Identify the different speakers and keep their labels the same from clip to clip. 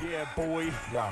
Speaker 1: Yeah, boy. Yeah.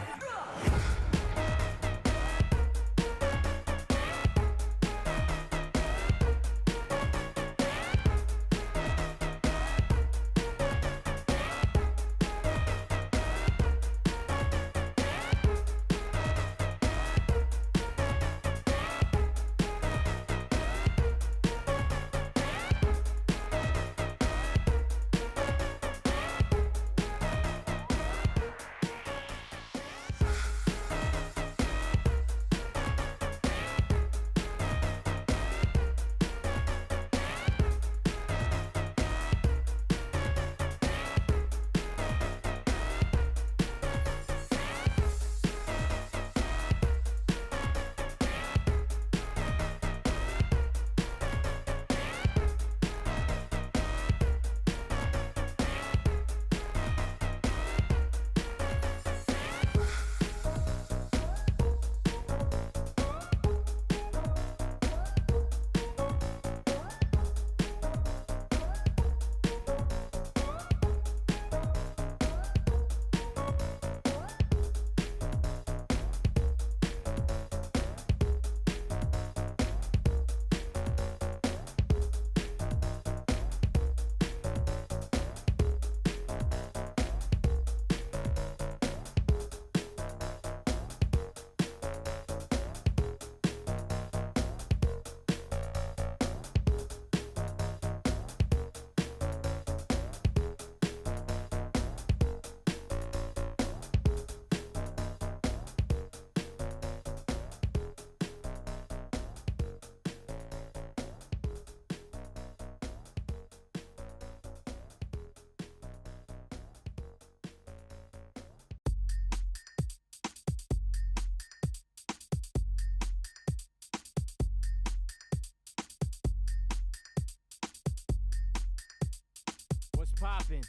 Speaker 2: What's poppin'?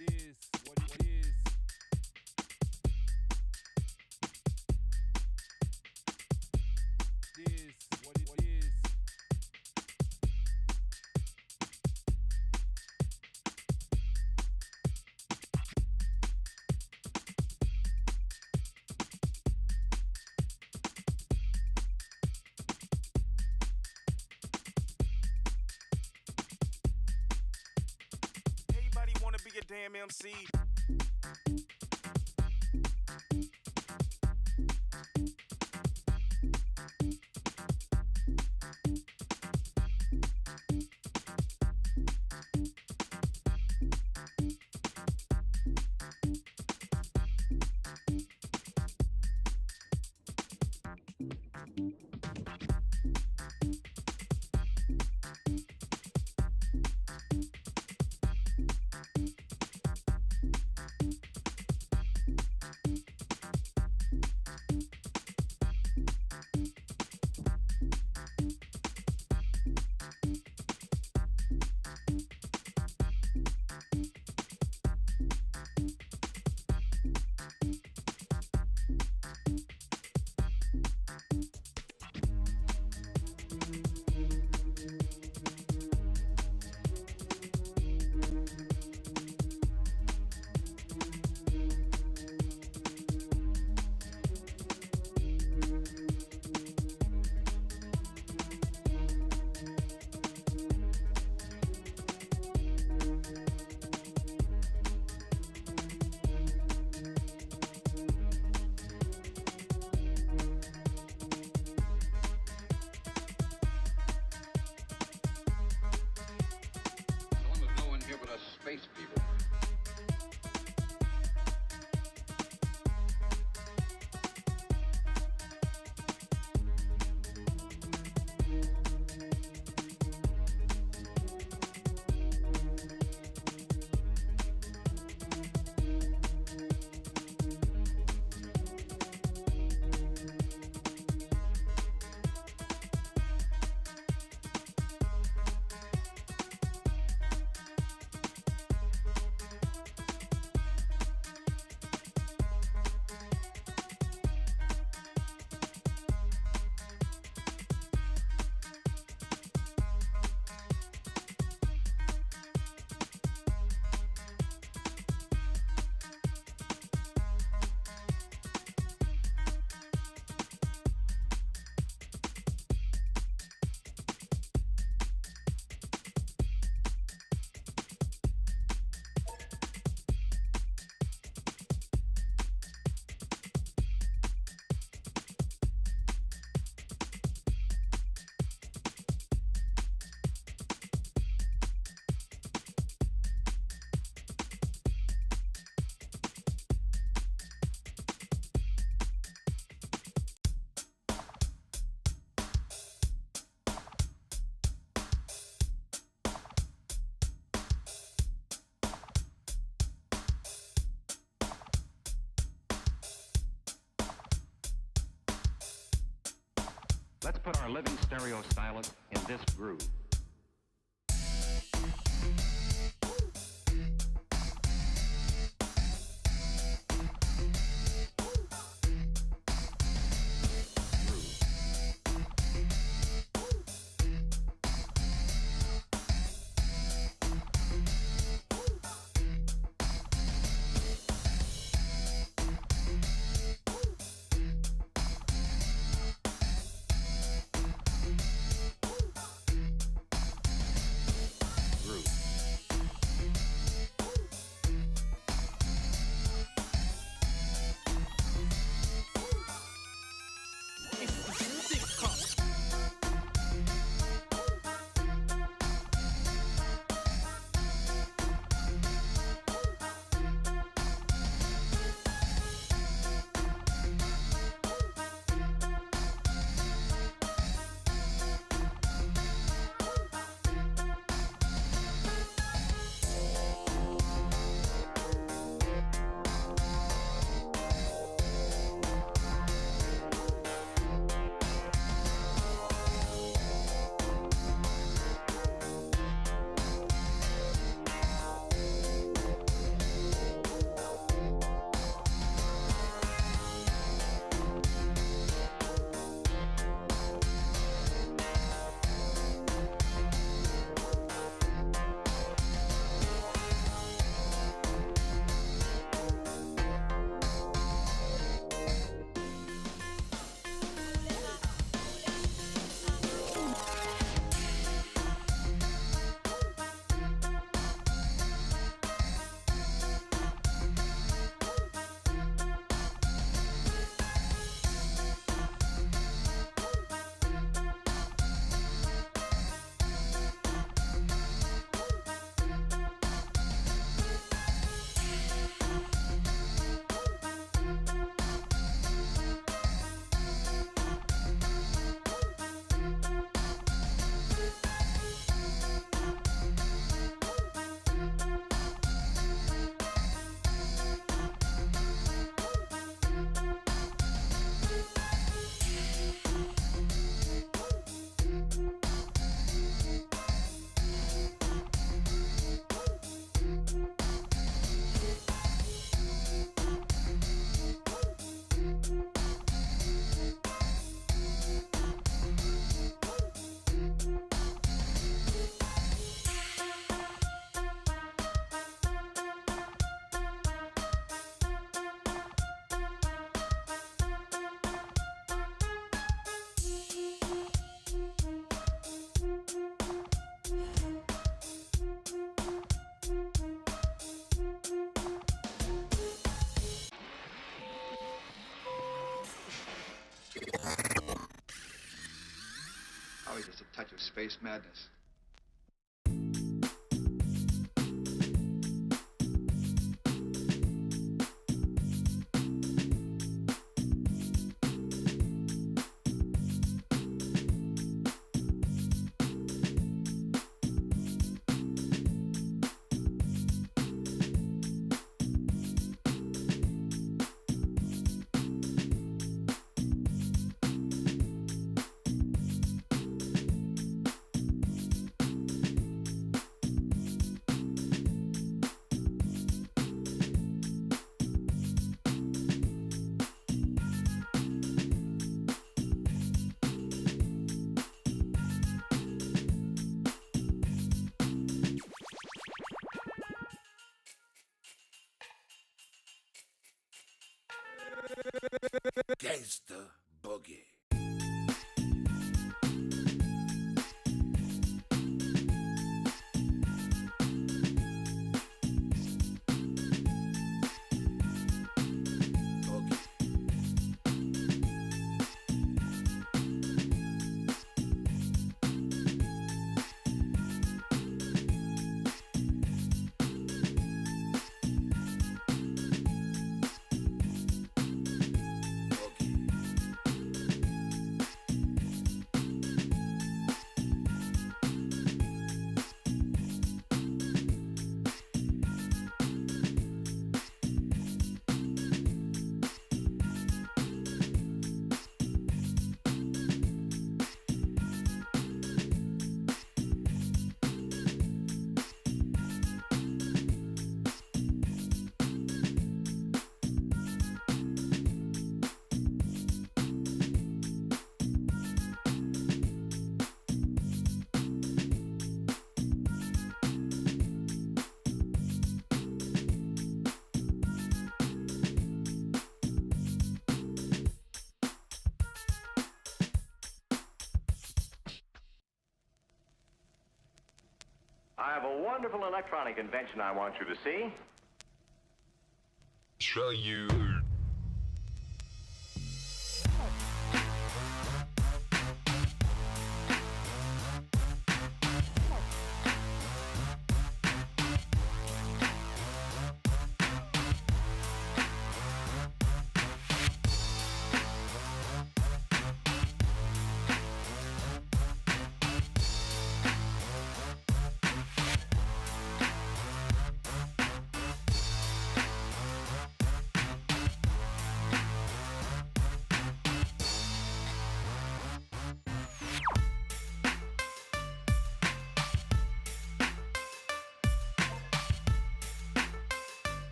Speaker 2: Is what it is. Is what it is.
Speaker 1: Everybody wanna be a damn MC.
Speaker 3: Space people. put our living stereo stylus in this groove.
Speaker 4: Always just a touch of space madness.
Speaker 1: Gangsta Boogie.
Speaker 3: I have a wonderful electronic invention I want you to see.
Speaker 1: Show you.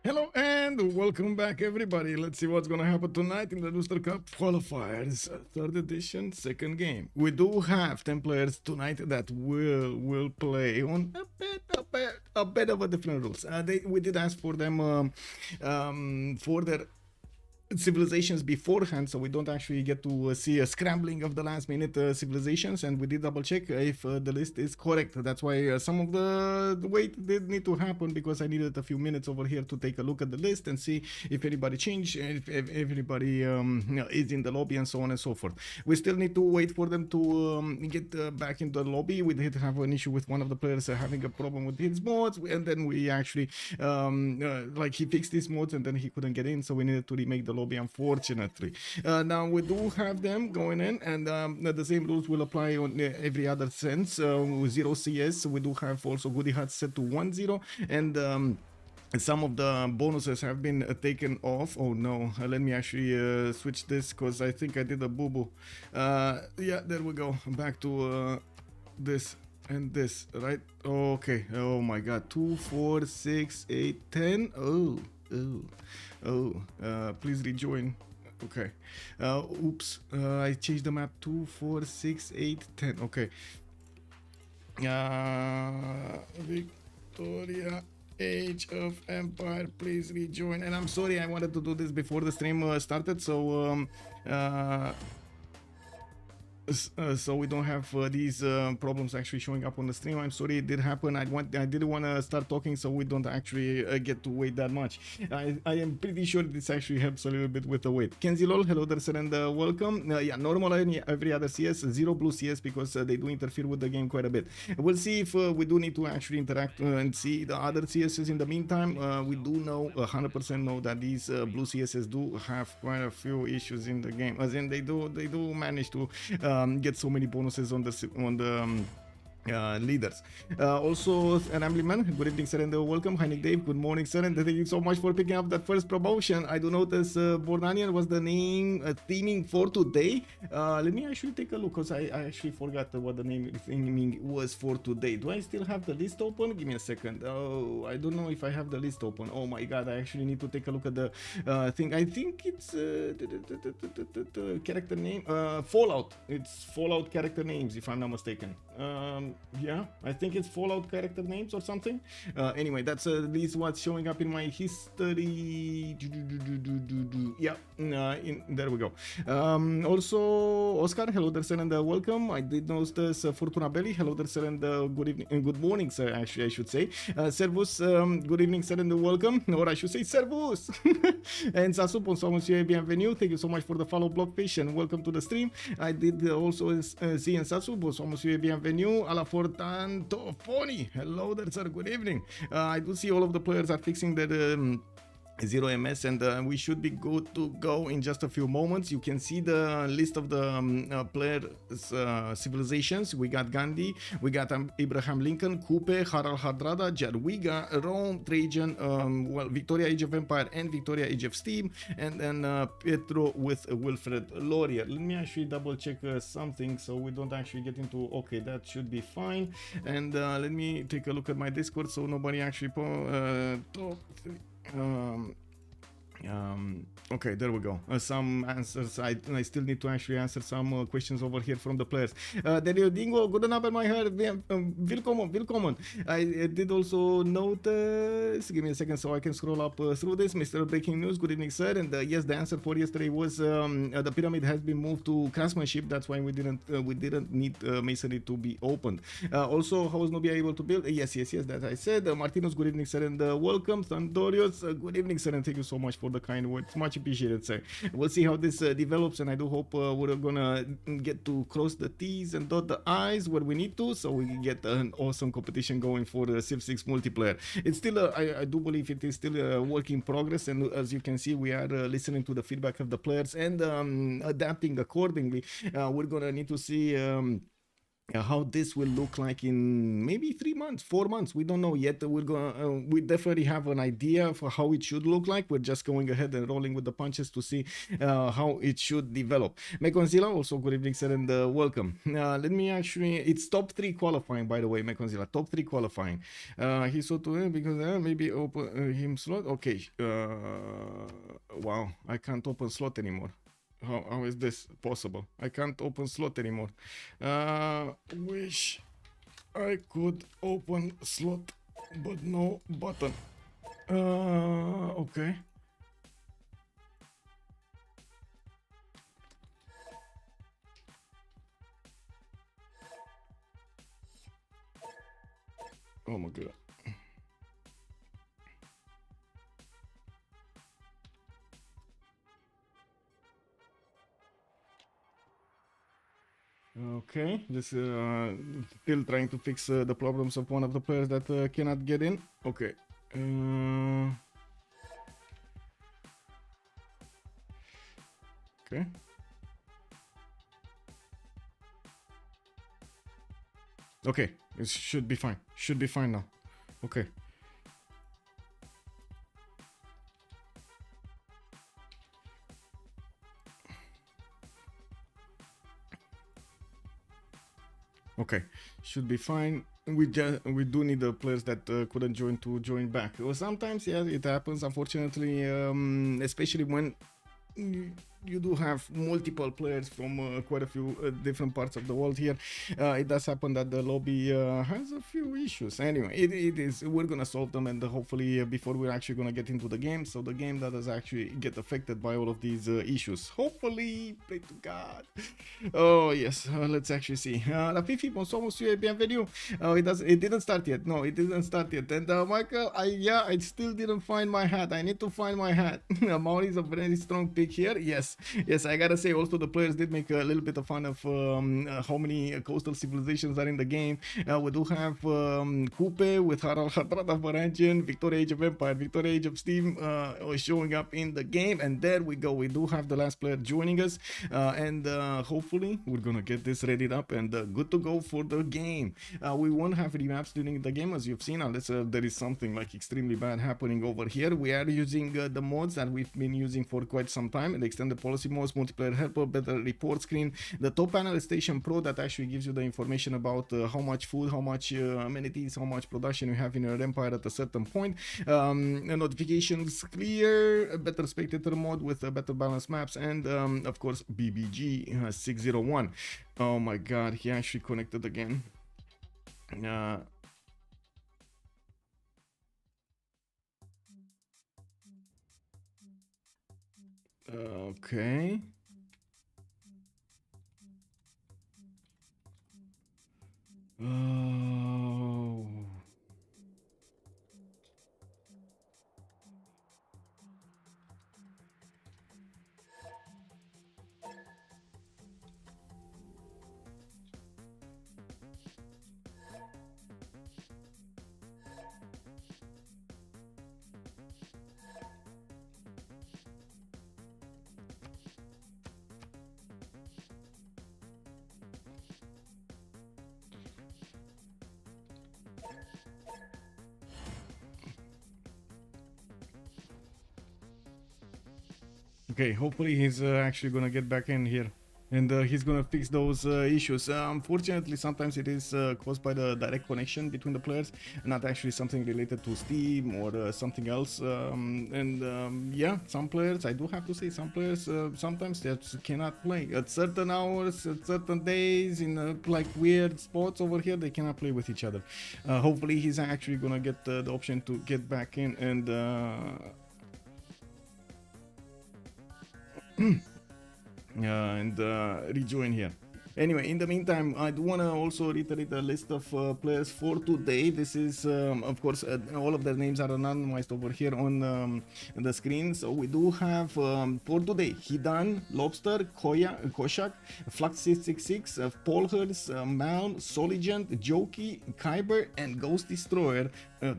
Speaker 5: Hello and welcome back, everybody. Let's see what's gonna happen tonight in the Rooster Cup Qualifiers, third edition, second game. We do have 10 players tonight that will play on a bit of a different rules. We did ask for them for their civilizations beforehand, so we don't actually get to see a scrambling of the last minute civilizations, and we did double check if the list is correct. That's why some of the wait did need to happen, because I needed a few minutes over here to take a look at the list and see if anybody changed, if everybody is in the lobby and so on and so forth. We still need to wait for them to get back into the lobby. We did have an issue with one of the players having a problem with his mods, and then we actually like he fixed his mods and then he couldn't get in, so we needed to remake the lobby, unfortunately. Now we do have them going in, and the same rules will apply on every other sense. 0 CS, we do have also goodie hats set to 1-0, and some of the bonuses have been taken off. Oh no, let me actually switch this, because I think I did a boo-boo. Yeah, there we go, back to this and this, right? Okay, oh my god, 2, 4, 6, 8, 10. Please rejoin. Okay, oops, I changed the map. 2, 4, 6, 8, 10. Okay, Victoria, Age of Empire, please rejoin. And I'm sorry, I wanted to do this before the stream started, so so we don't have these problems actually showing up on the stream. I'm sorry, it did happen. I didn't want to start talking, so we don't actually get to wait that much. I am pretty sure this actually helps a little bit with the wait. Kenzie Lol, hello there, sir, and welcome. Yeah, normal every other CS, 0 blue CS, because they do interfere with the game quite a bit. We'll see if we do need to actually interact and see the other CSs in the meantime. We do know 100% know that these blue CSs do have quite a few issues in the game, as in they do manage to get so many bonuses on the leaders. Also, Ramblyman, good evening, sir, and welcome. Hi, Nick Dave, good morning, sir, and thank you so much for picking up that first promotion. I do notice Bordanian was the name theming for today. Let me actually take a look, because I actually forgot what the name theming was for today. Do I still have the list open? Give me a second. Oh, I don't know if I have the list open. Oh my god, I actually need to take a look at the thing. I think it's character name. Fallout. It's Fallout character names, if I'm not mistaken. Yeah, I think it's Fallout character names or something. Anyway, that's at least what's showing up in my history. Yeah, there we go. Also, Oscar, hello there, sir, and welcome. I did notice Fortuna Belly, hello there, sir, and good evening, and good morning, sir. Actually, I should say, Servus, good evening, sir, and welcome, or I should say, Servus. And Sasu, bonsoir, monsieur, bienvenue. Thank you so much for the follow, Blockfish, and welcome to the stream. I did also see and Sasu, bonsoir, monsieur, bienvenue. Alla Fortanto Foni, hello there, sir, good evening. I do see all of the players are fixing their 0ms, and we should be good to go in just a few moments. You can see the list of the players' civilizations. We got Gandhi, we got Abraham Lincoln, Coupe, Harald Hardrada, Jadwiga, Rome, Trajan, well, Victoria Age of Empire and Victoria Age of Steam, and then Pietro with Wilfred Laurier. Let me actually double check something so we don't actually get into, okay, that should be fine. And let me take a look at my Discord so nobody actually top 3. Okay, there we go. Some answers. I still need to actually answer some questions over here from the players. Dario Dingo, good number, my heart. Willkommen. I did also notice. Give me a second so I can scroll up through this. Mr. Breaking News, good evening, sir. And yes, the answer for yesterday was the pyramid has been moved to craftsmanship. That's why we didn't need masonry to be opened. Also, how was Nubia able to build? Yes, that I said. Martinos, good evening, sir, and welcome. Thandorios, good evening, sir, and thank you so much for the kind words. Much appreciated, sir. We'll see how this develops, and I do hope we're gonna get to cross the T's and dot the I's where we need to, so we can get an awesome competition going for the Civ6 multiplayer. It's still, I do believe it is still a work in progress, and as you can see, we are listening to the feedback of the players and adapting accordingly. We're gonna need to see how this will look like in maybe 3 months, 4 months. We don't know yet. We definitely have an idea for how it should look like. We're just going ahead and rolling with the punches to see how it should develop. Mekonzilla, also good evening, sir, and welcome. Let me actually, it's top 3 qualifying, by the way, Mekonzilla, top 3 qualifying. He saw to because maybe open him slot. Okay. Wow, I can't open slot anymore. How is this possible? I can't open slot anymore. Wish I could open slot, but no button. Okay. Oh my god. Okay, just still trying to fix the problems of one of the players that cannot get in. Okay. Okay. Okay, it should be fine. Should be fine now. Okay. Okay, should be fine. We do need the players that couldn't join to join back. Well, sometimes, yeah, it happens. Unfortunately, especially when you do have multiple players from quite a few different parts of the world here. It does happen that the lobby has a few issues. Anyway, it is. We're gonna solve them, and hopefully before we're actually gonna get into the game, so the game doesn't actually get affected by all of these issues. Hopefully, pray to God. Oh yes, let's actually see. La Fifi, bonsoir monsieur, bienvenue. It didn't start yet. No, it didn't start yet. And Michael, I still didn't find my hat. I need to find my hat. Maori is a very strong pick here. Yes. Yes, I gotta say also the players did make a little bit of fun of how many coastal civilizations are in the game. We do have Coupe with Harald Hardrada of Varangian, Victoria Age of Empire, Victoria Age of Steam showing up in the game, and there we go. We do have the last player joining us, and hopefully we're gonna get this ready up and good to go for the game. We won't have remaps during the game, as you've seen, unless there is something like extremely bad happening over here. We are using the mods that we've been using for quite some time, the extended policy modes, multiplayer helper, better report screen, the top panel is Station Pro that actually gives you the information about how much food, how much amenities, how much production you have in your empire at a certain point. Notifications clear, a better spectator mode with better balanced maps, and of course BBG 601. Oh my god, he actually connected again. Okay. Oh. Okay, hopefully he's actually gonna get back in here and he's gonna fix those issues. Unfortunately, sometimes it is caused by the direct connection between the players, not actually something related to Steam or something else. Yeah, some players, I do have to say, some players sometimes they just cannot play at certain hours, at certain days, in like weird spots over here. They cannot play with each other. Hopefully, he's actually gonna get the option to get back in and. Rejoin here. Anyway, in the meantime, I do want to also reiterate a list of players for today. This is, of course, all of their names are anonymized over here on the screen. So we do have for today Hidan, Lobster, Koshak, Flux 666, Polhers, Malm, Soligent, Joki, Kyber, and Ghost Destroyer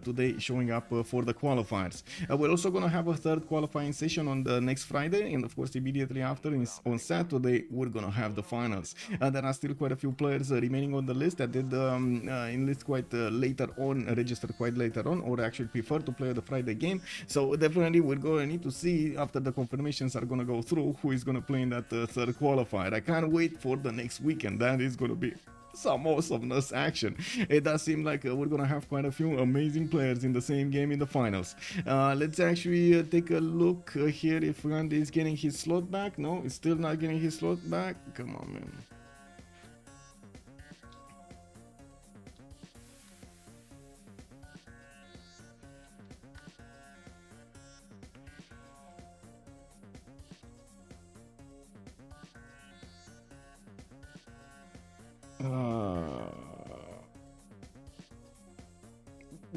Speaker 5: today showing up for the qualifiers. We're also going to have a third qualifying session on the next Friday, and of course immediately after on Saturday we're going to have the finals. There are still quite a few players remaining on the list that did enlist quite later on, registered quite later on, or actually prefer to play the Friday game. So definitely we're going to need to see after the confirmations are going to go through who is going to play in that third qualifier. I can't wait for the next weekend. That is going to be some awesomeness action. It does seem like we're gonna have quite a few amazing players in the same game in the finals. Let's actually take a look here if Randy is getting his slot back. No, he's still not getting his slot back. Come on, man.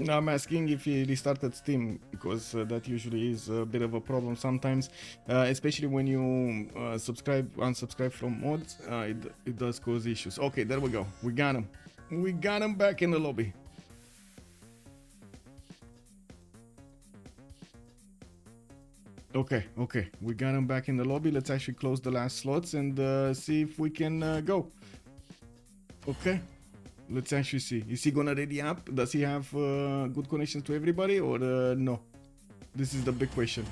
Speaker 5: I'm asking if he restarted Steam, because that usually is a bit of a problem sometimes, especially when you unsubscribe from mods. It does cause issues. Okay, there we go. We got him. We got him back in the lobby. Okay, we got him back in the lobby. Let's actually close the last slots and see if we can go. Okay, let's actually see. Is he gonna ready up? Does he have good connections to everybody, or no? This is the big question.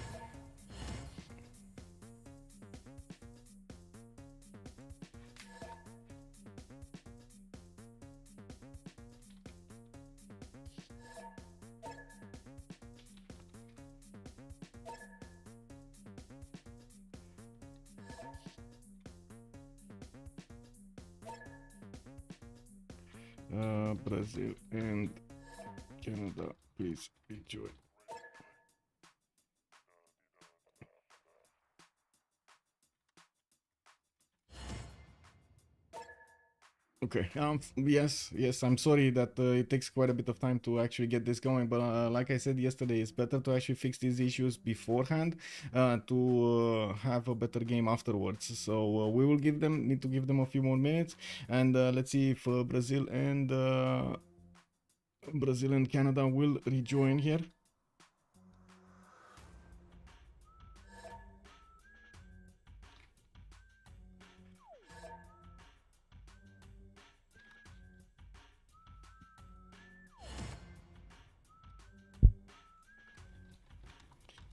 Speaker 5: Brazil and Canada, please enjoy. Okay. Yes. I'm sorry that it takes quite a bit of time to actually get this going, but like I said yesterday, it's better to actually fix these issues beforehand to have a better game afterwards. So we will need to give them a few more minutes, and let's see if Brazil and Canada will rejoin here.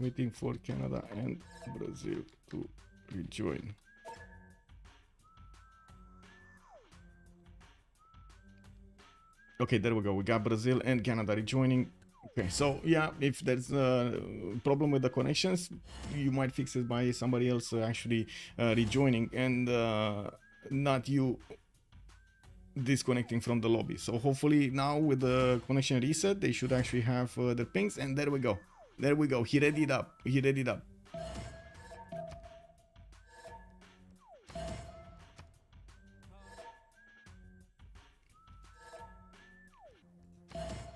Speaker 5: Waiting for Canada and Brazil to rejoin. Okay, there we go. We got Brazil and Canada rejoining. Okay, so yeah, if there's a problem with the connections, you might fix it by somebody else actually rejoining and not you disconnecting from the lobby. So hopefully now with the connection reset, they should actually have their pings, and there we go. There we go. He readied up.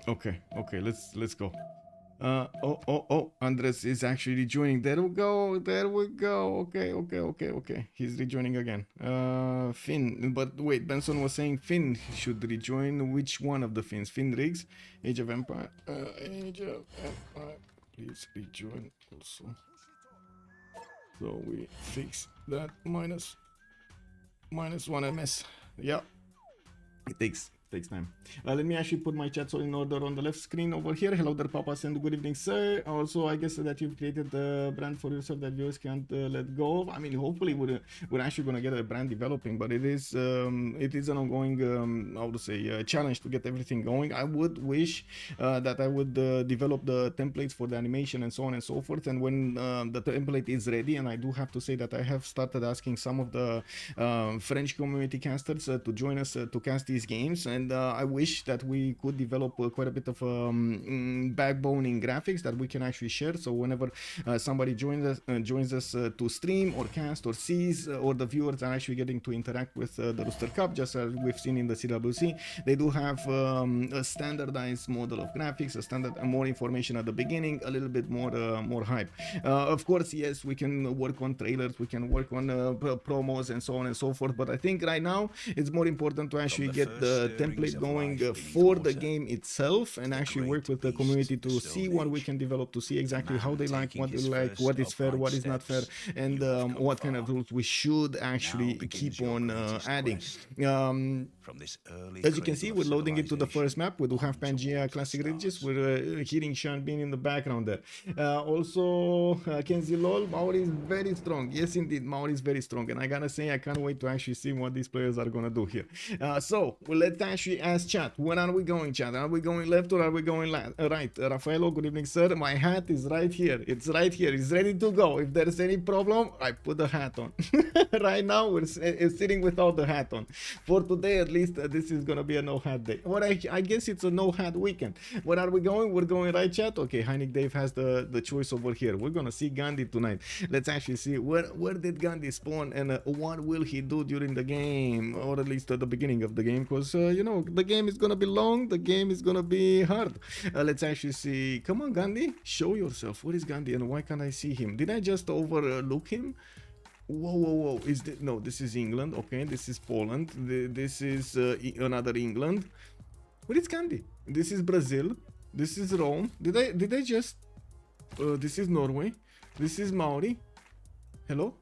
Speaker 5: Okay, let's go. Oh, Andres is actually rejoining. There we go. Okay. He's rejoining again. Finn, but wait, Benson was saying Finn should rejoin. Which one of the Finns? Finn Riggs, Age of Empire. Please rejoin also. So we fix that minus 1 ms. Yeah, it takes time. Let me actually put my chat all in order on the left screen over here. Hello there, Papas, and good evening, sir. Also, I guess that you've created a brand for yourself that viewers can't let go of. I mean, hopefully we're actually gonna get a brand developing, but it is an ongoing how to say challenge to get everything going. I would wish that I would develop the templates for the animation and so on and so forth, and when the template is ready, and I do have to say that I have started asking some of the French community casters to join us to cast these games, and I wish that we could develop quite a bit of backbone in graphics that we can actually share. So whenever somebody joins us to stream or cast or sees, or the viewers are actually getting to interact with the Rooster Cup, just as we've seen in the CWC, they do have a standardized model of graphics, a standard, more information at the beginning, a little bit more hype. Of course, yes, we can work on trailers, we can work on promos and so on and so forth, but I think right now it's more important to actually get the template going for the game itself, and actually work with the community to see what we can develop, to see exactly how they like, what they like, what is fair, what is not fair, and what kind of rules we should actually keep on adding. As you can see, we're loading it to the first map. We do have Pangea Classic Ridges. We're hearing Sean Bean in the background there. Also, Kenzie Lol, Maori is very strong. Yes, indeed, Maori is very strong, and I gotta say, I can't wait to actually see what these players are gonna do here. So let's actually ask chat. Where are we going, chat? Are we going left or are we going right? Raffaello, good evening, sir. My hat is right here. It's right here. It's ready to go. If there's any problem, I put the hat on. Right now, we're sitting without the hat on. For today, at least, this is gonna be a no hat day. Or I guess it's a no hat weekend. Where are we going? We're going right, chat. Okay, Heinik Dave has the choice over here. We're gonna see Gandhi tonight. Let's actually see where did Gandhi spawn, and what will he do during the game, or at least at the beginning of the game, because you know, the game is gonna be long, the game is gonna be hard. Let's actually see. Come on, Gandhi, show yourself. Where is Gandhi, and why can't I see him? Did I just overlook him? Whoa. Is this, no, this is England. Okay, this is Poland. This is another England. Where is Gandhi? This is Brazil. This is Rome. Did I just this is Norway. This is Maori. Hello?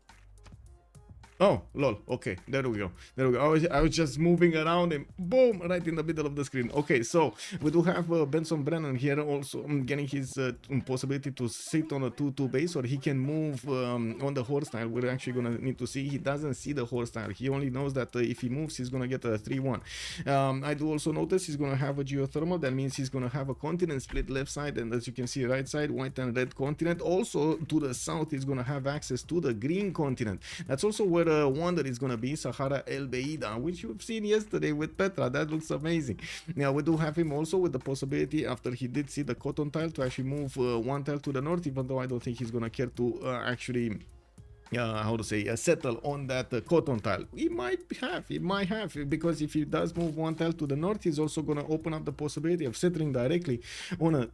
Speaker 5: Oh, lol. Okay, there we go. I was just moving around and boom, right in the middle of the screen. Okay, so we do have Benson Brennan here also getting his possibility to sit on a 2-2 base, or he can move on the horse tile. We're actually gonna need to see. He doesn't see the horse tile. He only knows that if he moves, he's gonna get a 3-1. I do also notice he's gonna have a geothermal. That means he's gonna have a continent split left side, and as you can see, right side, white and red continent. Also to the south, he's gonna have access to the green continent. That's also where wonder is going to be Sahara El Beida, which you've seen yesterday with Petra. That looks amazing. Now we do have him also with the possibility, after he did see the cotton tile, to actually move one tile to the north, even though I don't think he's going to care to actually how to say, settle on that cotton tile. He might have, because if he does move one tile to the north, he's also going to open up the possibility of settling directly on a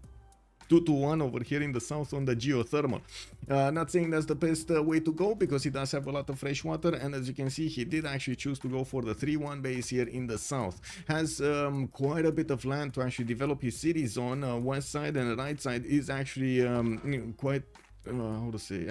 Speaker 5: 2-1 over here in the south on the geothermal. Not saying that's the best way to go, because he does have a lot of fresh water, and as you can see, he did actually choose to go for the 3-1 base here in the south. Has quite a bit of land to actually develop his cities on. West side and right side is actually quite how to say,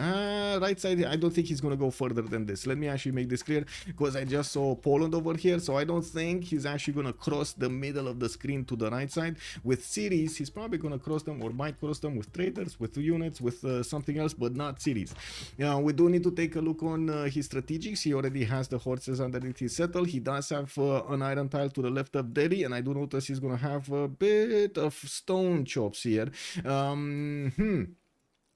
Speaker 5: right side. I don't think he's gonna go further than this. Let me actually make this clear, because I just saw Poland over here, so I don't think he's actually gonna cross the middle of the screen to the right side. With cities, he's probably gonna cross them, or might cross them with traders, with units, with something else, but not cities. We do need to take a look on his strategics. He already has the horses underneath his settle. He does have an iron tile to the left of Delhi, and I do notice he's gonna have a bit of stone chops here.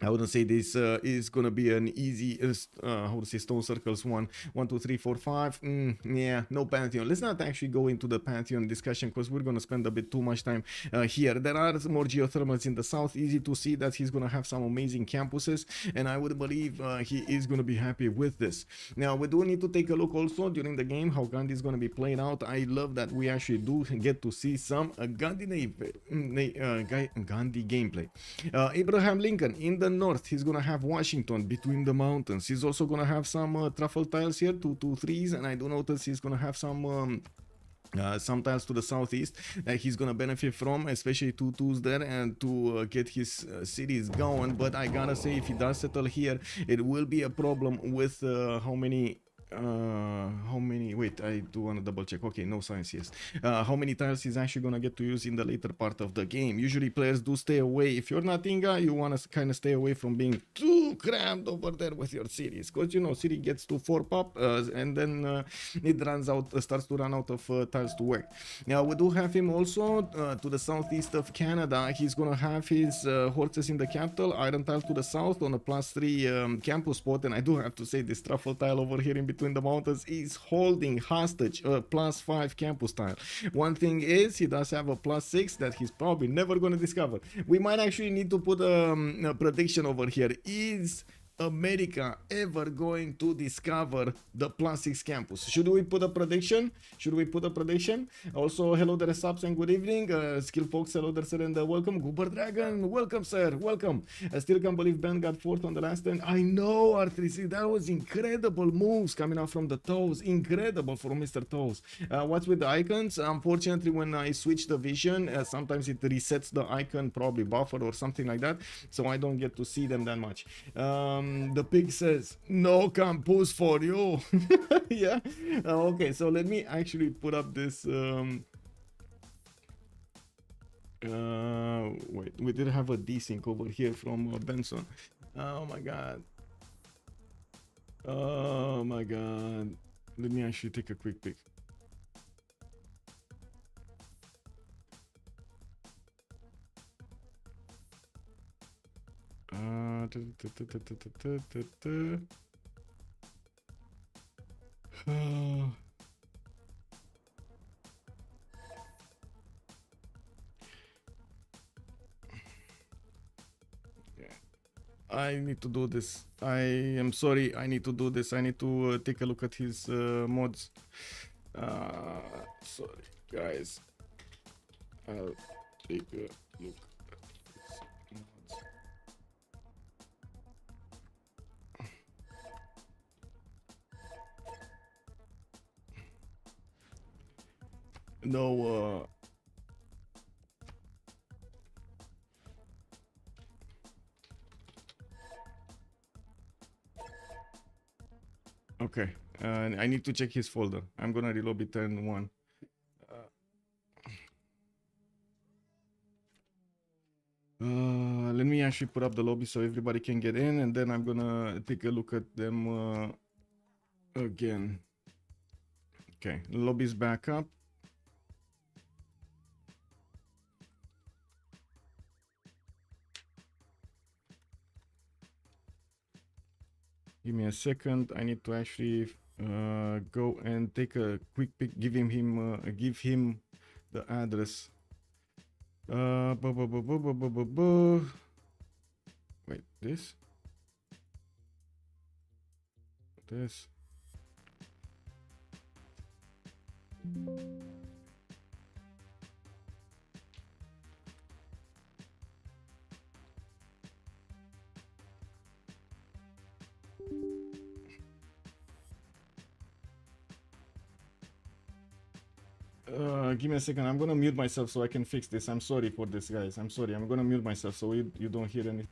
Speaker 5: I wouldn't say this is gonna be an easy how to say, stone circles 1, 2, 3, 4, 5. Yeah, no pantheon. Let's not actually go into the pantheon discussion, because we're gonna spend a bit too much time here. There are more geothermals in the south. Easy to see that he's gonna have some amazing campuses, and I would believe he is gonna be happy with this. Now we do need to take a look also during the game how Gandhi is gonna be playing out. I love that we actually do get to see some Gandhi gameplay. Abraham Lincoln in the north, he's gonna have Washington between the mountains. He's also gonna have some truffle tiles here, 2, 2, 3s, and I do notice he's gonna have some tiles to the southeast that he's gonna benefit from, especially 2 2s there, and to get his cities going. But I gotta say, if he does settle here, it will be a problem with how many, wait, I do want to double check. Okay, no science, yes. How many tiles he's actually gonna get to use in the later part of the game. Usually players do stay away. If you're not Inga, you want to kind of stay away from being too crammed over there with your cities, because you know, city gets to 4 pop and then it starts to run out of tiles to work. Now we do have him also to the southeast of Canada. He's gonna have his horses in the capital, iron tile to the south on a +3 campus spot, and I do have to say, this truffle tile over here in between the mountains is holding hostage a +5 campus tile. One thing is, he does have a +6 that he's probably never going to discover. We might actually need to put a prediction over here. Is America ever going to discover the +6 campus? Should we put a prediction? Also, hello there, subs, and good evening. Skill folks, hello there, sir, and welcome. Goober Dragon, welcome, sir, welcome. I still can't believe Ben got 4th on the last 10. I know, R3C, that was incredible moves coming out from the toes. Incredible for Mr. Toes. What's with the icons? Unfortunately, when I switch the vision, sometimes it resets the icon, probably buffer or something like that, so I don't get to see them that much. The pig says no campus for you. Yeah. Okay, so let me actually put up this wait, we did have a desync over here from Benson. Oh my god, let me actually take a quick pic. I need to do this. I am sorry, I need to do this. I need to take a look at his mods. Sorry, guys. I'll take a look. No, okay, I need to check his folder. I'm gonna relobby turn 1. Let me actually put up the lobby so everybody can get in, and then I'm gonna take a look at them again. Okay, lobby's back up. Give me a second. I need to actually go and take a quick pic. Give him the address. Wait, this. this. Give me a second. I'm gonna mute myself so I can fix this. I'm sorry for this, guys. I'm sorry. I'm gonna mute myself so you don't hear anything.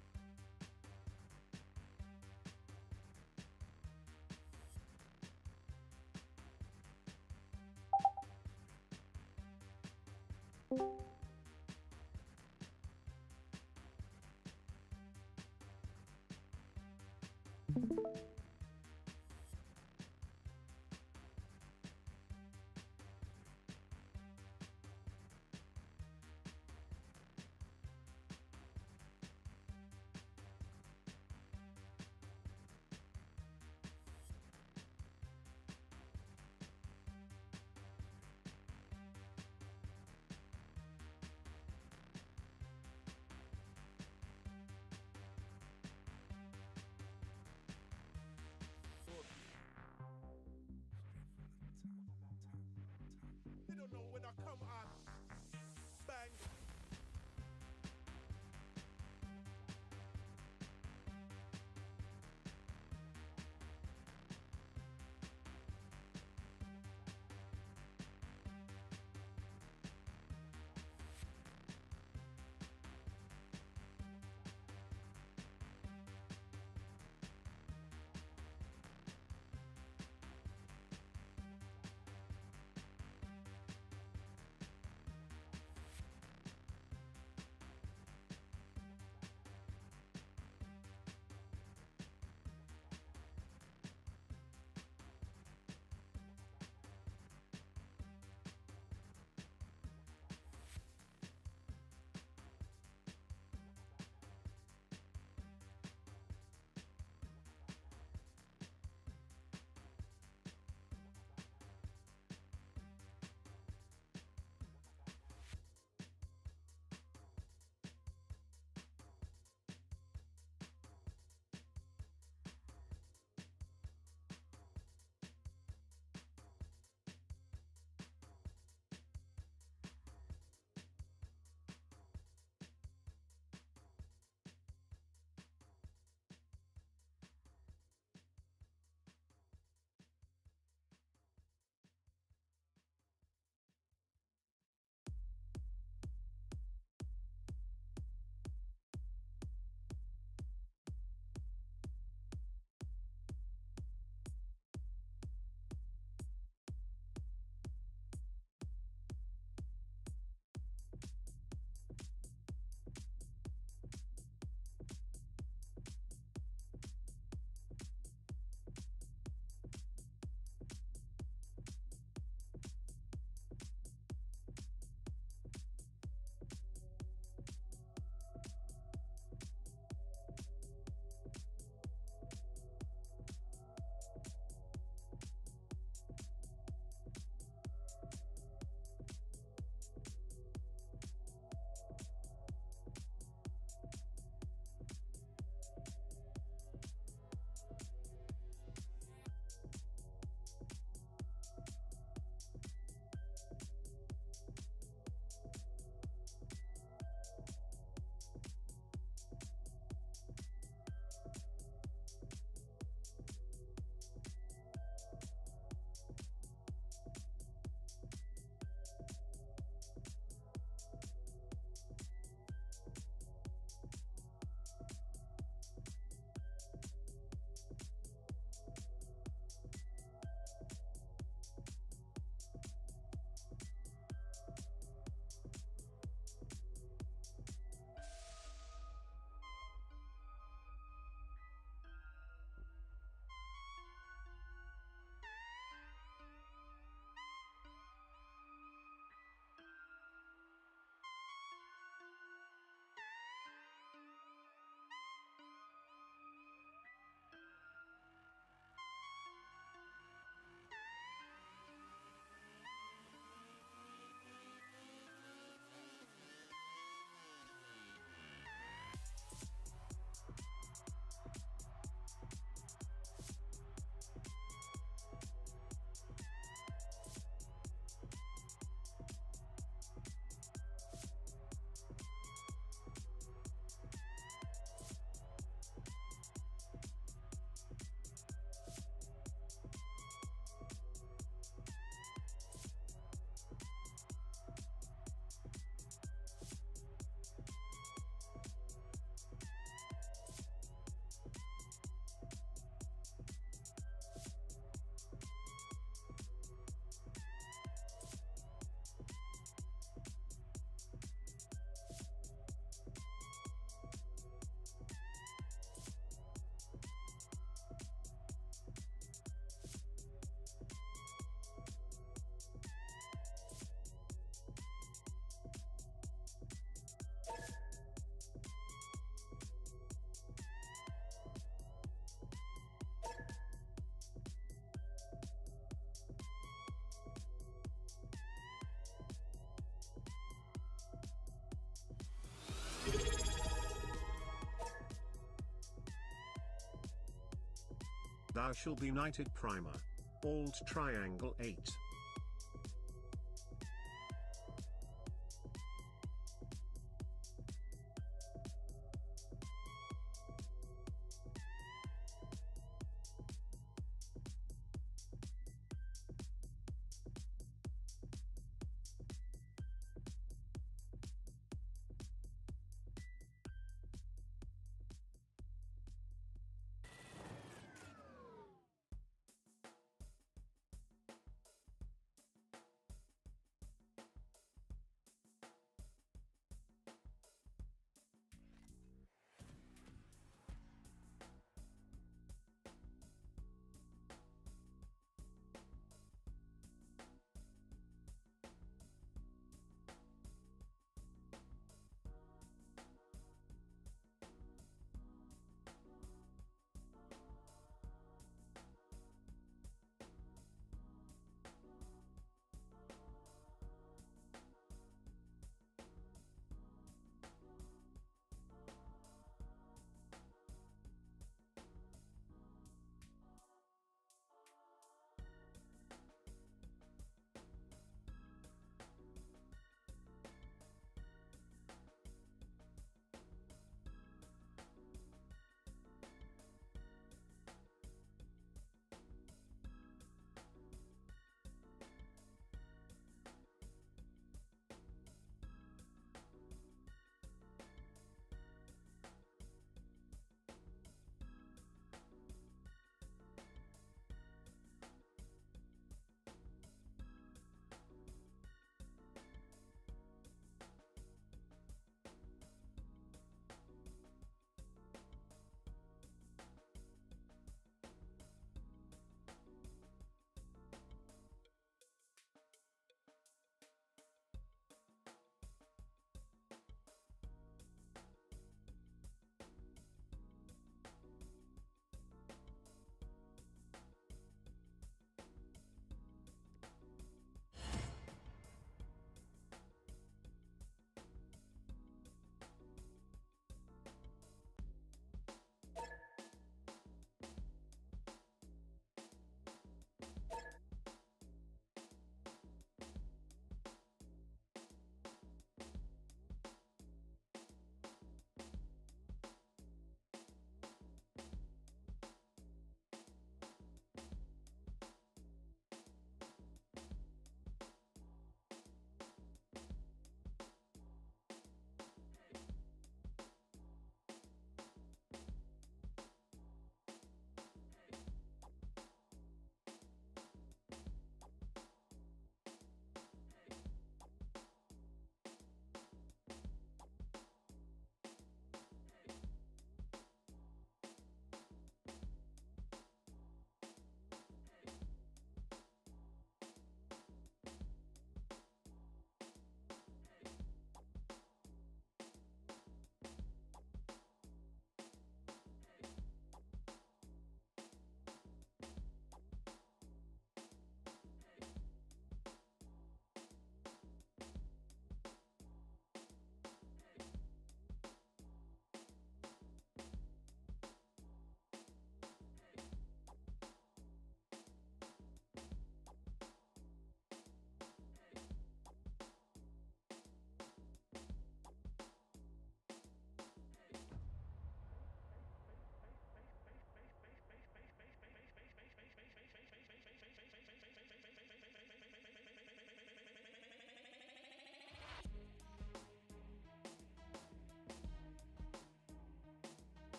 Speaker 6: thou shall be knighted primer. Alt triangle 8.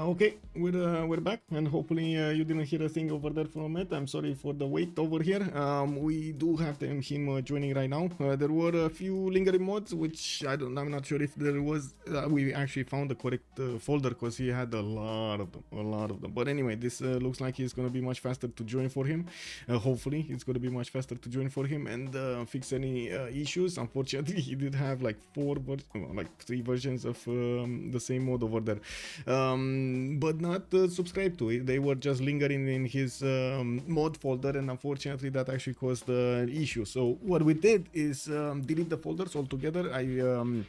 Speaker 5: Okay, we're back, and hopefully you didn't hear a thing over there for a minute. I'm sorry for the wait over here. We do have him joining right now. There were a few lingering mods, which I'm not sure if there was. We actually found the correct folder because he had a lot of them. But anyway, this looks like it's gonna be much faster to join for him. Hopefully, it's gonna be much faster to join for him and fix any issues. Unfortunately, he did have like 3 versions of the same mod over there. but not subscribed to it. They were just lingering in his mod folder, and unfortunately that actually caused the issue. So what we did is delete the folders altogether. I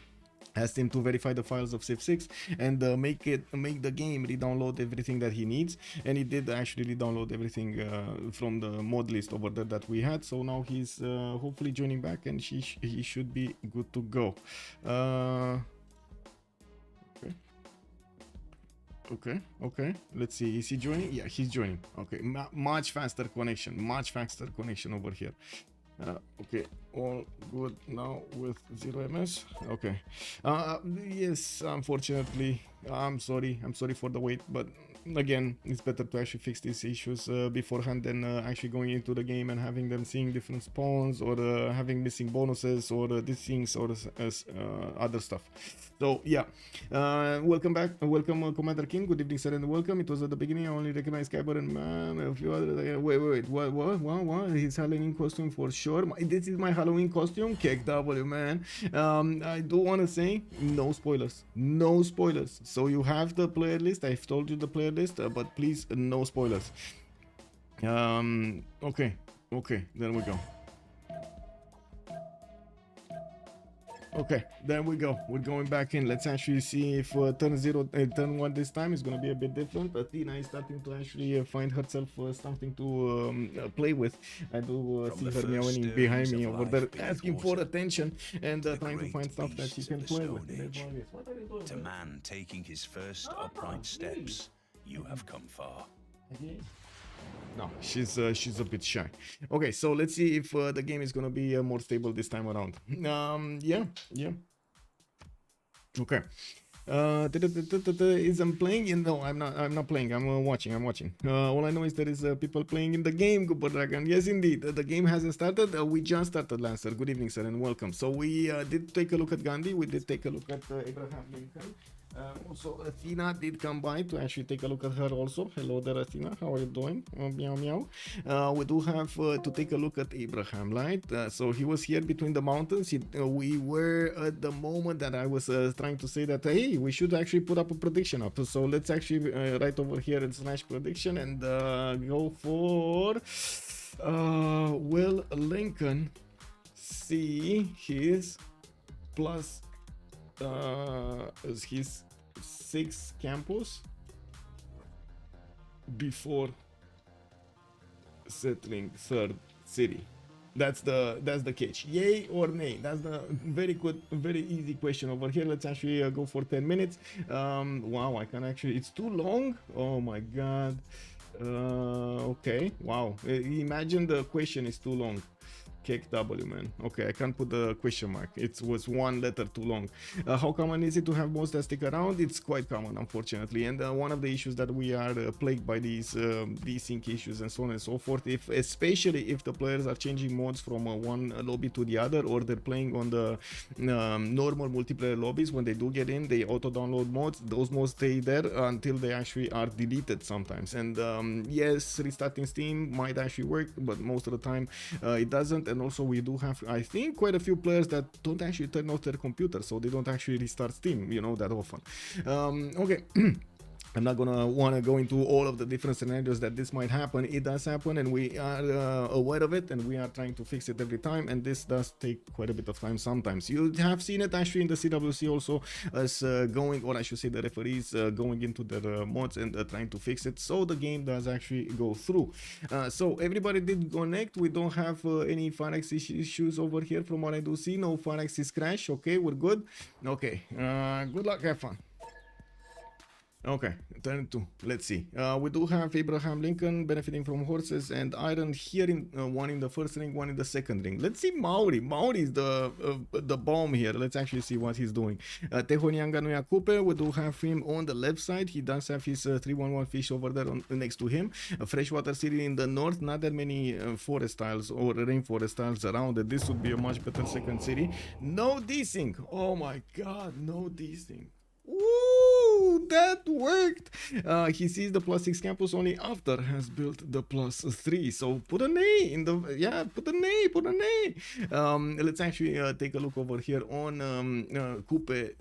Speaker 5: asked him to verify the files of Civ6 and make the game re-download everything that he needs, and he did actually re-download everything from the mod list over there that we had. So now he's hopefully joining back, and he should be good to go. Okay, let's see, is he joining? Yeah, he's joining. Okay, much faster connection over here. Okay, all good now with 0 ms. Okay, yes, unfortunately, I'm sorry for the wait, but again, it's better to actually fix these issues beforehand than actually going into the game and having them seeing different spawns, or having missing bonuses, or these things, or other stuff. So yeah, welcome back, welcome Commander King. Good evening, sir, and welcome. It was at the beginning I only recognized Kyber and man, a few other. Wait, what? His Halloween costume for sure. This is my Halloween costume. Cake W, man. I do want to say no spoilers. So you have the player list. I've told you the player list, but please no spoilers. Okay, there we go. Okay, there we go. We're going back in. Let's actually see if turn 1 this time is going to be a bit different. Athena is starting to actually find herself something to play with. I do see her meowing behind me over there, asking for attention, and trying to find stuff that she can play with. What are you doing?
Speaker 1: To man taking his first upright steps, you have come far.
Speaker 5: No, she's a bit shy. Okay, so let's see if the game is gonna be more stable this time around. Yeah. Okay. Is I'm playing? No, I'm not playing. I'm watching. All I know is there is people playing in the game, Gooper Dragon. Yes, indeed. The game hasn't started. We just started, Lancer. Good evening, sir, and welcome. So we did take a look at Gandhi. We did take a look at Abraham Lincoln. Also, Athena did come by to actually take a look at her also. Hello there, Athena. How are you doing? Meow, meow. We do have to take a look at Abraham, right? So he was here between the mountains. We were at the moment that I was trying to say that, hey, we should actually put up a prediction up. So let's actually right over here and slash prediction and go for will Lincoln see his plus his 6 campus before settling 3rd city? That's the catch. Yay or nay? That's the very good, very easy question over here. Let's actually go for 10 minutes. Wow, I can actually, it's too long. Oh my god. Okay, wow, imagine the question is too long. Cake W, man. Okay, I can't put the question mark. It was 1 letter too long. How common is it to have mods that stick around? It's quite common, unfortunately. And one of the issues that we are plagued by these desync issues and so on and so forth, especially if the players are changing mods from one lobby to the other, or they're playing on the normal multiplayer lobbies. When they do get in, they auto-download mods. Those mods stay there until they actually are deleted sometimes. And yes, restarting Steam might actually work, but most of the time it doesn't. And also we do have, I think, quite a few players that don't actually turn off their computer, so they don't actually restart Steam, you know, that often. Okay. I'm not gonna want to go into all of the different scenarios that this might happen. It does happen, and we are aware of it, and we are trying to fix it every time, and this does take quite a bit of time sometimes. You have seen it actually in the CWC also, as going, or I should say the referees going into their mods and trying to fix it, so the game does actually go through. So everybody did connect. We don't have any Firex issues over here from what I do see. No Firex is crash. Okay, we're good. Okay, good luck, have fun. Okay, turn 2. Let's see. We do have Abraham Lincoln benefiting from horses and iron here, in one in the first ring, one in the second ring. Let's see Mauri. Mauri is the bomb here. Let's actually see what he's doing. Tehonianga no Yakupe, we do have him on the left side. He does have his 311 fish over there next to him. Freshwater City in the north. Not that many forest tiles or rainforest tiles around. This would be a much better second city. No desync. Oh my god, no desync. Woo, that worked. He sees the +6 campus only after has built the +3. So put an A in the, yeah, put an A. Let's actually take a look over here on Coupe.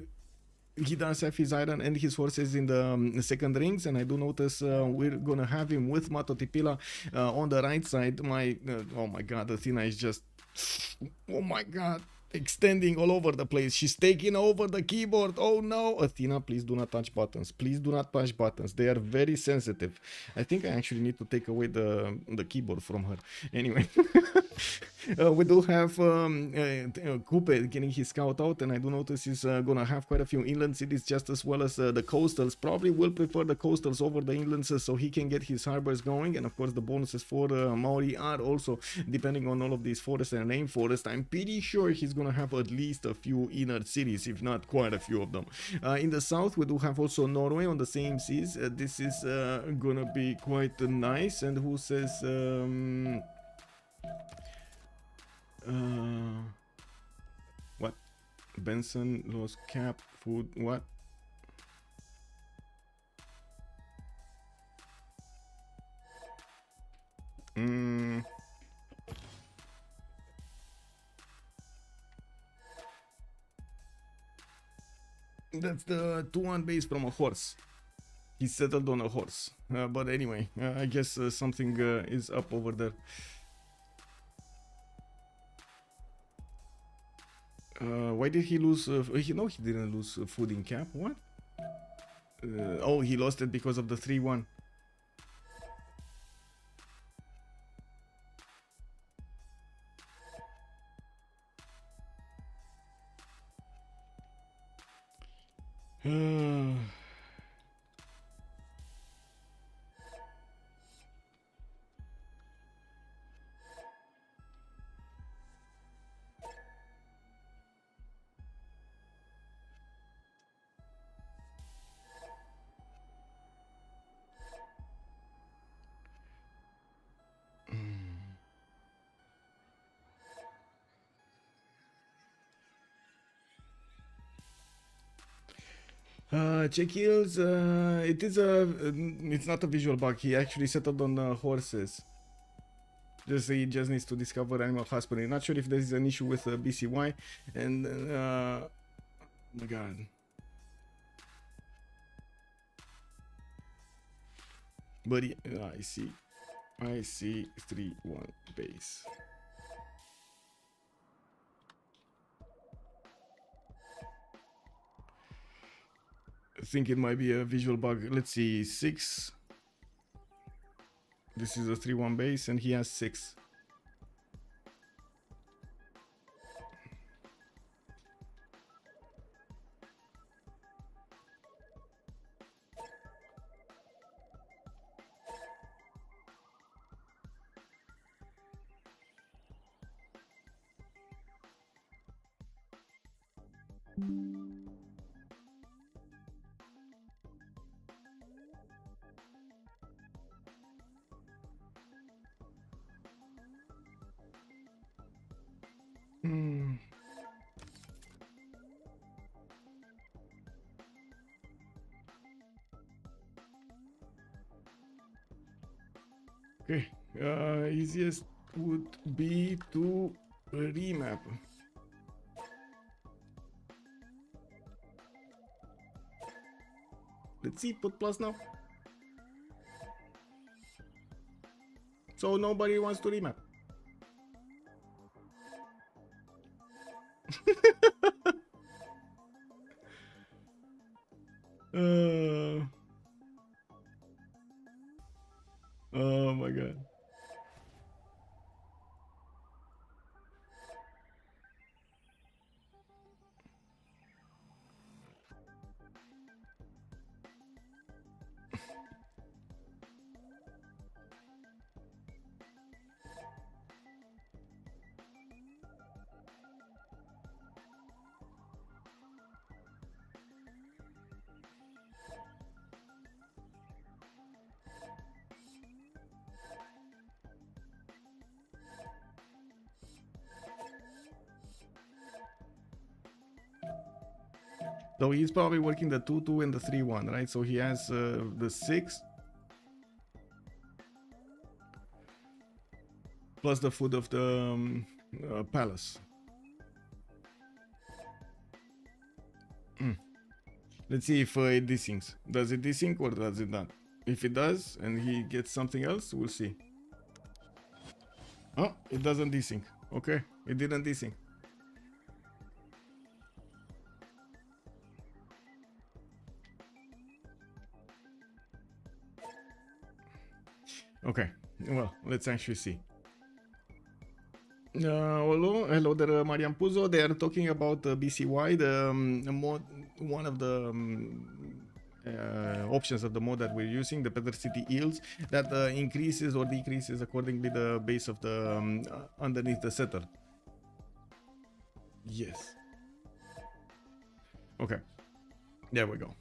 Speaker 5: he does have his iron and his horses in the second rings, and I do notice we're gonna have him with Matotipila on the right side. Oh my god, Athena is just, oh my god, extending all over the place. She's taking over the keyboard. Oh no, Athena, please do not touch buttons. Please do not touch buttons. They are very sensitive. I think I actually need to take away the keyboard from her. Anyway. We do have Coupe getting his scout out, and I do notice he's gonna have quite a few inland cities just as well as the coastals. Probably will prefer the coastals over the inlands so he can get his harbors going, and of course the bonuses for Maori are also depending on all of these forests and rainforest. I'm pretty sure he's gonna have at least a few inner cities, if not quite a few of them. In the south we do have also Norway on the same seas. This is gonna be quite nice. And who says what? Benson lost cap food. What? That's the 2-1 base from a horse. He settled on a horse. But anyway, I guess something is up over there. Why did he lose? No, he didn't lose food in cap. What? Oh, he lost it because of the 3-1. Check heals. It's not a visual bug. He actually settled on horses. He just needs to discover animal husbandry. Not sure if there is an issue with BCY. And oh my god. But I see 3-1 base. I think it might be a visual bug. Let's see, 6. This is a 3-1 base, and he has 6. Okay, easiest would be to remap. Let's see, put plus now. So nobody wants to remap. Oh my god. So he's probably working the 2-2 and the 3-1, right? So he has the 6 plus the food of the palace. Let's see if it desyncs. Does it desync or does it not? If it does and he gets something else, we'll see. Oh, it doesn't desync. Okay, it didn't desync. Okay, well, let's actually see. Hello there, Marian Puzo. They are talking about BCY, the mod, one of the options of the mod that we're using, the Better City Yields, that increases or decreases accordingly the base of the underneath the setter. Yes. Okay. There we go.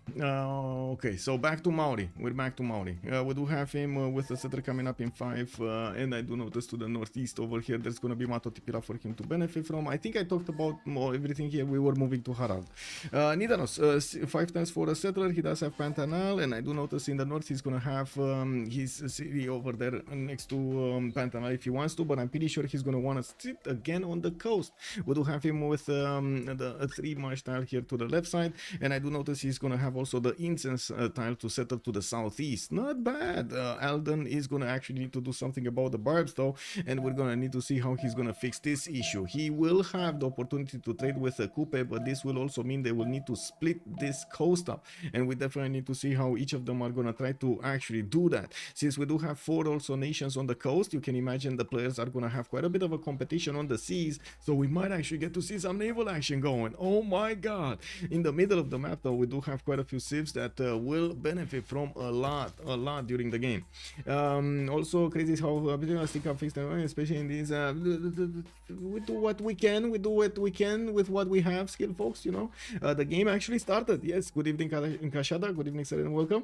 Speaker 5: Okay, so back to Maori. We're back to Maori. We do have him with the setter coming up in 5, and I do notice to the northeast over here there's going to be Mato Tipira for him to benefit from. I think I talked about everything here. We were moving to Harald. Nidaros, 5 times for a settler. He does have Pantanal, and I do notice in the north he's going to have his city over there next to Pantanal if he wants to, but I'm pretty sure he's going to want to sit again on the coast. We do have him with the 3 marsh tile here to the left side, and I do notice he's gonna have also the incense tile to settle to the southeast. Not bad. Alden is gonna actually need to do something about the barbs though, and we're gonna need to see how he's gonna fix this issue. He will have the opportunity to trade with a Coupe, but this will also mean they will need to split this coast up, and we definitely need to see how each of them are gonna try to actually do that. Since we do have 4 also nations on the coast, you can imagine the players are gonna have quite a bit of a competition on the seas, so we might actually get to see some naval action going. Oh my god. In the middle of the map though, we do have quite a few civs that will benefit from a lot during the game. Also crazy is how I stick up fixed, especially in these we do what we can with what we have, skill folks, you know. The game actually started. Yes, good evening Kashada, good evening sir, and welcome.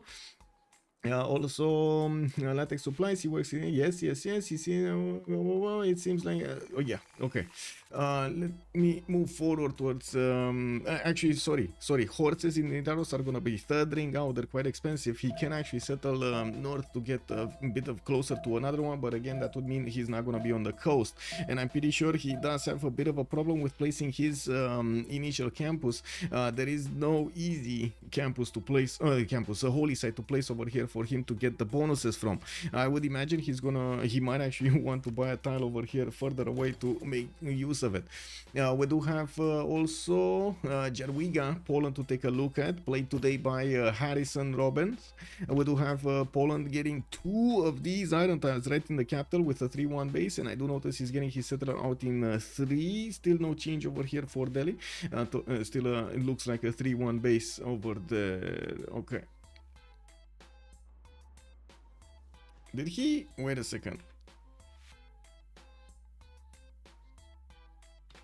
Speaker 5: Also latex supplies, he works in, yes, you see, it seems like oh yeah, okay. Let me move forward towards actually sorry, horses in Nidaros are gonna be 3rd ring out. They're quite expensive. He can actually settle north to get a bit of closer to another one, but again that would mean he's not gonna be on the coast, and I'm pretty sure he does have a bit of a problem with placing his initial campus. There is no easy campus to place, a holy site to place over here for him to get the bonuses from. I would imagine he might actually want to buy a tile over here further away to make use of it. We do have also Jarwiga, Poland, to take a look at, played today by Harrison Robbins. We do have Poland getting 2 of these iron tiles right in the capital with a 3-1 base, and I do notice he's getting his settler out in 3. Still no change over here for Delhi. Still it looks like a 3-1 base over there. Okay. Did he? Wait a second.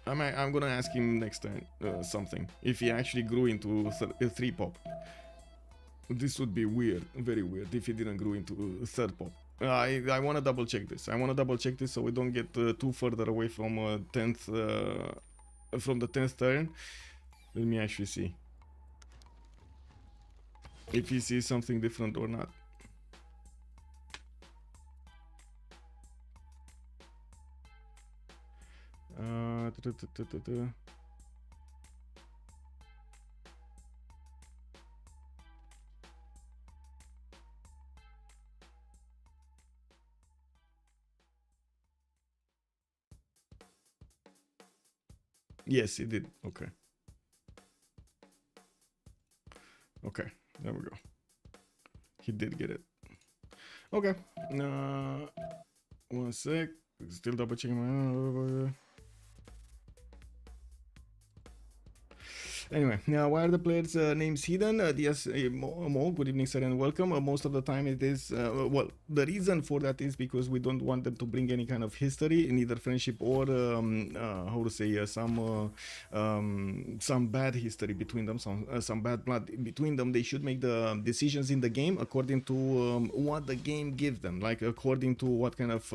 Speaker 5: I'm gonna ask him next time something. If he actually grew into a 3 pop. This would be weird, very weird, if he didn't grow into a 3rd pop. I want to double check this. So we don't get too further away from 10th, from the 10th turn. Let me actually see if he sees something different or not. Yes, it did. Okay. Okay, there we go. He did get it. Okay. 1 sec. Still double checking my. Anyway, now why are the players' names hidden? Yes, Mo, good evening, sir, and welcome. Most of the time it is, well, the reason for that is because we don't want them to bring any kind of history, neither friendship or, how to say, some bad history between them, some bad blood between them. They should make the decisions in the game according to what the game gives them, like according to what kind of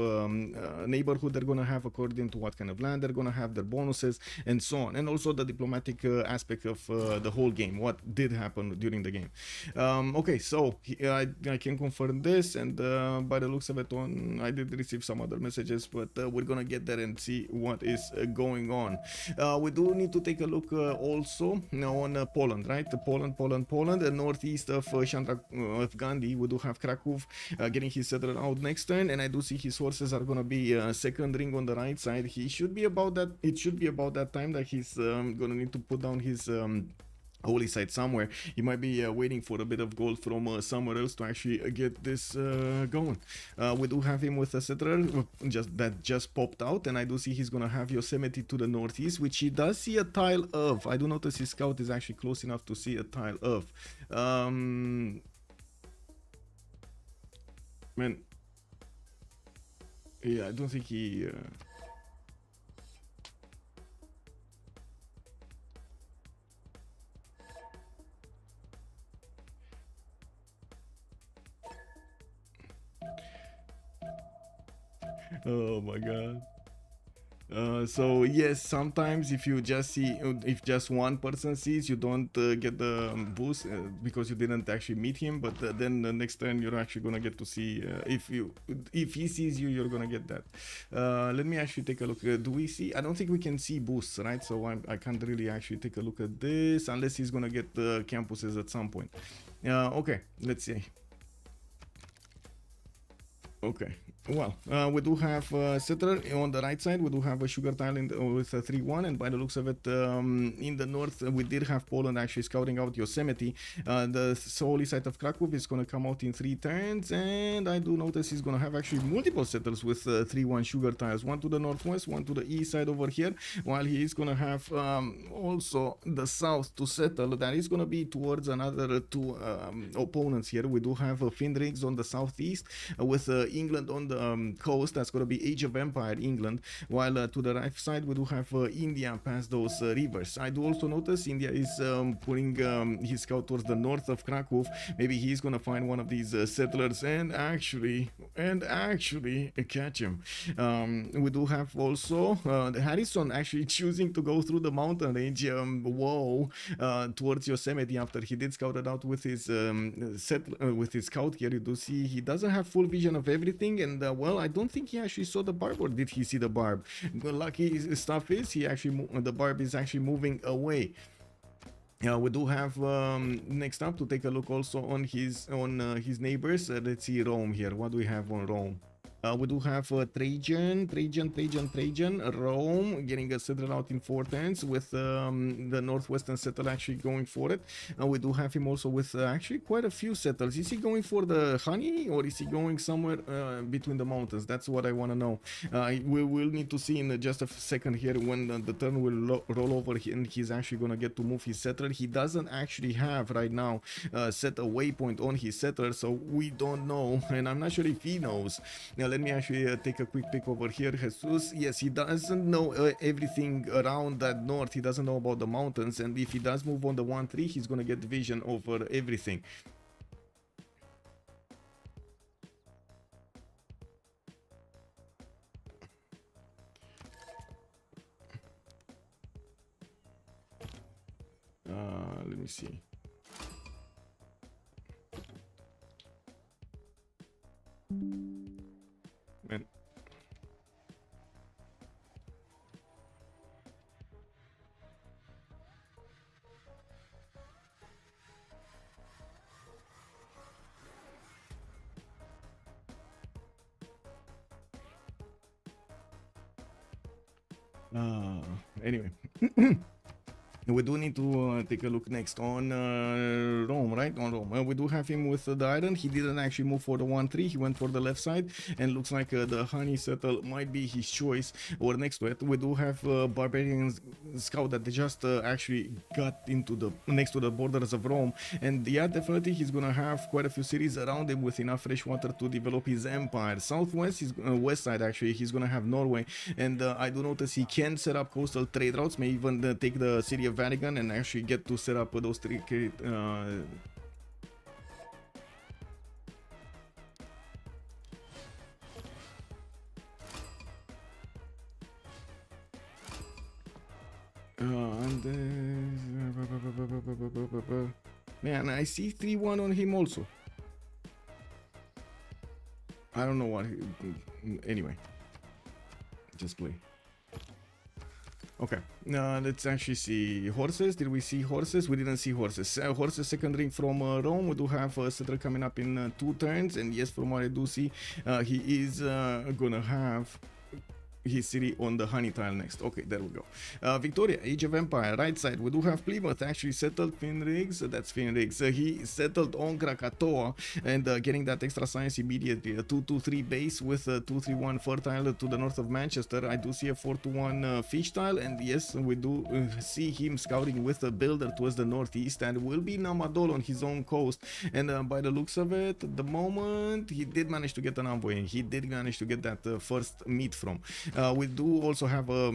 Speaker 5: neighborhood they're going to have, according to what kind of land they're going to have, their bonuses, and so on. And also the diplomatic aspect like of the whole game, what did happen during the game. Okay, so I can confirm this, and by the looks of it, I did receive some other messages, but we're gonna get there and see what is going on. We do need to take a look also on Poland, right? Poland, the northeast of of Gandhi. We do have Krakow getting his settler out next turn, and I do see his horses are gonna be second ring on the right side. He should be about that. It should be about that time that he's gonna need to put down his holy site somewhere. He might be waiting for a bit of gold from somewhere else to actually get this going. We do have him with a settler that just popped out, and I do see he's gonna have Yosemite to the northeast, which he does see a tile of. I do notice his scout is actually close enough to see a tile of. Man, yeah, I don't think he oh my god. So yes, sometimes if you just see, if just one person sees, you don't get the boost because you didn't actually meet him, but then the next turn you're actually gonna get to see if he sees you, you're gonna get that. Let me actually take a look. Do we see? I don't think we can see boosts, right? So I can't really actually take a look at this unless he's gonna get the campuses at some point. Okay, let's see. Okay, well, we do have settler on the right side. We do have a sugar tile with a 3-1, and by the looks of it, in the north, we did have Poland actually scouting out Yosemite. The holy site of Krakow is going to come out in 3 turns, and I do notice he's going to have actually multiple settlers with 3-1 sugar tiles, one to the northwest, one to the east side over here, while he is going to have also the south to settle. That is going to be towards another 2 opponents here. We do have Findrigs on the southeast with England on the coast. That's going to be Age of Empire England, while to the right side we do have India past those rivers. I do also notice India is putting his scout towards the north of Krakow. Maybe he's going to find one of these settlers and actually catch him. We do have also Harrison actually choosing to go through the mountain range towards Yosemite after he did scout it out with his with his scout here. You do see he doesn't have full vision of everything, and well, I don't think he actually saw the barb, or did he see the barb? The lucky stuff is he actually the barb is actually moving away. We do have next up to take a look also on his neighbors. Let's see Rome here. What do we have on Rome? We do have Trajan, Rome getting a settler out in 4 turns with the northwestern settler actually going for it. We do have him also with actually quite a few settlers. Is he going for the honey, or is he going somewhere between the mountains? That's what I want to know. We will need to see in just a second here when the turn will roll over and he's actually going to get to move his settler. He doesn't actually have right now set a waypoint on his settler, so we don't know, and I'm not sure if he knows. Now, let me actually take a quick pick over here. Jesus, yes, he doesn't know everything around that north. He doesn't know about the mountains, and if he does move on the 1-3, he's gonna get vision over everything. Let me see. Man. Anyway. We do need to take a look next on Rome, right? On Rome. We do have him with the iron. He didn't actually move for the 1-3. He went for the left side, and looks like the honey settle might be his choice. Or next to it, we do have barbarian scout that just actually got into the next to the borders of Rome. And yeah, definitely he's gonna have quite a few cities around him with enough fresh water to develop his empire. Southwest, his west side actually, he's gonna have Norway. And I do notice he can set up coastal trade routes, may even take the city of Vatican and actually get to set up those 3 and Man, I see 3-1 on him also. I don't know what anyway, just play. Okay, let's actually see horses. Did we see horses? We didn't see horses. Horses second ring from Rome. We do have a settler coming up in 2 turns, and yes, from what I do see, he is gonna have his city on the honey tile next. Okay, there we go. Victoria, Age of Empire, right side. We do have Plymouth actually settled Finrigs. That's Finrigs. He settled on Krakatoa and getting that extra science immediately. A 2-2-3 base with a 2-3-1 fertile to the north of Manchester. I do see a 4-1 fish tile, and yes, we do see him scouting with a builder towards the northeast, and will be Namadol on his own coast. And by the looks of it, at the moment, he did manage to get an envoy, and he did manage to get that first meat from. We do also have a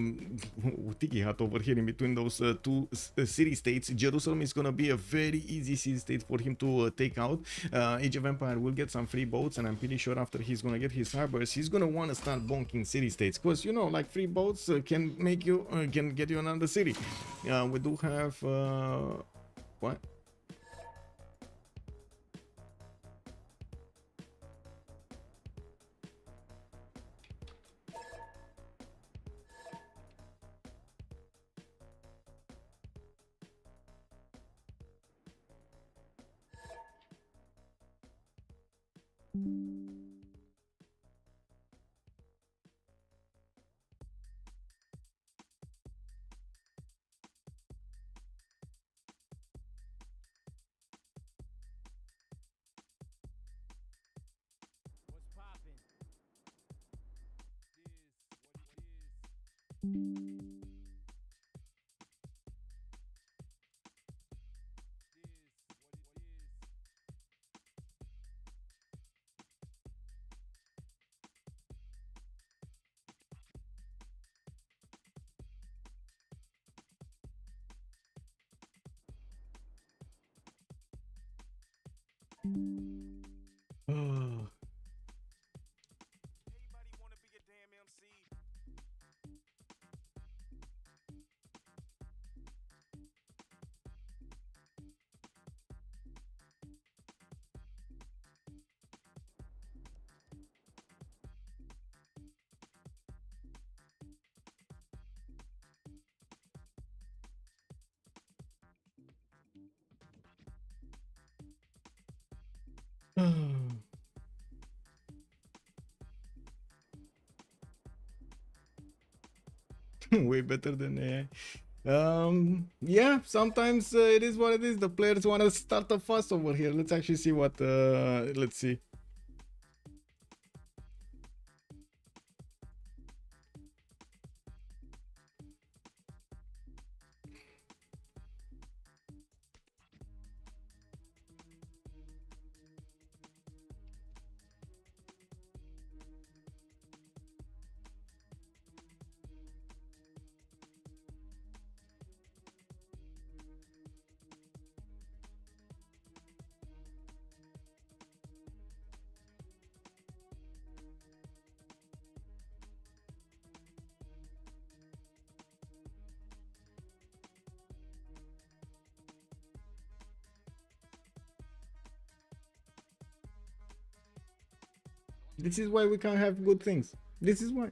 Speaker 5: tiki hut over here in between those 2 city-states. Jerusalem is going to be a very easy city-state for him to take out. Age of Empire will get some free boats, and I'm pretty sure after he's going to get his harbors, he's going to want to start bonking city-states. Because, you know, like free boats can make you, can get you another city. We do have... what?
Speaker 2: What's poppin'? Is what it is.
Speaker 7: Everybody wanna be a damn MC.
Speaker 5: Way better than AI. Yeah, sometimes it is what it is. The players want to start a fuss over here. Let's actually see what let's see. This is why we can't have good things. This is why.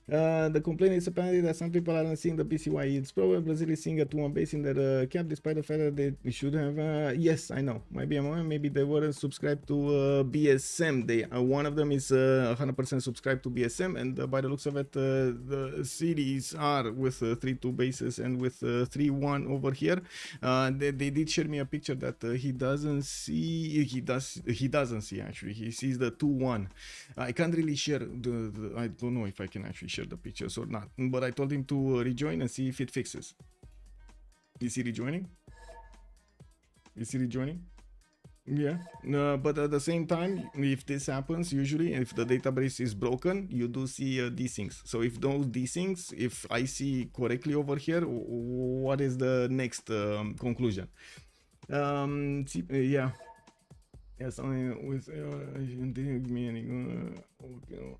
Speaker 5: The complaint is apparently that some people aren't seeing the BCY. It's probably Brazil is seeing a 2-1 base in their cap, despite the fact that they should have. Yes, I know. Maybe they weren't subscribed to BSM. They one of them is 100% subscribed to BSM, and by the looks of it, the cities are with 3-2 bases and with 3-1 over here. They did share me a picture that he doesn't see. He doesn't see actually. He sees the 2-1. I can't really share the. I don't know if I can actually share the pictures or not, but I told him to rejoin and see if it fixes. Is he rejoining? Is he rejoining? Yeah, but at the same time, if this happens, usually if the database is broken, you do see desyncs. So if those desyncs, if I see correctly over here, what is the next conclusion? Yeah, something with didn't give me any okay.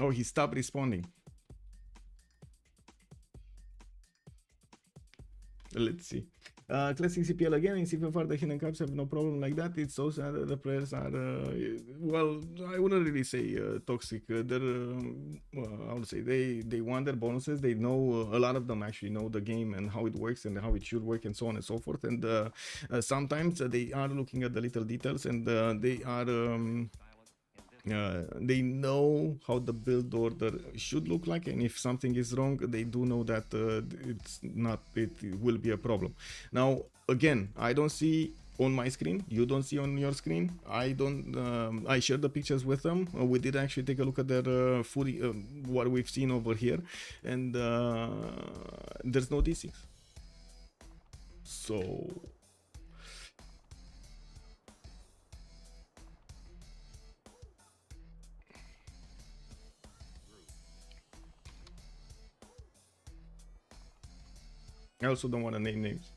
Speaker 5: Oh, he stopped responding. Let's see. Classic CPL again. In CFR, the hidden caps have no problem like that. It's so sad that the players are, well, I wouldn't really say toxic. They're, I would say they want their bonuses. They know, a lot of them actually know the game and how it works and how it should work and so on and so forth. And sometimes they are looking at the little details, and they are. They know how the build order should look like, and if something is wrong, they do know that it will be a problem. Now, again, I don't see on my screen, you don't see on your screen. I shared the pictures with them. We did actually take a look at their fully what we've seen over here, and there's no desync. So I also don't want to name names.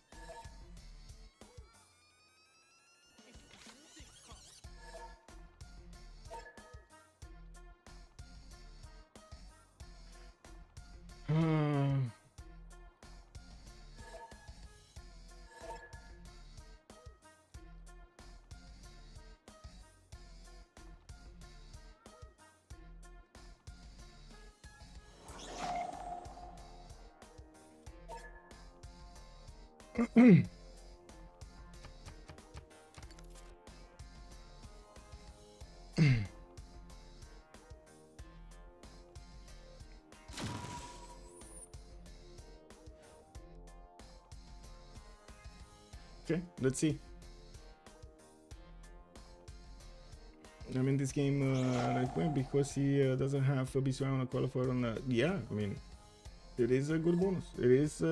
Speaker 5: Okay, let's see. I mean, this game, like, well, because he doesn't have a BCI on a qualifier on yeah, I mean, it is a good bonus. It is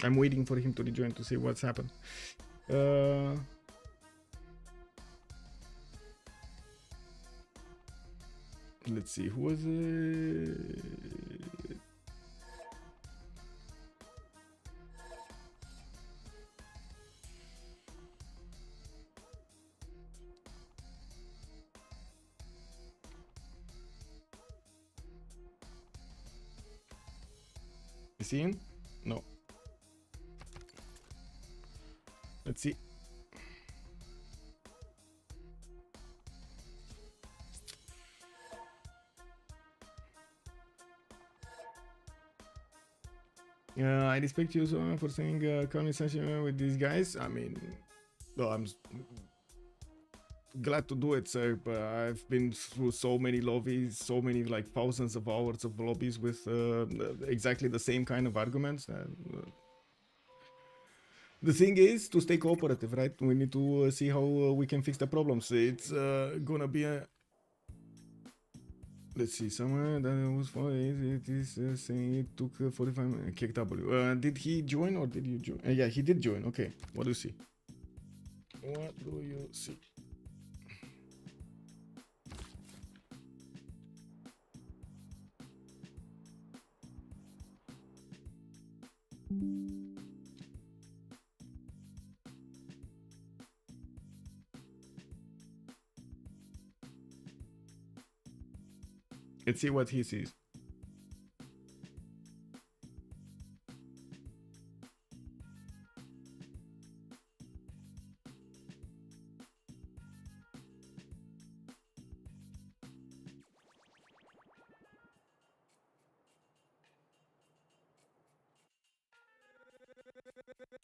Speaker 5: I'm waiting for him to rejoin to see what's happened. Let's see, who was it? Is he in? No. Let's see. I respect you so much for saying conversation with these guys. I mean, well, I'm glad to do it, sir, but I've been through so many lobbies, so many, like, thousands of hours of lobbies with exactly the same kind of arguments. The thing is to stay cooperative, right? We need to see how we can fix the problems. It's gonna be a... Let's see, somewhere that was for it is saying it took 45 minutes. Kick W. Did he join or did you join? Yeah, he did join. Okay, what do you see? What do you see? Let's see what he sees.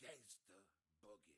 Speaker 7: Gangsta boogie.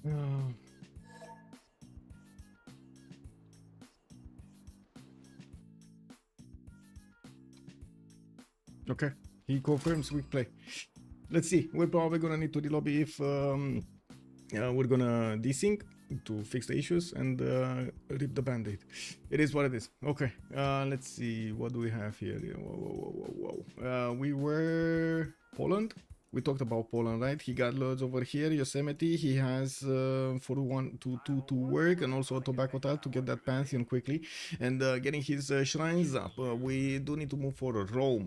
Speaker 5: Uh, okay, he confirms weak play. Let's see. We're probably gonna need to relobby if we're gonna desync to fix the issues and rip the band-aid. It is what it is. Okay, let's see. What do we have here? Whoa. We were Poland. We talked about Poland, right? He got loads over here. Yosemite, he has for 1 to work, and also a tobacco tile to get that pantheon quickly, and getting his shrines up. We do need to move forward. Rome.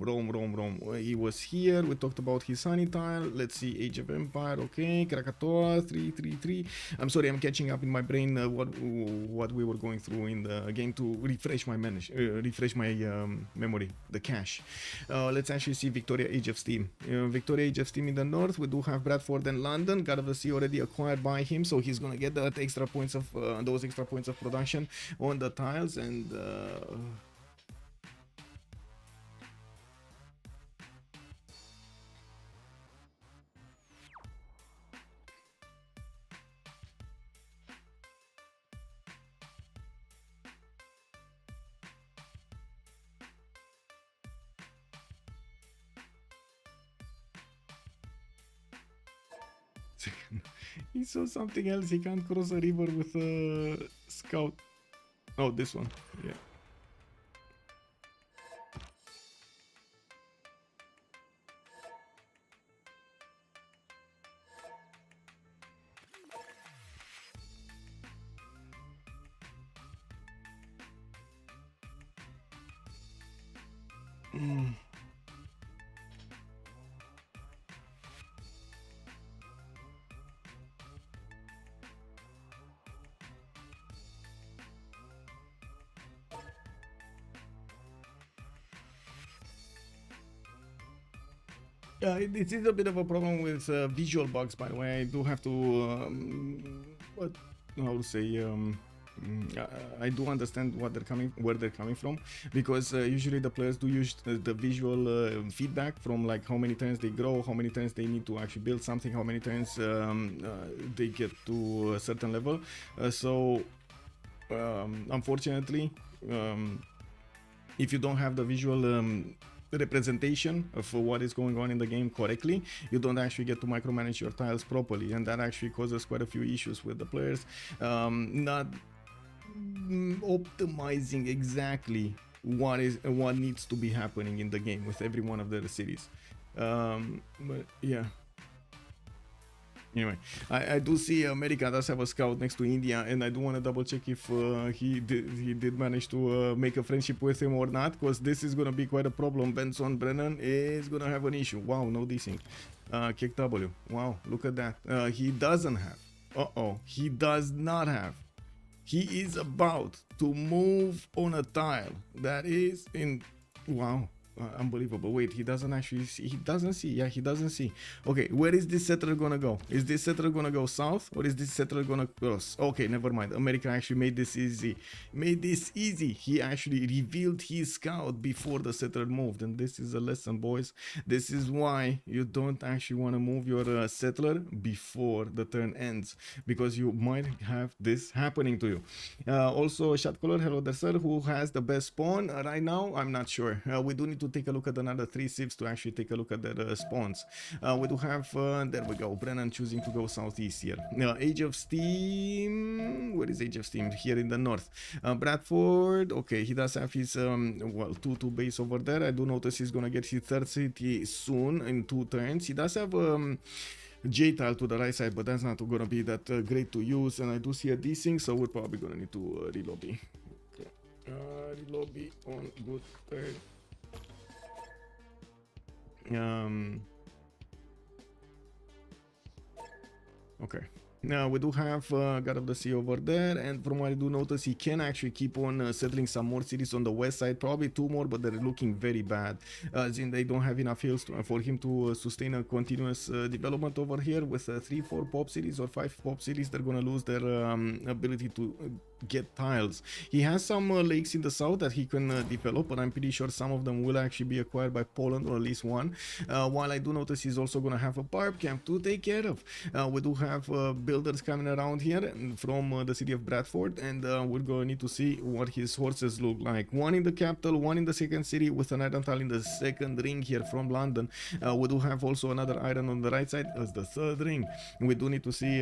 Speaker 5: He was here. We talked about his sunny tile. Let's see, Age of Empire. Okay, Krakatoa 333. I'm sorry, I'm catching up in my brain what we were going through in the game to refresh my memory, the cache. Let's actually see Victoria, Age of Steam. Victoria, Age of Steam in the north. We do have Bradford and London. God of the Sea already acquired by him, so he's gonna get that extra points of those extra points of production on the tiles. And he saw something else. He can't cross a river with a scout. Oh, this one. Yeah. It is a bit of a problem with visual bugs, by the way. I do have to, how to say, I do understand where they're coming from, because usually the players do use the visual feedback from like how many times they grow, how many times they need to actually build something, how many times they get to a certain level. Unfortunately, if you don't have the visual representation of what is going on in the game correctly, you don't actually get to micromanage your tiles properly, and that actually causes quite a few issues with the players not optimizing exactly what needs to be happening in the game with every one of their cities. But yeah. Anyway, I do see America does have a scout next to India, and I do want to double check if he did manage to make a friendship with him or not, because this is going to be quite a problem. Benson Brennan is going to have an issue. Wow, no desync. Kick W. Wow, look at that. He doesn't have. He does not have. He is about to move on a tile that is in. Wow. Unbelievable. Wait, he doesn't actually see. He doesn't see. Yeah, he doesn't see. Okay, where is this settler gonna go? Is this settler gonna go south, or is this settler gonna cross? Okay, never mind. America actually made this easy. He actually revealed his scout before the settler moved, and this is a lesson, boys. This is why you don't actually want to move your settler before the turn ends, because you might have this happening to you. Also, shot caller, hello there, sir. Who has the best spawn right now? I'm not sure. We do need to take a look at another 3 Civs to actually take a look at their spawns. We do have, there we go, Brennan choosing to go southeast here. Age of Steam, where is Age of Steam? Here in the north. Bradford, okay, he does have his, 2-2 base over there. I do notice he's gonna get his third city soon in 2 turns. He does have, J-tile to the right side, but that's not gonna be that great to use, and I do see a desync, so we're probably gonna need to relobby. Okay. Relobby on good third. Okay. Now we do have God of the Sea over there, and from what I do notice, he can actually keep on settling some more cities on the west side, probably 2 more, but they're looking very bad, since they don't have enough hills for him to sustain a continuous development over here. With 3-4 pop cities or 5 pop cities, they're gonna lose their ability to get tiles. He has some lakes in the south that he can develop, but I'm pretty sure some of them will actually be acquired by Poland, or at least one. While I do notice he's also going to have a barb camp to take care of. We do have builders coming around here from the city of Bradford, and we're going to need to see what his horses look like. One in the capital, one in the second city, with an iron tile in the second ring here from London. We do have also another iron on the right side as the third ring. We do need to see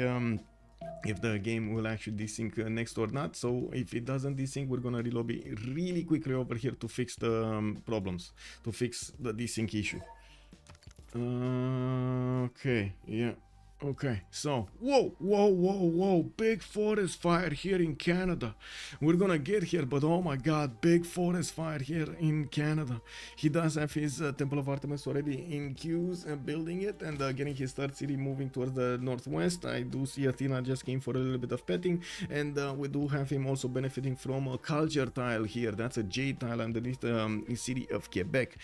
Speaker 5: if the game will actually desync next or not. So if it doesn't desync, we're gonna relobby really quickly over here to fix the problems, to fix the desync issue. Okay, yeah. Okay, so whoa, big forest fire here in Canada. We're gonna get here, but oh my god, big forest fire here in Canada. He does have his Temple of Artemis already in queues and building it, and getting his third city moving towards the northwest. I do see Athena just came for a little bit of petting, and we do have him also benefiting from a culture tile here. That's a jade tile underneath the city of Quebec.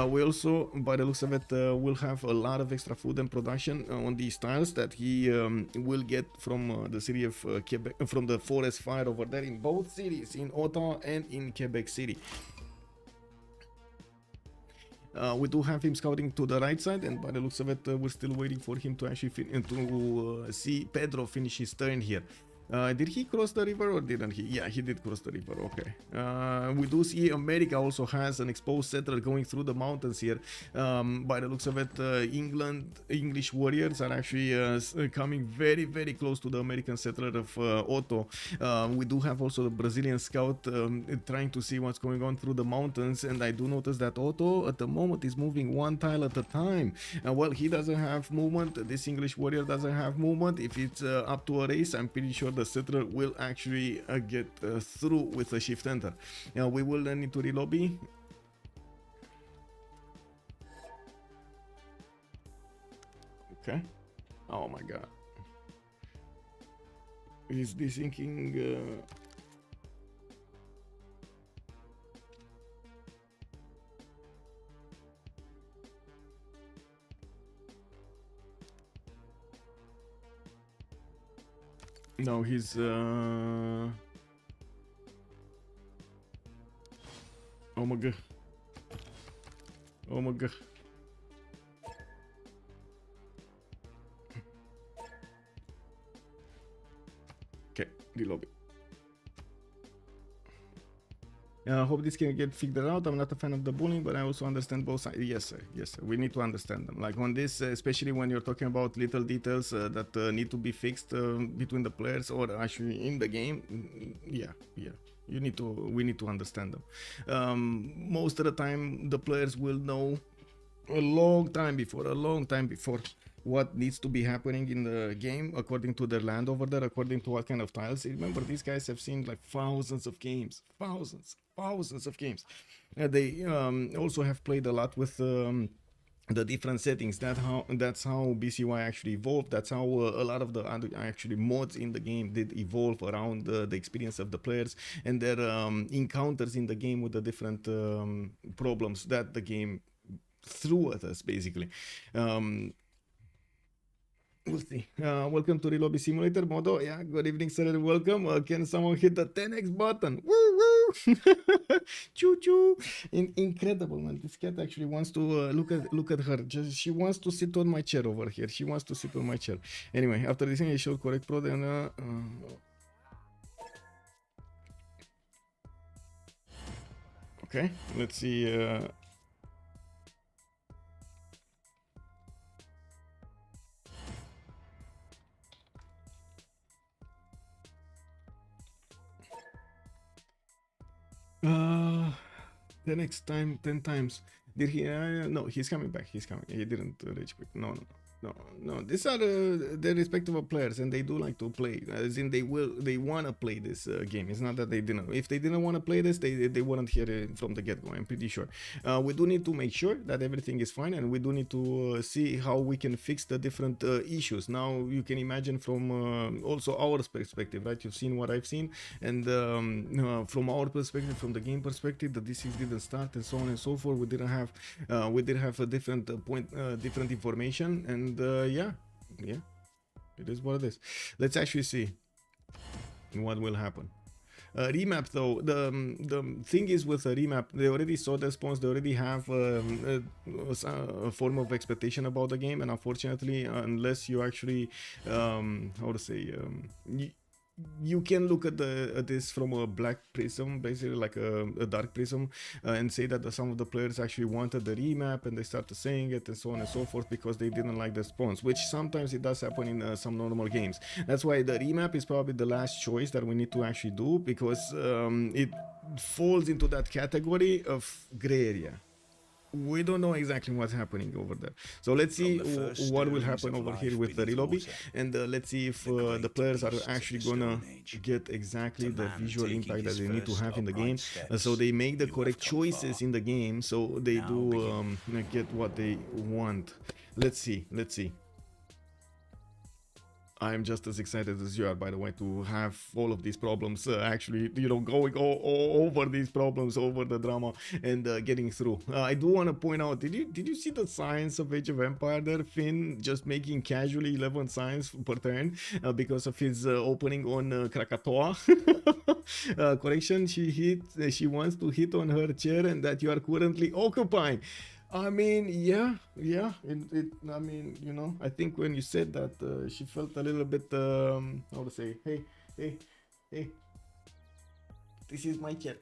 Speaker 5: We also, by the looks of it, will have a lot of extra food and production on these tiles that he will get from the city of Quebec, from the forest fire over there in both cities, in Ottawa and in Quebec City. We do have him scouting to the right side, and by the looks of it, we're still waiting for him to actually see Pedro finish his turn here. Did he cross the river or didn't he? Yeah, he did cross the river. Okay. We do see America also has an exposed settler going through the mountains here. By the looks of it, English warriors are actually coming very, very close to the American settler of Otto. We do have also the Brazilian scout trying to see what's going on through the mountains, and I do notice that Otto at the moment is moving one tile at a time. Well, he doesn't have movement. This English warrior doesn't have movement. If it's up to a race, I'm pretty sure the settler will actually get through with a shift enter. Now we will need to relobby. Okay. Oh my god. Is this syncing? No, he's oh my god. Oh my god. Okay, relobby. Hope this can get figured out. I'm not a fan of the bullying, but I also understand both sides. Yes, sir. Yes, sir. We need to understand them. Like on this, especially when you're talking about little details that need to be fixed between the players or actually in the game. Yeah. We need to understand them. Most of the time, the players will know a long time before what needs to be happening in the game according to their land over there, according to what kind of tiles. Remember, these guys have seen like thousands of games. They also have played a lot with the different settings. That's how BCY actually evolved. That's how a lot of the actually mods in the game did evolve around the experience of the players and their encounters in the game with the different problems that the game threw at us, basically. We'll see. Welcome to Relobby Simulator. Modo, yeah, good evening, sir, welcome. Can someone hit the 10x button? Woo woo! Choo choo! Incredible, man. This cat actually wants to look at her. She wants to sit on my chair over here. She wants to sit on my chair. Anyway, after this thing, I showed correct pro. Then okay, let's see. The next time 10 times. Did he? No, he's coming back. He's coming. He didn't reach quick. No. These are the respectable players, and they do like to play. As in, they want to play this game. It's not that they didn't. If they didn't want to play this, they wouldn't hear it from the get-go. I'm pretty sure. We do need to make sure that everything is fine, and we do need to see how we can fix the different issues. Now you can imagine from also our perspective, right? You've seen what I've seen, and from our perspective, from the game perspective, the D6 didn't start, and so on and so forth. We did have a different different information, and yeah, it is what it is. Let's actually see what will happen. Remap though, the thing is with a remap, they already saw the spawns, they already have a form of expectation about the game, and unfortunately, unless you actually, how to say, you can look at this from a black prism, basically like a dark prism, and say that some of the players actually wanted the remap and they started saying it and so on and so forth because they didn't like the spawns, which sometimes it does happen in some normal games. That's why the remap is probably the last choice that we need to actually do, because it falls into that category of gray area. We don't know exactly what's happening over there. So let's see what will happen over here with the relobby, and let's see if the players are actually gonna get exactly the visual impact that they need to have in the game, so they make the correct choices in the game, so they do get what they want. Let's see. I'm just as excited as you are, by the way, to have all of these problems actually, you know, going over these problems, over the drama, and getting through. I do want to point out, did you see the signs of Age of Empire there? Finn just making casually 11 signs per turn because of his opening on Krakatoa. Correction, she wants to hit on her chair and that you are currently occupying. I mean, yeah. I mean, you know, I think when you said that, she felt a little bit, how to say, hey, this is my chair,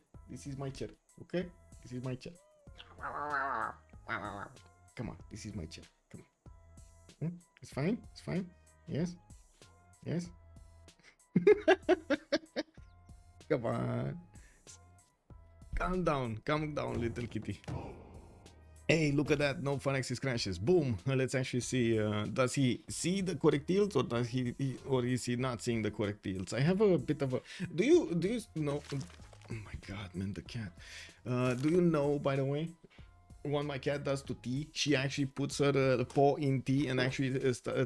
Speaker 5: okay? This is my chair. Come on, this is my chair, come on. It's fine, yes. Come on. Calm down, little kitty. Hey, look at that, no fun axis crashes. Boom. Let's actually see, does he see the correct deals, or does he or is he not seeing the correct deals? I have a bit of a, do you know, oh my god, man, the cat. Do you know, by the way, what my cat does to tea? She actually puts her paw in tea and actually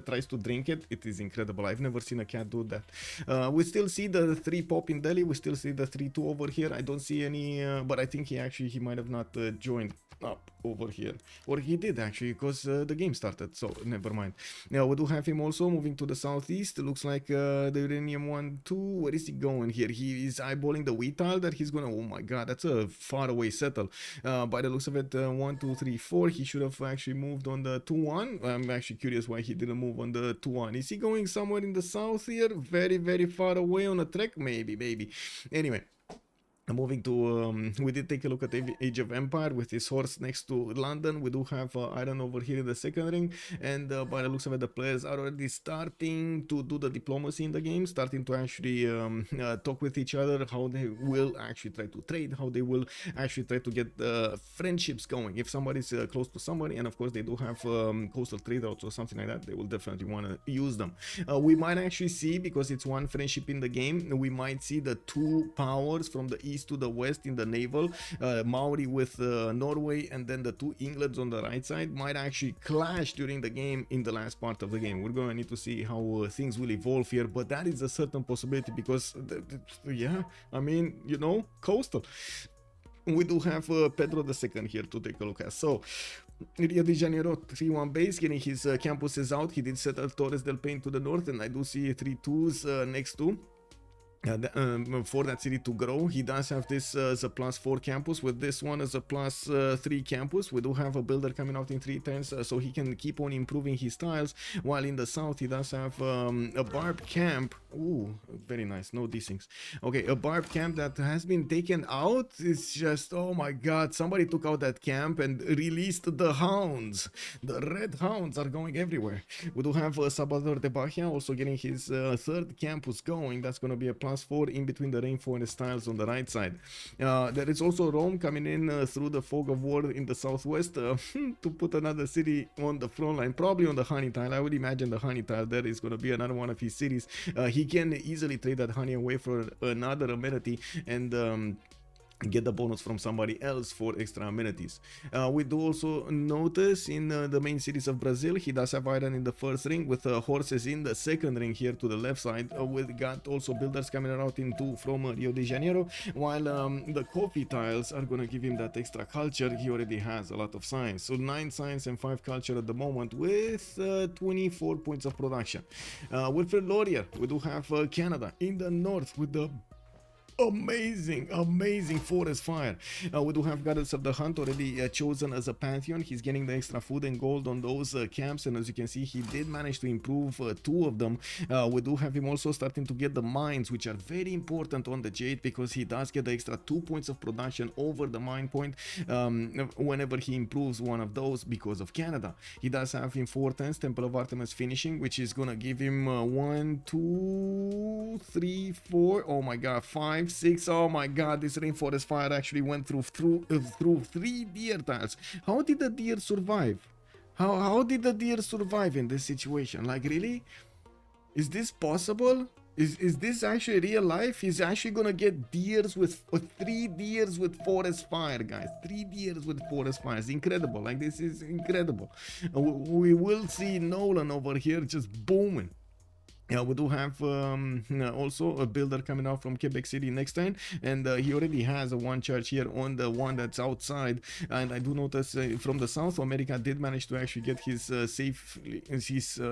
Speaker 5: tries to drink it. It is incredible. I've never seen a cat do that. We still see the 3 pop in Delhi. We still see the 3-2 over here. I don't see any, but I think he might have not joined up over here, or he did actually, because the game started, so never mind. Now we do have him also moving to the southeast. It looks like the uranium 1-2. Where is he going here? He is eyeballing the wheat tile that he's gonna, oh my god, that's a far away settle. By the looks of it, 1, 2, 3, 4. He should have actually moved on the 2-1. I'm actually curious why he didn't move on the 2-1. Is he going somewhere in the south here, very far away on a trek? Maybe. Anyway, moving to, we did take a look at Age of Empire with his horse next to London. We do have Iron over here in the second ring, and by the looks of it, the players are already starting to do the diplomacy in the game, starting to actually talk with each other, how they will actually try to trade, how they will actually try to get friendships going. If somebody's close to somebody, and of course they do have coastal trade routes or something like that, they will definitely want to use them. We might actually see, because it's one friendship in the game, we might see the 2 powers from the east to the west in the naval, Maori with Norway, and then the 2 Englands on the right side might actually clash during the game in the last part of the game. We're going to need to see how things will evolve here, but that is a certain possibility because, yeah, I mean, you know, coastal. We do have Pedro II here to take a look at. So, Rio de Janeiro 3-1 base, getting his campuses out. He did settle Torres del Paine to the north, and I do see 3 2s next to. For that city to grow. He does have this as a +4 campus, with this one as a +3 campus. We do have a builder coming out in 3 turns, so he can keep on improving his tiles, while in the south he does have a barb camp. Ooh, very nice, no desyncs. Okay, a barb camp that has been taken out. It's just, oh my god, somebody took out that camp and released the hounds. The red hounds are going everywhere. We do have Salvador de Bahia also getting his 3rd campus going. That's going to be a +4 in between the rainforest tiles on the right side. There is also Rome coming in through the fog of war in the southwest to put another city on the front line, probably on the honey tile. I would imagine the honey tile there is going to be another one of his cities. He can easily trade that honey away for another amenity and get the bonus from somebody else for extra amenities. We do also notice in the main cities of Brazil, he does have iron in the first ring with horses in the second ring here to the left side. We got also builders coming out into from Rio de Janeiro, while the coffee tiles are gonna give him that extra culture. He already has a lot of science, so 9 science and 5 culture at the moment with 24 points of production. Wilfred Laurier, we do have Canada in the north with the Amazing forest fire. We do have Goddess of the Hunt already chosen as a pantheon. He's getting the extra food and gold on those camps, and as you can see, he did manage to improve 2 of them. We do have him also starting to get the mines, which are very important on the Jade, because he does get the extra 2 points of production over the mine point whenever he improves one of those because of Canada. He does have in 4 tens Temple of Artemis finishing, which is gonna give him 1, 2, 3, 4, oh my god, 5, 6. Oh my god, this rainforest fire actually went through 3 deer tiles. How did the deer survive? How did the deer survive in this situation? Like, really? Is this possible? Is this actually real life? He's actually gonna get deers with 3 deers with forest fire, guys. 3 deers with forest fire. It's incredible. Like, this is incredible. We will see Nolan over here just booming. Yeah, we do have also a builder coming out from Quebec City next turn, and he already has a 1 charge here on the one that's outside. And I do notice from the South America did manage to actually get his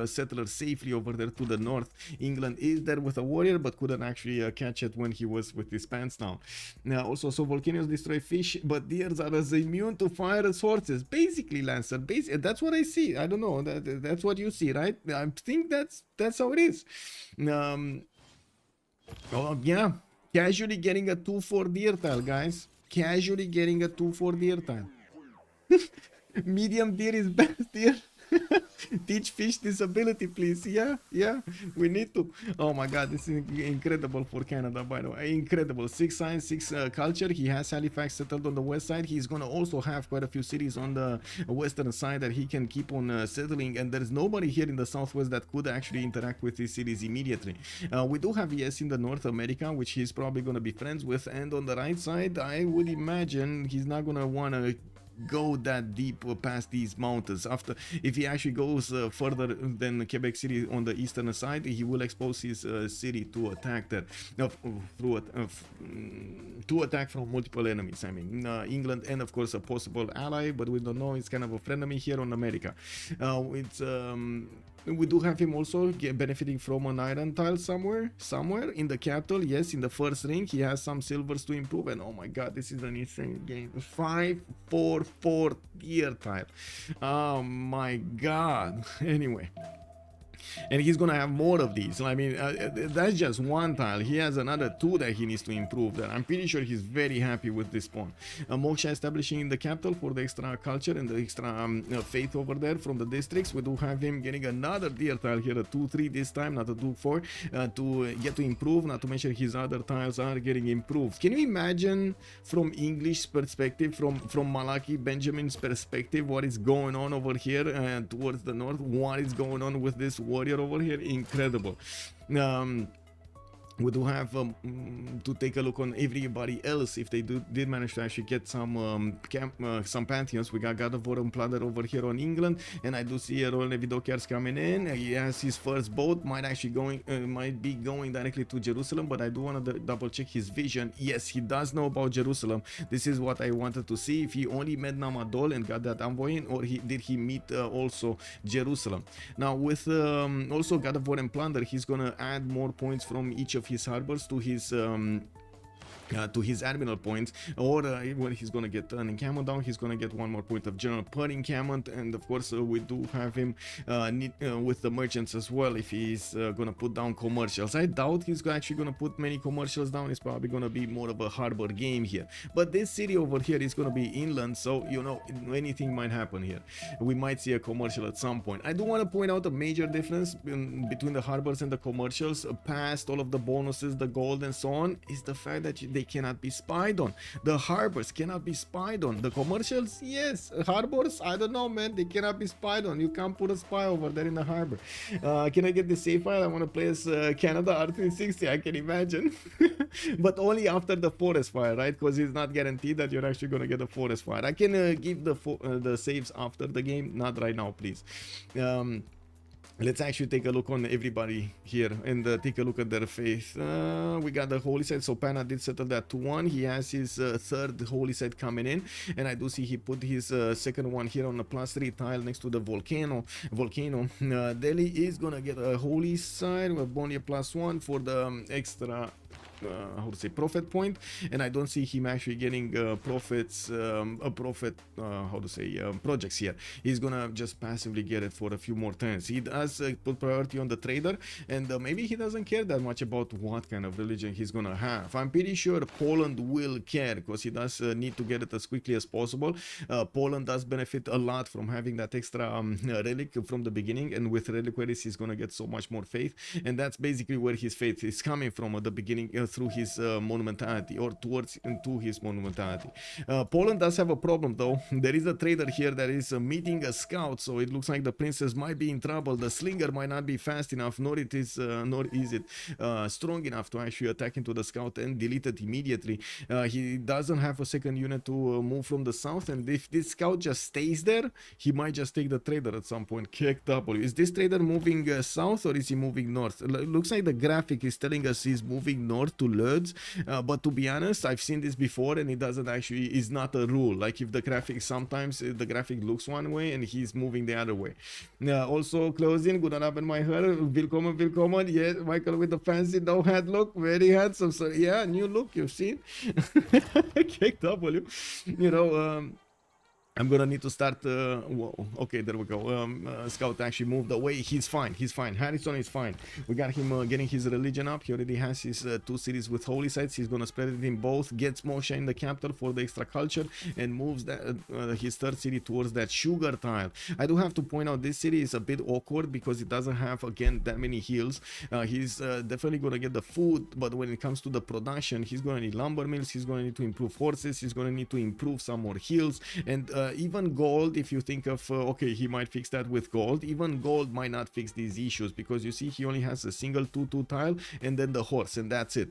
Speaker 5: settler safely over there to the north. England is there with a warrior, but couldn't actually catch it when he was with his pants down. Now also, so volcanoes destroy fish, but deers are as immune to fire as horses. Basically, Lancer, that's what I see. I don't know, that's what you see, right? I think that's how it is. Oh yeah, casually getting a 2-4 deer tile, guys. Casually getting a 2-4 deer tile. Medium deer is best deer. Teach fish this ability, please. Yeah, we need to. Oh my god, this is incredible for Canada, by the way. Incredible. 6 science, 6 culture. He has Halifax settled on the west side. He's gonna also have quite a few cities on the western side that he can keep on settling, and there's nobody here in the southwest that could actually interact with these cities immediately. We do have yes in the North America, which he's probably gonna be friends with, and on the right side, I would imagine he's not gonna wanna go that deep past these mountains. After, if he actually goes further than Quebec City on the eastern side, he will expose his city to attack there to attack from multiple enemies. I mean, England and of course a possible ally, but we don't know. It's kind of a frenemy here on America. We do have him also benefiting from an iron tile somewhere in the capital. Yes, in the first ring he has some silvers to improve, and oh my god, this is an insane game. 5-4-4 deer tile. Oh my god. Anyway, and he's gonna have more of these. I mean, that's just 1 tile. He has another 2 that he needs to improve there. I'm pretty sure he's very happy with this pawn. Moksha establishing in the capital for the extra culture and the extra faith over there from the districts. We do have him getting another deer tile here, a 2-3 this time, not a 2-4, to get to improve. Not to mention his other tiles are getting improved. Can you imagine from English perspective, from Malaki Benjamin's perspective, what is going on over here towards the north? What is going on with this warrior over here? Incredible. We do have to take a look on everybody else if they did manage to actually get some pantheons. We got God of War and Plunder over here on England, and I do see Roland Vidokers coming in. He has his first boat, might be going directly to Jerusalem, but I do want to double check his vision. Yes, he does know about Jerusalem. This is what I wanted to see, if he only met Namadol and got that envoy in, or did he meet also Jerusalem. Now with also God of War and Plunder, he's gonna add more points from each of his harbors to his admiral points, or when he's gonna get an encampment down, he's gonna get 1 more point of general per encampment. And of course we do have him with the merchants as well, if he's gonna put down commercials. I doubt he's actually gonna put many commercials down. It's probably gonna be more of a harbor game here, but this city over here is gonna be inland, so you know, anything might happen here. We might see a commercial at some point. I do want to point out a major difference between the harbors and the commercials, past all of the bonuses, the gold and so on, is the fact that they cannot be spied on. The harbors cannot be spied on. The commercials, yes. Harbors, I don't know, man. They cannot be spied on. You can't put a spy over there in the harbor. Can I get the save file? I want to play as Canada R360. I can imagine. But only after the forest fire, right? Because it's not guaranteed that you're actually going to get a forest fire. I can give the saves after the game. Not right now, please. Let's actually take a look on everybody here and take a look at their faith. We got the holy site, so Pana did settle that to 1. He has his third holy site coming in, and I do see he put his second one here on the +3 tile next to the volcano. Delhi is gonna get a holy site with only a +1 for the extra how to say, profit point, and I don't see him actually getting projects here. He's gonna just passively get it for a few more turns. He does put priority on the trader, and maybe he doesn't care that much about what kind of religion he's gonna have. I'm pretty sure Poland will care, because he does need to get it as quickly as possible. Poland does benefit a lot from having that extra relic from the beginning, and with reliquaries he's gonna get so much more faith, and that's basically where his faith is coming from at the beginning, through his monumentality, or to his monumentality. Poland does have a problem though. There is a trader here that is meeting a scout, so it looks like the princess might be in trouble. The slinger might not be fast enough, nor is it strong enough to actually attack into the scout and delete it immediately. He doesn't have a second unit to move from the south, and if this scout just stays there, he might just take the trader at some point. Kick W. Is this trader moving south, or is he moving north? It looks like the graphic is telling us he's moving north to Lodz, but to be honest, I've seen this before, and it doesn't actually, is not a rule. Like, if the graphic, sometimes the graphic looks one way and he's moving the other way. Also closing, guten Abend, my herr, willkommen. Yes, Michael with the fancy no hat look, very handsome. So yeah, new look, you've seen. Kick W. You know, I'm gonna need to start. Whoa, okay, there we go. Scout actually moved away. He's fine. Harrison is fine. We got him getting his religion up. He already has his 2 cities with holy sites. He's gonna spread it in both. Gets Moshe in the capital for the extra culture, and moves that his 3rd city towards that sugar tile. I do have to point out, this city is a bit awkward because it doesn't have, again, that many hills. He's definitely gonna get the food, but when it comes to the production, he's gonna need lumber mills. He's gonna need to improve horses. He's gonna need to improve some more hills, and even gold. If you think of okay, he might fix that with gold. Even gold might not fix these issues, because you see he only has a single 2/2 tile and then the horse, and that's it.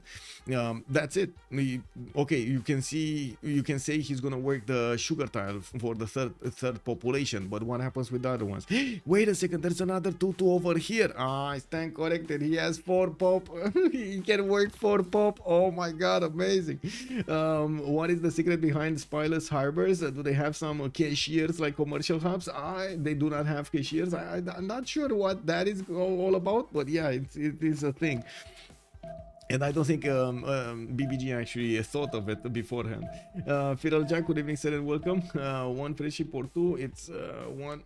Speaker 5: Okay, you can say he's gonna work the sugar tile for the third population, but what happens with the other ones? Wait a second, there's another 2/2 over here. I stand corrected. He has 4 pop. He can work 4 pop. Oh my god, amazing. What is the secret behind Spileless Harbors? Do they have some cashiers like commercial hubs? They do not have cashiers. I'm not sure what that is all about, but yeah, it is a thing. And I don't think BBG actually thought of it beforehand. Firal Jack, good evening, sir, and welcome. 1 friendship or 2? It's 1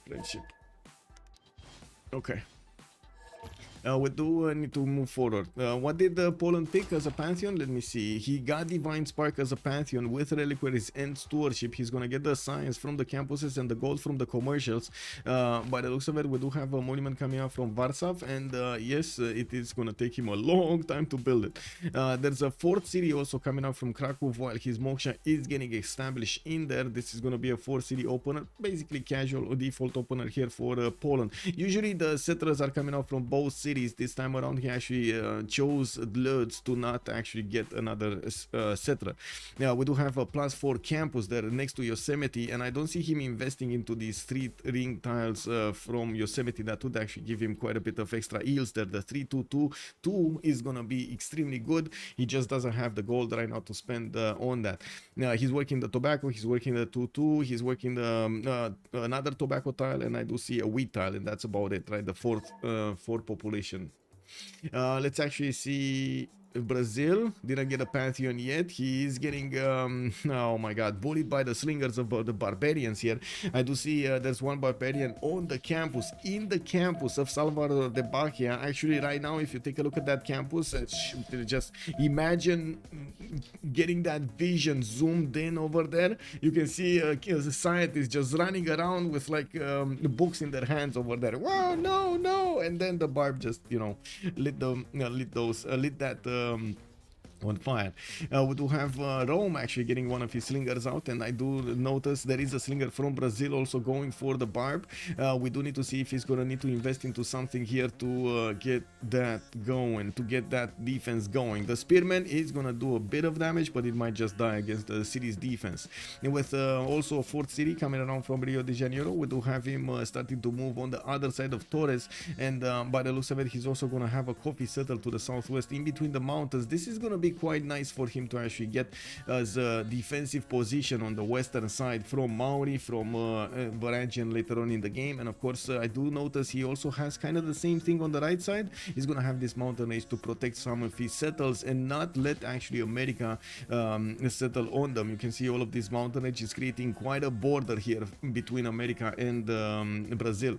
Speaker 5: friendship. Okay. We do need to move forward. What did Poland pick as a pantheon? Let me see. He got Divine Spark as a pantheon with reliquaries and stewardship. He's gonna get the science from the campuses and the gold from the commercials. By the looks of it, we do have a monument coming out from Warsaw, and yes, it is gonna take him a long time to build it. There's a 4th city also coming out from Krakow, while his Moksha is getting established in there. This is gonna be a 4 city opener, basically casual or default opener here for Poland. Usually the settlers are coming out from both cities. This time around he actually chose Lodz to not actually get another settler. Now we do have a +4 campus there next to Yosemite, and I don't see him investing into these 3 ring tiles from Yosemite. That would actually give him quite a bit of extra yields there. The 3-2-2 is gonna be extremely good. He just doesn't have the gold right now to spend on that. Now he's working the tobacco, he's working the 2-2, he's working the another tobacco tile, and I do see a wheat tile, and that's about it, right? The 4th population. Let's actually see. Brazil didn't get a pantheon yet. He is getting oh my god, bullied by the slingers of the barbarians here. I do see there's one barbarian on the campus, in the campus of Salvador de Bahia. Actually right now, if you take a look at that campus, just imagine getting that vision zoomed in over there. You can see the scientists just running around with like books in their hands over there. Wow, no, and then the barb just, you know, lit that on fire. We do have Rome actually getting one of his slingers out, and I do notice there is a slinger from Brazil also going for the barb. We do need to see if he's gonna need to invest into something here to get that going, to get that defense going. The spearman is gonna do a bit of damage, but it might just die against the city's defense. And with also a 4th city coming around from Rio de Janeiro, we do have him starting to move on the other side of Torres, and by the looks of it, he's also gonna have a coffee settle to the southwest in between the mountains. This is gonna be be quite nice for him to actually get as a defensive position on the western side from Maori, from Varangian later on in the game. And of course, I do notice he also has kind of the same thing on the right side. He's gonna have this mountain age to protect some of his settles and not let actually America settle on them. You can see all of this mountain age is creating quite a border here between America and Brazil.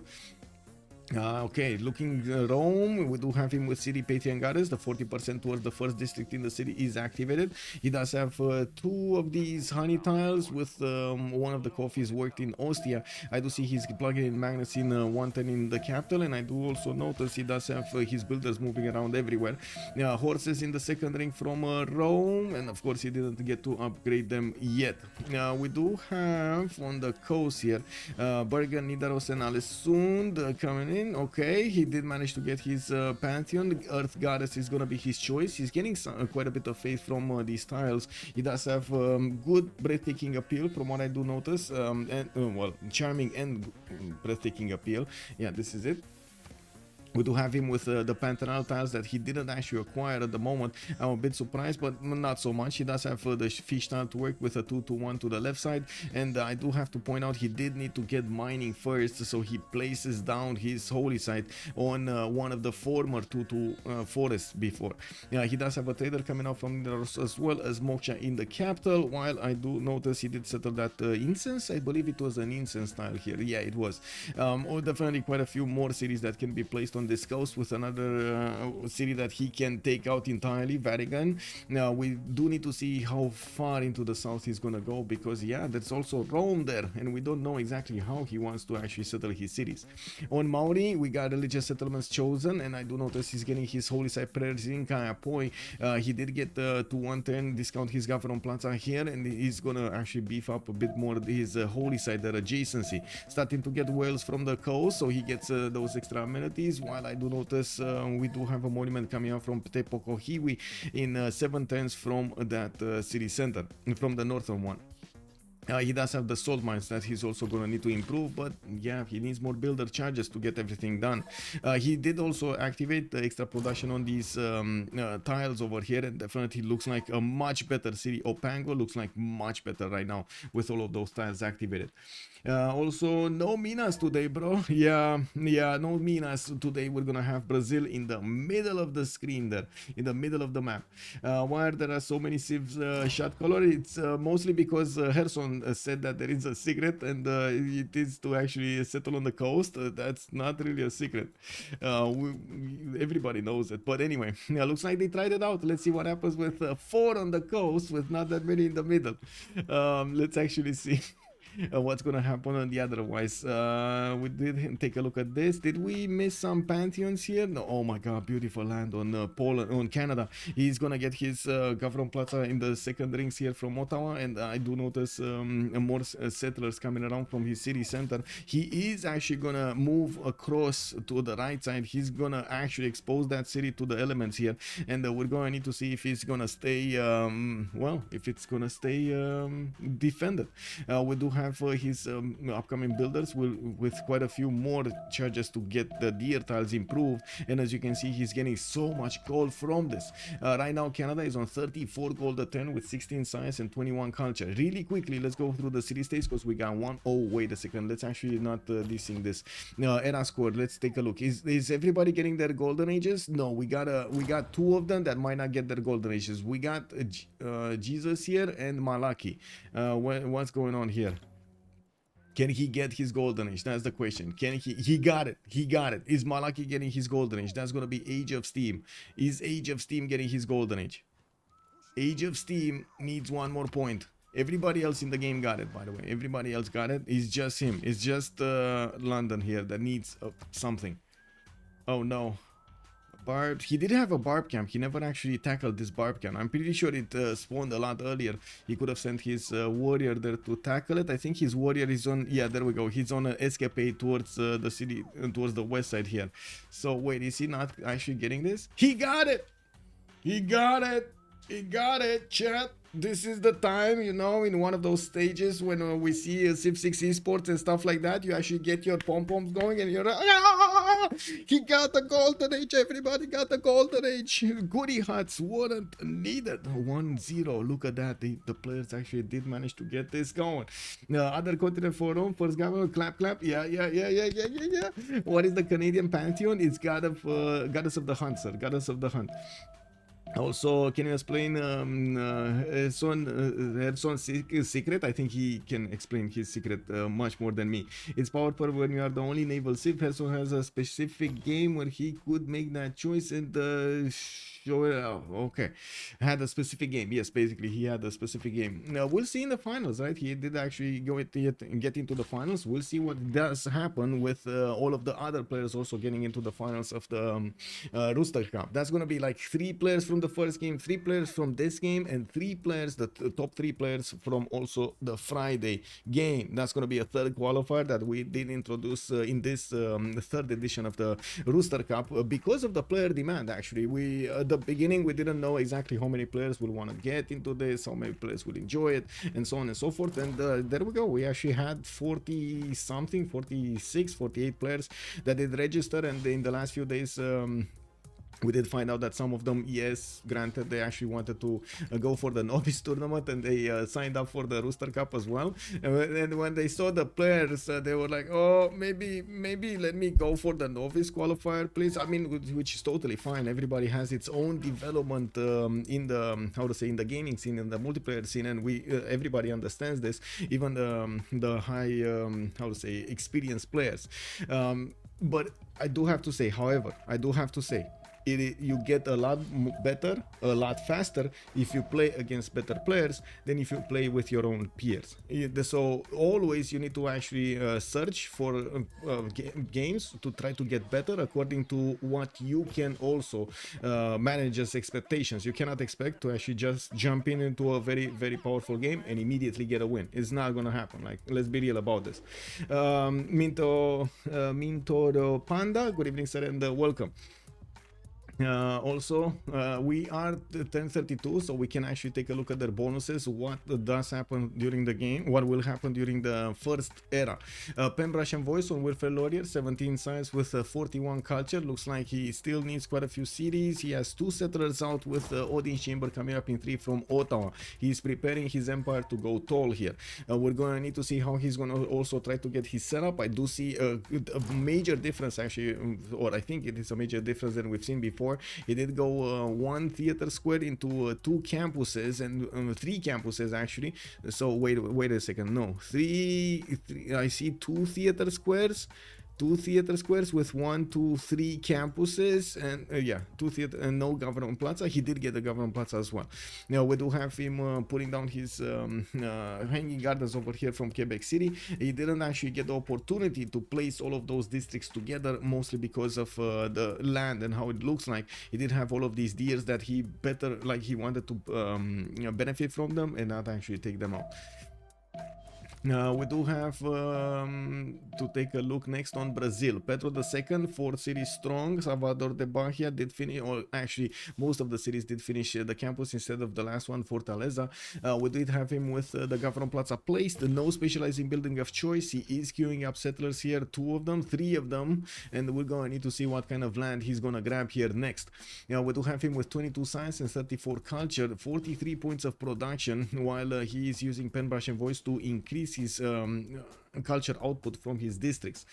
Speaker 5: Okay, looking Rome, we do have him with City Patriot Goddess. The 40% towards the first district in the city is activated. He does have 2 of these honey tiles with one of the coffees worked in Ostia. I do see he's plugging in magnets in 110 in the capital, and I do also notice he does have his builders moving around everywhere. Horses in the second ring from Rome, and of course he didn't get to upgrade them yet. We do have on the coast here Bergen, Nidaros and Alessund coming in. Okay, he did manage to get his Pantheon. The Earth Goddess is gonna be his choice. He's getting quite a bit of faith from these tiles. He does have good breathtaking appeal from what I do notice, and well, charming and breathtaking appeal. Yeah, this is it. We do have him with the Pantanal tiles that he didn't actually acquire at the moment. I'm a bit surprised, but not so much. He does have the fish tile to work with a 2-1 to the left side. And I do have to point out he did need to get mining first, so he places down his holy site on one of the former 2-2 forests before. He does have a trader coming out from there as well as Moksha in the capital, while I do notice he did settle that incense. I believe it was an incense tile here. Yeah, it was. Definitely quite a few more cities that can be placed on this coast, with another city that he can take out entirely, Vatican. Now we do need to see how far into the south he's gonna go, because yeah, there's also Rome there, and we don't know exactly how he wants to actually settle his cities. On Maori, we got religious settlements chosen, and I do notice he's getting his holy site prayers in Kayapoi. He did get to 110 discount his Gavron Plaza here, and he's gonna actually beef up a bit more his holy site, their adjacency, starting to get whales from the coast, so he gets those extra amenities. While I do notice we do have a monument coming out from Tepokohiwi in 7/10 from that city center, from the northern one. He does have the salt mines that he's also gonna need to improve, but yeah, he needs more builder charges to get everything done. He did also activate the extra production on these tiles over here, and definitely looks like a much better city. Opango looks like much better right now with all of those tiles activated. Also, no minas today, bro. Yeah, no minas today. We're gonna have Brazil in the middle of the screen there, in the middle of the map. Why there are so many Civs shot color? It's mostly because Herson said that there is a secret, and it is to actually settle on the coast. That's not really a secret. Everybody knows it. But anyway, yeah, looks like they tried it out. Let's see what happens with 4 on the coast with not that many in the middle. Let's actually see what's gonna happen on the otherwise. We did take a look at this. Did we miss some pantheons here? No. Oh my god, beautiful land on Poland, on Canada. He's gonna get his Gavron Plaza in the second rings here from Ottawa, and I do notice more settlers coming around from his city center. He is actually gonna move across to the right side. He's gonna actually expose that city to the elements here, and we're gonna need to see if it's gonna stay well, if it's gonna stay defended. We do have his upcoming builders with quite a few more charges to get the deer tiles improved, and as you can see, he's getting so much gold from this. Right now Canada is on 34 gold a 10 with 16 science and 21 culture. Really quickly, let's go through the city states, because we got one. Oh wait a second, let's actually not dissing this era score. Let's take a look. Is everybody getting their golden ages? No, we got 2 of them that might not get their golden ages. We got Jesus here and Malaki. What's going on here? Can he get his golden age? That's the question. Can he got it. He got it. Is Malaki getting his golden age? That's gonna be Age of Steam. Is Age of Steam getting his golden age? Age of Steam needs 1 more point. Everybody else in the game got it, by the way. Everybody else got it. It's just him. It's just London here that needs something. Oh no. Barb. He did have a barb camp. He never actually tackled this barb camp. I'm pretty sure it spawned a lot earlier. He could have sent his warrior there to tackle it. I think his warrior is on, yeah, there we go. He's on an escapade towards the city, towards the west side here. So wait, is he not actually getting this? He got it. He got it. He got it, chat. This is the time, you know, in one of those stages when we see Civ6 esports and stuff like that, you actually get your pom-poms going and you're like, He got the golden age, everybody got the golden age. Goody Huts weren't needed. 1-0. Look at that. The players actually did manage to get this going. Other continent forum, first government, clap. Yeah. What is the Canadian pantheon? It's goddess of the hunt, sir. Goddess of the hunt. Also, can you explain Herson's secret? I think he can explain his secret much more than me. It's powerful when you are the only naval Civ. Herson has a specific game where he could make that choice and show it out. Okay, had a specific game. Yes, basically he had a specific game. Now we'll see in the finals, right? He did actually get into the finals. We'll see what does happen with all of the other players also getting into the finals of the Rooster Cup. That's gonna be like 3 players from the first game, 3 players from this game, and 3 players, the top 3 players from also the Friday game. That's going to be a third qualifier that we did introduce in this third edition of the Rooster Cup because of the player demand. Actually, we at the beginning we didn't know exactly how many players will want to get into this, how many players will enjoy it, and so on and so forth. And there we go. We actually had 40 something, 46, 48 players that did register, and in the last few days we did find out that some of them, yes, granted, they actually wanted to go for the novice tournament, and they signed up for the Rooster Cup as well. And when they saw the players, they were like, oh, maybe let me go for the novice qualifier, please. I mean, which is totally fine. Everybody has its own development in the, how to say, in the gaming scene, in the multiplayer scene, and we everybody understands this, even the high, how to say, experienced players. But I do have to say, however, you get a lot better, a lot faster if you play against better players than if you play with your own peers. So always you need to actually search for games to try to get better according to what you can also manage as expectations. You cannot expect to actually just jump into a very, very powerful game and immediately get a win. It's not gonna happen. Like, let's be real about this. Minto Panda, good evening, sir, and welcome. Also, we are 10:32, so we can actually take a look at their bonuses, what does happen during the game, what will happen during the first era. Pen, Brush and Voice on Wilfred Laurier, 17 science with 41 culture. Looks like he still needs quite a few cities. He has 2 settlers out with Odin's Chamber coming up in 3 from Ottawa. He's preparing his empire to go tall here. We're going to need to see how he's going to also try to get his setup. I do see a major difference actually, or I think it is a major difference than we've seen before. He did go 1 theater square into 2 campuses and 3 campuses actually. So wait a second, no, 3 I see 2 theater squares. 2 theater squares with 1, 2, 3 campuses, and yeah, 2 theater and no government plaza. He did get the government plaza as well. Now we do have him putting down his hanging gardens over here from Quebec City. He didn't actually get the opportunity to place all of those districts together, mostly because of the land and how it looks like. He did have all of these deers that he wanted to benefit from them and not actually take them out. We do have to take a look next on Brazil. Pedro II, 4 cities strong. Salvador de Bahia did finish, or actually most of the cities did finish the campus instead of the last one, Fortaleza. We did have him with the Government Plaza placed. No specializing building of choice. He is queuing up settlers here, 2 of them, 3 of them, and we're going to need to see what kind of land he's going to grab here next. We do have him with 22 science and 34 culture, 43 points of production, while he is using Pen, Brush and Voice to increase his culture output from his districts.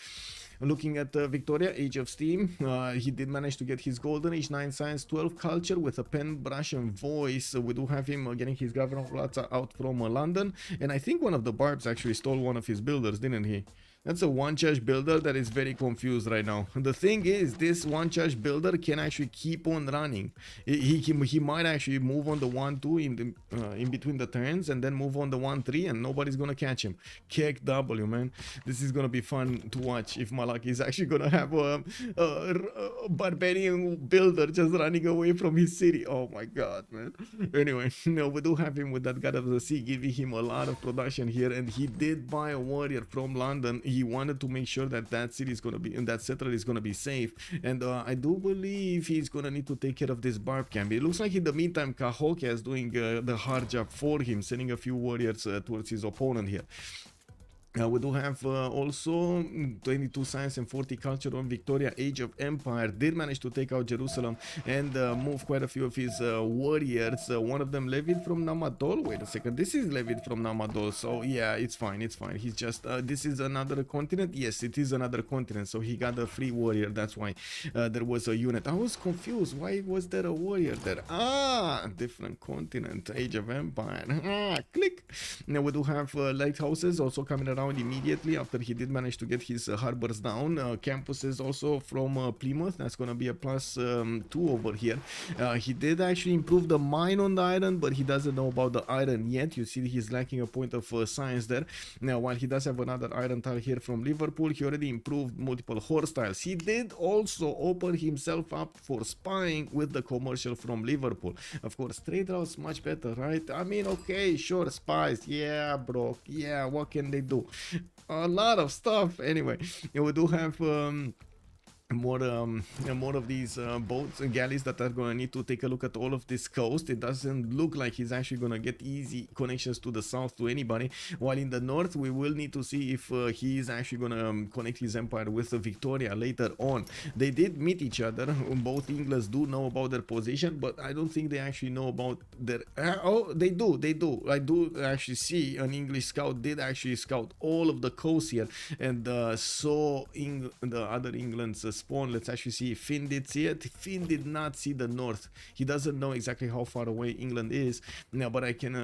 Speaker 5: Looking at Victoria, Age of Steam, he did manage to get his golden age, 9 science, 12 culture with a Pen, Brush and Voice. We do have him getting his government plaza out from London, and I think one of the barbs actually stole one of his builders, didn't he? That's a one charge builder that is very confused right now. The thing is, this one charge builder can actually keep on running. He might actually move on the 1-2 in between the turns and then move on the 1-3 and nobody's gonna catch him. Kick W, man. This is gonna be fun to watch if Malak is actually gonna have a barbarian builder just running away from his city. Oh my god, man. Anyway, no, we do have him with that God of the Sea giving him a lot of production here, and he did buy a warrior from London. He wanted to make sure that that city is going to be, and that settler is going to be safe, and I do believe he's going to need to take care of this barb camp. It looks like in the meantime Cahokia is doing the hard job for him, sending a few warriors towards his opponent here. We do have also 22 science and 40 culture on Victoria. Age of Empire did manage to take out Jerusalem and move quite a few of his warriors. One of them levied from Namadol. Wait a second, this is levied from Namadol, so yeah, it's fine, it's fine. He's just this is another continent. Yes, it is another continent, so he got a free warrior. That's why there was a unit. I was confused, why was there a warrior there? Ah, different continent. Age of Empire. Ah, click. Now we do have lighthouses also coming around immediately after he did manage to get his harbors down. Campuses also from Plymouth. That's gonna be a +2 over here. He did actually improve the mine on the iron, but he doesn't know about the iron yet. You see he's lacking a point of science there. Now while he does have another iron tile here from Liverpool, he already improved multiple horse tiles. He did also open himself up for spying with the commercial from Liverpool. Of course, trade routes much better, right? I mean, okay, sure, spies, yeah, bro, yeah, what can they do? A lot of stuff. Anyway, we do have more of these boats and galleys that are gonna need to take a look at all of this coast. It doesn't look like he's actually gonna get easy connections to the south to anybody, while in the north we will need to see if he is actually gonna connect his empire with Victoria later on. They did meet each other. Both Englands do know about their position, but I don't think they actually know about their oh, they do. I do actually see an English scout did actually scout all of the coast here and saw the other England's spawn. Let's actually see if Finn did see it. Finn did not see the north. He doesn't know exactly how far away England is now, but I can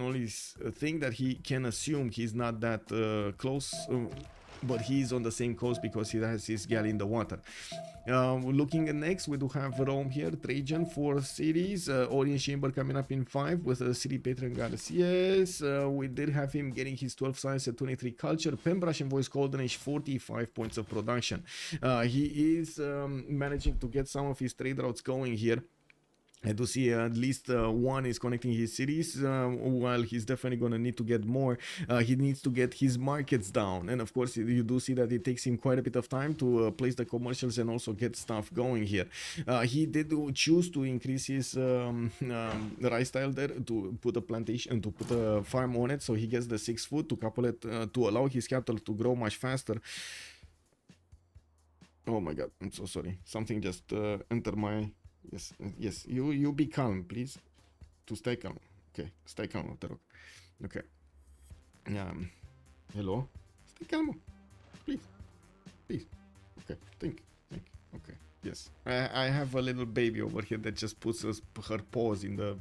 Speaker 5: only think that he can assume he's not that close, but he's on the same coast because he has his galley in the water. Looking at next, we do have Rome here, Trajan, 4 cities, Orient Chamber coming up in 5 with a city patron Garcias. We did have him getting his 12 science and 23 culture. Pembrokeshire Voice Golden Age, 45 points of production. He is managing to get some of his trade routes going here. I do see at least one is connecting his cities, while he's definitely going to need to get more. He needs to get his markets down, and of course you do see that it takes him quite a bit of time to place the commercials and also get stuff going here. He did choose to increase his rice tile there, to put a plantation, to put a farm on it, so he gets the 6 foot to couple it to allow his capital to grow much faster. Oh my god, I'm so sorry, something just entered my... Yes, you be calm, please. To stay calm. Okay, stay calm, te rog. Okay. Hello? Stay calm, please. Okay, think. Okay, yes. I have a little baby over here that just puts her paws in the...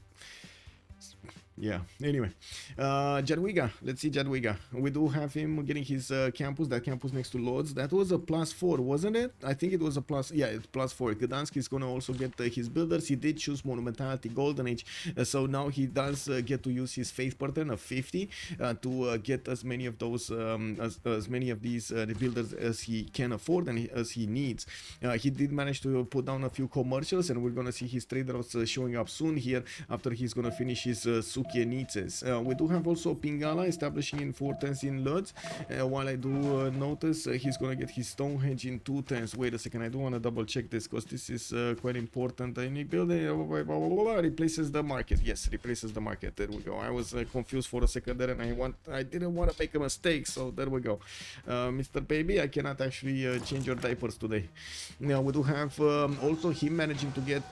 Speaker 5: Yeah, anyway, Jadwiga, let's see Jadwiga. We do have him getting his campus, that campus next to Lords. That was a +4, wasn't it? I think it was a plus, yeah, it's +4. Gdansk is gonna also get his builders. He did choose Monumentality Golden Age, so now he does get to use his faith pattern of 50 to get as many of those, as many of these builders as he can afford and as he needs. He did manage to put down a few commercials, and we're gonna see his trade routes showing up soon here after he's gonna finish his Sukienices. We do have also Pingala establishing in 4 tens in Lodz, while I do notice he's gonna get his Stonehenge in 2 tens. Wait a second, I do want to double check this because this is quite important. A unique building replaces the market. Yes, replaces the market. There we go. I was confused for a second there, and I didn't want to make a mistake, so there we go. Mr. Baby, I cannot actually change your diapers today. Now we do have also him managing to get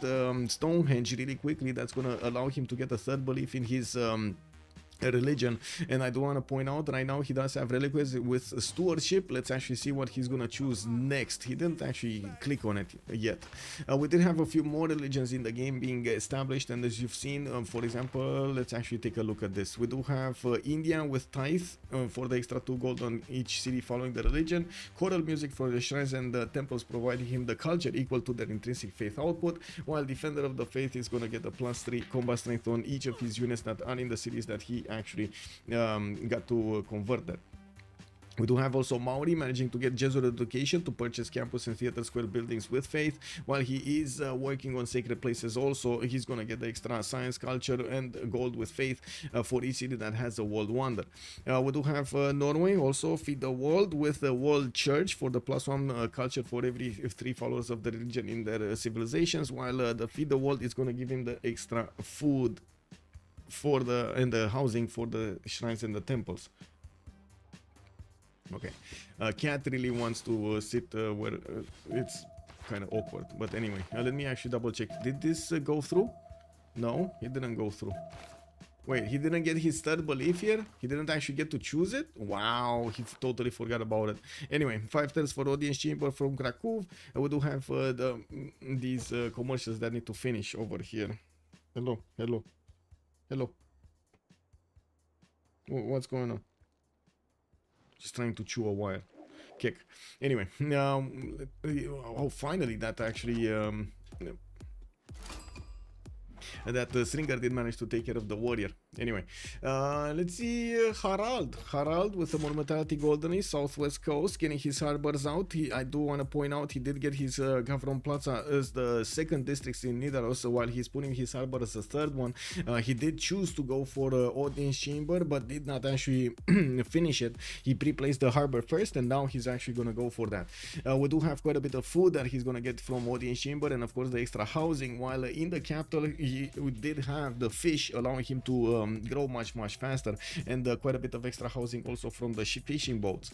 Speaker 5: Stonehenge really quickly. That's gonna allow him to get a 3rd belief in his religion, and I do want to point out right now he does have reliquaries with stewardship. Let's actually see what he's gonna choose next. He didn't actually click on it yet. We did have a few more religions in the game being established, and as you've seen, for example, let's actually take a look at this. We do have India with tithe for the extra 2 gold on each city following the religion, choral music for the shrines and the temples providing him the culture equal to their intrinsic faith output, while defender of the faith is going to get a +3 combat strength on each of his units that are in the cities that he actually got to convert that. We do have also Maori managing to get Jesuit education to purchase campus and theater square buildings with faith, while he is working on sacred places also. He's gonna get the extra science, culture and gold with faith for each city that has a world wonder. We do have Norway also feed the world with the world church for the +1 culture for every 3 followers of the religion in their civilizations, while the feed the world is gonna give him the extra food for the housing for the shrines and the temples. Okay. Cat really wants to sit where it's kind of awkward. But anyway, let me actually double check. Did this go through? No, it didn't go through. Wait, he didn't get his third belief here? He didn't actually get to choose it? Wow, he totally forgot about it. Anyway, 5 stars for audience chamber from Krakow. We do have these commercials that need to finish over here. Hello, hello, hello. What's going on? Just trying to chew a wire. Kick. Anyway, oh, finally that actually that Stringer did manage to take care of the warrior. Anyway, let's see Harald with the Mortality Golden Southwest Coast getting his harbors out. I do want to point out he did get his Gavron Plaza as the second district in Nidaros, so while he's putting his harbor as the third one. He did choose to go for the audience chamber but did not actually finish it. He pre-placed the harbor first and now he's actually going to go for that. We do have quite a bit of food that he's going to get from audience chamber and of course the extra housing, while in the capital we did have the fish allowing him to grow much faster, and quite a bit of extra housing also from the fishing boats.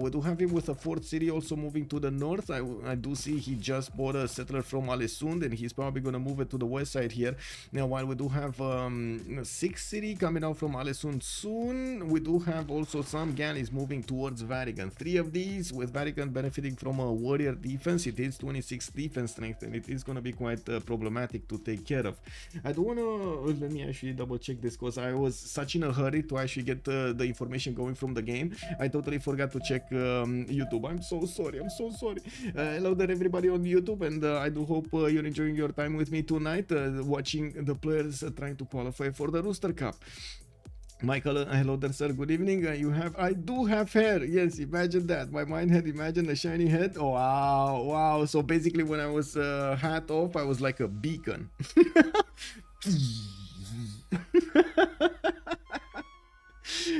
Speaker 5: We do have him with a fourth city also moving to the north. I do see he just bought a settler from Alesund and he's probably going to move it to the west side here. Now while we do have 6th city coming out from Alesund soon, we do have also some galleys moving towards Vatican. 3 of these with Vatican benefiting from a warrior defense. It is 26 defense strength and it is going to be quite problematic to take care of. I do want to let me actually double check this because I was such in a hurry to actually get the information going from the game. I totally forgot to check YouTube. I'm so sorry. Hello there everybody on YouTube, and I do hope you're enjoying your time with me tonight, watching the players trying to qualify for the Rooster Cup. Michael, hello there sir, good evening. I do have hair. Yes, imagine that. My mind had imagined a shiny head. Oh wow. So basically when I was hat off, I was like a beacon.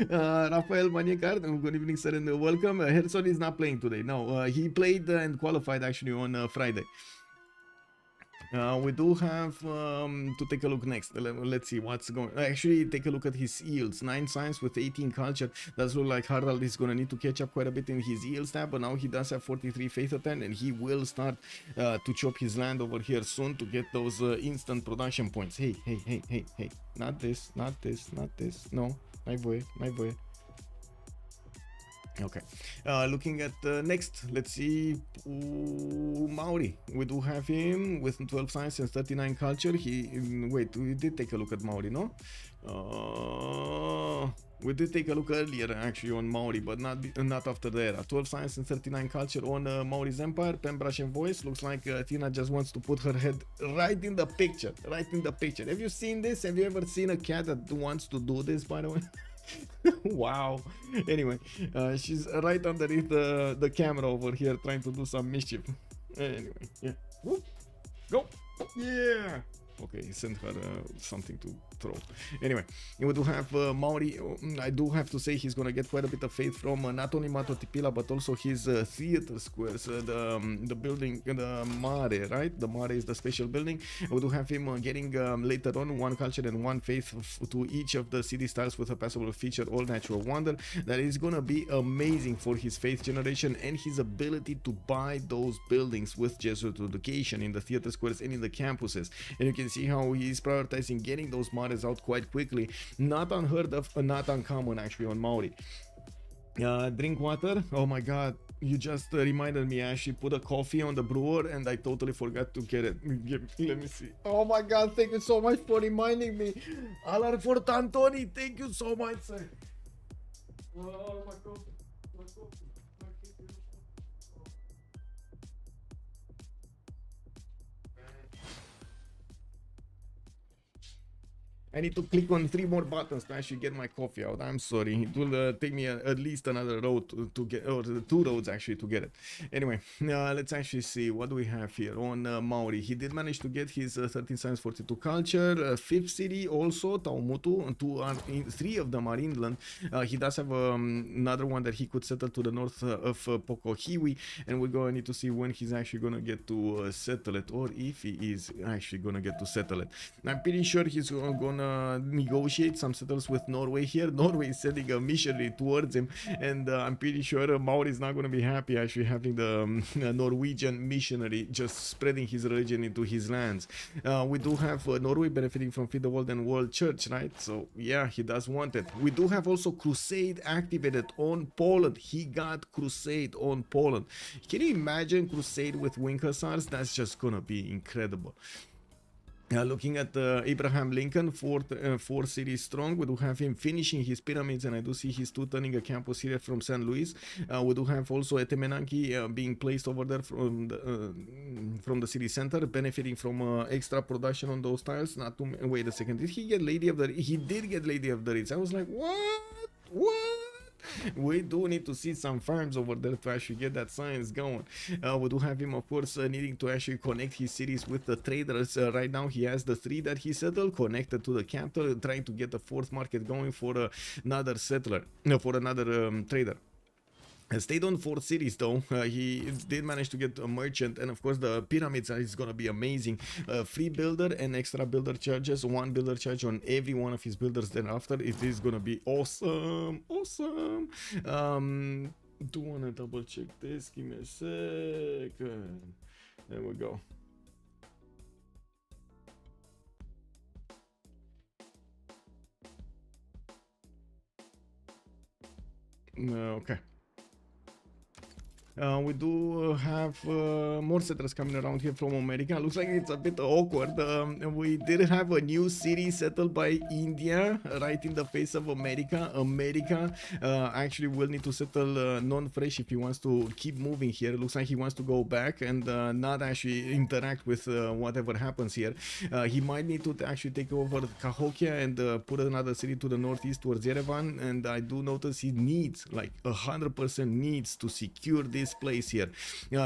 Speaker 5: Rafael Maniacar, good evening sir and welcome. Herson is not playing today. No, he played and qualified actually on Friday. We do have to take a look next. Let's see what's going. Actually, take a look at his yields. 9 science with 18 culture. Does look like Harald is gonna need to catch up quite a bit in his yields tab, but now he does have 43 faith attack, and he will start to chop his land over here soon to get those instant production points. Hey, not this. No, my boy. Okay, looking at next, let's see Maori. We do have him with 12 science and 39 culture. Wait, we did take a look at Maori, no? We did take a look earlier actually on Maori, but not after the era. 12 science and 39 culture on Maori's Empire. Pembrush and voice. Looks like Tina just wants to put her head right in the picture. Have you seen this? Have you ever seen a cat that wants to do this, by the way? Wow. Anyway, she's right underneath the camera over here trying to do some mischief. Anyway, yeah. Whoop. Go. Yeah. Okay, he sent her something to throw. Anyway, we do have Maori. I do have to say he's gonna get quite a bit of faith from not only Mato Tipila but also his theater squares, the building, the Mare, right? The Mare is the special building. We do have him getting later on 1 culture and 1 faith to each of the city styles with a passable feature, all natural wonder. That is gonna be amazing for his faith generation and his ability to buy those buildings with Jesuit education in the theater squares and in the campuses. And you can see how he's prioritizing getting those Mares out quite quickly. Not unheard of, not uncommon actually on Maori. Drink water. Oh my god, you just reminded me. I actually put a coffee on the brewer and I totally forgot to get it. Let me see. Oh my god, thank you so much for reminding me. Alar for Tantoni, thank you so much, sir. Oh my god. I need to click on 3 more buttons to actually get my coffee out. I'm sorry. It will take me at least another road to get, or 2 roads actually to get it. Anyway, let's actually see what do we have here on Maori. He did manage to get his 13 science, 42 culture, 5th city also, Taumutu. 3 of them are inland. He does have another one that he could settle to the north of Pokohiwi, and we're going to need to see when he's actually going to get to settle it, or if he is actually going to get to settle it. I'm pretty sure he's going gonna negotiate some settles with Norway here. Norway is sending a missionary towards him, and I'm pretty sure Maori is not gonna be happy actually having the Norwegian missionary just spreading his religion into his lands. We do have Norway benefiting from Feed the World and World Church, right? So yeah, he does want it. We do have also Crusade activated on Poland. He got Crusade on Poland. Can you imagine Crusade with Wing Hussars? That's just gonna be incredible. Looking at Abraham Lincoln, four cities strong. We do have him finishing his pyramids, and I do see he's turning a campus here from San Luis. We do have also Etemenanki being placed over there from the city center, benefiting from extra production on those tiles. Not to wait a second, did he get Lady of the? He did get Lady of the Ritz. I was like, what? What? We do need to see some farms over there to actually get that science going. We do have him, of course, needing to actually connect his cities with the traders. Right now he has the 3 that he settled connected to the capital, trying to get the 4th market going for another settler, for another trader. Stayed on 4 cities though. He did manage to get a merchant, and of course the pyramids is gonna be amazing. Free builder and extra builder charges, 1 builder charge on every one of his builders thereafter. It is gonna be awesome. Do wanna double check this? Give me a second. There we go. Okay. We do have more settlers coming around here from America. Looks like it's a bit awkward. We did have a new city settled by India right in the face of America. America actually will need to settle non-fresh if he wants to keep moving here. Looks like he wants to go back and not actually interact with whatever happens here. He might need to actually take over Cahokia and put another city to the northeast towards Yerevan. And I do notice he needs, like 100% needs to secure this place here.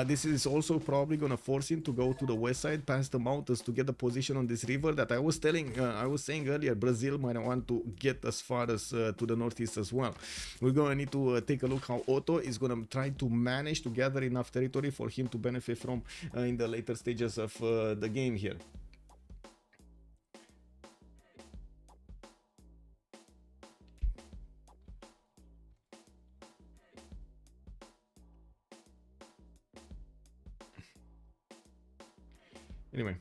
Speaker 5: This is also probably gonna force him to go to the west side past the mountains to get the position on this river that I was saying earlier. Brazil might want to get as far as to the northeast as well. We're gonna need to take a look how Otto is gonna try to manage to gather enough territory for him to benefit from in the later stages of the game here. Anyway,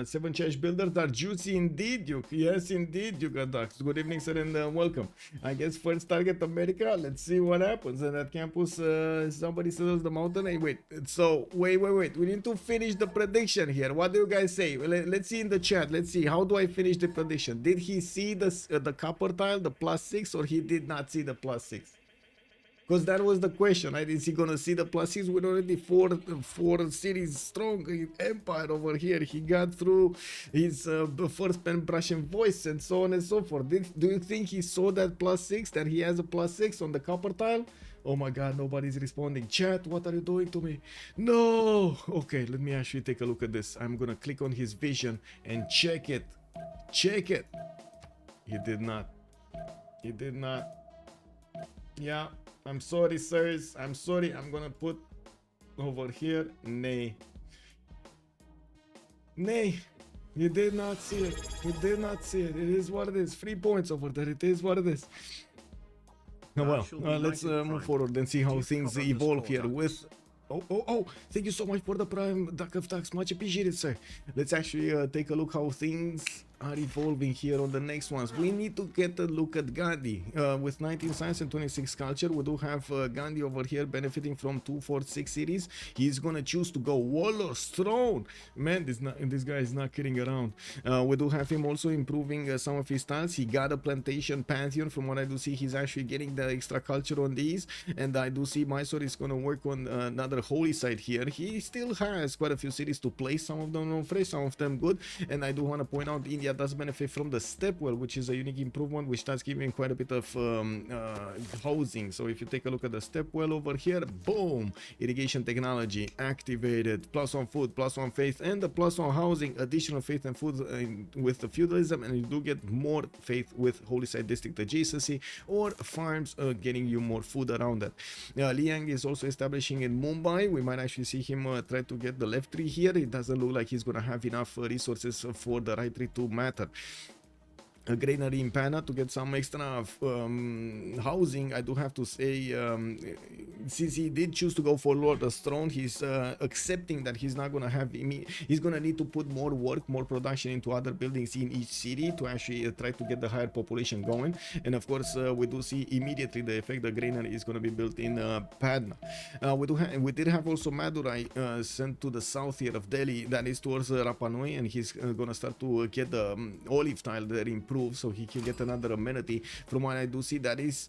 Speaker 5: 7 church builders are juicy indeed, Duke. Yes, indeed, Duke Ducks. Good evening, sir, and welcome. I guess first target America. Let's see what happens. And at campus, somebody settles the mountain. Hey, wait. So, wait. We need to finish the prediction here. What do you guys say? Let's see in the chat. Let's see. How do I finish the prediction? Did he see the copper tile, the +6, or he did not see the +6? Because that was the question, right? Is he gonna see the +6 with already four cities strong empire over here? He got through his first pen brush and voice and so on and so forth. Do you think he saw that +6, that he has a +6 on the copper tile? Oh my god, nobody's responding. Chat, what are you doing to me? No! Okay, let me actually take a look at this. I'm gonna click on his vision and check it. Check it. He did not. He did not. Yeah. I'm sorry, sirs. I'm sorry. I'm gonna put over here. Nay. Nay. You did not see it. You did not see it. It is what it is. 3 points over there. It is what it is. Well, let's move forward and see how things evolve here with... Oh, thank you so much for the prime Duck of Ducks. Much appreciated, sir. Let's actually take a look how things are evolving here on the next ones. We need to get a look at Gandhi. With 19 science and 26 culture, we do have Gandhi over here benefiting from 2, 4, 6 cities. He's gonna choose to go Warlord's Throne. Man, this guy is not kidding around. We do have him also improving some of his styles. He got a plantation pantheon. From what I do see, he's actually getting the extra culture on these. And I do see Mysore is gonna work on another holy site here. He still has quite a few cities to place. Some of them non-fresh, some of them good. And I do want to point out India does benefit from the stepwell, which is a unique improvement which does give him quite a bit of housing. So if you take a look at the stepwell over here, boom, irrigation technology activated, +1 food, +1 faith, and the +1 housing, additional faith and food with the feudalism, and you do get more faith with holy site district adjacency or farms getting you more food around that. Liang is also establishing in Mumbai. We might actually see him try to get the left tree here. It doesn't look like he's gonna have enough resources for the right tree to matter. a granary in Pana to get some extra housing. I do have to say, since he did choose to go for Lord of Throne, he's accepting that he's not gonna have he's gonna need to put more work, more production into other buildings in each city to actually try to get the higher population going. And of course, we do see immediately the effect the granary is gonna be built in Padna. We did have also Madurai sent to the south here of Delhi, that is towards Rapa Nui, and he's gonna start to get the olive tile there improved so he can get another amenity. From what I do see, that is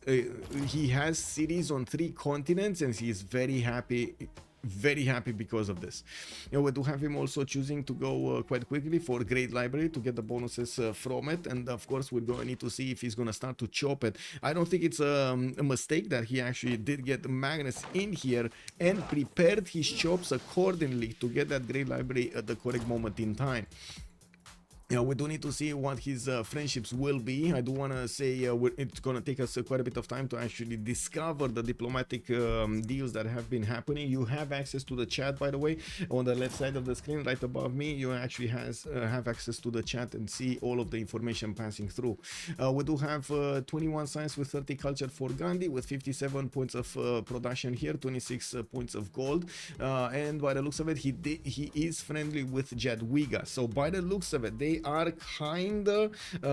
Speaker 5: he has cities on 3 continents, and he is very happy because of this. We do have him also choosing to go quite quickly for Great Library to get the bonuses from it, and of course we're going to need to see if he's going to start to chop it. I don't think it's a mistake that he actually did get Magnus in here and prepared his chops accordingly to get that Great Library at the correct moment in time. We do need to see what his friendships will be. I do want to say it's going to take us quite a bit of time to actually discover the diplomatic deals that have been happening. You have access to the chat, by the way, on the left side of the screen, right above me. You actually have access to the chat and see all of the information passing through. We do have 21 science with 30 culture for Gandhi, with 57 points of production here, 26 points of gold. And by the looks of it, he is friendly with Jadwiga. So by the looks of it, they are kinda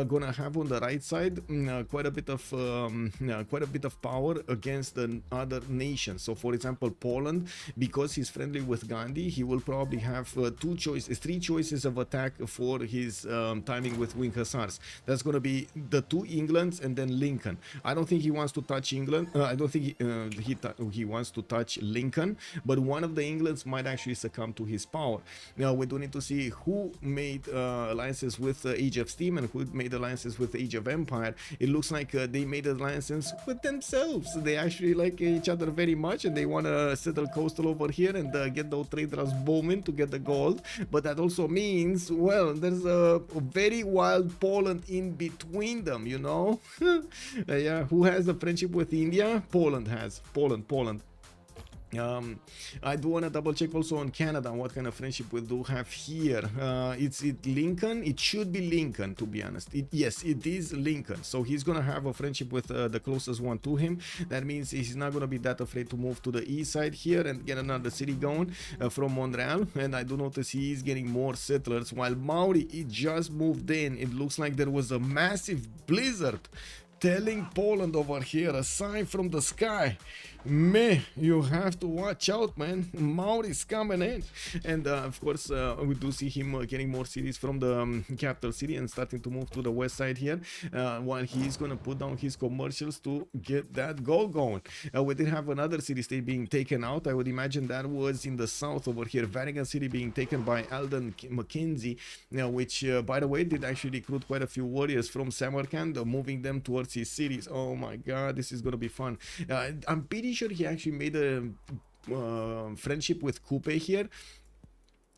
Speaker 5: gonna have on the right side quite a bit of power against the other nations. So for example, Poland, because he's friendly with Gandhi, he will probably have 3 choices of attack for his timing with Wing Hussars. That's gonna be the 2 Englands and then Lincoln. I don't think he wants to touch England. I don't think he wants to touch Lincoln, but one of the Englands might actually succumb to his power. Now we do need to see who made alliances with Age of Steam and who made alliances with Age of Empire. It looks like they made alliances with themselves. They actually like each other very much, and they want to settle coastal over here and get those traders booming to get the gold. But that also means, well, there's a very wild Poland in between them, you know. Yeah, who has the friendship with India? Poland has. Poland. I do want to double check also on Canada what kind of friendship we do have here. It's Lincoln. It should be Lincoln, to be honest. Yes, it is Lincoln. So he's gonna have a friendship with the closest one to him. That means he's not gonna be that afraid to move to the east side here and get another city going from Montreal. And I do notice he is getting more settlers, while Maori, it just moved in. It looks like there was a massive blizzard telling Poland over here, a sign from the sky. Man, you have to watch out, man. Maori's coming in. And of course, we do see him getting more cities from the capital city and starting to move to the west side here, while he's going to put down his commercials to get that goal going. We did have another city-state being taken out. I would imagine that was in the south over here. Vatican City being taken by Alden Mackenzie, which, by the way, did actually recruit quite a few warriors from Samarkand, moving them towards his cities. Oh my god, this is going to be fun. I'm pretty sure he actually made a friendship with Coupe here,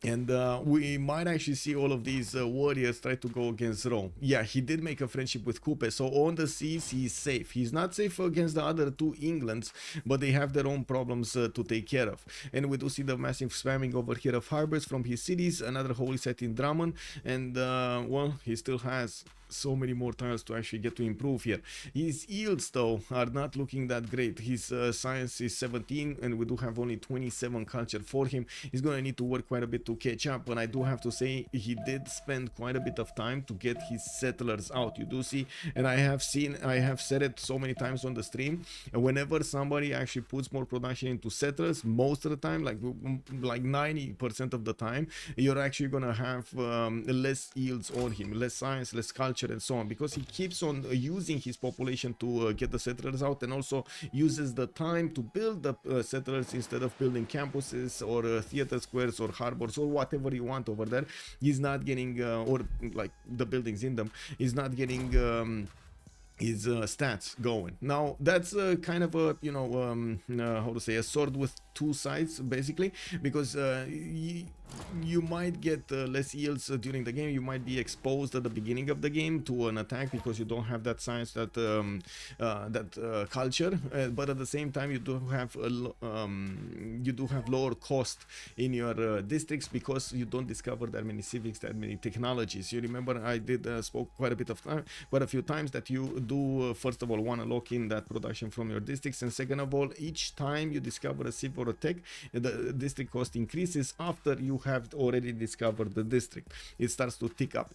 Speaker 5: and we might actually see all of these warriors try to go against Rome. Yeah, he did make a friendship with Coupe, so on the seas he's safe. He's not safe against the other 2 Englands, but they have their own problems to take care of. And we do see the massive spamming over here of harbors from his cities, another holy site in Drummond, and well, he still has so many more tiles to actually get to improve here. His yields though are not looking that great. His science is 17, and we do have only 27 culture for him. He's gonna need to work quite a bit to catch up, but I do have to say he did spend quite a bit of time to get his settlers out. You do see, and I have said it so many times on the stream, whenever somebody actually puts more production into settlers, most of the time, like 90% of the time, you're actually gonna have less yields on him, less science, less culture, and so on, because he keeps on using his population to get the settlers out, and also uses the time to build the settlers instead of building campuses or theater squares or harbors or whatever you want over there. He's not getting or like the buildings in them, he's not getting his stats going. Now that's kind of a, you know, how to say, a sword with 2 sides basically, because you might get less yields during the game. You might be exposed at the beginning of the game to an attack because you don't have that science, that culture. But at the same time, you do have lower cost in your districts because you don't discover that many civics, that many technologies. You remember I did spoke quite a few times that you do first of all want to lock in that production from your districts, and second of all, each time you discover a civ or a tech, the district cost increases after you have already discovered the district. It starts to tick up.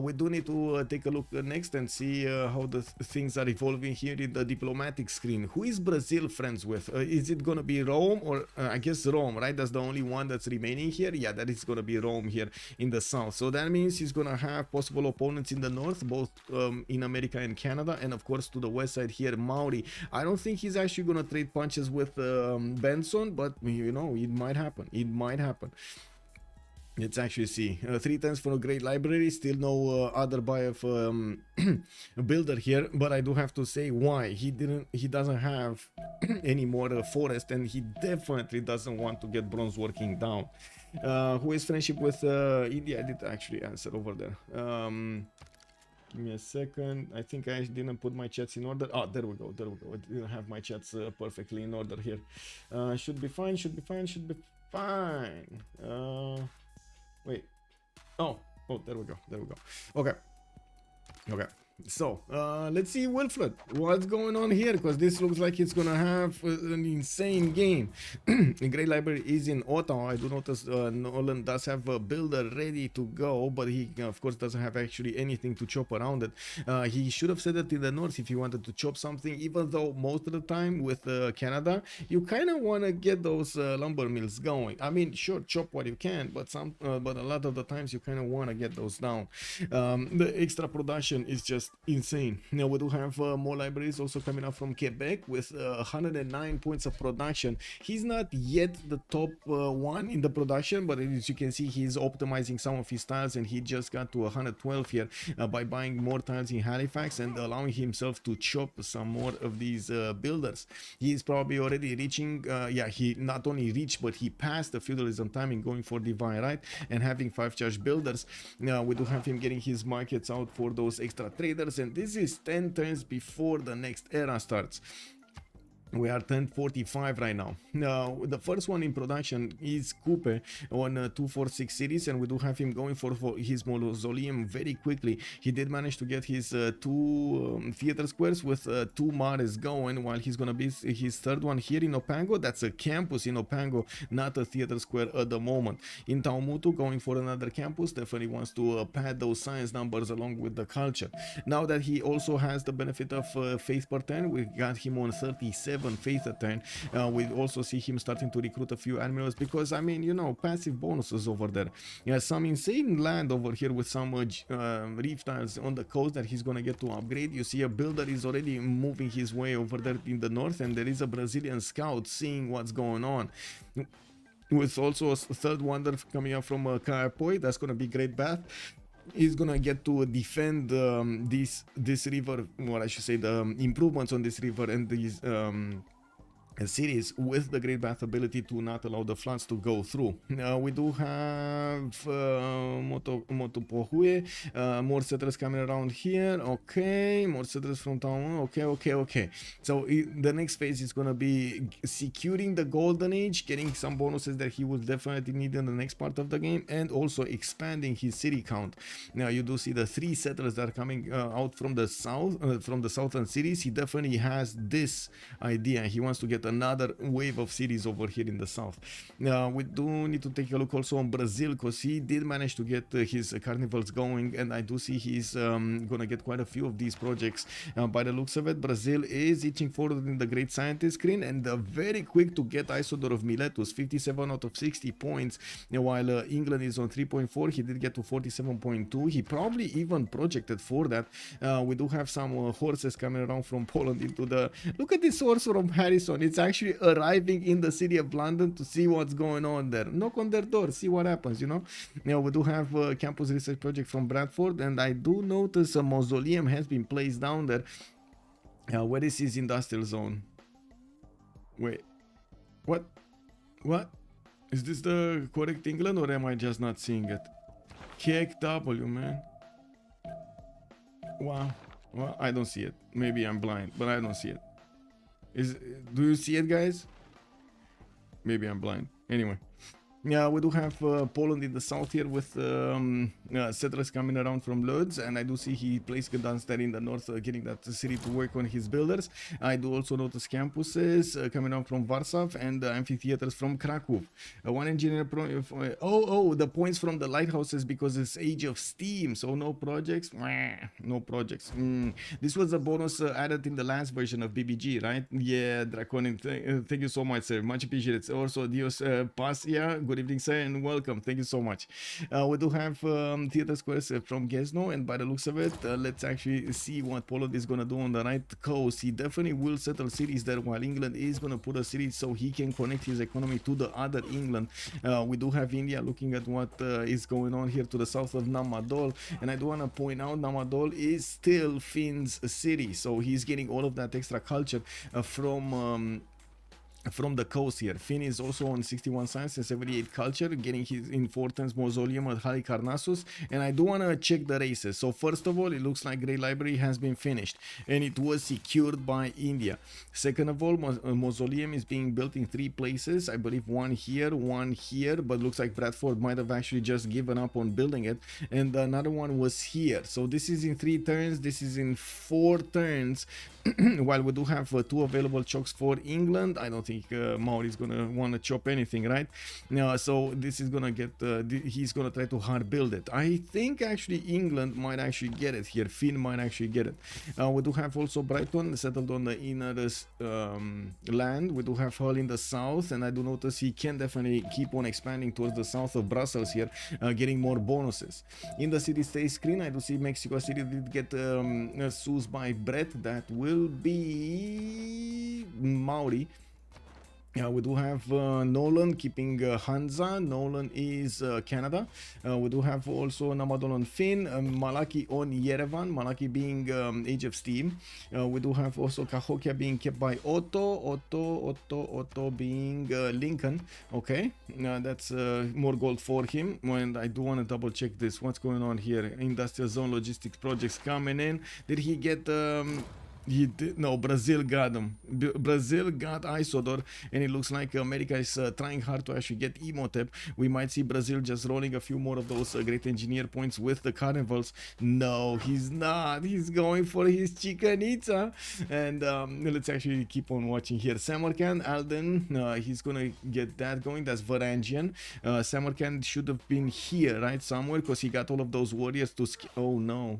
Speaker 5: We do need to take a look next and see how the things are evolving here in the diplomatic screen. Who is Brazil friends with? Is it gonna be Rome or I guess Rome, right? That's the only one that's remaining here. Yeah, that is gonna be Rome here in the south. So that means he's gonna have possible opponents in the north, both in America and Canada, and of course to the west side here, Maori. I don't think he's actually gonna trade punches with Benson, but you know, it might happen. It might happen. Let's actually see. 3 times for a great library. Still no other buy of builder here, but I do have to say why. He doesn't have any more forest, and he definitely doesn't want to get bronze working down. Who is friendship with India? I did actually answer over there. Give me a second. I think I didn't put my chats in order. Oh, there we go. There we go. I didn't have my chats perfectly in order here. Should be fine. Should be fine. Should be fine. Wait. Oh, there we go. There we go. Okay. Okay. So, let's see Wilfred. What's going on here? Because this looks like it's gonna have an insane game. The Great Library is in Ottawa. I do notice Nolan does have a builder ready to go, but he, of course, doesn't have actually anything to chop around it. He should have said it in the north if he wanted to chop something, even though most of the time with Canada, you kind of want to get those lumber mills going. I mean, sure, chop what you can, but but a lot of the times you kind of want to get those down. The extra production is just insane. Now we do have more libraries also coming up from Quebec with 109 points of production. He's not yet the top one in the production, but as you can see, he's optimizing some of his tiles, and he just got to 112 here by buying more tiles in Halifax and allowing himself to chop some more of these builders. He's probably already reaching, yeah, he not only reached, but he passed the feudalism timing, going for divine right and having 5 charge builders. Now we do have him getting his markets out for those extra traders, and this is 10 turns before the next era starts. We are 1045 right now. Now the first one in production is Coupe on 246 series, and we do have him going for his mausoleum very quickly. He did manage to get his 2 theater squares with 2 mares going, while he's gonna be his third one here in Opango. That's a campus in Opango, not a theater square at the moment. In Taumutu, going for another campus. Definitely wants to pad those science numbers along with the culture. Now that he also has the benefit of faith per turn, we got him on 37 faith a turn. We also see him starting to recruit a few admirals because, I mean, you know, passive bonuses over there. Yeah, some insane land over here with some reef tiles on the coast that he's gonna get to upgrade. You see a builder is already moving his way over there in the north, and there is a Brazilian scout seeing what's going on, with also a third wonder coming up from Kaapoi. That's gonna be Great Bath. He's gonna get to defend this river, or I should say the improvements on this river and these series with the Great Bath ability to not allow the floods to go through. We do have Motopohue, more settlers coming around here. Okay, more settlers from town. Okay. So the next phase is gonna be securing the Golden Age, getting some bonuses that he will definitely need in the next part of the game, and also expanding his city count. Now you do see the 3 settlers that are coming out from the south, from the southern cities. He definitely has this idea. He wants to get another wave of cities over here in the south. We do need to take a look also on Brazil, because he did manage to get his carnivals going, and I do see he's gonna get quite a few of these projects. By the looks of it, Brazil is itching forward in the Great Scientist screen, and very quick to get Isodor of Miletus, 57 out of 60 points, while England is on 3.4. He did get to 47.2. He probably even projected for that. We do have some horses coming around from Poland into the... Look at this horse from Harrison. It's actually arriving in the city of London to see what's going on there. Knock on their door, see what happens, you know. Now we do have a campus research project from Bradford, and I do notice a mausoleum has been placed down there. Where is his industrial zone? Wait, what? Is this the correct England or am I just not seeing it? KW, man. Wow. Well, I don't see it. Maybe I'm blind, but I don't see it. Do you see it, guys? Maybe I'm blind. Anyway. Yeah, we do have Poland in the south here with settlers coming around from Lodz, and I do see he placed Gdansk in the north, getting that city to work on his builders. I do also notice campuses coming out from Warsaw and amphitheaters from Krakow. One engineer the points from the lighthouses because it's Age of Steam, so no projects. No projects. This was a bonus added in the last version of BBG, right? Yeah, Draconian, thank you so much, sir. Much appreciated. Also, Dios Pasia. Good evening, sir, and welcome. Thank you so much. We do have theater squares from Gzno, and by the looks of it, let's actually see what Poland is going to do on the right coast. He definitely will settle cities there, while England is going to put a city so he can connect his economy to the other England. We do have India looking at what is going on here to the south of Namadol, and I do want to point out Namadol is still Finn's city, so he's getting all of that extra culture from the coast here. Finn is also on 61 science and 78 culture, getting his importance mausoleum at Halikarnassus, and I do want to check the races. So first of all, it looks like Great Library has been finished and it was secured by India. Second of all, mausoleum is being built in 3 places. I believe one here, but looks like Bradford might have actually just given up on building it, and another one was here. So this is in 3 turns, this is in 4 turns. While we do have 2 available chokes for England, I don't think Mauri's gonna want to chop anything, right? So this is gonna get he's gonna try to hard build it. I think actually England might actually get it here. Finn might actually get it. We do have also Brighton settled on the inner land. We do have Hull in the south, and I do notice he can definitely keep on expanding towards the south of Brussels here, getting more bonuses. In the city state screen, I do see Mexico City did get soused by Brett. That will be Mauri. We do have Nolan keeping Hansa. Nolan is Canada. We do have also Namadol on Finn, Malaki on Yerevan, Malaki being Age of Steam. We do have also Cahokia being kept by Otto being Lincoln. Okay, that's more gold for him. And I do want to double check this. What's going on here? Industrial zone logistics projects coming in. Did he get he did, no, Brazil got him. Brazil got Isodor, and it looks like America is trying hard to actually get Emotep. We might see Brazil just rolling a few more of those great engineer points with the carnivals. No, he's not. He's going for his Chicanitza. And let's actually keep on watching here. Samarkand, Alden, he's gonna get that going. That's Varangian. Samarkand should have been here, right, somewhere, because he got all of those warriors to oh no.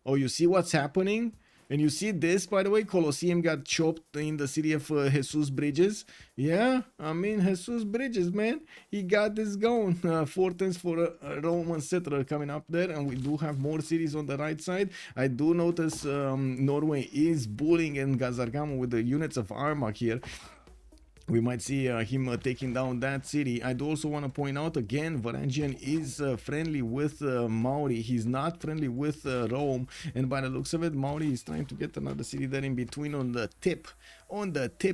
Speaker 5: Oh, you see what's happening? And you see this, by the way, Colosseum got chopped in the city of Jesus Bridges. Yeah, I mean, Jesus Bridges, man. He got this going. 4 turns for a Roman settler coming up there. And we do have more cities on the right side. I do notice Norway is bullying in Gazargamo with the units of Armagh here. We might see him taking down that city. I do also want to point out again, Varangian is friendly with Mauri. He's not friendly with Rome. And by the looks of it, Mauri is trying to get another city there in between on the tip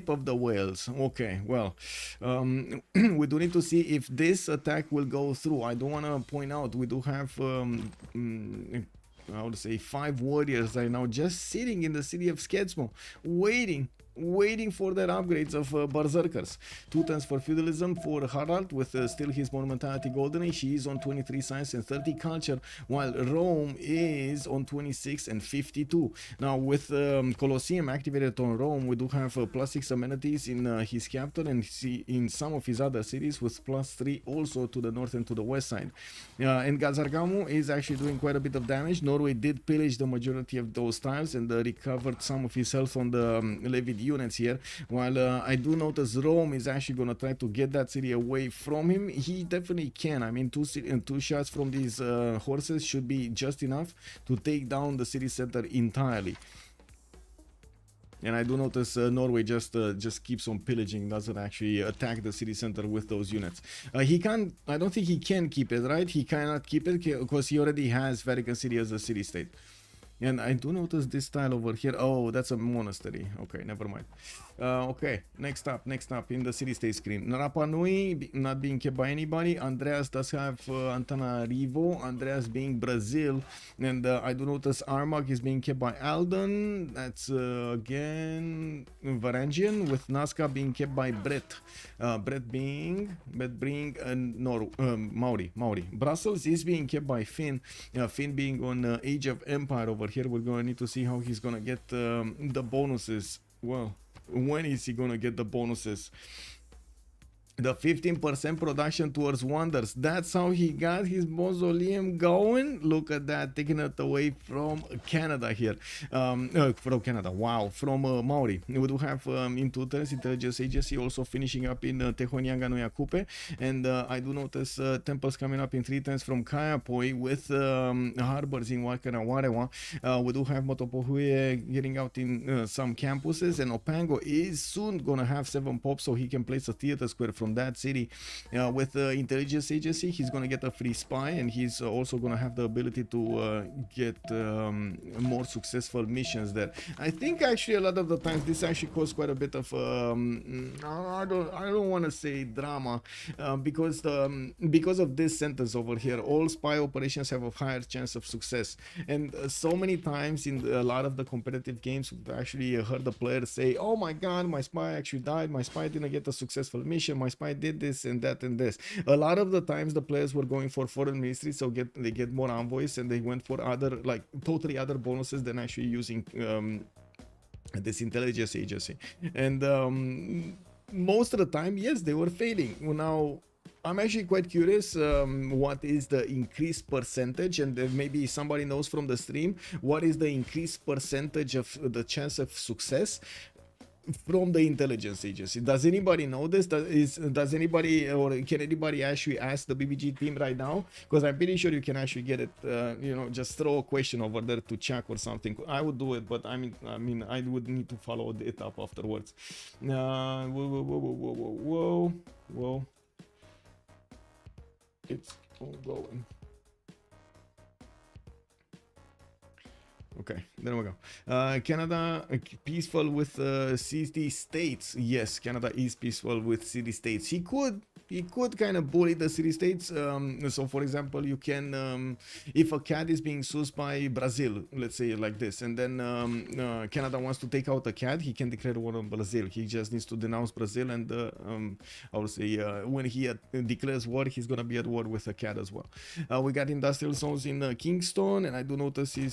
Speaker 5: of the whales. Okay, well, we do need to see if this attack will go through. I do want to point out, we do have I would say 5 warriors right now just sitting in the city of Skedsmo, waiting for their upgrades of berserkers. 2 turns for feudalism for Harald with still his monumentality golden age. He is on 23 science and 30 culture, while Rome is on 26 and 52. Now with Colosseum activated on Rome, we do have +6 amenities in his capital and in some of his other cities, with +3 also to the north and to the west side. And Gazargamo is actually doing quite a bit of damage. Norway did pillage the majority of those tiles and recovered some of his health on the levied units here, while I do notice Rome is actually going to try to get that city away from him. He definitely can. I mean, 2 shots from these horses should be just enough to take down the city center entirely. And I do notice Norway just keeps on pillaging, doesn't actually attack the city center with those units. He can't, I don't think he can keep it, right? He cannot keep it because he already has Vatican City as a city-state. And I do notice this tile over here. Oh, that's a monastery. Okay, never mind. Okay, next up in the city state screen. Rapa Nui not being kept by anybody. Andreas does have Antananarivo. Andreas being Brazil, and I do notice Armag is being kept by Alden. That's again Varangian, with Nazca being kept by Brett. Brett being Maori. Brussels is being kept by Finn. Finn being on Age of Empire over here. We're going to need to see how he's going to get the bonuses. Well, when is he gonna get the bonuses? The 15% production towards wonders. That's how he got his mausoleum going. Look at that, taking it away from Canada here. From Canada, wow. From Maori. We do have in 2 turns Intelligence Agency also finishing up in Tehonianga no Yakupe. And I do notice temples coming up in 3 turns from Kayapoi with harbors in Wakanawarewa. We do have Motopohue getting out in some campuses, and Opango is soon gonna have 7 pops so he can place a theater square from that city. With the intelligence agency, he's gonna get a free spy, and he's also gonna have the ability to get more successful missions there. I think actually a lot of the times this actually caused quite a bit of I don't want to say drama, because of this sentence over here, all spy operations have a higher chance of success. And so many times in a lot of the competitive games, we've actually heard the players say, oh my god, my spy actually died, my spy didn't get a successful mission, my spy did this and that and this. A lot of the times the players were going for foreign ministries, so they get more envoys, and they went for other, like totally other bonuses than actually using this intelligence agency. And most of the time, yes, they were failing. Well, now I'm actually quite curious what is the increased percentage, and maybe somebody knows from the stream what is the increased percentage of the chance of success from the intelligence agency. Does anybody know this? Does anybody, or can anybody actually ask the BBG team right now? Because I'm pretty sure you can actually get it. You know, just throw a question over there to check or something. I would do it, but I mean, I would need to follow it up afterwards. Whoa. It's all going. Okay, there we go. Canada peaceful with city states. Yes, Canada is peaceful with city states. He could kind of bully the city states. So for example, you can, if a cat is being sued by Brazil, let's say like this, and then Canada wants to take out a cat, he can declare war on Brazil. He just needs to denounce Brazil, and I would say when he declares war, he's gonna be at war with a cat as well. We got industrial zones in Kingston, and I do notice he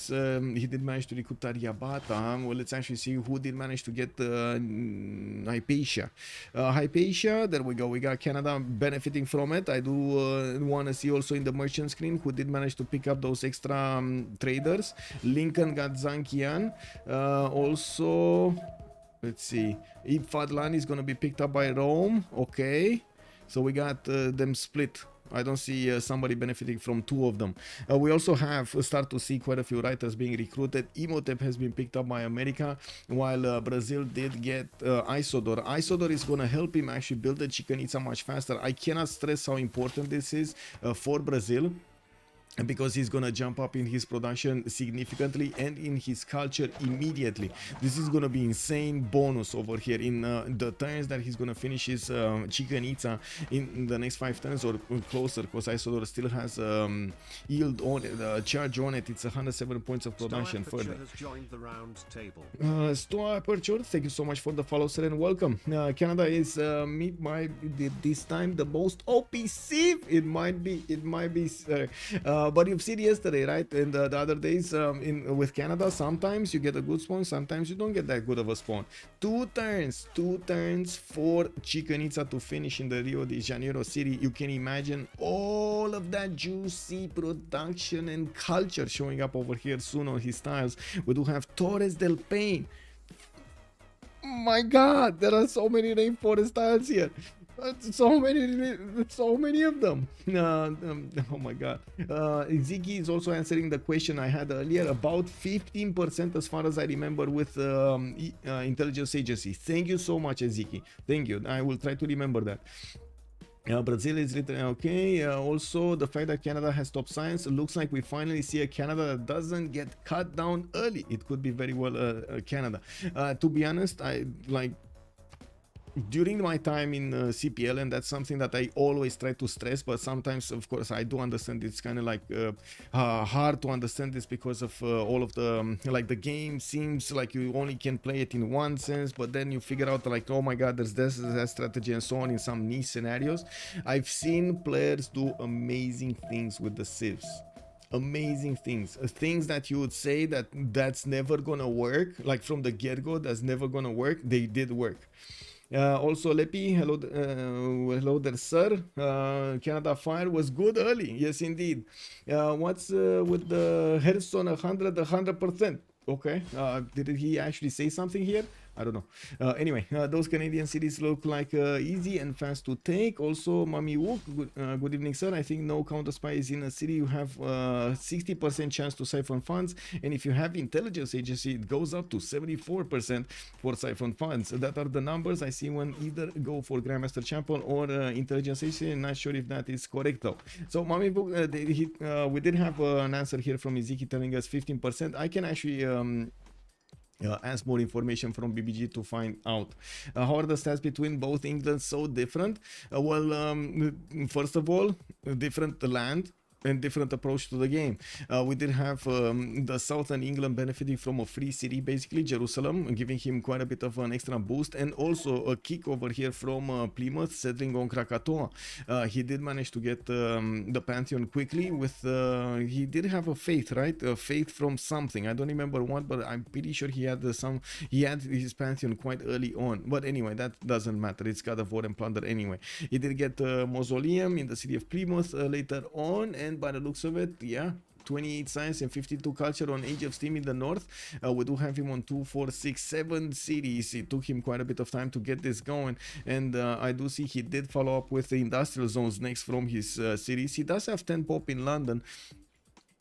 Speaker 5: did manage to recruit Yabata. Well, let's actually see who did manage to get Hypatia. Hypatia, there we go. We got Canada benefiting from it. I do want to see also in the merchant screen who did manage to pick up those extra traders. Lincoln got Zankian. Also, let's see. Ibfadlan is going to be picked up by Rome. Okay. So we got them split. I don't see somebody benefiting from 2 of them. We also have start to see quite a few writers being recruited. Imhotep has been picked up by America, while Brazil did get Isodor. Isodor is going to help him actually build the Chichen Itza much faster. I cannot stress how important this is for Brazil, because he's gonna jump up in his production significantly and in his culture immediately. This is gonna be insane bonus over here in the turns that he's gonna finish his Chichen Itza in the next 5 turns or closer, because Isodor still has yield on it, charge on it. It's 107 points of production further. Stoa Aperture, thank you so much for the follow, sir, and welcome. Canada is this time the most OP Civ. It might be but you've seen yesterday, right? And the other days with Canada, sometimes you get a good spawn, sometimes you don't get that good of a spawn. 2 turns for Chichen Itza to finish in the Rio de Janeiro city. You can imagine all of that juicy production and culture showing up over here soon on his tiles. We do have Torres del Paine. My god, there are so many rainforest tiles here. So many of them. Oh my god. Ziggy is also answering the question I had earlier, about 15% as far as I remember with intelligence agency. Thank you so much, Ziggy. Thank you. I will try to remember that. Brazil is written okay. Also, the fact that Canada has top science, looks like we finally see a Canada that doesn't get cut down early. It could be very well Canada. To be honest, during my time in CPL, and that's something that I always try to stress, but sometimes of course I do understand it's kind of like hard to understand this because of all of the like the game seems like you only can play it in one sense, but then you figure out like, oh my god, there's this, that strategy and so on in some niche scenarios. I've seen players do amazing things with the civs, amazing things that you would say that that's never gonna work, like from the get-go, that's never gonna work. They did work. Also Lepi, hello there sir. Canada Fire was good early, yes indeed. What's with the Hearthstone 100%? Okay, did he actually say something here? I don't know. Anyway, those Canadian cities look like easy and fast to take. Also, Mami Wook, good evening, sir. I think no counter spy is in a city. You have 60% chance to siphon funds, and if you have intelligence agency, it goes up to 74% for siphon funds. That are the numbers I see when either go for Grandmaster Champion or intelligence agency. I'm not sure if that is correct though. So, Mami Wook, we did have an answer here from Iziki telling us 15%. I can actually ask more information from BBG to find out. How are the stats between both England so different? First of all, different land and different approach to the game. We did have the southern England benefiting from a free city, basically Jerusalem, giving him quite a bit of an extra boost, and also a kick over here from Plymouth settling on Krakatoa. He did manage to get the Pantheon quickly with he did have a faith, right? A faith from something, I don't remember what, but I'm pretty sure he had he had his Pantheon quite early on. But anyway, that doesn't matter, it's got a War and Plunder anyway. He did get a mausoleum in the city of Plymouth later on, and by the looks of it, yeah, 28 science and 52 culture on Age of Steam in the north. We do have him on 2, 4, 6, 7 cities. It took him quite a bit of time to get this going, and I do see he did follow up with the industrial zones next from his cities. He does have 10 pop in London,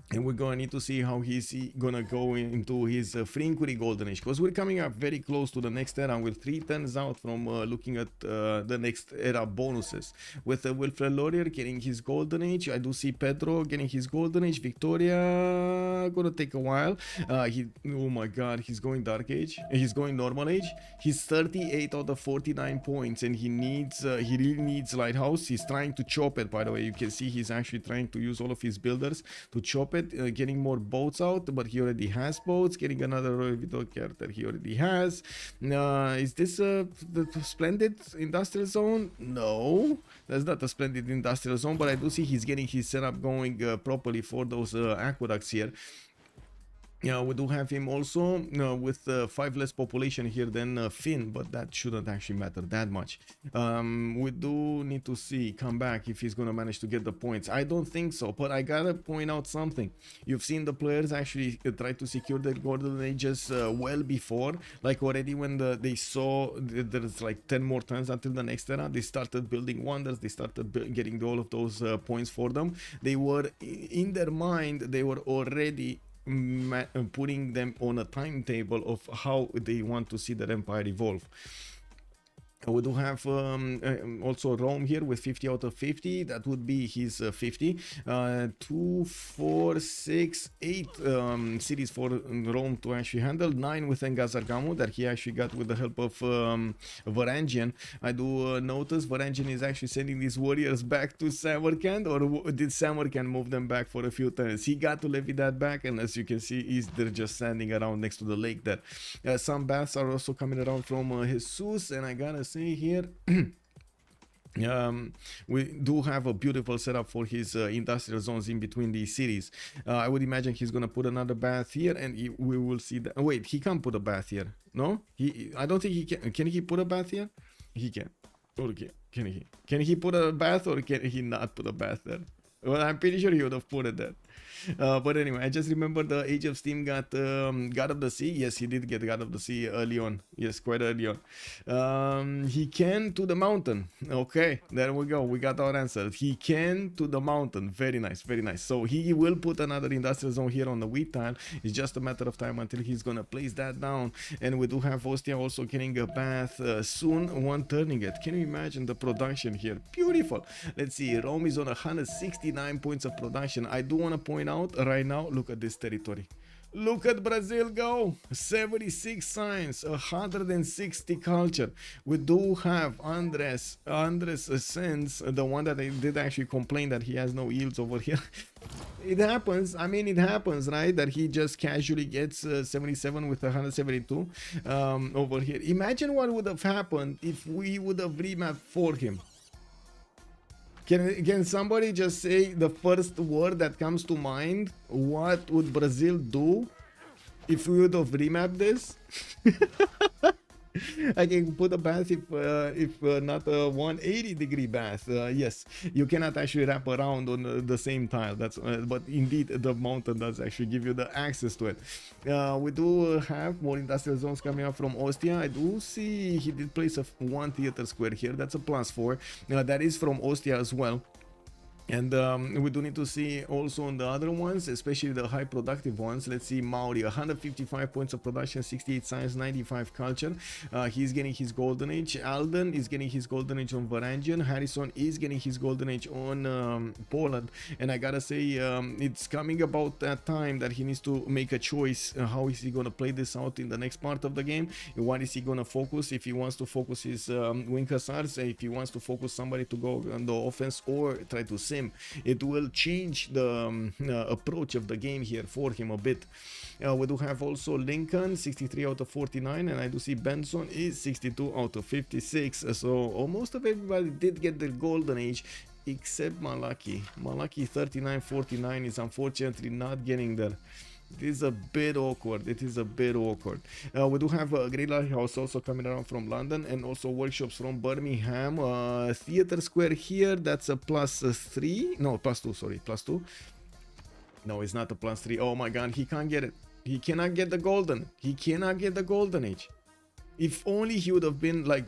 Speaker 5: and we're going to need to see how he's gonna go into his free inquiry golden age, because we're coming up very close to the next era. We're 3 turns out from looking at the next era bonuses. With Wilfred Laurier getting his golden age, I do see Pedro getting his golden age. Victoria gonna take a while. Oh my god, he's going dark age, he's going normal age. He's 38 out of 49 points, and he really needs lighthouse. He's trying to chop it, by the way. You can see he's actually trying to use all of his builders to chop it. Getting more boats out, but he already has boats. Getting another Royal Vito character he already has. Is this the splendid industrial zone? No, that's not a splendid industrial zone, but I do see he's getting his setup going properly for those aqueducts here. Yeah, we do have him also with 5 less population here than Finn, but that shouldn't actually matter that much. We do need to see, come back, if he's gonna manage to get the points. I don't think so, but I gotta point out something. You've seen the players actually try to secure their golden ages well before, like already when they saw there's like 10 more turns until the next era. They started building wonders, they started getting all of those points for them. They were, in their mind, they were already putting them on a timetable of how they want to see their empire evolve. We do have also Rome here with 50 out of 50. That would be his 50. 2, 4, 6, 8 cities for Rome to actually handle. 9 with Engazargamu that he actually got with the help of Varangian. I do notice Varangian is actually sending these warriors back to Samarkand, or did Samarkand move them back for a few turns? He got to levy that back, and as you can see, they're just standing around next to the lake there. Some baths are also coming around from Jesus, and I gotta say here we do have a beautiful setup for his industrial zones in between these cities. I would imagine he's gonna put another bath here, and we will see that. Wait, he can't put a bath here. No, I don't think he can he put a bath here? He can. Okay, can he put a bath, or can he not put a bath there? Well, I'm pretty sure he would have put it there. But anyway, I just remember the Age of Steam got God of the Sea. Yes, he did get God of the Sea early on. Yes, quite early on. He can to the mountain. Okay, there we go. We got our answer. He can to the mountain. Very nice, very nice. So he will put another industrial zone here on the wheat tile. It's just a matter of time until he's gonna place that down. And we do have Ostia also getting a bath soon. One turning it. Can you imagine the production here? Beautiful. Let's see. Rome is on 169 points of production. I do want to point out right now, look at this territory. Look at Brazil go. 76 science, 160 culture. We do have Andres Ascens, the one that I did actually complain that he has no yields over here. It happens. I mean, it happens, right? That he just casually gets 77 with 172 over here. Imagine what would have happened if we would have remapped for him. Can somebody just say the first word that comes to mind? What would Brazil do if we would have remapped this? I can put a bath if not a 180-degree bath. Yes, you cannot actually wrap around on the same tile. That's but indeed the mountain does actually give you the access to it. We do have more industrial zones coming up from Ostia. I do see he did place one theater square here. That's a +4. That is from Ostia as well. And we do need to see also on the other ones, especially the high productive ones. Let's see Maori, 155 points of production, 68 science, 95 culture. He's getting his golden age. Alden is getting his golden age on Varangian. Harrison is getting his golden age on Poland. And I gotta say, it's coming about that time that he needs to make a choice. How is he gonna play this out in the next part of the game? What is he gonna focus? If he wants to focus his wing hussars, if he wants to focus somebody to go on the offense or try to sim, it will change the approach of the game here for him a bit. We do have also Lincoln, 63 out of 49, and I do see Benson is 62 out of 56. So almost of everybody did get the golden age except Malaki. Malaki 39-49 is unfortunately not getting there. It is a bit awkward. It is a bit awkward. We do have a Great Lighthouse also coming around from London, and also workshops from Birmingham. Theater Square here, that's a +3. No, +2, sorry, +2. No, it's not a +3. Oh my god, he can't get it. He cannot get the golden. He cannot get the golden age. If only he would have been like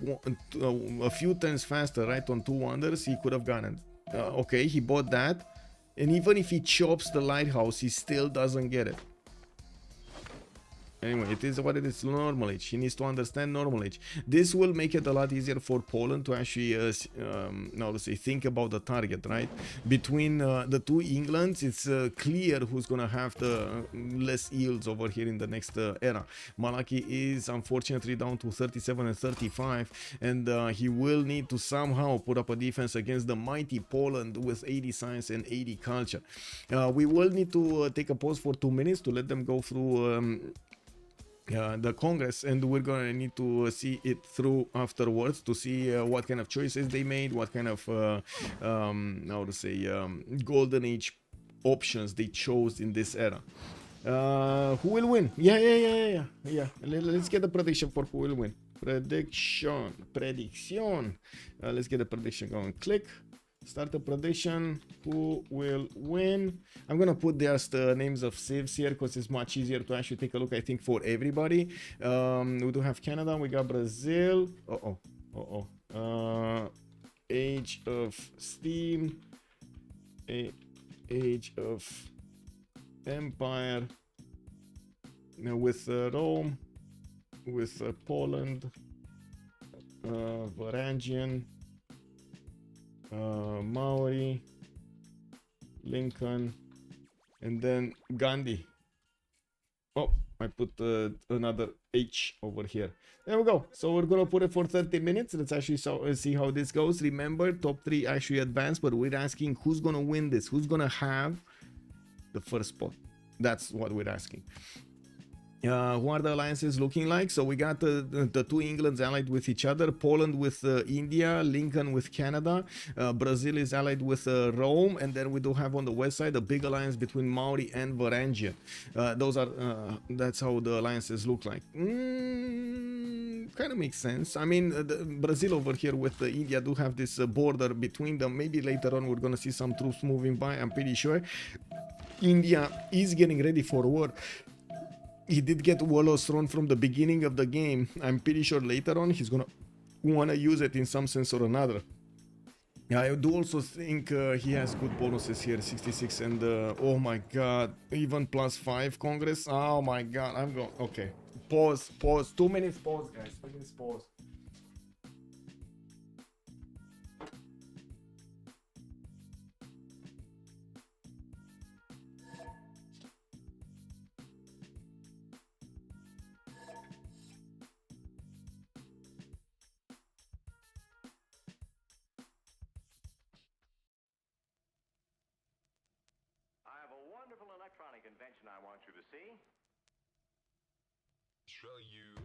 Speaker 5: a few turns faster, right, on 2 wonders, he could have gotten it. Okay, he bought that. And even if he chops the lighthouse, he still doesn't get it. Anyway, it is what it is. Normal age. He needs to understand normal age. This will make it a lot easier for Poland to actually, now to say, think about the target, right? Between the two Englands, it's clear who's gonna have the less yields over here in the next era. Malaki is unfortunately down to 37 and 35, and he will need to somehow put up a defense against the mighty Poland with 80 science and 80 culture. We will need to take a pause for 2 minutes to let them go through the Congress, and we're gonna need to see it through afterwards to see what kind of choices they made, what kind of how to say golden age options they chose in this era. Who will win? Yeah. Let's get the prediction for who will win. Prediction. Let's get the prediction going. Click. Start the prediction. Who will win? I'm gonna put just the names of civs here because it's much easier to actually take a look, I think, for everybody. We do have Canada, we got Brazil. Age of Steam, Age of Empire, with Rome, with Poland, Varangian, Maori, Lincoln, and then Gandhi. Oh, I put another H over here. There we go. So we're gonna put it for 30 minutes. Let's actually see how this goes. Remember, top 3 actually advanced, but we're asking who's gonna win this, who's gonna have the first spot. That's what we're asking. Who are the alliances looking like? So we got the two Englands allied with each other, Poland with India, Lincoln with Canada, Brazil is allied with Rome, and then we do have on the west side a big alliance between Maori and Varangian. That's how the alliances look like. Kind of makes sense. I mean, Brazil over here with India do have this border between them. Maybe later on we're gonna see some troops moving by, I'm pretty sure. India is getting ready for war. He did get Warlord's Throne from the beginning of the game. I'm pretty sure later on he's gonna wanna use it in some sense or another. Yeah, I do also think he has good bonuses here, 66 and oh my god, even +5 Congress. Oh my god, I'm going. Okay, pause. 2 minutes pause, guys. 2 minutes pause.
Speaker 3: invention I want you to see.
Speaker 7: Show you.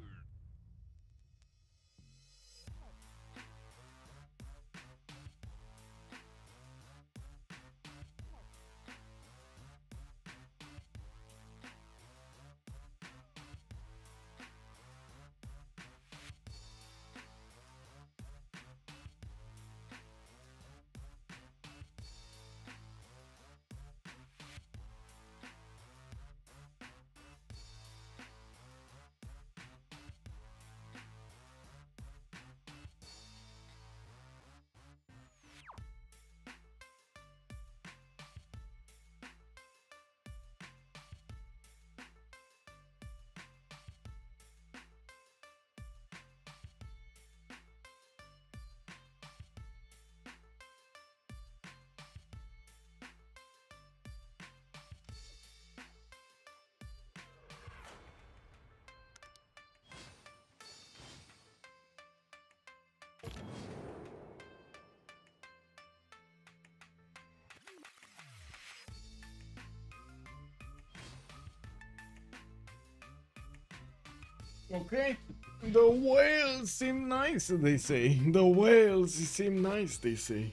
Speaker 5: Okay. The whales seem nice, they say. The whales seem nice, they say.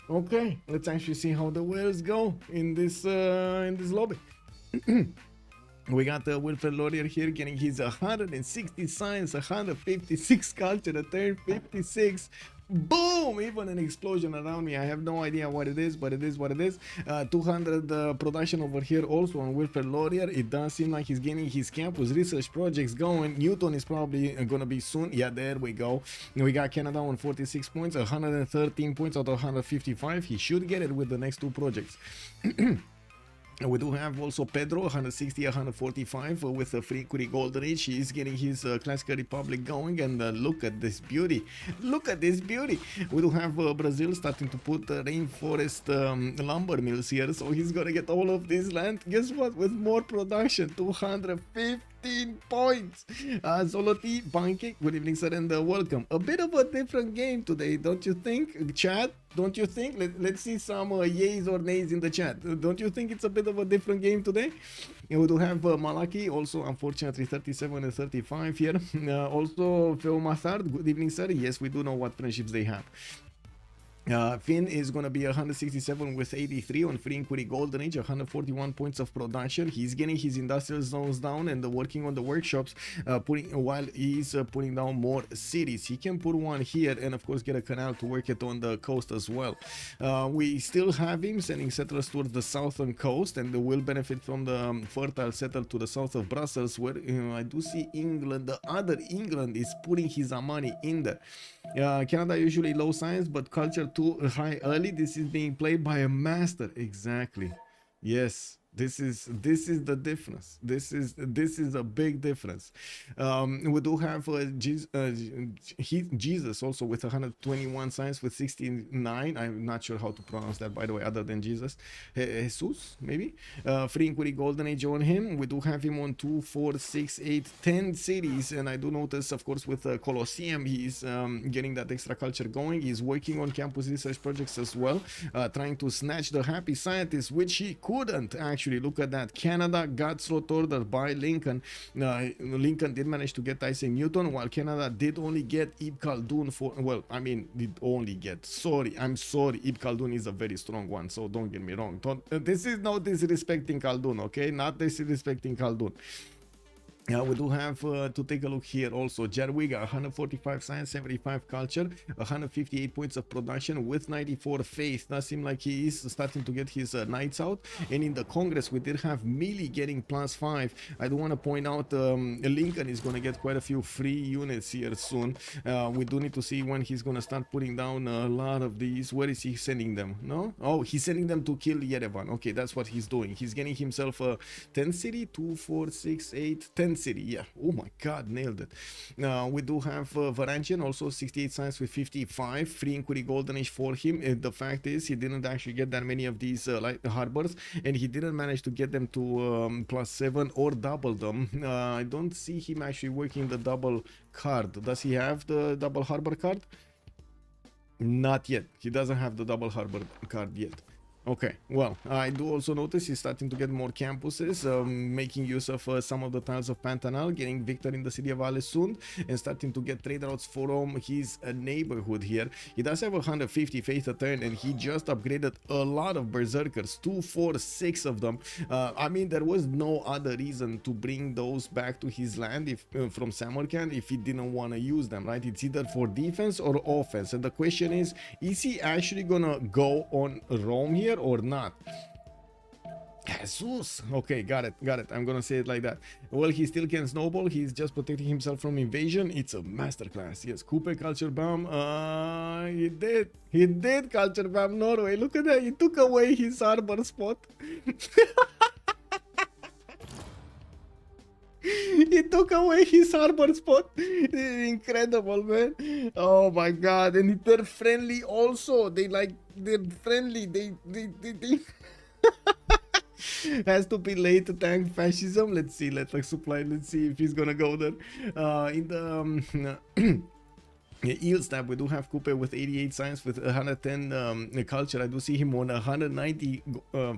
Speaker 5: Okay, let's actually see how the whales go in this lobby. We got Wilfred Laurier here getting his 160 science, 156 culture, a turn 56. Boom! Even an explosion around me. I have no idea what it is, but it is what it is. 200 production over here also on Wilfred Laurier. It does seem like he's getting his campus research projects going. Newton is probably gonna be soon. Yeah, there we go. We got Canada on 46 points, 113 points out of 155. He should get it with the next two projects. We do have also Pedro, 160, 145 with a free equity golden age. He is getting his Classical Republic going, and look at this beauty. Look at this beauty. We do have Brazil starting to put rainforest lumber mills here, so he's gonna get all of this land. Guess what? With more production, 215 points. Zoloti, Pancake, good evening, sir, and welcome. A bit of a different game today, don't you think, chat? Don't you think? Let's see some yays or nays in the chat. Don't you think it's a bit of a different game today? We do have Malaki, also unfortunately 37 and 35 here. Also Phil Mathard, good evening, sir. Yes, we do know what friendships they have. Finn is going to be 167 with 83 on free inquiry golden age, 141 points of production. He's getting his industrial zones down and working on the workshops while he's putting down more cities. He can put one here and of course get a canal to work it on the coast as well. We still have him sending settlers towards the southern coast, and they will benefit from the fertile settle to the south of Brussels, where I do see England, the other England, is putting his money in there. Canada usually low science but culture too high early. This is being played by a master. Exactly. Yes, this is the difference. This is a big difference. We do have Jesus also with 121 science with 69. I'm not sure how to pronounce that, by the way, other than Jesus. Jesus, maybe. Free inquiry golden age on him. We do have him on 2, 4, 6, 8, 10 cities, and I do notice, of course, with Colosseum, he's getting that extra culture going. He's working on campus research projects as well, trying to snatch the happy scientists, which he couldn't actually. Look at that. Canada got slot ordered by Lincoln. Lincoln did manage to get Isaac Newton, while Canada did only get Ibn Khaldun for, well, I mean, did only get, I'm sorry, Ibn Khaldun is a very strong one, so don't get me wrong. This is not disrespecting Khaldun, okay? Not disrespecting Khaldun. We do have to take a look here also. Jarwiga, 145 science, 75 culture, 158 points of production with 94 faith. Does seem like he is starting to get his knights out. And in the Congress, we did have Millie getting +5. I do want to point out Lincoln is going to get quite a few free units here soon. We do need to see when he's going to start putting down a lot of these. Where is he sending them? No? Oh, he's sending them to kill Yerevan. Okay, that's what he's doing. He's getting himself a 10 city, 2, 4, 6, 8, 10 city. Yeah, oh my god, nailed it. We do have Varangian also 68 science with 55 free inquiry golden age for him. The fact is he didn't actually get that many of these like harbors, and he didn't manage to get them to +7 or double them. I don't see him actually working the double card. Does he have the double harbor card? Not yet. He doesn't have the double harbor card yet. Okay, well, I do also notice he's starting to get more campuses, making use of some of the tiles of Pantanal, getting Victor in the city of Alessund, and starting to get trade routes from his neighborhood here. He does have 150 faith a turn, and he just upgraded a lot of berserkers, 2, 4, 6 of them. I mean, there was no other reason to bring those back to his land if from Samarkand if he didn't want to use them, right? It's either for defense or offense, and the question is he actually gonna go on Rome here or not? Jesus. Okay, got it. I'm gonna say it like that. Well, he still can snowball. He's just protecting himself from invasion. It's a masterclass. Yes, Coupe Culture Bomb. He did Culture Bomb Norway. Look at that. He took away his harbor spot. He took away his harbor spot. Incredible, man. Oh my god. And they're friendly also. They're friendly. They has to be late to tank fascism. Let's see. Let's supply. Let's see if he's gonna go there. In the Eel Stab, we do have Coupe with 88 science with 110 culture. I do see him on 190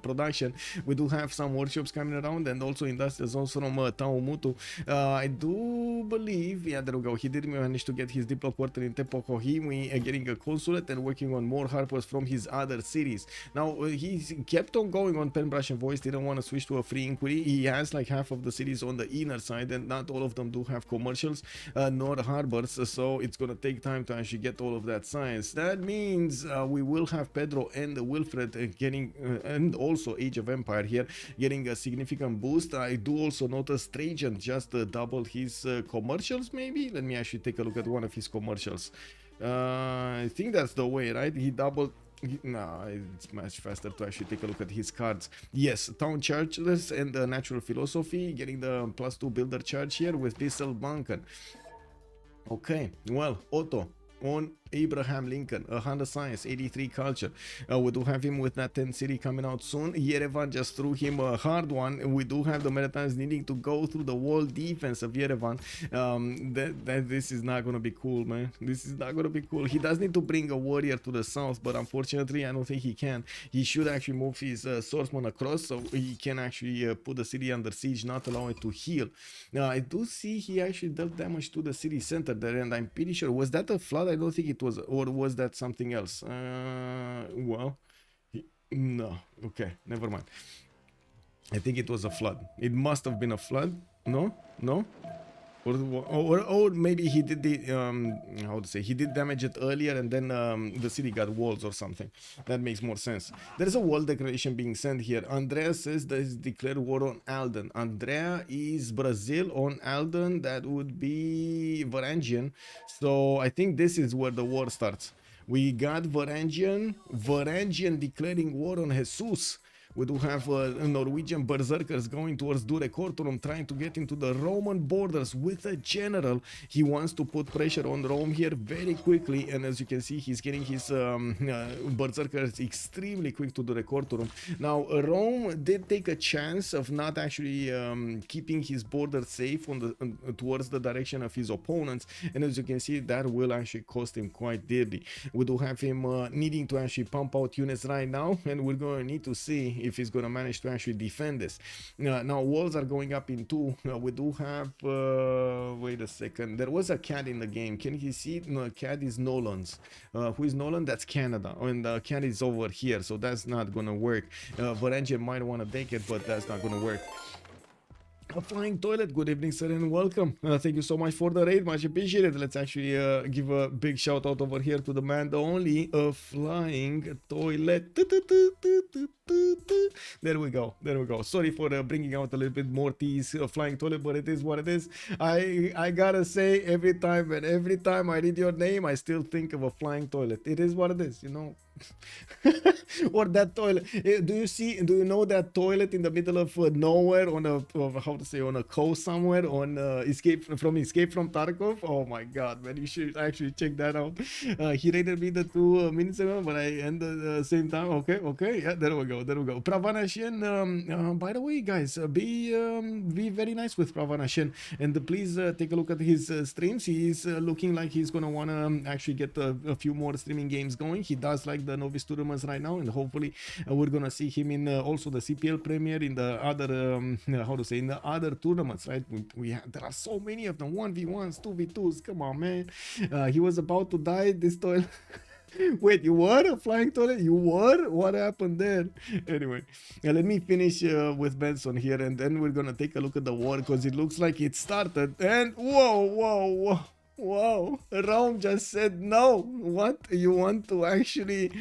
Speaker 5: production. We do have some workshops coming around, and also industrial zones from Taumutu. I do believe, yeah, there we go. He did manage to get his Diplo quarter in Tepokohi. We are getting a consulate and working on more harpers from his other cities. Now, he kept on going on Penbrush and Voice, didn't want to switch to a free inquiry. He has like half of the cities on the inner side, and not all of them do have commercials nor harbors, so it's gonna take time to actually get all of that science. That means we will have Pedro and Wilfred getting and also Age of Empire here getting a significant boost. I do also notice Trajan just doubled his commercials. Maybe let me actually take a look at one of his commercials. I think that's the way, right? He doubled. No, it's much faster to actually take a look at his cards. Yes, Town Churchless and Natural Philosophy getting the +2 builder charge here with Diesel Bunken. Okay, well, Otto on Abraham Lincoln, 100 science, 83 culture. We do have him with that 10 city coming out soon. Yerevan just threw him a hard one. We do have the Maritime needing to go through the wall defense of Yerevan. This is not going to be cool, man. This is not going to be cool. He does need to bring a warrior to the south, but unfortunately, I don't think he can. He should actually move his swordsman across so he can actually put the city under siege, not allow it to heal. Now, I do see he actually dealt damage to the city center there, and I'm pretty sure, was that a flood? I don't think it was, or was that something else? Well, no. Okay, never mind. I think it was a flood. It must have been a flood. No, or maybe he did the how to say, he did damage it earlier and then the city got walls or something. That makes more sense. There is a wall declaration being sent here. Andrea says that he's declared war on Alden. Andrea is Brazil. On Alden, that would be Varangian. So I think this is where the war starts. We got Varangian declaring war on Jesus. We do have Norwegian berserkers going towards Dure Cortorum, trying to get into the Roman borders with a general. He wants to put pressure on Rome here very quickly, and as you can see, he's getting his berserkers extremely quick to Dure Cortorum. Now, Rome did take a chance of not actually keeping his border safe on the towards the direction of his opponents, and as you can see, that will actually cost him quite dearly. We do have him needing to actually pump out units right now, and we're going to need to see if he's going to manage to actually defend this. Now, walls are going up in 2. We do have... wait a second. There was a cat in the game. Can you see? No, cat is Nolan's. Who is Nolan? That's Canada. And the cat is over here, so that's not going to work. Varangian might want to take it, but that's not going to work. A flying toilet, good evening sir and welcome. Thank you so much for the raid, much appreciated. Let's actually give a big shout out over here to the man, the only, a flying toilet. There we go, sorry for bringing out a little bit more tease, flying toilet, but it is what it is. I gotta say, every time I read your name, I still think of a flying toilet. It is what it is, you know. Or that toilet, do you know that toilet in the middle of nowhere on a on a coast somewhere, on Escape from Tarkov? Oh my god, man, you should actually check that out. He rated me the 2 minutes ago, but I ended the same time. Okay, yeah, there we go. Pravanashian, by the way, guys, be very nice with Pravanashian, and please take a look at his streams. He's looking like he's gonna wanna actually get a few more streaming games going. He does like the novice tournaments right now, and hopefully we're gonna see him in also the CPL Premier, in the other how to say, in the other tournaments, right? There are so many of them, 1v1s, 2v2s. Come on, man. He was about to die. This toilet. Wait, you were a flying toilet? You were? What happened there? Anyway, let me finish with Benson here, and then we're gonna take a look at the war, because it looks like it started. And whoa, Rome just said no. What? You want to actually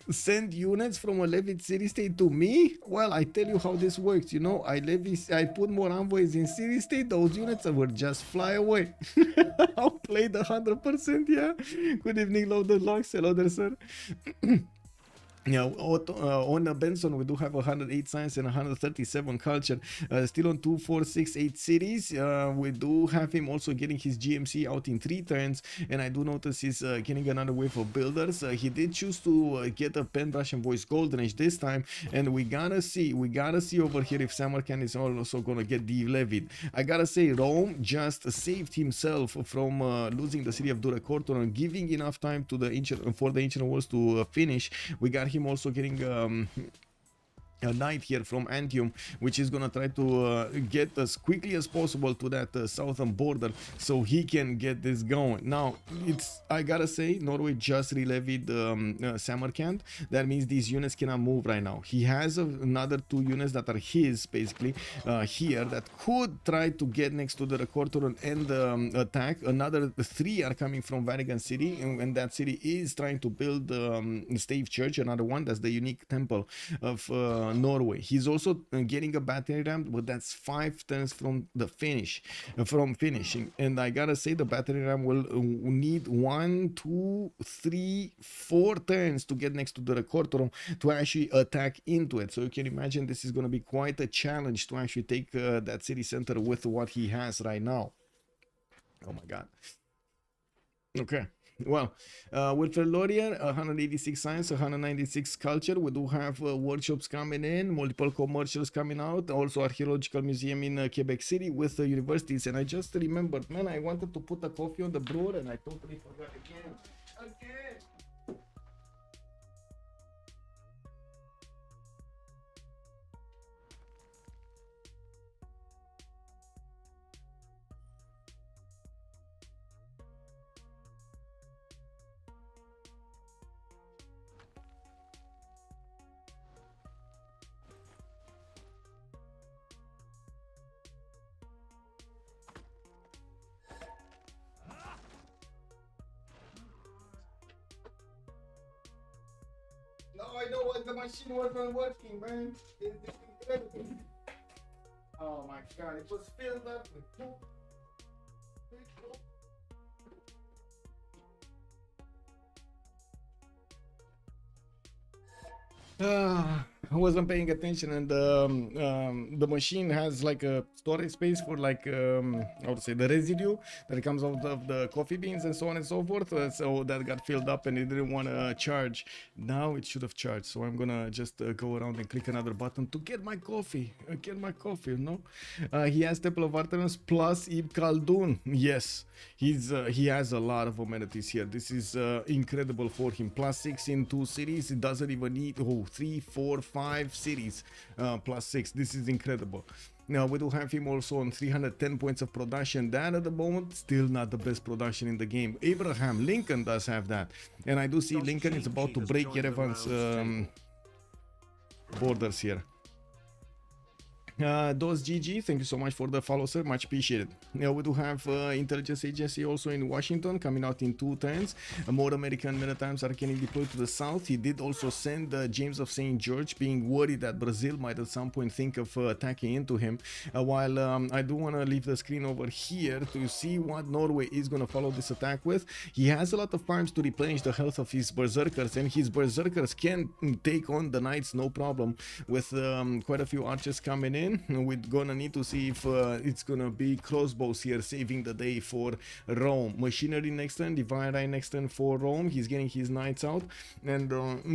Speaker 5: send units from a levied city state to me? Well, I tell you how this works. You know, I put more envoys in city state, those units will just fly away. I'll play the 100%, yeah. Good evening, loader logs. Hello there, sir. Yeah, on Benson we do have 108 science and 137 culture, still on 2, 4, 6, 8 cities. We do have him also getting his GMC out in 3 turns, and I do notice he's getting another wave of builders. He did choose to get a pen brush and voice golden age this time, and we gotta see over here if Samarkand is also gonna get de-levied. I gotta say, Rome just saved himself from losing the city of Durekorton and giving enough time to the ancient worlds to finish. We got him also getting a knight here from Antium, which is gonna try to get as quickly as possible to that southern border so he can get this going. Now, I gotta say, Norway just re-levied Samarkand. That means these units cannot move right now. He has another 2 units that are his, basically, here, that could try to get next to the Recorder and attack. Another 3 are coming from Vatican City, and that city is trying to build Stave Church, another one. That's the unique temple of Norway. He's also getting a battery ram, but that's 5 turns from the finishing. And I gotta say, the battery ram will need 1, 2, 3, 4 turns to get next to the record room to actually attack into it. So you can imagine this is gonna be quite a challenge to actually take that city center with what he has right now. Oh my god. Okay. Well, with Lorien, 186 science, 196 culture. We do have workshops coming in, multiple commercials coming out, also archaeological museum in Quebec City with universities. And I just remembered, man, I wanted to put a coffee on the brewer and I totally forgot again. No, I know what the machine wasn't working, man. It's incredible. Oh my god, it was filled up with poop. I wasn't paying attention, and the machine has like a storage space for like how to say, the residue that comes out of the coffee beans and so on and so forth. So that got filled up and it didn't want to charge. Now it should have charged. So I'm gonna just go around and click another button to get my coffee. You know. He has Temple of Artemis plus Ibn Khaldun. Yes, he has a lot of amenities here. This is incredible for him. +6 in 2 cities. It doesn't even need 3, 4, 5 cities. +6. This is incredible. Now we do have him also on 310 points of production. That at the moment still not the best production in the game. Abraham Lincoln does have that, and I do see Lincoln is about to break Yerevan's borders here. Those GG, thank you so much for the follow, sir, much appreciated. Now we do have intelligence agency also in Washington coming out in 2 turns. More American Maritimes are getting deployed to the south. He did also send James of St. George, being worried that Brazil might at some point think of attacking into him. While I do want to leave the screen over here to see what Norway is going to follow this attack with. He has a lot of farms to replenish the health of his berserkers, and his berserkers can take on the knights no problem, with quite a few archers coming in. We're gonna need to see if it's gonna be crossbows here saving the day for Rome. Machinery next turn, Divine Eye next turn for Rome. He's getting his knights out, and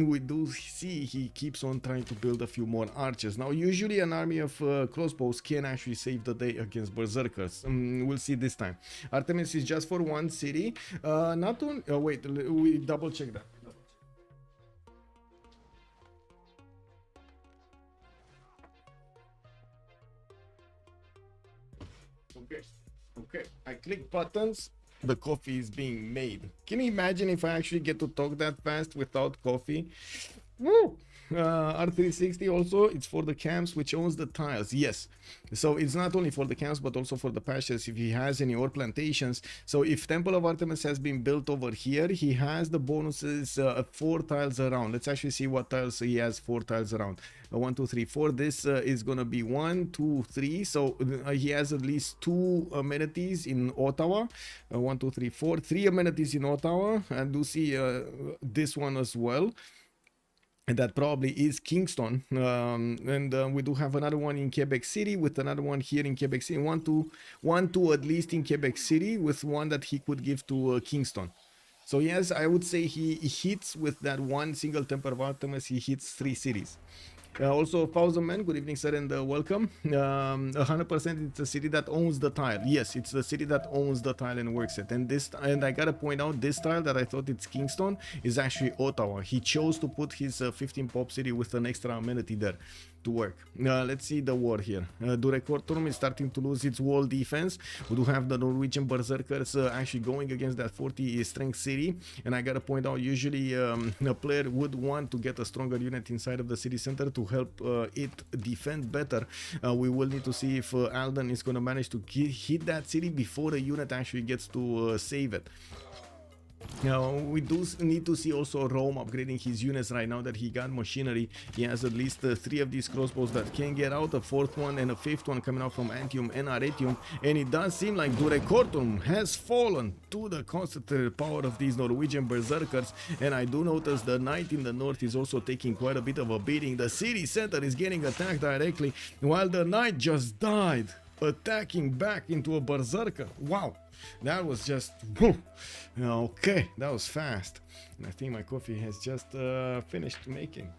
Speaker 5: we do see he keeps on trying to build a few more archers. Now usually an army of crossbows can actually save the day against berserkers. We'll see this time. Artemis is just for 1 city. Not on wait, we double check that. Okay. Okay. I click buttons. The coffee is being made. Can you imagine if I actually get to talk that fast without coffee? Woo! R360 also, it's for the camps which owns the tiles. Yes, so it's not only for the camps but also for the pastures if he has any or plantations. So if Temple of Artemis has been built over here, he has the bonuses 4 tiles around. Let's actually see what tiles he has. 4 tiles around. 1 2 3 4. This is gonna be 1 2 3. So he has at least 2 amenities in Ottawa. 1 2 3 4. 3 amenities in Ottawa, and do see this one as well. And that probably is Kingston. We do have another one in Quebec City, with another one here in Quebec City. One, two at least in Quebec City, with one that he could give to Kingston. So yes, I would say he hits with that one single Temple of Artemis. He hits 3 cities. Also, 1,000 men, good evening, sir, and welcome. 100% it's a city that owns the tile. Yes, it's the city that owns the tile and works it. And I gotta point out, this tile that I thought it's Kingston is actually Ottawa. He chose to put his 15 pop city with an extra amenity there to work. Let's see the war here. Durekortorum is starting to lose its wall defense. We do have the Norwegian Berserkers actually going against that 40 strength city. And I gotta point out, usually a player would want to get a stronger unit inside of the city center to help it defend better. We will need to see if Alden is gonna manage to hit that city before the unit actually gets to save it. Now, we do need to see also Rome upgrading his units right now that he got machinery. He has at least 3 of these crossbows that can get out, a 4th one and a 5th one coming out from Antium and Arretium. And it does seem like Durekortum has fallen to the concentrated power of these Norwegian Berserkers. And I do notice the Knight in the north is also taking quite a bit of a beating. The city center is getting attacked directly, while the Knight just died, attacking back into a Berserker. Wow. That was just okay. That was fast, and I think my coffee has just finished making.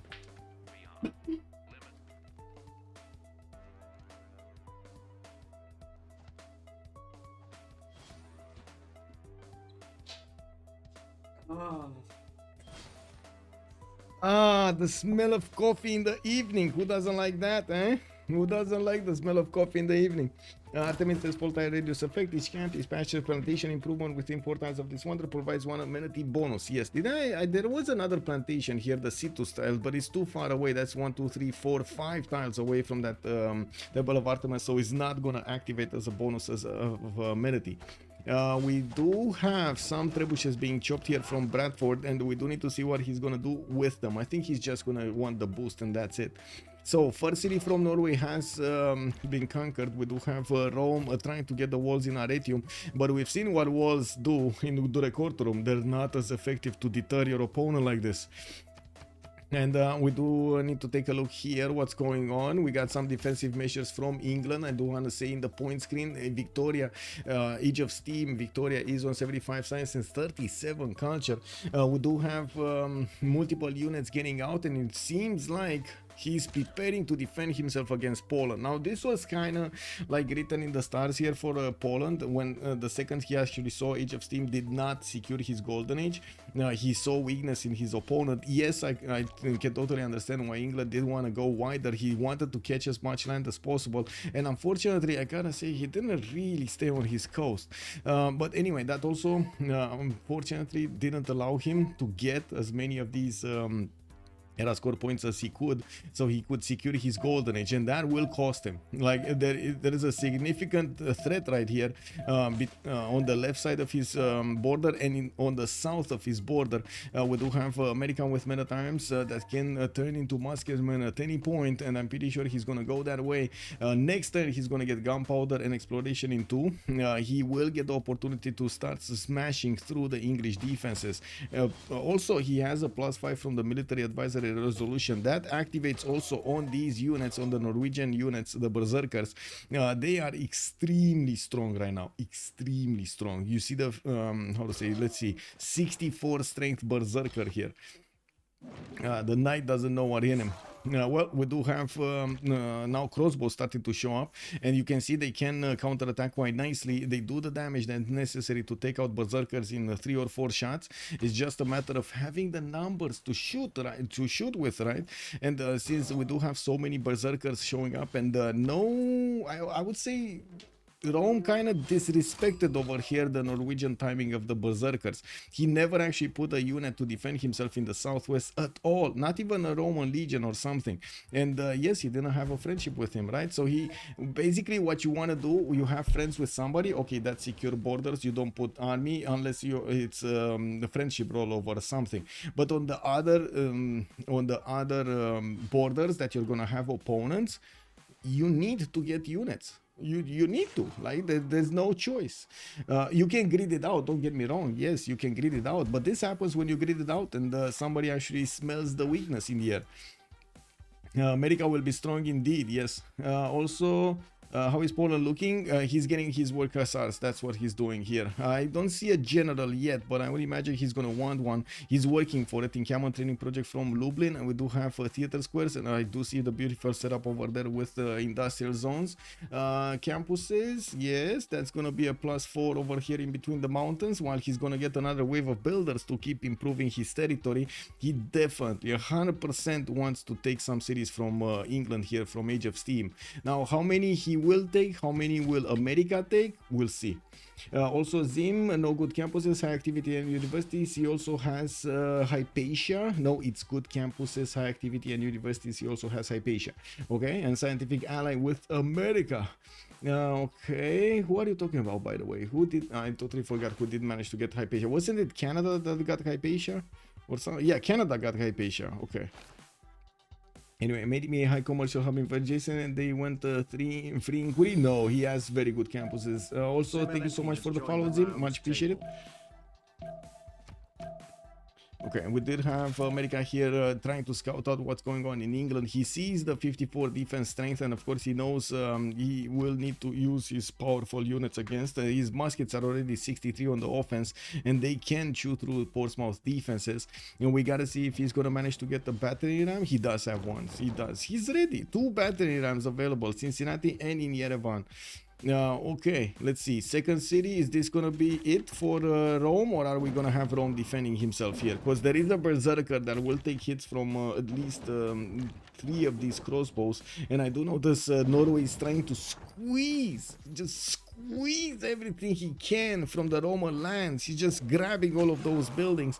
Speaker 5: The smell of coffee in the evening. Who doesn't like that, eh? Who doesn't like the smell of coffee in the evening? Artemis has multi-radius effect. Each camp is pasture plantation improvement within 4 tiles of this wonder provides 1 amenity bonus. Yes, there was another plantation here, the Citus tile, but it's too far away. That's 1 2 3 4 5 tiles away from that Temple of Artemis, so it's not gonna activate as a bonus as of amenity. We do have some trebuchets being chopped here from Bradford, and we do need to see what he's gonna do with them. I think he's just gonna want the boost, and that's it. So, first city from Norway has been conquered. We do have Rome trying to get the walls in Arretium, but we've seen what walls do in Durekortorum. They're not as effective to deter your opponent like this. And we do need to take a look here what's going on. We got some defensive measures from England. I do want to say in the point screen, Victoria, Age of Steam, Victoria is on 75 science and 37 culture. We do have multiple units getting out, and it seems like he's preparing to defend himself against Poland. Now, this was kind of like written in the stars here for Poland, when the second he actually saw Age of Steam did not secure his golden age. He saw weakness in his opponent. Yes, I can totally understand why England did want to go wider. He wanted to catch as much land as possible, and unfortunately, I gotta say, he didn't really stay on his coast. But anyway, that also unfortunately didn't allow him to get as many of these era score points as he could, so he could secure his golden age, and that will cost him. Like there is a significant threat right here on the left side of his border, and on the south of his border. We do have American with men at arms that can turn into musketmen at any point, and I'm pretty sure he's gonna go that way. Next turn he's gonna get gunpowder and exploration in 2. He will get the opportunity to start smashing through the English defenses. Also, he has a +5 from the military advisory resolution that activates also on these units, on the Norwegian units, the Berserkers. They are extremely strong right now, extremely strong. You see the how to say, let's see, 64 strength Berserker here. The Knight doesn't know what in him. Well, we do have now crossbows starting to show up, and you can see they can counterattack quite nicely. They do the damage that's necessary to take out Berserkers in 3 or 4 shots. It's just a matter of having the numbers to shoot, right? To shoot with, right? And since we do have so many Berserkers showing up, and I would say Rome kind of disrespected over here the Norwegian timing of the Berserkers. He never actually put a unit to defend himself in the southwest at all, not even a Roman legion or something. And yes, he didn't have a friendship with him, right? So he basically, what you want to do, you have friends with somebody, okay, that's secure borders, you don't put army unless it's the friendship rollover or something. But on the other borders that you're gonna have opponents, you need to get units. You need to, like, there's no choice. You can grid it out, don't get me wrong, yes, you can grid it out, but this happens when you grid it out and somebody actually smells the weakness in the air. America will be strong indeed, yes. Also, how is Poland looking? He's getting his work hussars. That's what he's doing here. I don't see a general yet, but I would imagine he's gonna want one. He's working for it. Encampment training project from Lublin, and we do have theater squares, and I do see the beautiful setup over there with the industrial zones. Campuses, yes, that's gonna be a +4 over here in between the mountains, while he's gonna get another wave of builders to keep improving his territory. He definitely 100% wants to take some cities from England here, from Age of Steam. Now, how many he will take, how many will America take, we'll see. Also Zim, no good campuses, high activity and universities. He also has Hypatia. No, it's good campuses, high activity and universities. He also has Hypatia. Okay, and scientific ally with America. Okay, who are you talking about, by the way? Who did, I totally forgot who did manage to get Hypatia. Wasn't it Canada that got Hypatia or something? Yeah, Canada got Hypatia. Okay. Anyway, made me a high commercial hub in Jason, and they went free inquiry. No, he has very good campuses. Also, thank you so much for the follow, Zim. Much appreciated. Okay, we did have America here trying to scout out what's going on in England. He sees the 54 defense strength, and of course he knows he will need to use his powerful units against. His muskets are already 63 on the offense, and they can chew through Portsmouth defenses. And we gotta see if he's gonna manage to get the battery ram. He does have one. He does. He's ready. 2 battery rams available, Cincinnati and in Yerevan. Okay, let's see. Second city, is this gonna be it for Rome, or are we gonna have Rome defending himself here? Because there is a berserker that will take hits from at least 3 of these crossbows, and I do notice Norway is trying to just squeeze everything he can from the Roman lands. He's just grabbing all of those buildings.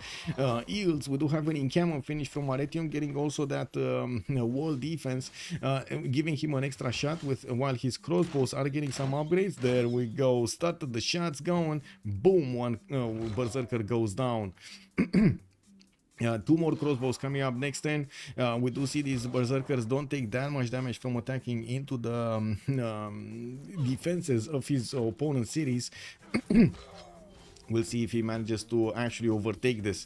Speaker 5: Eels, we do have an encampment finish from Aretium, getting also that wall defense, giving him an extra shot with while his crossbows are getting some upgrades. There we go, started the shots going, boom, one berserker goes down. 2 more crossbows coming up next turn. We do see these berserkers don't take that much damage from attacking into the defenses of his opponent's cities. We'll see if he manages to actually overtake this.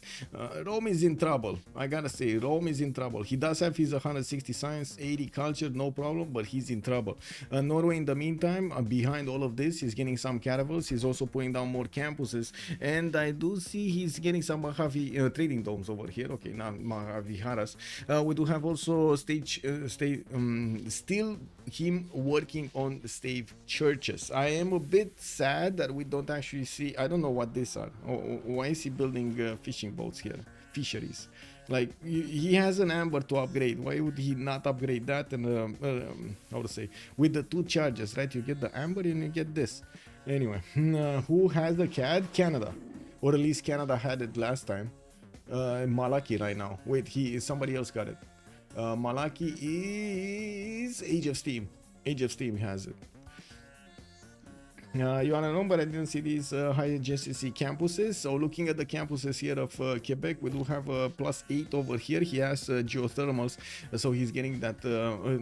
Speaker 5: Rome is in trouble. I gotta say, Rome is in trouble. He does have his 160 science, 80 culture, no problem, but he's in trouble. Norway, in the meantime, behind all of this, he's getting some caravels. He's also putting down more campuses. And I do see he's getting some Mojave trading domes over here. Okay, not Mojave Haras. We do have also still him working on stave churches. I am a bit sad that we don't actually see, I don't know what these are. Why is he building fishing boats here? Fisheries. Like, he has an amber to upgrade. Why would he not upgrade that? And how to say, with the 2 charges, right? You get the amber and you get this. Anyway, who has the CAD? Canada, or at least Canada had it last time. Malaki right now. Wait, somebody else got it. Malaki is Age of Steam. Age of Steam has it. You wanna know, but I didn't see these high GCC campuses. So looking at the campuses here of Quebec, we do have a +8 over here. He has geothermals, so he's getting that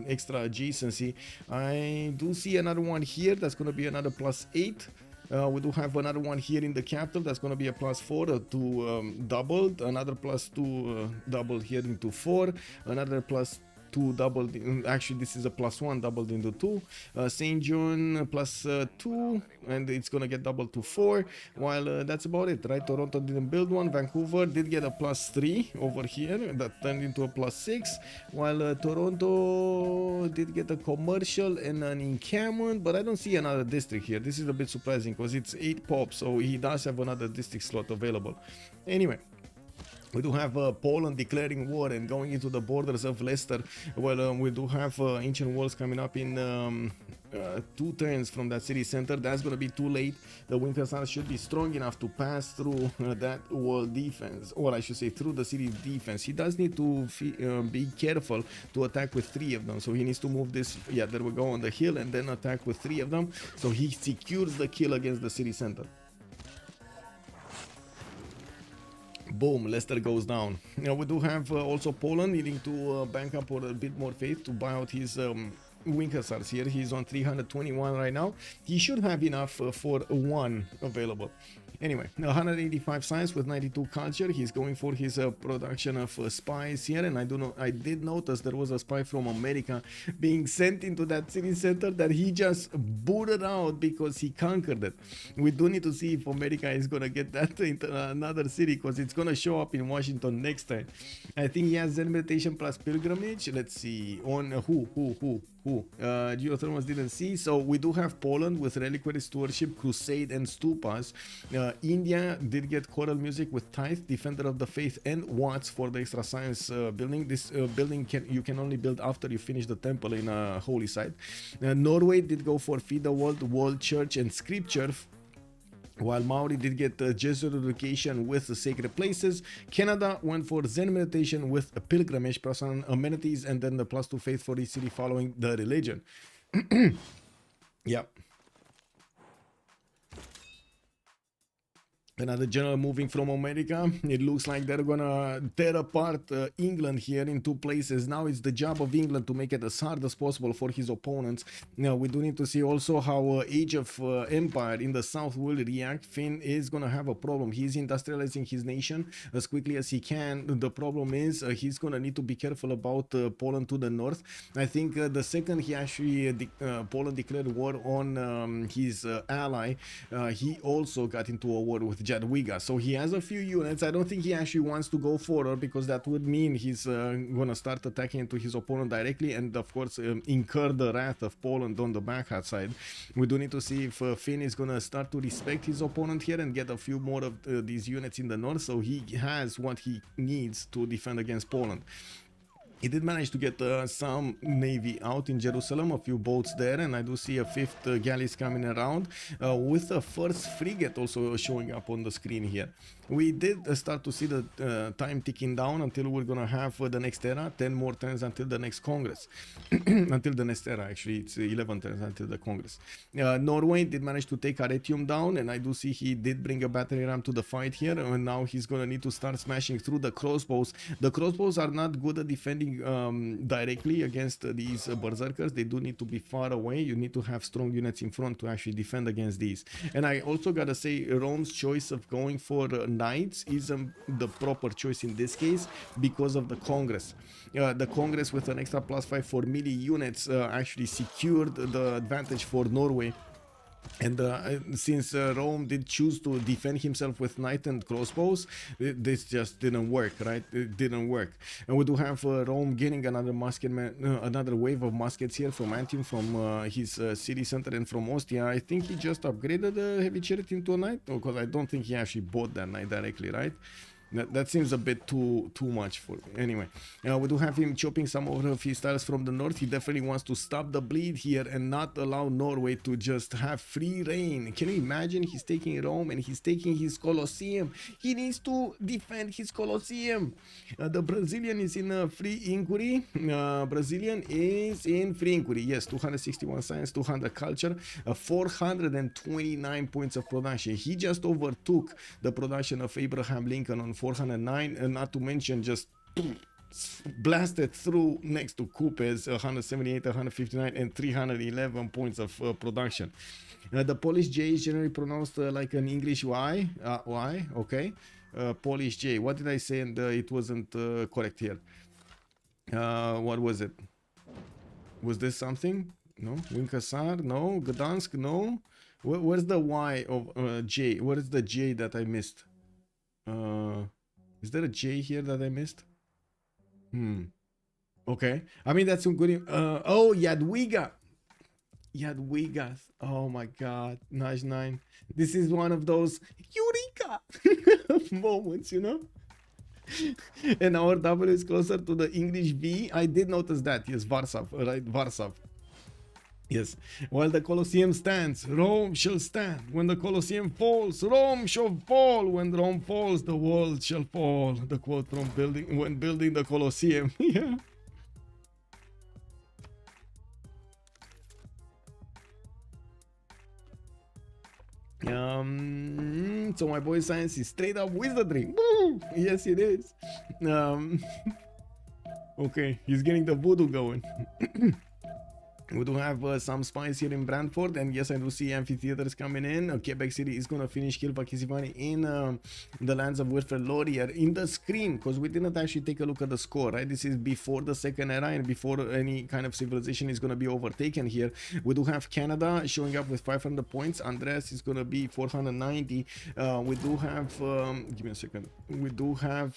Speaker 5: extra adjacency. I do see another one here. That's gonna be another +8. We do have another one here in the capital. That's going to be a +4 to doubled. Another +2 doubled here into 4. Another +2 doubled. Actually, this is a +1 doubled into 2. St. John +2, and it's going to get doubled to 4. While that's about it, right? Toronto didn't build one. Vancouver did get a +3 over here. That turned into a +6. While Toronto did get a commercial and an encampment, but I don't see another district here. This is a bit surprising because it's 8 pops, so he does have another district slot available. Anyway, we do have Poland declaring war and going into the borders of Leicester. Well, we do have ancient walls coming up in 2 turns from that city center. That's going to be too late. The Winkersar should be strong enough to pass through that wall defense, or I should say through the city defense. He does need to be careful to attack with 3 of them, so he needs to move this, yeah, there we go, on the hill, and then attack with 3 of them, so he secures the kill against the city center. Boom, Leicester goes down. Now we do have also Poland needing to bank up for a bit more faith to buy out his Winkersars here. He's on 321 right now. He should have enough for 1 available. Anyway, 185 science with 92 culture. He's going for his production of spies here, and I did notice there was a spy from America being sent into that city center that he just booted out because he conquered it. We do need to see if America is gonna get that into another city, because it's gonna show up in Washington next time. I think he has Zen meditation plus pilgrimage. Let's see on who Geothermals didn't see. So we do have Poland with reliquary stewardship, crusade, and stupas. India did get choral music with tithe, defender of the faith, and watts for the extra science building. This building you can only build after you finish the temple in a holy site. Norway did go for feed the world, wall, church, and scripture, while Maori did get Jesuit education with the sacred places. Canada went for Zen meditation with a pilgrimage, plus amenities, and then the +2 faith for each city following the religion. Yep. Another general moving from America. It looks like they're gonna tear apart England here in 2 places. Now it's the job of England to make it as hard as possible for his opponents. Now we do need to see also how Age of Empire in the south will react. Finn is gonna have a problem. He's industrializing his nation as quickly as he can. The problem is he's gonna need to be careful about Poland to the north. I think the second he actually Poland declared war on his ally, he also got into a war with Jadwiga, so he has a few units. I don't think he actually wants to go forward, because that would mean he's gonna start attacking into his opponent directly, and of course incur the wrath of Poland on the backhand side. We do need to see if Finn is gonna start to respect his opponent here and get a few more of these units in the north, so he has what he needs to defend against Poland. He did manage to get some navy out in Jerusalem, a few boats there, and I do see a 5th galleys coming around with the 1st frigate also showing up on the screen here. We did start to see the time ticking down until we're gonna have the next era, 10 more turns until the next Congress. Until the next era, actually, it's 11 turns until the Congress. Norway did manage to take Arretium down, and I do see he did bring a battery ram to the fight here, and now he's gonna need to start smashing through the crossbows. The crossbows are not good at defending directly against these berserkers. They do need to be far away. You need to have strong units in front to actually defend against these. And I also gotta say, Rome's choice of going for knights isn't the proper choice in this case, because of the Congress. The Congress with an extra +5 for melee units actually secured the advantage for Norway. And since Rome did choose to defend himself with knight and crossbows, this just didn't work, right? It didn't work. And we do have Rome getting another another wave of muskets here from Antium, from his city center, and from Ostia. I think he just upgraded the heavy chariot into a knight, because I don't think he actually bought that knight directly, right? That seems a bit too much for me. Anyway, we do have him chopping some of his tiles from the north. He definitely wants to stop the bleed here and not allow Norway to just have free reign. Can you imagine? He's taking Rome and he's taking his Colosseum. He needs to defend his Colosseum. The Brazilian is in free inquiry. Brazilian is in free inquiry. Yes, 261 science, 200 culture, 429 points of production. He just overtook the production of Abraham Lincoln on 409, and not to mention just blasted through next to Kupes, 178, 159, and 311 points of production. The Polish J is generally pronounced like an English Y. Y, okay. Polish J. What did I say? And it wasn't correct here. What was it? Was this something? No. Winkasar? No. Gdansk? No. Where's the Y of J? What is the J that I missed? Is there a J here that I missed? Okay. I mean, that's some good. Oh, Jadwiga. Jadwiga. Oh my God. Naj9. This is one of those Eureka moments, you know? And our W is closer to the English V. I did notice that. Yes, Warsaw, right? Warsaw. Yes, while the Colosseum stands, Rome shall stand. When the Colosseum falls, Rome shall fall. When Rome falls, the world shall fall. The quote from building the Colosseum. Yeah. So my boy Science is straight up wizardry. Woo! Yes, it is. Okay, he's getting the voodoo going. We do have some spies here in Brantford, and yes, I do see amphitheaters coming in. Quebec City is gonna finish Kilpakisivani in the lands of Wilfred Laurier in the screen, because we didn't actually take a look at the score, right? This is before the second era and before any kind of civilization is gonna be overtaken here. We do have Canada showing up with 500 points. Andreas is gonna be 490. We do have give me a second. We do have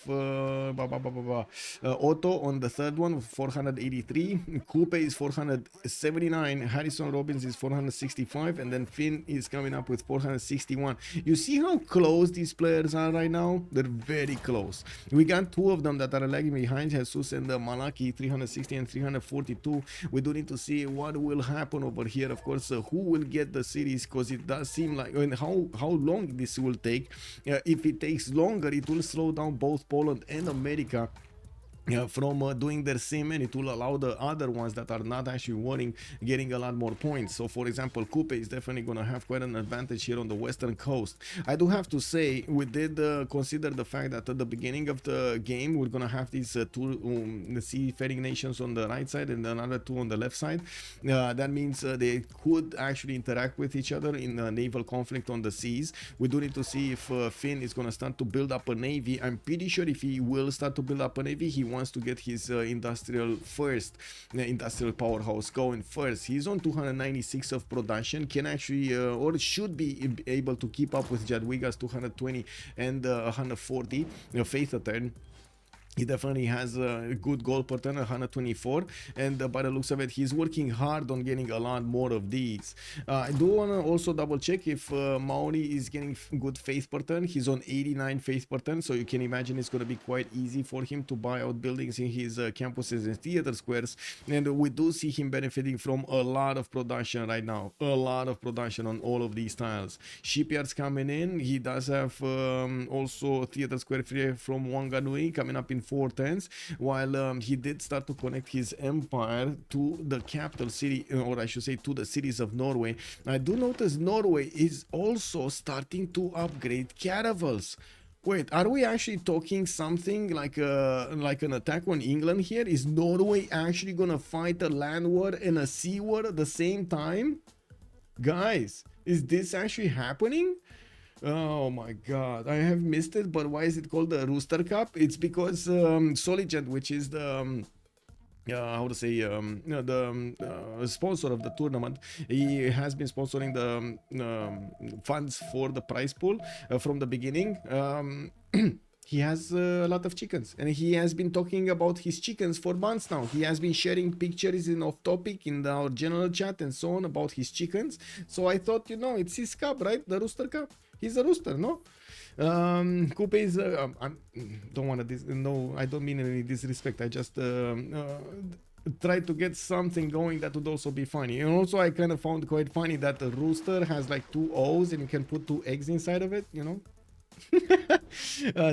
Speaker 5: Otto on the third one with 483. Coupe is 479. Harrison Robbins is 465, and then Finn is coming up with 461. You see how close these players are right now? They're very close. We got two of them that are lagging behind, Jesus and Malaki, 360 and 342. We do need to see what will happen over here. Of course, who will get the series, because it does seem like, and how long this will take. If it takes longer, it will slow down both Poland and America from doing their sim, and it will allow the other ones that are not actually winning getting a lot more points. So for example, Coupe is definitely going to have quite an advantage here on the western coast. I do have to say, we did consider the fact that at the beginning of the game we're going to have these two seafaring nations on the right side and another two on the left side. That means they could actually interact with each other in a naval conflict on the seas. We do need to see if Finn is going to start to build up a navy. I'm pretty sure if he will start to build up a navy, he wants to get his industrial powerhouse going first. He's on 296 of production, can actually or should be able to keep up with Jadwiga's 220 and 140 faith a turn. He definitely has a good goal per turn, 124, and by the looks of it, he's working hard on getting a lot more of these. I do want to also double check if Maori is getting good faith per turn. He's on 89 faith per turn, so you can imagine it's going to be quite easy for him to buy out buildings in his campuses and theater squares, and we do see him benefiting from a lot of production right now, a lot of production on all of these tiles. Shipyards coming in. He does have also theater square free from Wanganui coming up in 410s, while he did start to connect his empire to the capital city, or I should say to the cities of Norway. I do notice Norway is also starting to upgrade caravels. Wait, are we actually talking something like an attack on England here? Is Norway actually gonna fight a land war and a sea war at the same time? Guys, is this actually happening? Oh my god, I have missed it, but why is it called the Rooster Cup? It's because Soligent, which is the how to say the sponsor of the tournament, he has been sponsoring the funds for the prize pool from the beginning. He has a lot of chickens, and he has been talking about his chickens for months now. He has been sharing pictures in off topic in our general chat and so on about his chickens. So I thought, you know, it's his cup, right? The Rooster Cup. He's a rooster, no? Coupe is I don't want to no, I don't mean any disrespect. I just try to get something going that would also be funny. And also I kind of found quite funny that the rooster has like two O's and you can put two eggs inside of it, you know.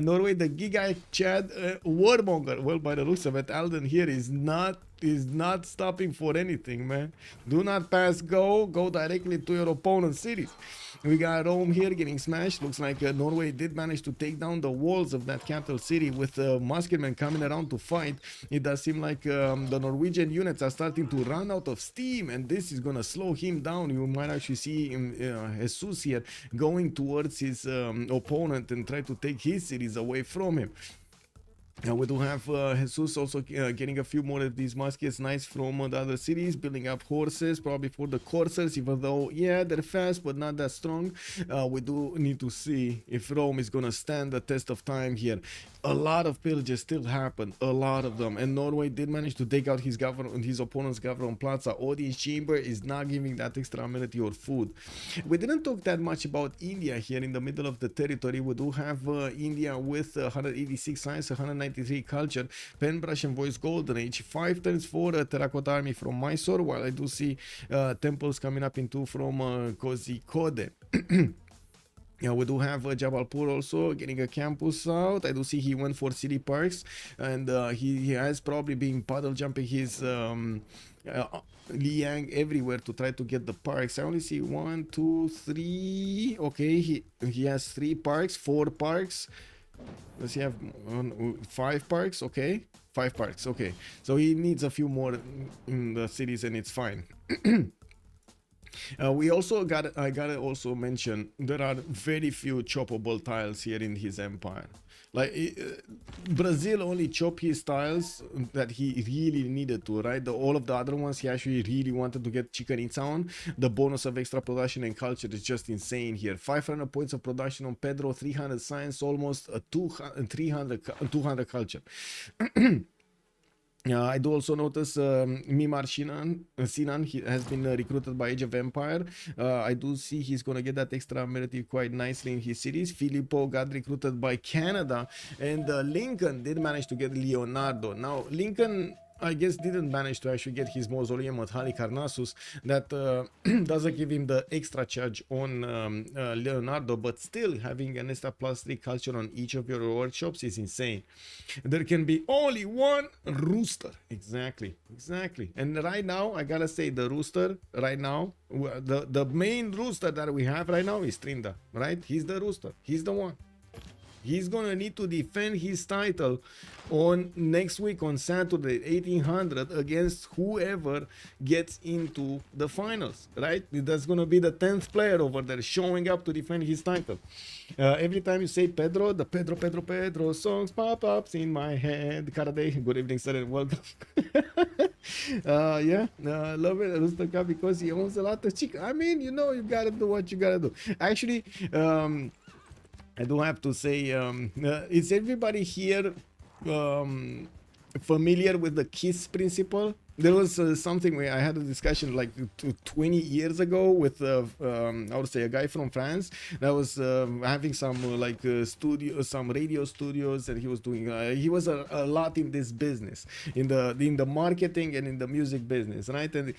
Speaker 5: Norway, the Giga Chad warmonger. Well, by the looks of it, Alden here is not stopping for anything, man. Do not pass go directly to your opponent's cities. We got Rome here getting smashed. Looks like Norway did manage to take down the walls of that capital city with musketmen coming around to fight. It does seem like the Norwegian units are starting to run out of steam, and this is gonna slow him down. You might actually see Jesus here going towards his opponent and try to take his cities away from him. Now we do have Jesus also getting a few more of these muskets, nice, from the other cities, building up horses, probably for the coursers, even though, yeah, they're fast, but not that strong. We do need to see if Rome is gonna stand the test of time here. A lot of pillages still happen, a lot of them, and Norway did manage to take out his opponent's Gavron Plaza. Audience chamber is not giving that extra amenity or food. We didn't talk that much about India here in the middle of the territory. We do have India with 186 science, 190 193 culture, Penbrush and Voice Golden Age, 5 turns for Terracotta Army from Mysore, while I do see temples coming up in 2 from Kozhikode. Yeah, we do have Jabalpur also getting a campus out. I do see he went for city parks, and he has probably been puddle jumping his Liang everywhere to try to get the parks. I only see 1, 2, 3. Okay, he has 3 parks, 4 parks. Does he have 5 parks? Okay, 5 parks. Okay, so he needs a few more in the cities, and it's fine. We also I gotta also mention there are very few choppable tiles here in his empire. Like Brazil only chop his tiles that he really needed to, right? All of the other ones he actually really wanted to get Chicanitza on. The bonus of extra production and culture is just insane here. 500 points of production on Pedro, 300 science, almost 200 culture. I do also notice Mimar Sinan he has been recruited by Age of Empire. I do see he's going to get that extra narrative quite nicely in his series. Filippo got recruited by Canada, and Lincoln did manage to get Leonardo. Now, Lincoln, I guess, didn't manage to actually get his mausoleum at Halicarnassus. That doesn't give him the extra charge on Leonardo, but still having an extra +3 culture on each of your workshops is insane. There can be only one Rooster. Exactly. And right now, I gotta say, the Rooster right now, the main Rooster that we have right now is Trinda, right? He's the Rooster. He's the one. He's gonna need to defend his title on next week on Saturday 1800 against whoever gets into the finals, right? That's gonna be the 10th player over there showing up to defend his title. Every time you say Pedro, the Pedro songs pop ups in my head. Karade, good evening, sir, and welcome. Love it, Rooster Cup, because he owns a lot of chicken. I mean, you know, you gotta do what you gotta do. Actually, I do have to say, is everybody here familiar with the KISS principle? There was something where I had a discussion like 20 years ago with I would say a guy from France that was having some some radio studios, and he was doing he was a lot in this business, in the marketing and in the music business, right? And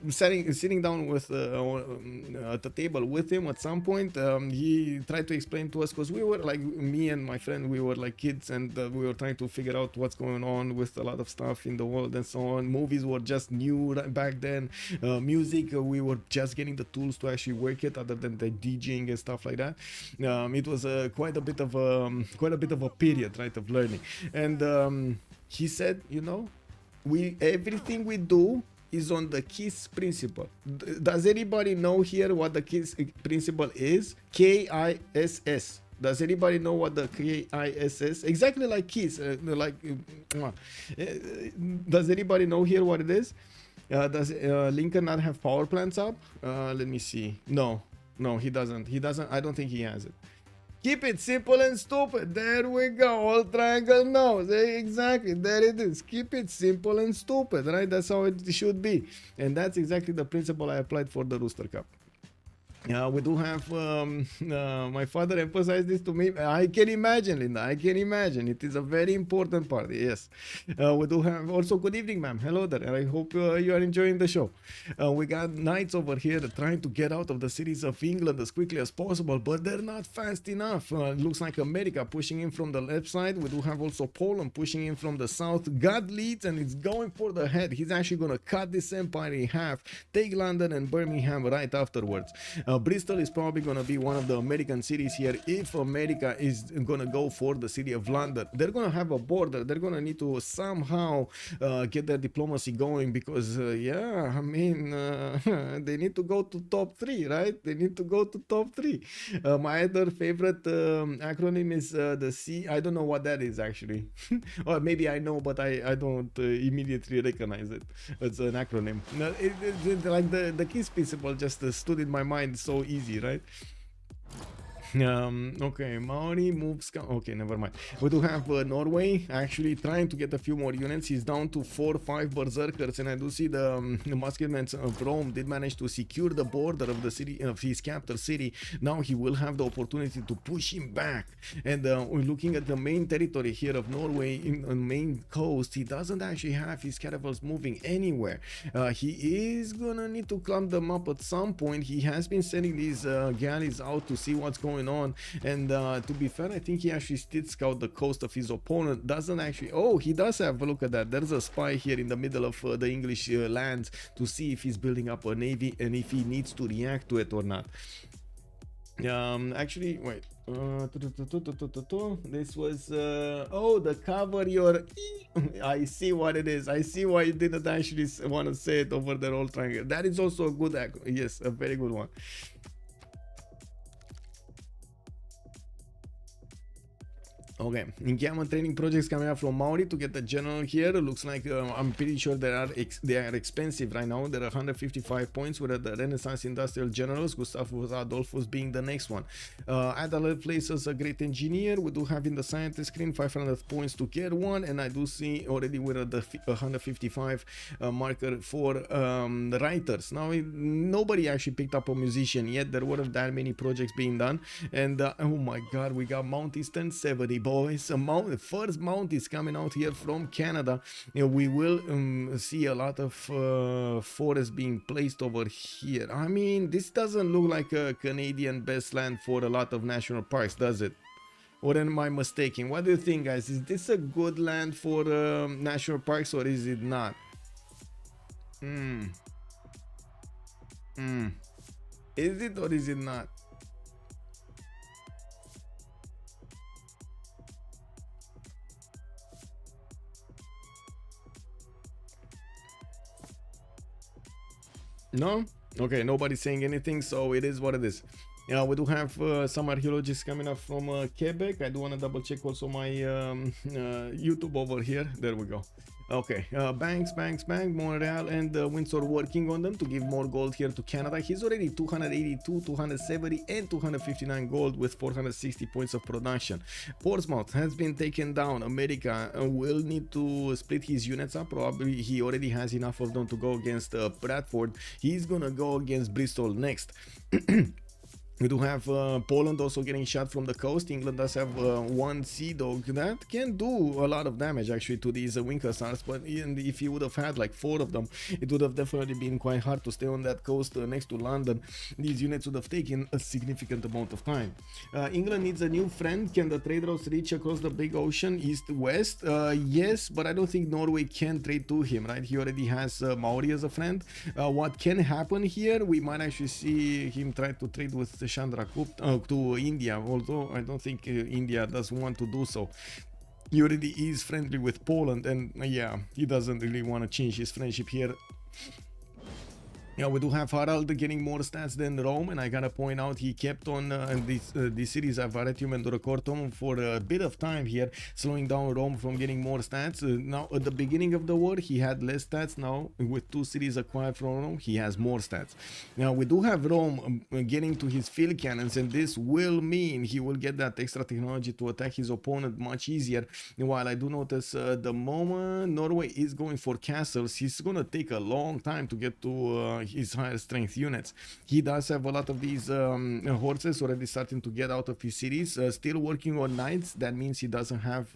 Speaker 5: sitting down with at the table with him at some point, he tried to explain to us, because we were like, me and my friend, we were like kids, and we were trying to figure out what's going on with a lot of stuff in the world and so on. Movies were just new back then. Music, we were just getting the tools to actually work it, other than the DJing and stuff like that. It was quite a bit of a period, right, of learning. And he said, you know, everything we do is on the KISS principle. Does anybody know here what the KISS principle is? KISS. Does anybody know what the KISS? Exactly like KISS. Does anybody know here what it is? Does Lincoln not have power plants up? Let me see. No, he doesn't. I don't think he has it. Keep it simple and stupid. There we go. All triangle knows. Exactly. There it is. Keep it simple and stupid, right? That's how it should be. And that's exactly the principle I applied for the Rooster Cup. We do have, my father emphasized this to me. I can imagine, Linda. I can imagine. It is a very important part. Yes. We do have also, good evening, ma'am. Hello there. And I hope you are enjoying the show. We got knights over here trying to get out of the cities of England as quickly as possible, but they're not fast enough. Looks like America pushing in from the left side. We do have also Poland pushing in from the south. God leads, and it's going for the head. He's actually going to cut this empire in half, take London and Birmingham right afterwards. Bristol is probably going to be one of the American cities here if America is going to go for the city of London. They're going to have a border. They're going to need to somehow get their diplomacy going, because I mean, they need to go to top 3, right? They need to go to top 3. My other favorite acronym is the C. I don't know what that is actually. Or maybe I know, but I don't immediately recognize it. It's an acronym. Like the KISS principle just stood in my mind so easy, right? Okay, Maori moves. Okay, never mind. We do have Norway actually trying to get a few more units. He's down to 4 or 5 berserkers, and I do see the musketmen of Rome did manage to secure the border of the city of his capital city. Now he will have the opportunity to push him back. And we're looking at the main territory here of Norway in the main coast. He doesn't actually have his caravels moving anywhere. He is gonna need to climb them up at some point. He has been sending these galleys out to see what's going on, and to be fair, I think he actually did scout the coast of his opponent. Doesn't actually, oh, he does have a look at that. There's a spy here in the middle of the English lands to see if he's building up a navy and if he needs to react to it or not. Actually, wait. This was oh, the cover your I see what it is. I see why you didn't actually want to say it over the roll triangle. That is also a good, yes, a very good one. Okay, encampment training projects coming up from Maori to get the general here. Looks like I'm pretty sure they are expensive right now. There are 155 points with the Renaissance Industrial Generals, Gustavus Adolphus being the next one. Adelaide places a great engineer. We do have in the scientist screen 500 points to get one, and I do see already with the 155 marker for writers. Now nobody actually picked up a musician yet. There weren't that many projects being done, and oh my god, we got Mount Eastern 70. Boys, the first mount is coming out here from Canada. We will see a lot of forests being placed over here. I mean, this doesn't look like a Canadian best land for a lot of national parks, does it? Or am I mistaken? What do you think, guys? Is this a good land for national parks, or is it not? Is it or is it not? No? Okay, nobody's saying anything, so it is what it is. Yeah, we do have some archaeologists coming up from Quebec. I do want to double check also my YouTube over here. There we go. Okay, Banks, Montreal and Windsor working on them to give more gold here to Canada. He's already 282, 270 and 259 gold with 460 points of production. Portsmouth has been taken down. America will need to split his units up. Probably he already has enough of them to go against Bradford. He's gonna go against Bristol next. We do have Poland also getting shot from the coast. England does have one Sea Dog that can do a lot of damage actually to these wing hussars, but even if you would have had like 4 of them, it would have definitely been quite hard to stay on that coast next to London. These units would have taken a significant amount of time. England needs a new friend. Can the trade routes reach across the big ocean east-west? Yes, but I don't think Norway can trade to him, right? He already has Maori as a friend. What can happen here, we might actually see him try to trade with Chandra to India, although I don't think India does want to do so. He already is friendly with Poland, and yeah, he doesn't really want to change his friendship here. Yeah, we do have Harald getting more stats than Rome, and I gotta point out he kept on this series of Arretium and Duracortum for a bit of time here, slowing down Rome from getting more stats. Now at the beginning of the war he had less stats. Now with 2 cities acquired from Rome, he has more stats. Now we do have Rome getting to his field cannons, and this will mean he will get that extra technology to attack his opponent much easier. While I do notice the moment Norway is going for castles, he's gonna take a long time to get to his higher strength units. He does have a lot of these horses already starting to get out of his cities, still working on knights. That means he doesn't have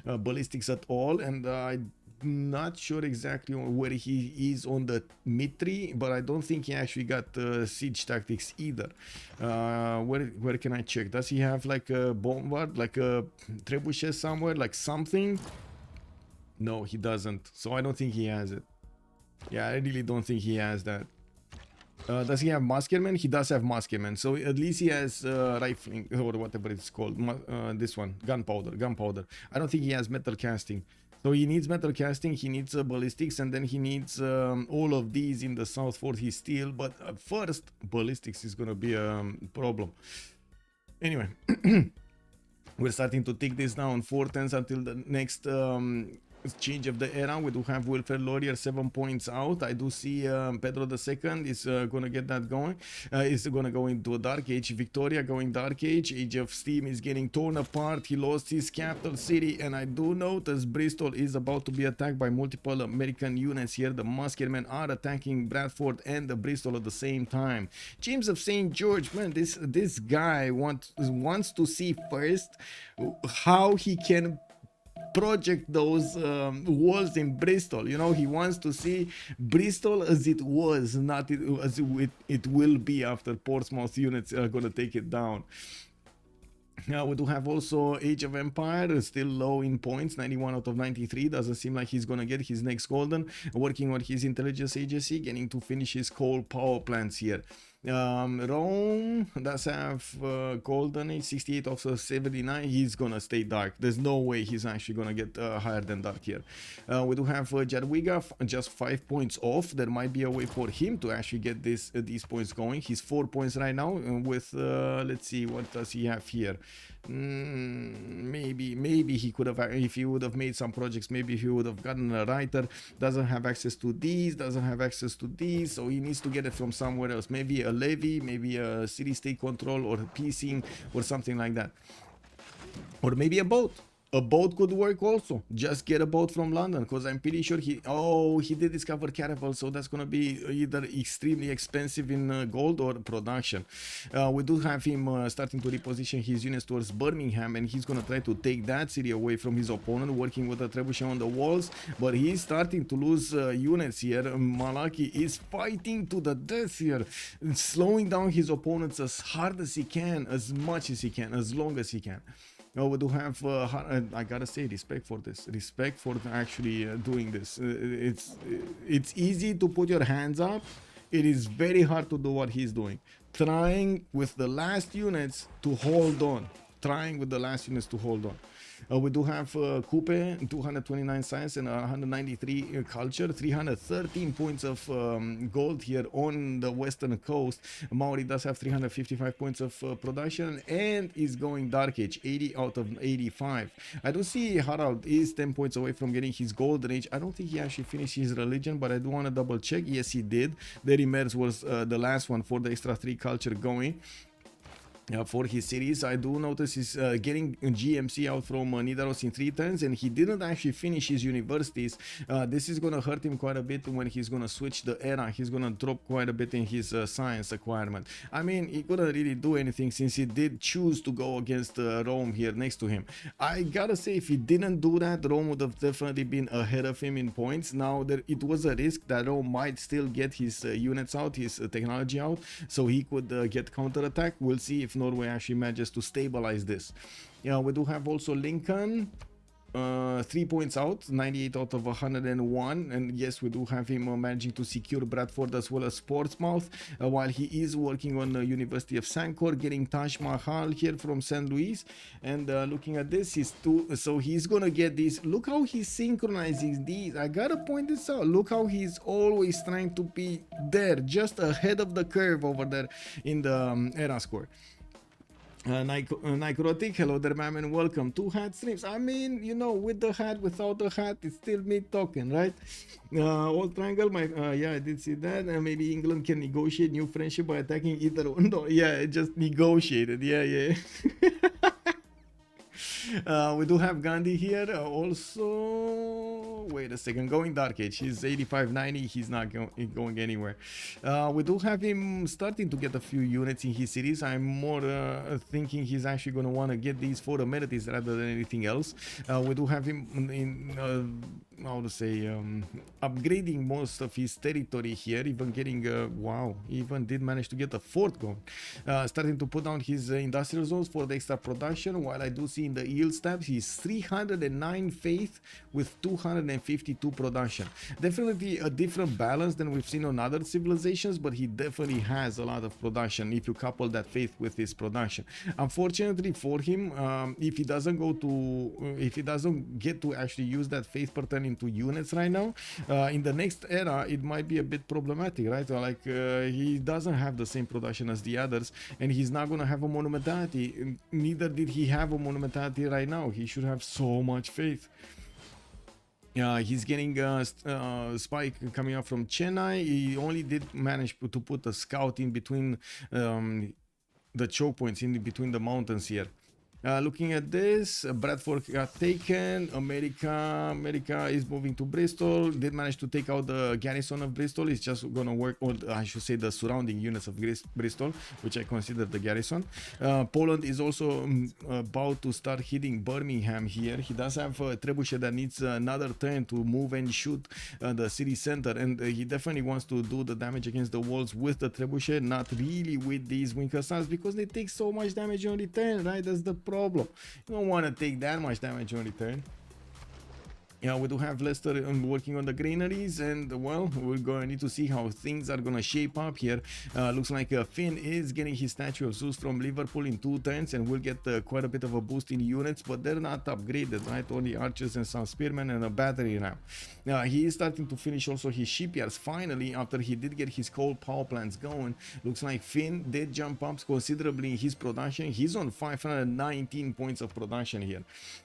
Speaker 5: ballistics at all, and I'm not sure exactly where he is on the Mitri, but I don't think he actually got siege tactics either. Where can I check? Does he have like a bombard, like a trebuchet somewhere, like something? No, he doesn't, so I don't think he has it. Yeah, I really don't think he has that. Does he have musketmen? He does have musketmen, so at least he has rifling or whatever it's called. This one, gunpowder. I don't think he has metal casting. So he needs metal casting, he needs ballistics, and then he needs all of these in the south for his steel. But first, ballistics is gonna be a problem. Anyway, we're starting to take this down 4 turns until the next change of the era. We do have Wilfred Laurier 7 points out. I do see Pedro II is gonna get that going. Is gonna go into a Dark Age. Victoria going Dark Age. Age of Steam is getting torn apart. He lost his capital city, and I do notice Bristol is about to be attacked by multiple American units here. The Musketeers are attacking Bradford and the Bristol at the same time. James of St. George, man, this guy wants to see first how he can project those walls in Bristol. You know, he wants to see Bristol as it was, not as it will be after Portsmouth units are gonna take it down. Now we do have also Age of Empire, still low in points, 91 out of 93. Doesn't seem like he's gonna get his next golden. Working on his intelligence agency, getting to finish his coal power plants here. Rome does have golden age, 68 out of 79. He's gonna stay dark. There's no way he's actually gonna get higher than dark here. We do have Jadwiga just 5 points off. There might be a way for him to actually get these points going. He's 4 points right now with let's see, what does he have here? Maybe he could have, if he would have made some projects, maybe he would have gotten a writer. Doesn't have access to these, doesn't have access to these, so he needs to get it from somewhere else. Maybe a levy, maybe a city-state control, or piecing, or something like that. Or maybe a boat. A boat could work also. Just get a boat from London, because I'm pretty sure he did discover caravel, so that's gonna be either extremely expensive in gold or production. We do have him starting to reposition his units towards Birmingham, and he's gonna try to take that city away from his opponent, working with a trebuchet on the walls, but he's starting to lose units here. Malaki is fighting to the death here, slowing down his opponents as hard as he can, as much as he can, as long as he can. We do have, I gotta say, respect for this. Respect for actually doing this. It's easy to put your hands up. It is very hard to do what he's doing. Trying with the last units to hold on. We do have Coupe, 229 science and 193 culture, 313 points of gold here on the western coast. Maori does have 355 points of production and is going Dark Age, 80 out of 85. I do see Harald is 10 points away from getting his golden age. I don't think he actually finished his religion, but I do want to double check. Yes, he did. Derimers was the last one for the extra 3 culture going. For his series. I do notice he's getting GMC out from Nidaros in 3 turns, and he didn't actually finish his universities. This is gonna hurt him quite a bit when he's gonna switch the era. He's gonna drop quite a bit in his science acquirement. I mean, he couldn't really do anything since he did choose to go against Rome here next to him. I gotta say, if he didn't do that, Rome would have definitely been ahead of him in points. Now, it was a risk that Rome might still get his units out, his technology out, so he could get counterattack. We'll see if Norway actually manages to stabilize this. Yeah, we do have also Lincoln, 3 points out, 98 out of 101, and yes, we do have him managing to secure Bradford as well as Portsmouth, while he is working on the University of Sancor, getting Taj Mahal here from St. Louis. And looking at this, so he's gonna get these. Look how he's synchronizing these. I gotta point this out. Look how he's always trying to be there, just ahead of the curve over there in the era score. Necrotic, hello there, ma'am, and welcome to Hat Streams. I mean, you know, with the hat, without the hat, it's still me talking, right? Old Triangle, yeah, I did see that. Maybe England can negotiate new friendship by attacking either one. No, yeah, it just negotiated. Yeah. We do have Gandhi here also. Wait a second, going Dark Age. He's 85-90. He's not going anywhere. We do have him starting to get a few units in his series. I'm more thinking he's actually going to want to get these for amenities rather than anything else. We do have him in how to say, upgrading most of his territory here, even getting wow, even did manage to get a fort going. Starting to put down his industrial zones for the extra production, while I do see in the yield stabs he's 309 faith with 252 production. Definitely a different balance than we've seen on other civilizations, but he definitely has a lot of production if you couple that faith with his production. Unfortunately for him, if he doesn't get to actually use that faith per turn into units right now, in the next era it might be a bit problematic, right? Like he doesn't have the same production as the others, and he's not going to have a monumentality. Neither did he have a monumentality right now. He should have so much faith. He's getting spike coming up from Chennai. He only did manage to put a scout in between the choke points, in between the mountains here. Looking at this, Bradford got taken. America is moving to Bristol. Did manage to take out the garrison of Bristol. It's just gonna work, or I should say the surrounding units of Bristol, which I consider the garrison. Poland is also about to start hitting Birmingham here. He does have a trebuchet that needs another turn to move and shoot the city center, and he definitely wants to do the damage against the walls with the trebuchet, not really with these wing hussars, because they take so much damage on return, right? That's the problem. You don't want to take that much damage on return. Yeah, we do have Leicester working on the granaries, and well, we're going to need to see how things are going to shape up here. Looks like Finn is getting his statue of Zeus from Liverpool in 2 turns, and will get quite a bit of a boost in units, but they're not upgraded, right? Only archers and some spearmen and a battery ram. He is starting to finish also his shipyards finally, after he did get his coal power plants going. Looks like Finn did jump up considerably in his production. He's on 519 points of production here.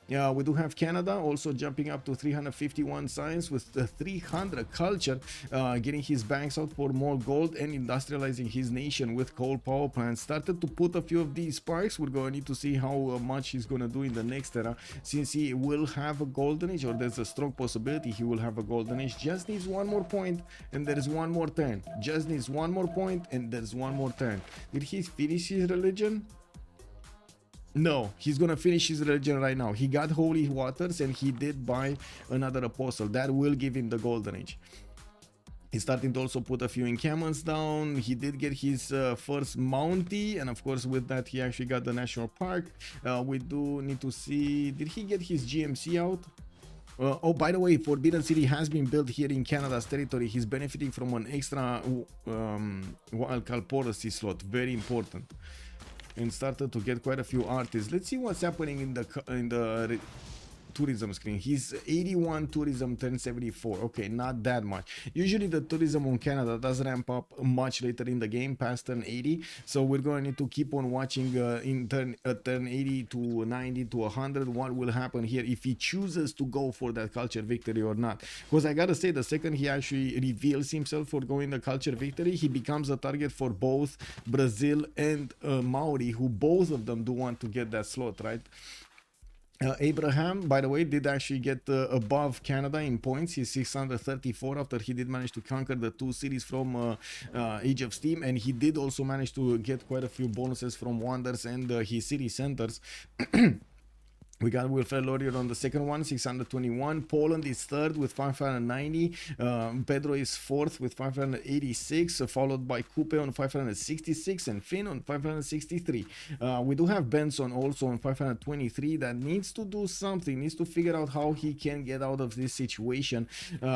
Speaker 5: We do have Canada also jumping up to 351 science with 300 culture, getting his banks out for more gold and industrializing his nation with coal power plants. Started to put a few of these sparks. We're going to need to see how much he's going to do in the next era, since he will have a golden age, or there's a strong possibility he will have a golden age. Just needs one more point and there is one more turn. Just needs one more point and there's one more turn. Did he finish his religion? No, he's gonna finish his religion right now. He got holy waters and he did buy another apostle. That will give him the golden age. He's starting to also put a few encampments down. He did get his first Mountie, and of course with that he actually got the national park. We do need to see, did he get his GMC out? Oh, by the way, Forbidden City has been built here in Canada's territory. He's benefiting from an extra wildcard policy slot, very important. And started to get quite a few artists. Let's see what's happening in the tourism screen. He's 81 tourism, 1074. Okay, not that much. Usually the tourism on Canada does ramp up much later in the game, past turn 80. So we're going to need to keep on watching in turn 80 to 90 to 100 what will happen here if he chooses to go for that culture victory or not. Because I gotta say, the second he actually reveals himself for going the culture victory, he becomes a target for both Brazil and Maori, who both of them do want to get that slot, right? Abraham, by the way, did actually get above Canada in points. He's 634 after he did manage to conquer the 2 cities from Age of Steam, and he did also manage to get quite a few bonuses from Wonders and his city centers. We got Wilfred Laurier on the second one, 621. Poland is third with 590. Pedro is fourth with 586, followed by Coupe on 566 and Finn on 563. We do have Benson also on 523 that needs to do something, needs to figure out how he can get out of this situation.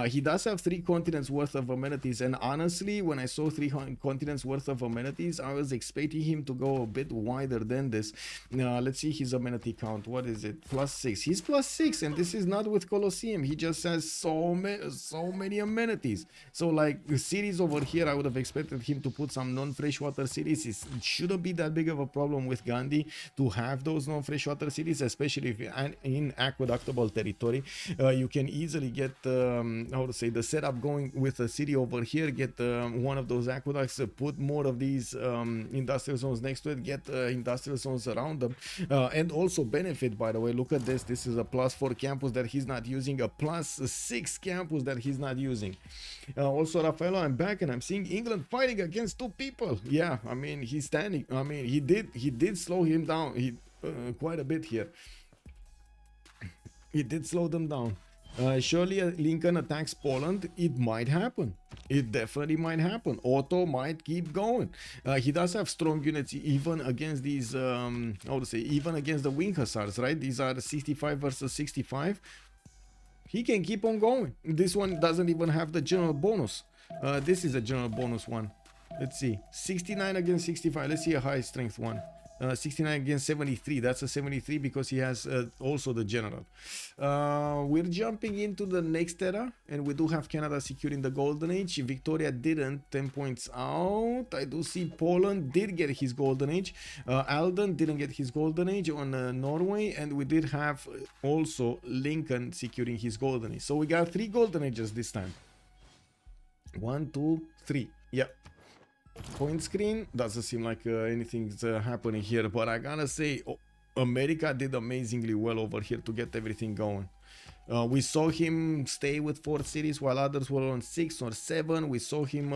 Speaker 5: He does have 3 continents worth of amenities, and honestly, when I saw 3 continents worth of amenities, I was expecting him to go a bit wider than this. Let's see his amenity count. What is it? +6. He's +6, and this is not with Colosseum. He just has so many amenities. So like the cities over here, I would have expected him to put some non-freshwater cities. It shouldn't be that big of a problem with Gandhi to have those non-freshwater cities, especially if you're in aqueductable territory. You can easily get how to say, the setup going with a city over here, get one of those aqueducts, put more of these industrial zones next to it, get industrial zones around them, and also benefit, by the way. Look at this. This is a +4 campus that he's not using, a +6 campus that he's not using. Also, Raffaello, I'm back and I'm seeing England fighting against 2 people. Yeah, I mean, he's standing. I mean, he did slow him down quite a bit here. He did slow them down. Surely Lincoln attacks Poland. It might happen. It definitely might happen. Otto might keep going. He does have strong units even against these, how to say, even against the wing hussars, right? These are 65 versus 65. He can keep on going. This one doesn't even have the general bonus. This is a general bonus one. Let's see. 69 against 65. Let's see a high strength one. 69 against 73. That's a 73 because he has also the general. We're jumping into the next era, and we do have Canada securing the golden age. Victoria didn't. 10 points out. I do see Poland did get his golden age. Alden didn't get his golden age on Norway, and we did have also Lincoln securing his golden age. So we got 3 golden ages this time. 1, 2, 3. Yep. Point screen doesn't seem like anything's happening here, but I gotta say, America did amazingly well over here to get everything going. We saw him stay with 4 cities while others were on 6 or 7. We saw him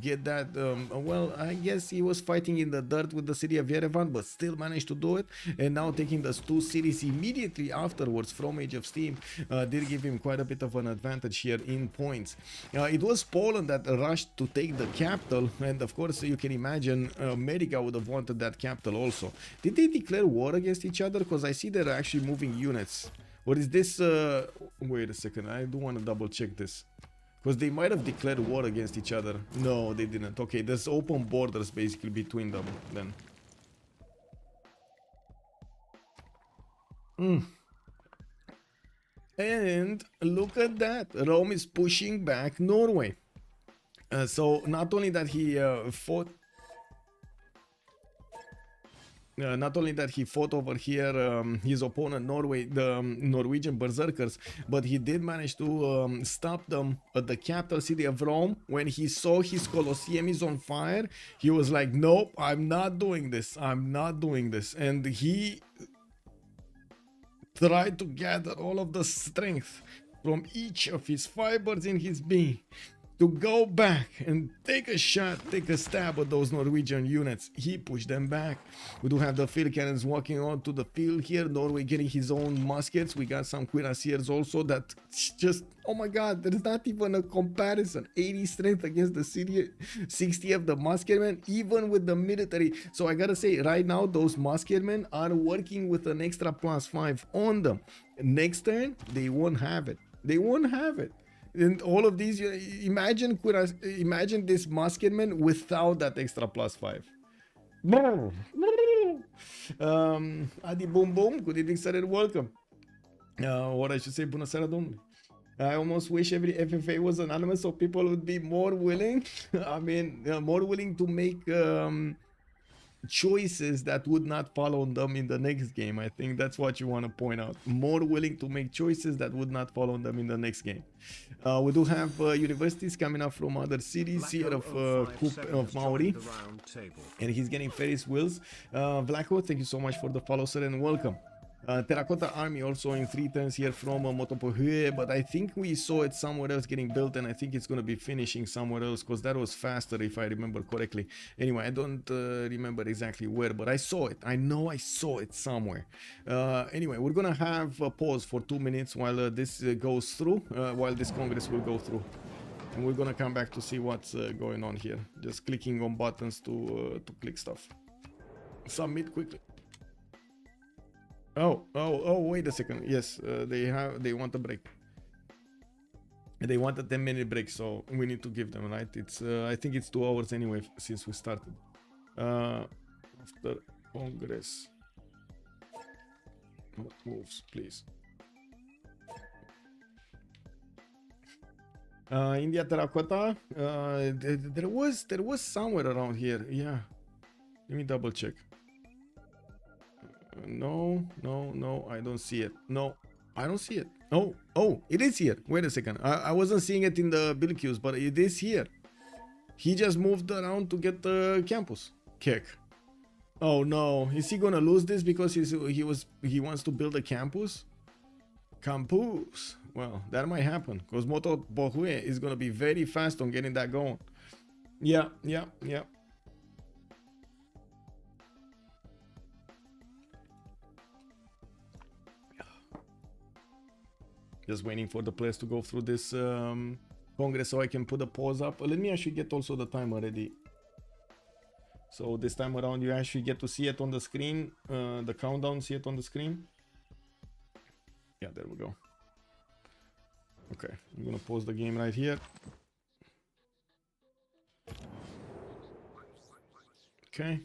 Speaker 5: get that, well, I guess he was fighting in the dirt with the city of Yerevan, but still managed to do it. And now taking those 2 cities immediately afterwards from Age of Steam did give him quite a bit of an advantage here in points. It was Poland that rushed to take the capital, and of course you can imagine America would have wanted that capital also. Did they declare war against each other? Because I see they're actually moving units. Or is this, wait a second, I do want to double check this. Because they might have declared war against each other. No, they didn't. Okay, there's open borders basically between them then. And look at that. Rome is pushing back Norway. So not only that he fought... not only that he fought over here his opponent Norway, the Norwegian berserkers, but he did manage to stop them at the capital city of Rome. When he saw his Colosseum is on fire, he was like, nope, I'm not doing this, I'm not doing this. And he tried to gather all of the strength from each of his fibers in his being to go back and take a shot, take a stab at those Norwegian units. He pushed them back. We do have the field cannons walking onto the field here. Norway getting his own muskets. We got some cuirassiers also that just, oh my god, there's not even a comparison. 80 strength against the 60 of the musketmen, even with the military. So I gotta say, right now, those musketmen are working with an extra +5 on them. Next turn, they won't have it. They won't have it. And all of these, imagine this musketman without that extra +5. Adi Boom Boom, good evening, sir, and welcome. What I should say, bună seara, domnule. I almost wish every FFA was anonymous so people would be more willing, I mean, more willing to make choices that would not follow them in the next game. I think that's what you want to point out. More willing to make choices that would not follow them in the next game. We do have universities coming up from other cities here of Maori, and he's getting Ferris wheels. Vlaco, thank you so much for the follow, sir, and welcome. Terracotta Army also in 3 turns here from Motopohue, but I think we saw it somewhere else getting built, and I think it's going to be finishing somewhere else because that was faster if I remember correctly. Anyway, I don't remember exactly where, but I saw it. I know I saw it somewhere. Anyway, we're going to have a pause for 2 minutes while this goes through, while this Congress will go through. And we're going to come back to see what's going on here. Just clicking on buttons to click stuff. Submit quickly. Oh, wait a second. Yes, they want a break. They want a 10-minute break, so we need to give them, right? It's I think it's 2 hours anyway since we started. After Congress. Moves, please. India Terracotta. There was somewhere around here. Yeah. Let me double check. No, I don't see it. No, I don't see it. Oh, it is here. Wait a second. I wasn't seeing it in the build queues, but it is here. He just moved around to get the campus. Kick. Oh no, is he gonna lose this because he wants to build a campus? Campus. Well, that might happen because Moto Bohue is gonna be very fast on getting that going. Yeah. Just waiting for the players to go through this Congress so I can put a pause up. Let me actually get also the timer ready. So this time around you actually get to see it on the screen, the countdown, see it on the screen. Yeah, there we go. Okay, I'm gonna pause the game right here. Okay.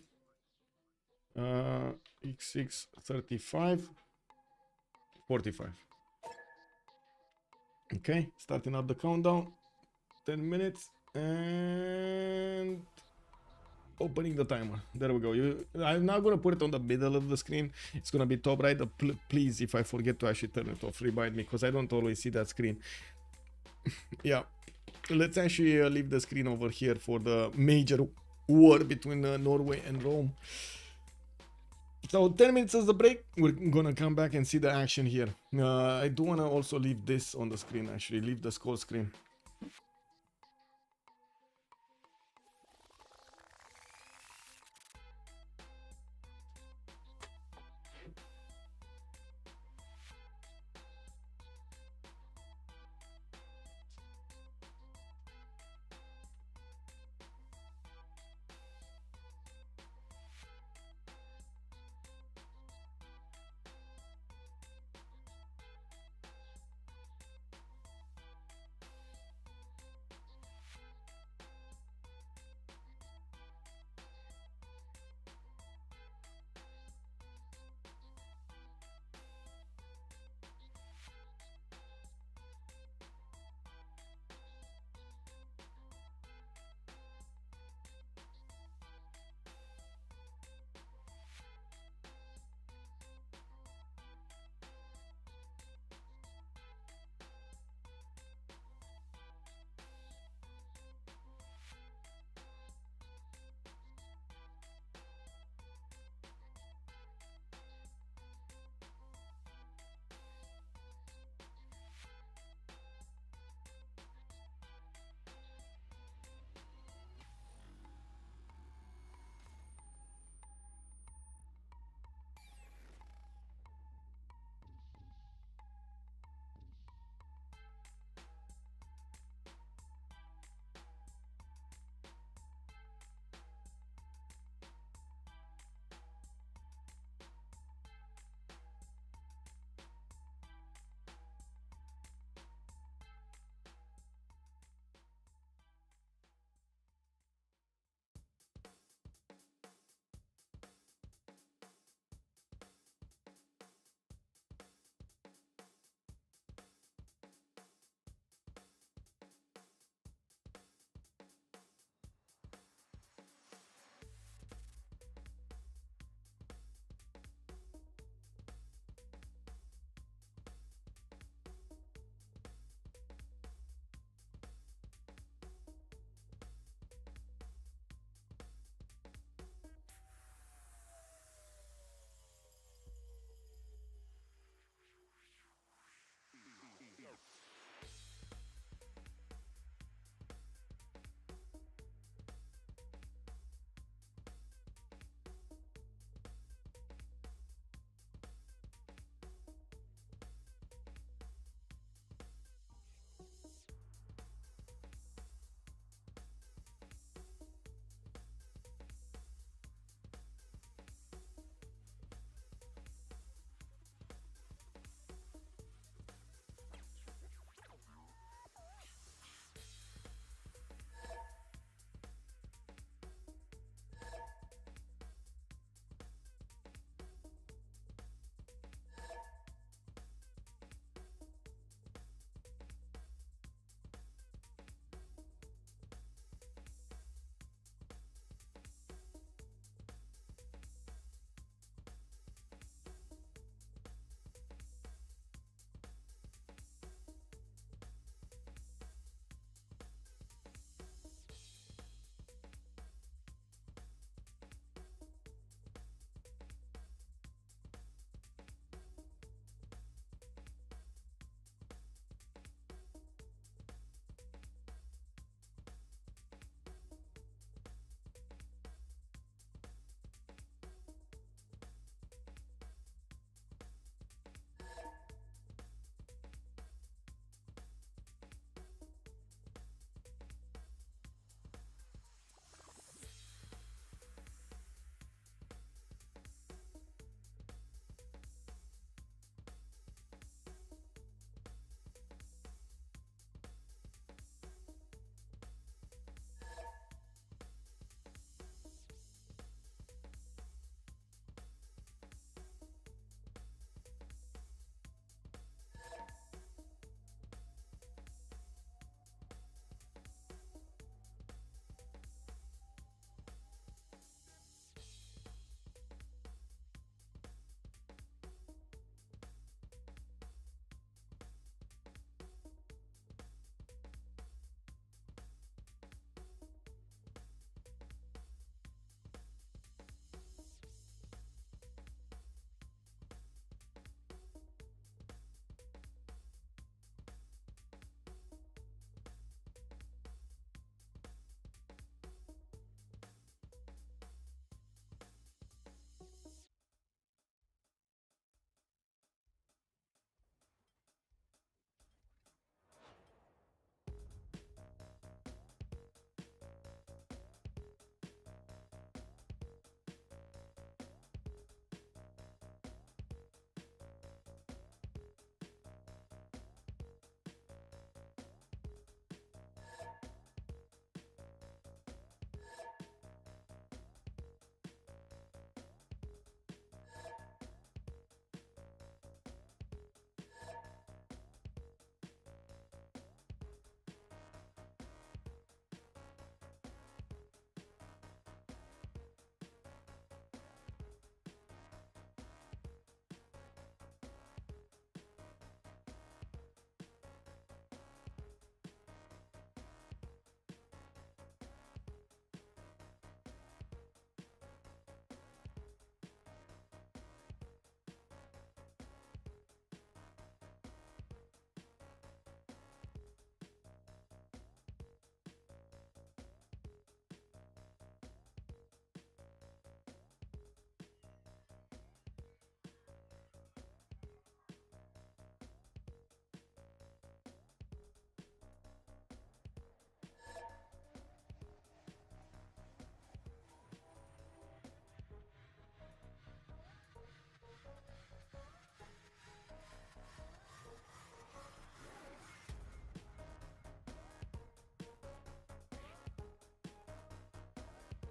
Speaker 5: X6 35 45. Okay, starting up the countdown. 10 minutes and opening the timer. There we go. I'm not gonna put it on the middle of the screen. It's gonna be top right. Please, if I forget to actually turn it off, remind me, because I don't always see that screen. Yeah, let's actually leave the screen over here for the major war between Norway and Rome. So 10 minutes as the break. We're gonna come back and see the action here. I do wanna also leave this on the screen, actually leave the score screen.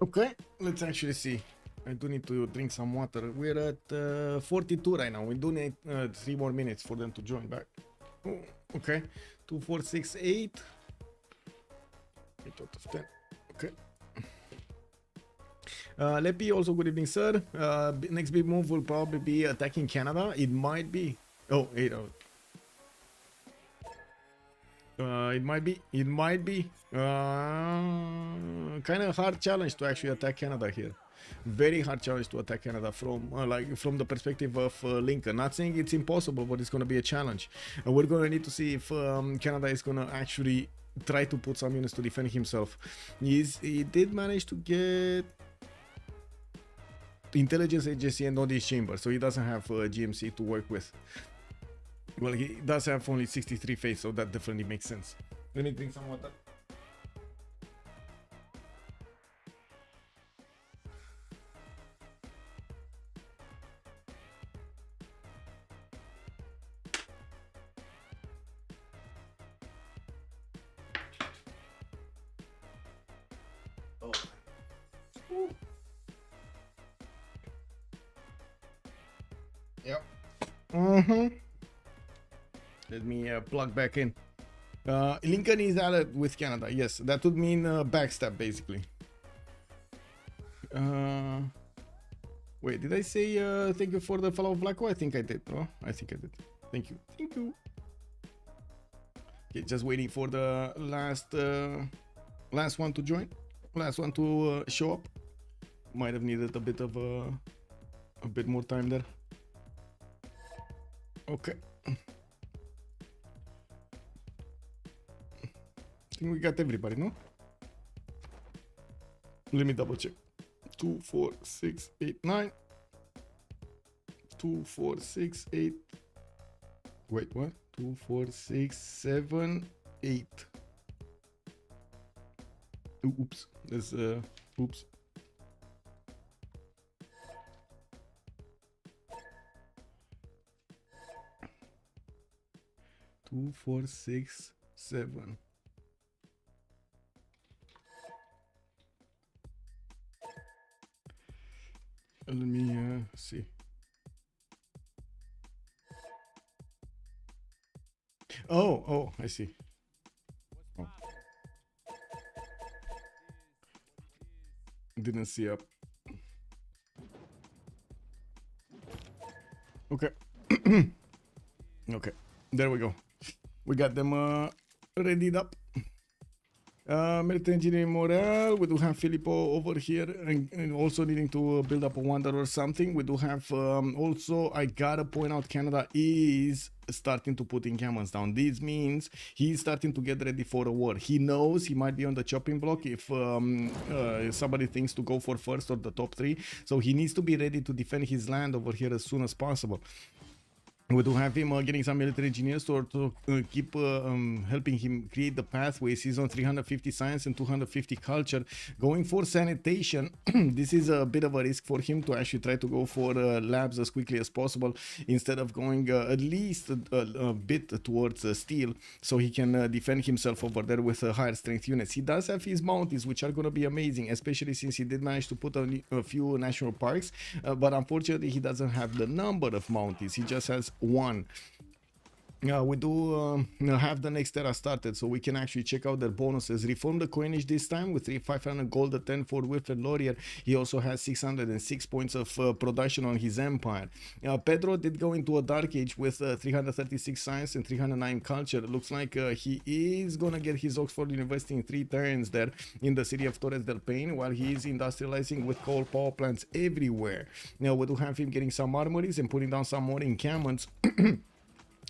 Speaker 5: Okay, let's actually see. I do need to drink some water. We're at 42 right now. We do need 3 more minutes for them to join back. Oh, okay, 2, 4, 6, 8. 8 out of 10. Okay. Lepi, also good evening, sir. Next big move will probably be attacking Canada. It might be. Oh, 8 out. It might be. Kind of hard challenge to actually attack Canada here. Very hard challenge to attack Canada from from the perspective of Lincoln. Not saying it's impossible, but it's going to be a challenge. And we're going to need to see if Canada is going to actually try to put some units to defend himself. He did manage to get intelligence agency and Northeast chamber, so he doesn't have GMC to work with. Well, he does have only 63 faith, so that definitely makes sense. Let me drink some water. Oh. Yep. Let me plug back in. Lincoln is allied with Canada. Yes, that would mean backstab basically. Wait, did I say thank you for the follow, Blacko? I think I did. Oh, I think I did. Thank you. Thank you. Okay, just waiting for the last one to join. Last one to show up. Might have needed a bit of a bit more time there. Okay. I think we got everybody, no? Let me double check. 2, 4, 6, 8, 9. 2, 4, 6, 8. Wait, what? 2, 4, 6, 7, 8. Oops. There's oops. Two, 4, 6, 7. Let me see. Oh, I see. Oh. Didn't see up. Okay. Okay. There we go. We got them readied up. Military engineering morale. We do have Filippo over here and also needing to build up a wonder or something. We do have also, I gotta point out, Canada is starting to put encampments down. This means he's starting to get ready for a war. He knows he might be on the chopping block if somebody thinks to go for first or the top 3. So he needs to be ready to defend his land over here as soon as possible. We do have him getting some military engineers to keep helping him create the pathways. He's on 350 science and 250 culture. Going for sanitation, this is a bit of a risk for him to actually try to go for labs as quickly as possible instead of going at least a bit towards steel, so he can defend himself over there with higher strength units. He does have his mounties, which are going to be amazing, especially since he did manage to put a few national parks, but unfortunately he doesn't have the number of mounties. He just has 1. We do have the next era started, so we can actually check out their bonuses. Reform the coinage this time with 500 gold at 10 for Wilfred Laurier. He also has 606 points of production on his empire. Pedro did go into a dark age with 336 science and 309 culture. It looks like he is gonna get his Oxford University in 3 turns there in the city of Torres del Paine, while he is industrializing with coal power plants everywhere. Now we do have him getting some armories and putting down some more encampments.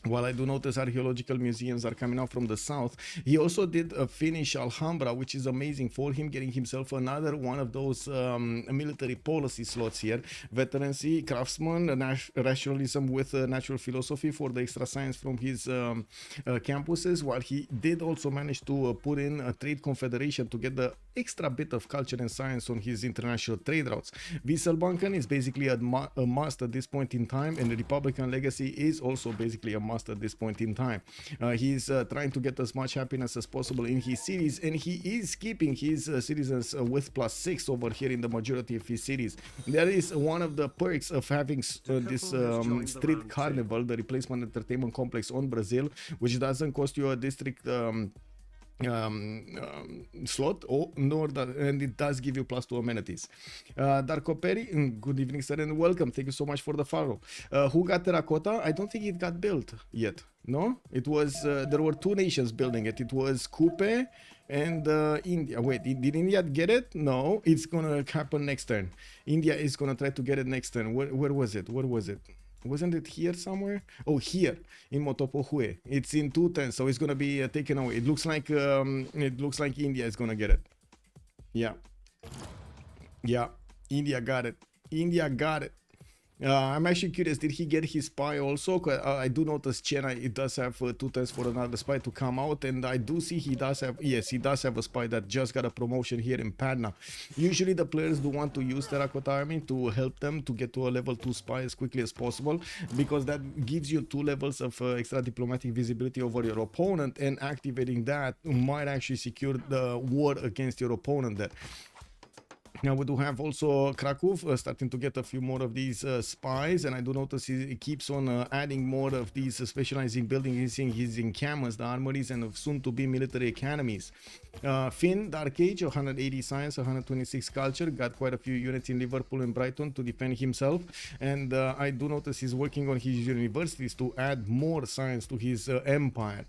Speaker 5: While I do notice archaeological museums are coming out from the south, he also did finish Alhambra, which is amazing for him, getting himself another one of those military policy slots here. Veterancy, craftsman, rationalism with natural philosophy for the extra science from his campuses, while he did also manage to put in a trade confederation to get the extra bit of culture and science on his international trade routes. Wieselbanken is basically a must at this point in time, and the Republican legacy is also basically a must at this point in time. He's trying to get as much happiness as possible in his cities, and he is keeping his citizens with +6 over here in the majority of his cities. That is one of the perks of having this street carnival, the replacement entertainment complex on Brazil, which doesn't cost you a district slot, and it does give you +2 amenities. Darko Perry, good evening sir and welcome, thank you so much for the follow. Who got terracotta? I don't think it got built yet. No, it was there were 2 nations building it. It was Coupe and India. Wait, did India get it? No, it's gonna happen next turn. India is gonna try to get it next turn. Where was it? Wasn't it here somewhere? Oh, here in Motopohue. It's in 2 turns, so it's gonna be taken away. It looks like India is gonna get it. Yeah, India got it. I'm actually curious, did he get his spy also? I do notice Chennai, it does have 2 turns for another spy to come out, and I do see he does have, yes, he does have a spy that just got a promotion here in Padna. Usually the players do want to use Terracotta Army to help them to get to a level 2 spy as quickly as possible, because that gives you 2 levels of extra diplomatic visibility over your opponent, and activating that might actually secure the war against your opponent there. Now we do have also Krakow starting to get a few more of these spies, and I do notice he keeps on adding more of these specializing buildings in his encampments, the armories, and soon to be military academies. Finn, Dark Age, 180 science, 126 culture, got quite a few units in Liverpool and Brighton to defend himself, and I do notice he's working on his universities to add more science to his empire.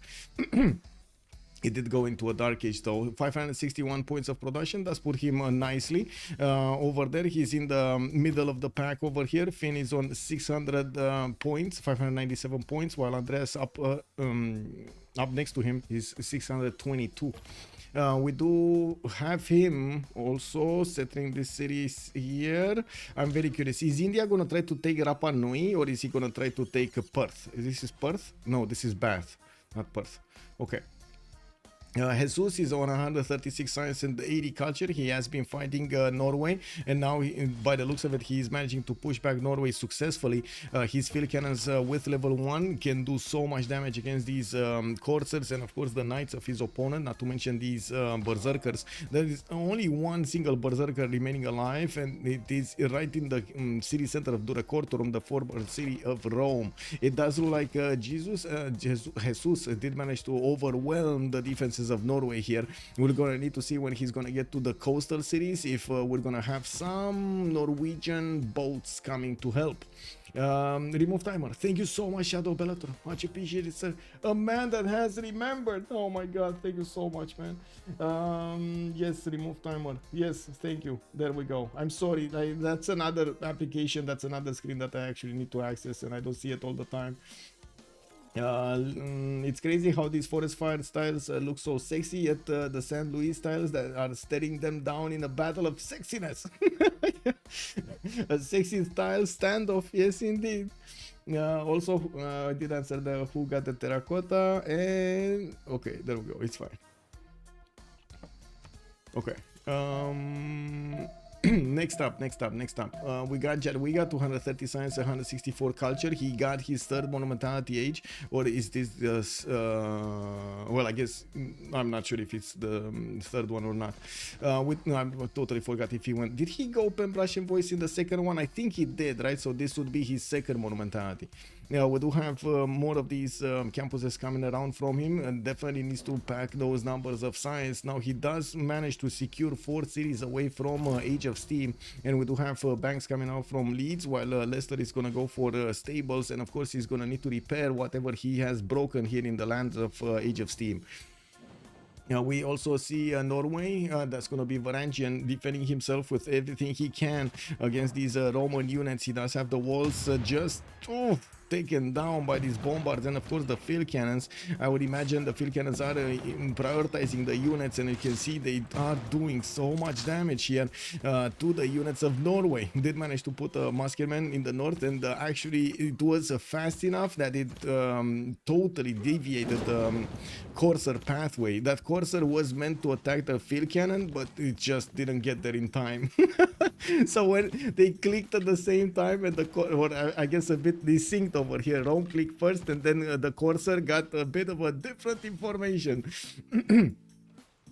Speaker 5: He did go into a dark age though. 561 points of production does put him nicely over there. He's in the middle of the pack over here. Finn is on 600 points, 597 points, while Andreas up next to him is 622. We do have him also settling this series here. I'm very curious. Is India going to try to take Rapa Nui, or is he going to try to take Perth? This is Perth? No, this is Bath, not Perth. Okay. Jesus is on 136 science and 80 culture. He has been fighting Norway, and now by the looks of it, he is managing to push back Norway successfully. His field cannons with level 1 can do so much damage against these coursers and of course the knights of his opponent, not to mention these berserkers. There is only one single berserker remaining alive, and it is right in the city center of Durecortorum, the former city of Rome. It does look like Jesus did manage to overwhelm the defenses of Norway here. We're gonna need to see when he's gonna get to the coastal cities if we're gonna have some Norwegian boats coming to help. Remove timer. Thank you so much, Shadow Bellator. Much appreciated, sir. A man that has remembered. Oh my god, thank you so much, man. Yes, remove timer. Yes, thank you. There we go. I'm sorry. That's another application. That's another screen that I actually need to access, and I don't see it all the time. It's crazy how these forest fire styles look so sexy, yet the San Luis styles that are staring them down in a battle of sexiness. A sexy style standoff, yes indeed. Also, I did answer the who got the terracotta, and okay, there we go, it's fine. Okay. Next up, we got Jadwiga, 230 science, 164 culture. He got his 3rd monumentality age, or is this well, I guess I'm not sure if it's the 3rd one or not. No, I totally forgot if he went. Did he go Pen Brush and Voice in the 2nd one? I think he did, right? So this would be his 2nd monumentality. Yeah, we do have more of these campuses coming around from him, and definitely needs to pack those numbers of science. Now he does manage to secure 4 cities away from Age of Steam, and we do have banks coming out from Leeds, while Leicester is going to go for stables, and of course he's going to need to repair whatever he has broken here in the lands of Age of Steam. We also see Norway, that's going to be Varangian, defending himself with everything he can against these Roman units. He does have the walls just taken down by these bombards and of course the field cannons. I would imagine the field cannons are prioritizing the units, and you can see they are doing so much damage here to the units of Norway. Did manage to put a musketman in the north, and actually it was fast enough that it totally deviated the courser pathway. That courser was meant to attack the field cannon, but it just didn't get there in time. So when they clicked at the same time, and I guess a bit desynced over here, Rome clicked first and then the courser got a bit of a different information.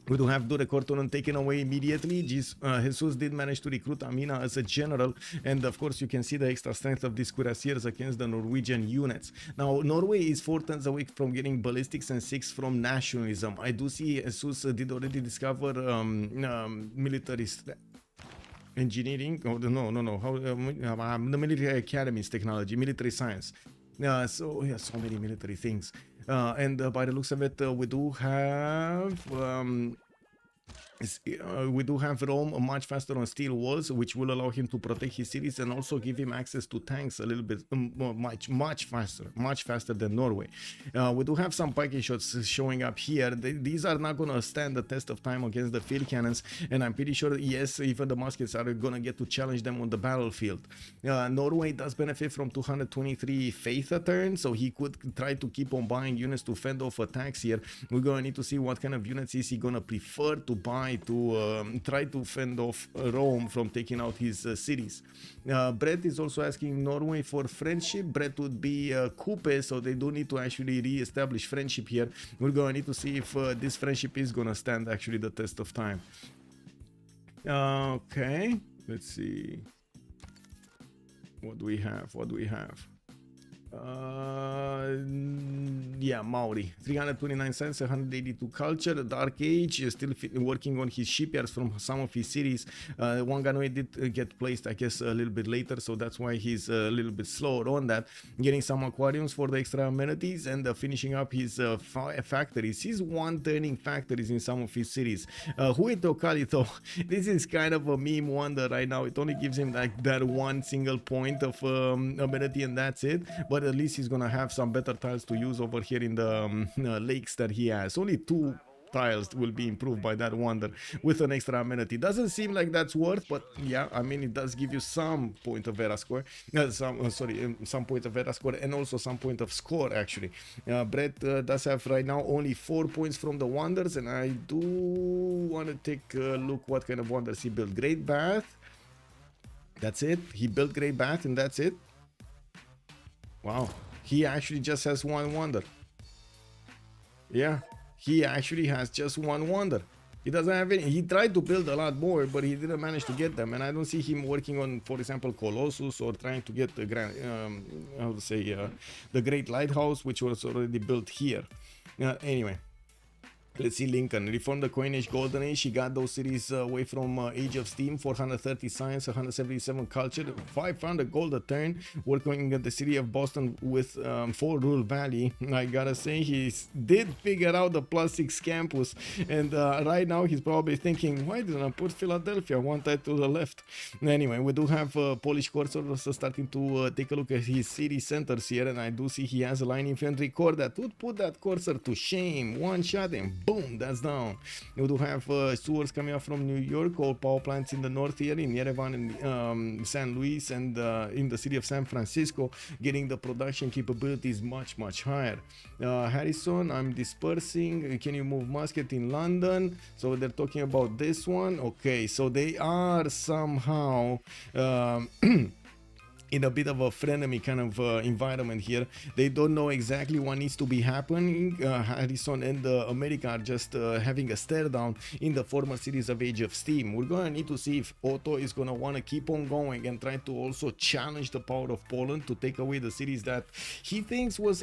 Speaker 5: We do have Dure Cortonen taken away immediately. Jesus did manage to recruit Amina as a general, and of course you can see the extra strength of these cuirassiers against the Norwegian units. Now Norway is 4 turns away from getting ballistics and 6 from nationalism. I do see Jesus did already discover military engineering. Oh, no. How the military academies technology, military science. So yeah, so many military things. And by the looks of it, we do have Rome much faster on steel walls, which will allow him to protect his cities and also give him access to tanks a little bit much faster than Norway. We do have some pike shots showing up here. These are not gonna stand the test of time against the field cannons, and I'm pretty sure, yes, even the muskets are gonna get to challenge them on the battlefield. Norway does benefit from 223 faith a turn, so he could try to keep on buying units to fend off attacks here. We're gonna need to see what kind of units is he gonna prefer to buy to try to fend off Rome from taking out his cities. Brett is also asking Norway for friendship. Brett would be Coupe, so they do need to actually re-establish friendship here. We're gonna need to see if this friendship is gonna stand actually the test of time. Okay, let's see. What do we have? Yeah, Maori, 329 cents, 182 culture. Dark Age is still working on his shipyards from some of his cities. Wanganui did get placed, I guess, a little bit later, so that's why he's a little bit slower on that. Getting some aquariums for the extra amenities and finishing up his factories. He's one-turning factories in some of his cities. Hueto Kalito, this is kind of a meme wonder right now. It only gives him like that one single point of amenity, and that's it. But at least he's gonna have some better tiles to use over here in the lakes that he has. Only 2 tiles will be improved by that wonder with an extra amenity. Doesn't seem like that's worth, but yeah, I mean, it does give you some point of Vera score, some point of Vera score, and also some point of score actually. Brett does have right now only 4 points from the wonders, and I do want to take a look what kind of wonders he built. Great Bath, that's it. He built Great Bath and that's it. Wow, he actually just has 1 wonder. Yeah, he actually has just 1 wonder. He doesn't have any. He tried to build a lot more, but he didn't manage to get them. And I don't see him working on, for example, Colossus, or trying to get the the Great Lighthouse, which was already built here. Anyway. Let's see Lincoln. Reform the Coin Age, Golden Age. He got those cities away from Age of Steam. 430 science, 177 culture, 500 gold a turn. Working at the city of Boston with 4 Rule Valley. I gotta say, he did figure out the +6 campus. And right now he's probably thinking, why didn't I put Philadelphia 1 tile to the left? Anyway, we do have Polish Corsair also starting to take a look at his city centers here. And I do see he has a line infantry corps that would put that Corsair to shame. 1 shot and boom, that's down. We do have sewers coming up from New York, all power plants in the north here, in Yerevan and San Luis, and in the city of San Francisco, getting the production capabilities much higher. Harrison, I'm dispersing. Can you move musket in London? So they're talking about this one. Okay, so they are somehow in a bit of a frenemy kind of environment here. They don't know exactly what needs to be happening. Harrison and America are just having a stare down in the former cities of Age of Steam. We're gonna need to see if Otto is gonna want to keep on going and try to also challenge the power of Poland to take away the cities that he thinks were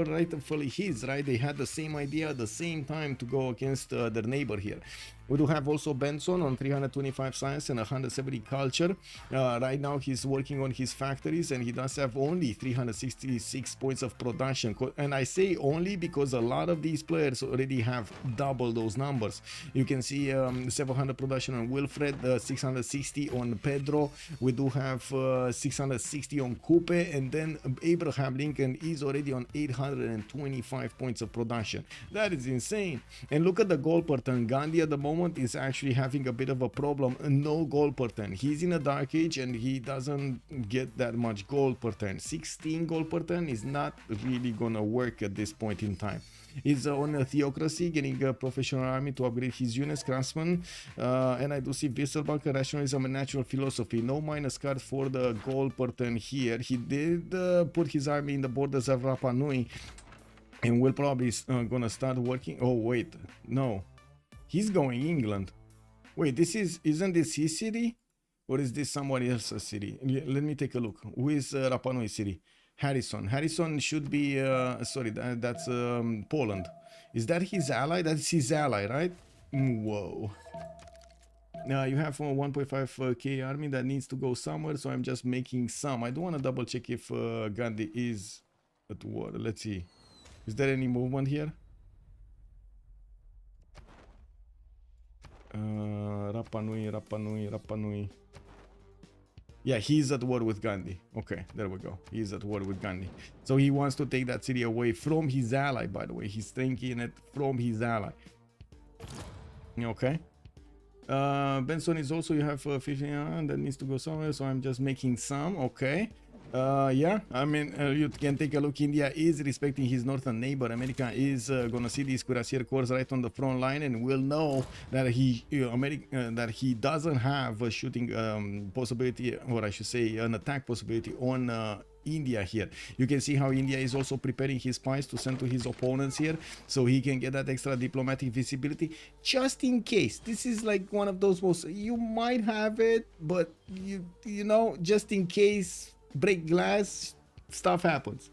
Speaker 5: rightfully his, right? They had the same idea at the same time to go against their neighbor here. We do have also Benson on 325 science and 170 culture. Right now he's working on his factories and he does have only 366 points of production. And I say only because a lot of these players already have double those numbers. You can see 700 production on Wilfred, 660 on Pedro. We do have 660 on Coupe, and then Abraham Lincoln is already on 825 points of production. That is insane. And look at the goal per turn. Gandhi at the moment is actually having a bit of a problem. No goal per turn. He's in a dark age and he doesn't get that much goal per turn. 16 goal per turn is not really gonna work at this point in time. He's on a theocracy, getting a professional army to upgrade his units, craftsman, and I do see Wesselbank, rationalism and natural philosophy. No minus card for the goal per turn here. He did put his army in the borders of Rapa Nui and will probably gonna start working. Oh wait, no. He's going England. Wait, isn't this his city? Or is this somebody else's city? Let me take a look. Who is Rapa Nui city? Harrison. Harrison should be, sorry, that's Poland. Is that his ally? That's his ally, right? Whoa. Now you have a 1.5k army that needs to go somewhere, so I'm just making some. I do want to double check if Gandhi is at war. Let's see. Is there any movement here? Rapa Nui. Yeah, he's at war with Gandhi. Okay, there we go. He's at war with Gandhi. So he wants to take that city away from his ally, by the way. He's taking it from his ally. Okay. Benson is also, you have 15 that needs to go somewhere, so I'm just making some. Okay. Yeah, I mean, you can take a look. India is respecting his northern neighbor. America is gonna see these cuirassier corps right on the front line, and will know that that he doesn't have a shooting possibility, or I should say an attack possibility on India here. You can see how India is also preparing his spies to send to his opponents here, so he can get that extra diplomatic visibility just in case. This is like one of those most, you might have it, but you know, just in case, break glass, stuff happens.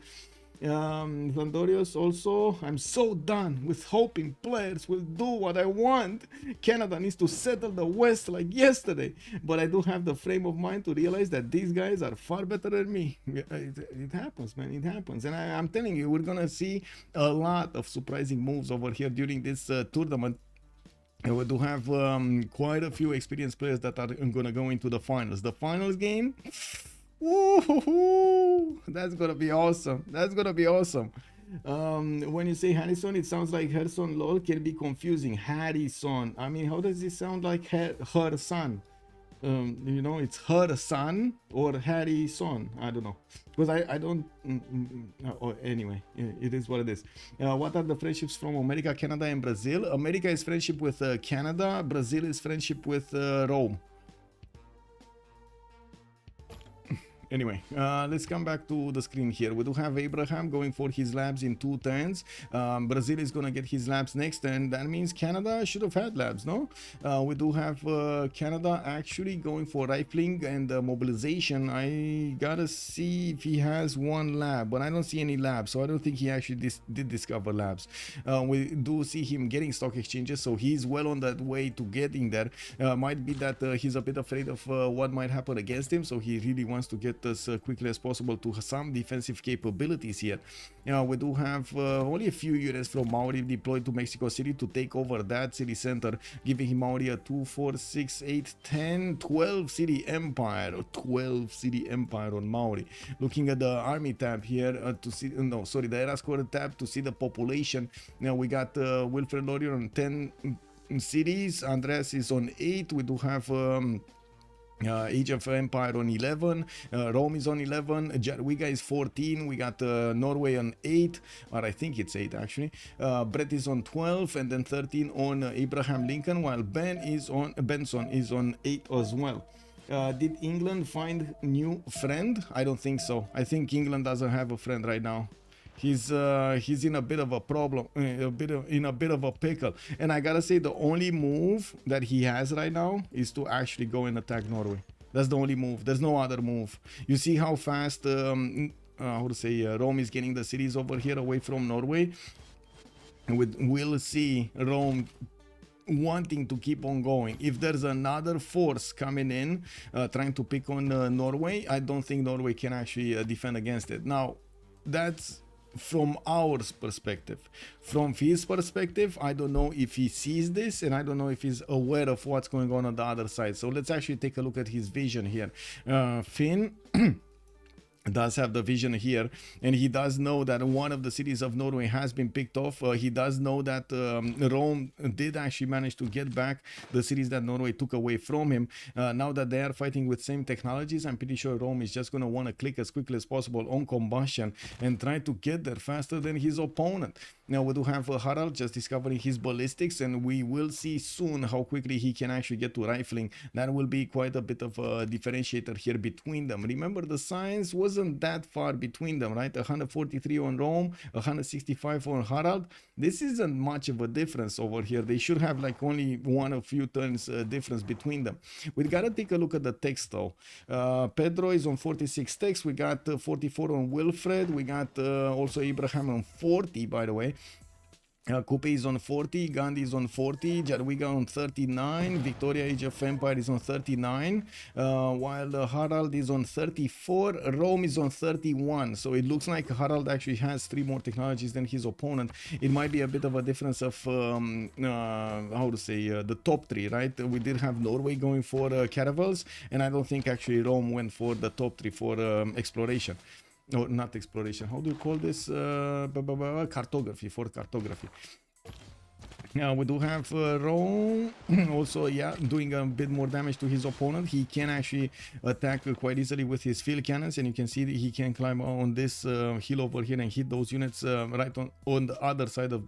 Speaker 5: Landorius also, I'm so done with hoping players will do what I want. Canada needs to settle the West like yesterday, but I do have the frame of mind to realize that these guys are far better than me. It happens, man, it happens. And I'm telling you, we're gonna see a lot of surprising moves over here during this tournament. And we do have quite a few experienced players that are gonna go into the finals. The finals game, woohoo! That's gonna be awesome. That's gonna be awesome. When you say Harrison, it sounds like Harrison. Lol, can be confusing. Harrison. I mean, how does it sound like her son? You know, it's her son or Harrison. I don't know, because I don't. Oh, anyway, it is what it is. What are the friendships from America, Canada, and Brazil? America is friendship with Canada. Brazil is friendship with Rome. Anyway, let's come back to the screen here. We do have Abraham going for his labs in 2 turns. Brazil is gonna get his labs next turn. That means Canada should have had labs, no? We do have Canada actually going for rifling and mobilization. I gotta see if he has 1 lab, but I don't see any labs, so I don't think he actually did discover labs. We do see him getting stock exchanges, so he's well on that way to getting there. Might be that he's a bit afraid of what might happen against him, so he really wants to get as quickly as possible to some defensive capabilities here. We do have only a few units from Maori deployed to Mexico City to take over that city center, giving him Maori a 2, 4, 6, 8, 10, 12 city empire. 12 city empire on Maori. Looking at the army tab here to see, no, sorry, the era score tab to see the population. Now we got Wilfred Laurier on 10 cities. Andreas is on 8. We do have Age of Empire on 11, Rome is on 11, Jadwiga is 14, we got Norway on 8, or I think it's 8 actually, Brett is on 12, and then 13 on Abraham Lincoln, while Benson is on 8 as well. Did England find new friend? I don't think so. I think England doesn't have a friend right now. He's in a bit of a problem, in a bit of a pickle. And I gotta say, the only move that he has right now is to actually go and attack Norway. That's the only move. There's no other move. You see how fast how to say, Rome is getting the cities over here away from Norway. And we'll see Rome wanting to keep on going. If there's another force coming in trying to pick on Norway, I don't think Norway can actually defend against it. Now, that's from our perspective. From his perspective, I don't know if he sees this, and I don't know if he's aware of what's going on the other side. So let's actually take a look at his vision here. Finn does have the vision here, and he does know that one of the cities of Norway has been picked off. He does know that Rome did actually manage to get back the cities that Norway took away from him. Now that they are fighting with same technologies, I'm pretty sure Rome is just going to want to click as quickly as possible on combustion and try to get there faster than his opponent. Now we do have Harald just discovering his ballistics, and we will see soon how quickly he can actually get to rifling. That will be quite a bit of a differentiator here between them. Remember, the science wasn't that far between them, right? 143 on Rome, 165 on Harald. This isn't much of a difference over here. They should have like only one or few turns difference between them. We gotta take a look at the text though. Pedro is on 46 text. We got 44 on Wilfred. We got also Abraham on 40, by the way. Coupe is on 40, Gandhi is on 40, Jadwiga on 39, Victoria Age of Empire is on 39, while Harald is on 34, Rome is on 31. So it looks like Harald actually has 3 more technologies than his opponent. It might be a bit of a difference of, how to say, the top 3, right? We did have Norway going for caravels, and I don't think actually Rome went for the top 3 for exploration. No, not exploration. How do you call this? Cartography, for cartography. Now we do have Rome also, yeah, doing a bit more damage to his opponent. He can actually attack quite easily with his field cannons, and you can see that he can climb on this hill over here and hit those units right on the other side of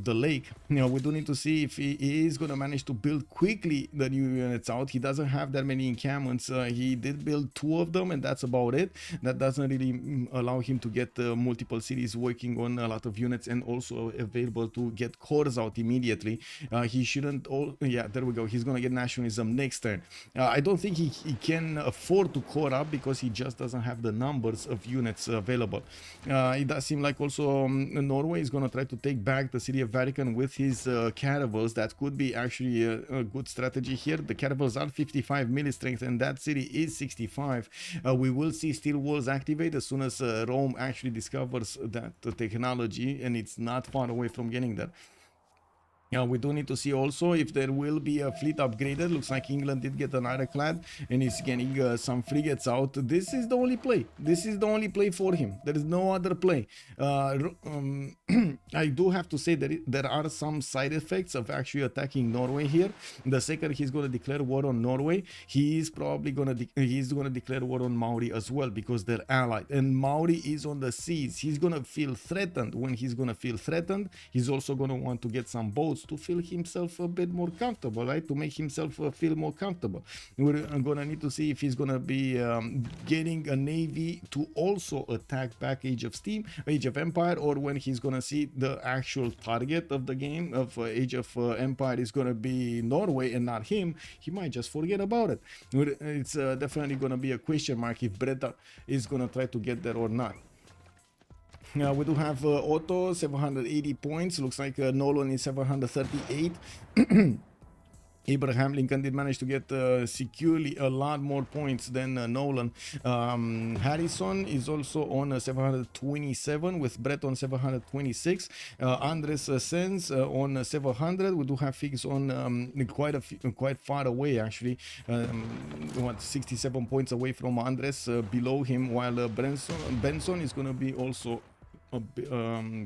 Speaker 5: the lake. You know, we do need to see if he is going to manage to build quickly the new units out. He doesn't have that many encampments. He did build 2 of them, and that's about it. That doesn't really allow him to get multiple cities working on a lot of units, and also available to get cores out immediately. He shouldn't. Yeah, there we go. He's going to get nationalism next turn. I don't think he can afford to core up, because he just doesn't have the numbers of units available. It does seem like also Norway is going to try to take back the city of Vatican with his caravels. That could be actually a good strategy here. The caravels are 55 milli strength, and that city is 65. We will see steel walls activate as soon as Rome actually discovers that technology, and it's not far away from getting there. We do need to see also if there will be a fleet upgraded. Looks like England did get an ironclad and is getting some frigates out. This is the only play. This is the only play for him. There is no other play. I do have to say that there are some side effects of actually attacking Norway here. The second he's going to declare war on Norway, he is probably going to declare war on Maori as well, because they're allied, and Maori is on the seas. He's going to feel threatened. When he's going to feel threatened, he's also going to want to get some boats to feel himself a bit more comfortable, right? To make himself feel more comfortable. We're gonna need to see if he's gonna be getting a navy to also attack back Age of Empire, or when he's gonna see the actual target of the game of Age of Empire is gonna be Norway and not him. He might just forget about it. It's definitely gonna be a question mark if Breda is gonna try to get there or not. We do have Otto 780 points. Looks like Nolan is 738. Abraham Lincoln did manage to get securely a lot more points than Nolan. Harrison is also on 727, with Brett on 726. Andres Sens on 700. We do have Figs on quite far away, actually. 67 points away from Andres below him, while Benson is going to be also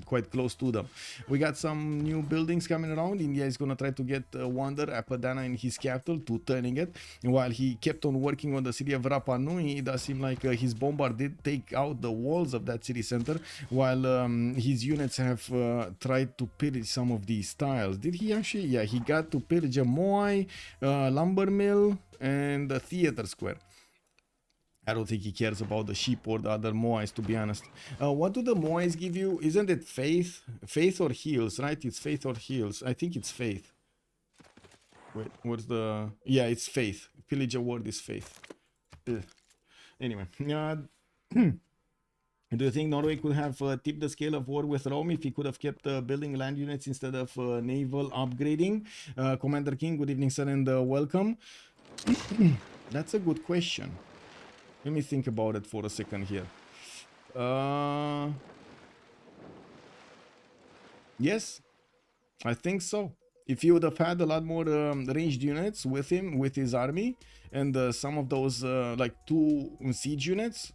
Speaker 5: quite close to them. We got some new buildings coming around. India is gonna try to get Wonder Apadana in his capital to turning it. While he kept on working on the city of Rapa Nui, it does seem like his bombard did take out the walls of that city center, while his units have tried to pillage some of these tiles. Did he actually? Yeah, he got to pillage a Moai, lumber mill, and the theater square. I don't think he cares about the sheep or the other Moais, to be honest. What do the Moais give you? Isn't it faith? Faith or heals, right? It's faith or heals. I think it's faith. Wait, what's the... Yeah, it's faith. Pillager word is faith. Anyway. Do you think Norway could have tipped the scale of war with Rome if he could have kept building land units instead of naval upgrading? Commander King, good evening, sir, and welcome. That's a good question. Let me think about it for a second here. Yes, I think so. If he would have had a lot more ranged units with him, with his army, and some of those like 2 siege units,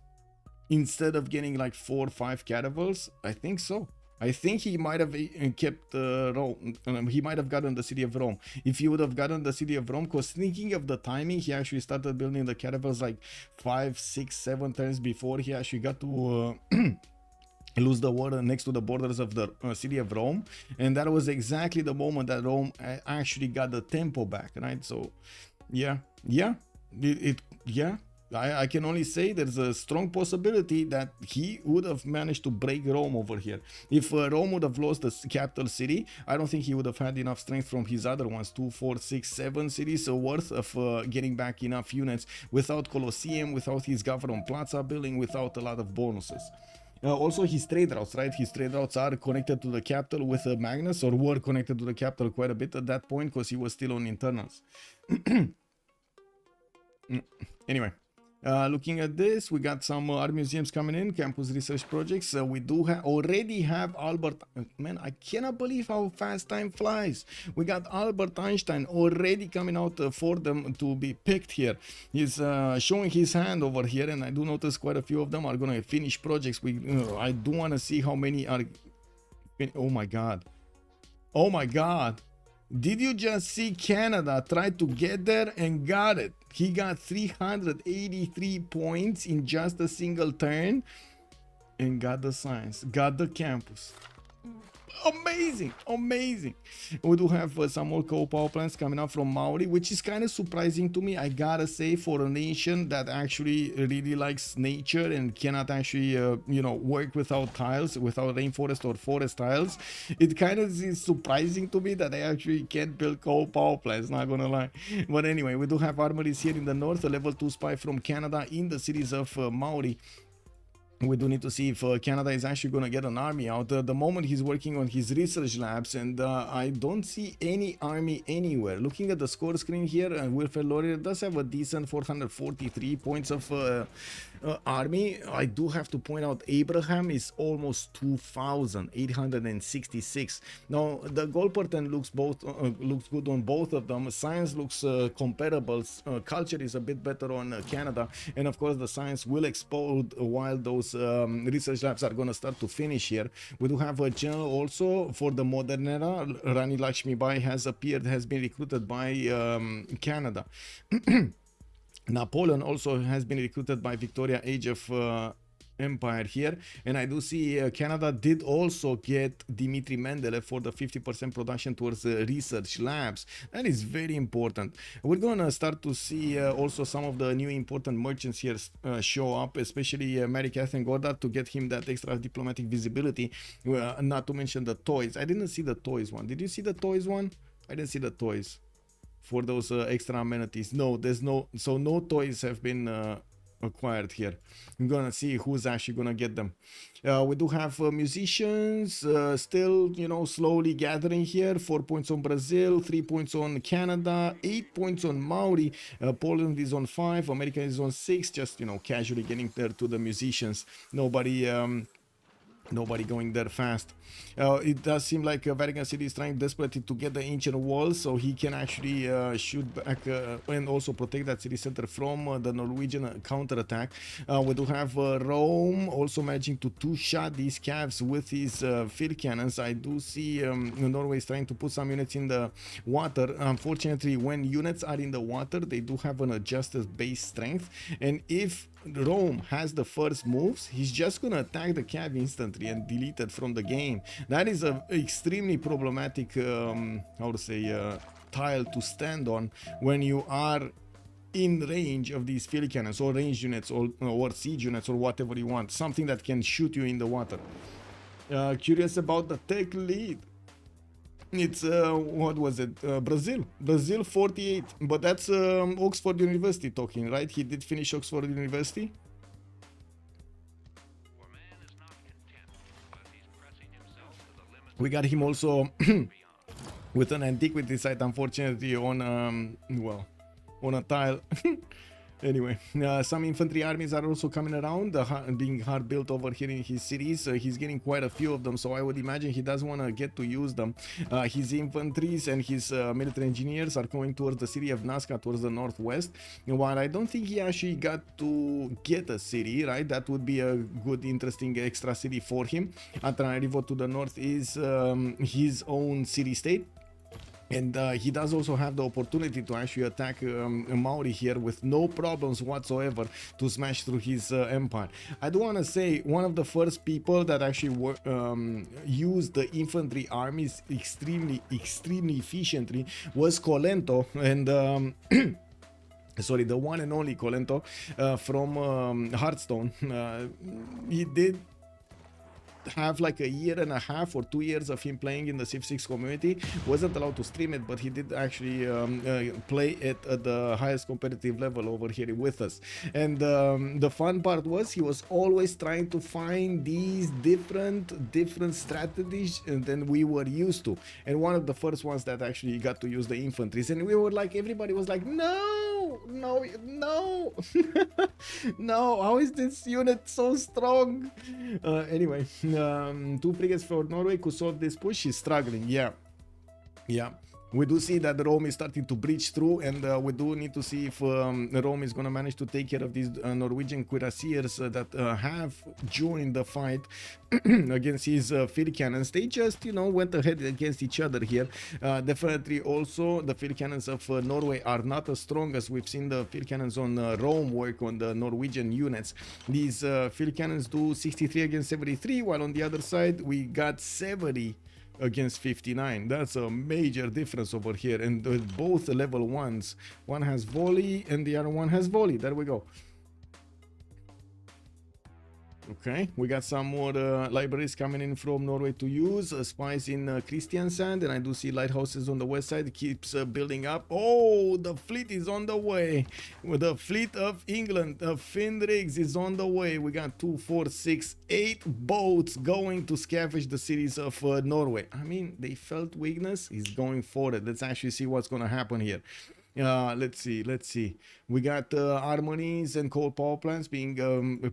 Speaker 5: instead of getting like 4 or 5 caravels, I think so. I think he might have kept Rome. He might have gotten the city of Rome. If he would have gotten the city of Rome, because thinking of the timing, he actually started building the caravels like 5, 6, 7 times before he actually got to lose the war next to the borders of the city of Rome, and that was exactly the moment that Rome actually got the tempo back, right? So yeah, I can only say there's a strong possibility that he would have managed to break Rome over here. If Rome would have lost the capital city, I don't think he would have had enough strength from his other ones, 2, 4, 6, 7 cities worth of getting back enough units without Colosseum, without his government plaza building, without a lot of bonuses. Also his trade routes, right? His trade routes are connected to the capital with Magnus, or were connected to the capital quite a bit at that point because he was still on internals. Anyway. Looking at this, we got some art museums coming in, campus research projects. We do already have Albert. Man, I cannot believe how fast time flies. We got Albert Einstein already coming out for them to be picked here. He's showing his hand over here, and I do notice quite a few of them are going to finish projects. I do want to see how many are. Oh my god! Oh my god! Did you just see Canada try to get there and got it? He got 383 points in just a single turn and got the science, got the campus. Amazing, amazing. We do have some more coal power plants coming up from Maori, which is kind of surprising to me, I gotta say, for a nation that actually really likes nature and cannot actually you know, work without tiles, without rainforest or forest tiles. It kind of is surprising to me that they actually can't build coal power plants, not gonna lie. But anyway, we do have armories here in the north, a level 2 spy from Canada in the cities of Maori. We do need to see if Canada is actually going to get an army out. The moment he's working on his research labs, and I don't see any army anywhere. Looking at the score screen here, Wilfred Laurier does have a decent 443 points of army. I do have to point out Abraham is almost 2,866. Now the goal pattern looks good on both of them. Science looks comparable. Culture is a bit better on Canada, and of course the science will explode while those research labs are going to start to finish here. We do have a general also for the modern era. Rani Lakshmi Bai has been recruited by Canada. Napoleon also has been recruited by Victoria Age of Empire here, and I do see Canada did also get Dmitry Mendeleev for the 50% production towards research labs. That is very important. We're gonna start to see also some of the new important merchants here show up, especially Mary Catherine Goddard, to get him that extra diplomatic visibility, not to mention the toys. I didn't see the toys one. Did you see the toys one? I didn't see the toys for those extra amenities. No, there's no toys have been acquired here. I'm gonna see who's actually gonna get them. We do have musicians still, you know, slowly gathering here. 4 points on Brazil, 3 points on Canada, 8 points on Maori. Poland is on 5, America is on 6, just, you know, casually getting there to the musicians. Nobody going there fast. It does seem like Vatican City is trying desperately to get the ancient walls so he can actually shoot back and also protect that city center from the Norwegian counterattack. We do have Rome also managing to two-shot these calves with his field cannons. I do see Norway is trying to put some units in the water. Unfortunately, when units are in the water, they do have an adjusted base strength, and if Rome has the first moves, he's just gonna attack the cav instantly and delete it from the game. That is a extremely problematic how to say tile to stand on when you are in range of these field cannons or range units or siege units or whatever you want, something that can shoot you in the water. Curious about the tech lead. It's what was it? Brazil 48, but that's Oxford University talking, right? He did finish Oxford University. We got him also with an antiquity site, unfortunately, on well, on a tile. Anyway, some infantry armies are also coming around, being hard built over here in his cities. He's getting quite a few of them, so I would imagine he doesn't want to get to use them. His infantries and his military engineers are going towards the city of Nazca, towards the northwest. While I don't think he actually got to get a city, right? That would be a good, interesting extra city for him. Antananarivo to the north is his own city-state. And he does also have the opportunity to actually attack Maori here with no problems whatsoever to smash through his empire. I do want to say one of the first people that actually used the infantry armies extremely efficiently was Colento, and sorry, the one and only Colento from Hearthstone. He did have like a year and a half or 2 years of him playing in the Civ6 community. Wasn't allowed to stream it, but he did actually play it at the highest competitive level over here with us. And the fun part was he was always trying to find these different strategies than we were used to. And one of the first ones that actually got to use the infantries, and we were like, everybody was like, no, no, how is this unit so strong? Anyway, two frigates for Norway could solve this push. He's struggling. Yeah. We do see that Rome is starting to breach through, and we do need to see if Rome is going to manage to take care of these Norwegian cuirassiers that have joined the fight against his field cannons. They just, you know, went ahead against each other here. Definitely also the field cannons of Norway are not as strong as we've seen the field cannons on Rome work on the Norwegian units. These field cannons do 63 against 73, while on the other side we got 70 against 59. That's a major difference over here, and with both level 1s, one has volley and the other one has volley. There we go. Okay, we got some more libraries coming in from Norway to use. Spies in Kristiansand, and I do see lighthouses on the west side. It keeps building up. Oh, the fleet is on the way. With the fleet of England, Findrigs is on the way. We got 2, 4, 6, 8 boats going to scavenge the cities of Norway. I mean, they felt weakness. He's going for it. Let's actually see what's going to happen here. Let's see. We got armories and coal power plants being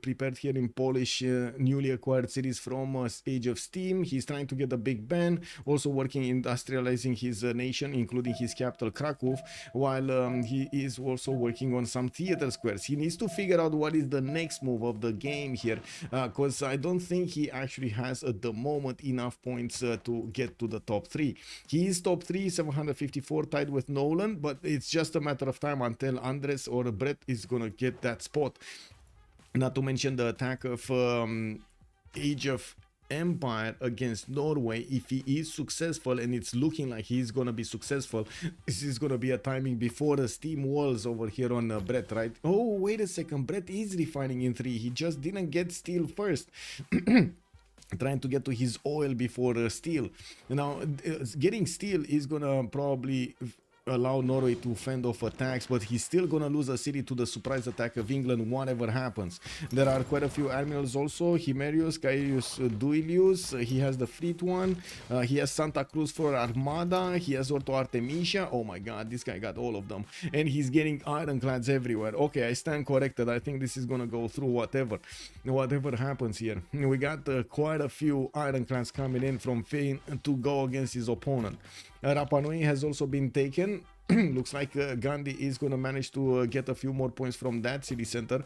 Speaker 5: prepared here in Polish newly acquired cities from Age of Steam. He's trying to get a big ban, also working industrializing his nation, including his capital Krakow, while he is also working on some theater squares. He needs to figure out what is the next move of the game here, because I don't think he actually has at the moment enough points to get to the top 3. He is top 3, 754, tied with Nolan, but it's just a matter of time until Andres or Brett is gonna get that spot. Not to mention the attack of Age of Empire against Norway. If he is successful, and it's looking like he's gonna be successful, this is gonna be a timing before the steam walls over here on Brett, right? Oh, wait a second, Brett is refining in 3. He just didn't get steel first. Trying to get to his oil before steel. Now, getting steel is gonna probably allow Norway to fend off attacks, but he's still gonna lose a city to the surprise attack of England, whatever happens. There are quite a few admirals also. Himerius, Caius Duilius, he has the fleet one. He has Santa Cruz for Armada. He has Orto Artemisia. Oh my god, this guy got all of them. And he's getting ironclads everywhere. Okay, I stand corrected. I think this is gonna go through whatever happens here. We got quite a few ironclads coming in from Fane to go against his opponent. Rapa Nui has also been taken. Looks like Gandhi is going to manage to get a few more points from that city center.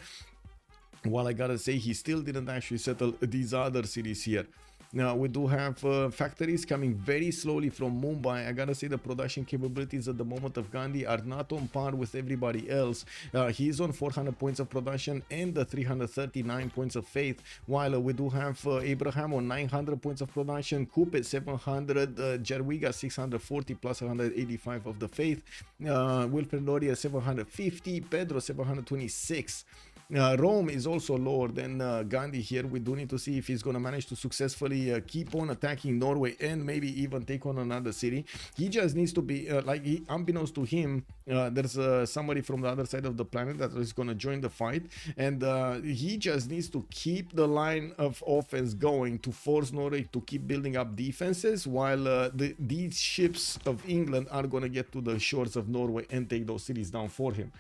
Speaker 5: While I gotta say, he still didn't actually settle these other cities here. Now, we do have factories coming very slowly from Mumbai. I gotta say the production capabilities at the moment of Gandhi are not on par with everybody else. He's on 400 points of production and 339 points of faith, while we do have Abraham on 900 points of production, Coupe 700, Jarwiga 640 plus 185 of the faith, Wilfred Loria 750, Pedro 726. Rome is also lower than Gandhi here. We do need to see if he's going to manage to successfully keep on attacking Norway and maybe even take on another city. He just needs to be, unbeknownst to him, there's somebody from the other side of the planet that is going to join the fight. And he just needs to keep the line of offense going to force Norway to keep building up defenses while these ships of England are going to get to the shores of Norway and take those cities down for him.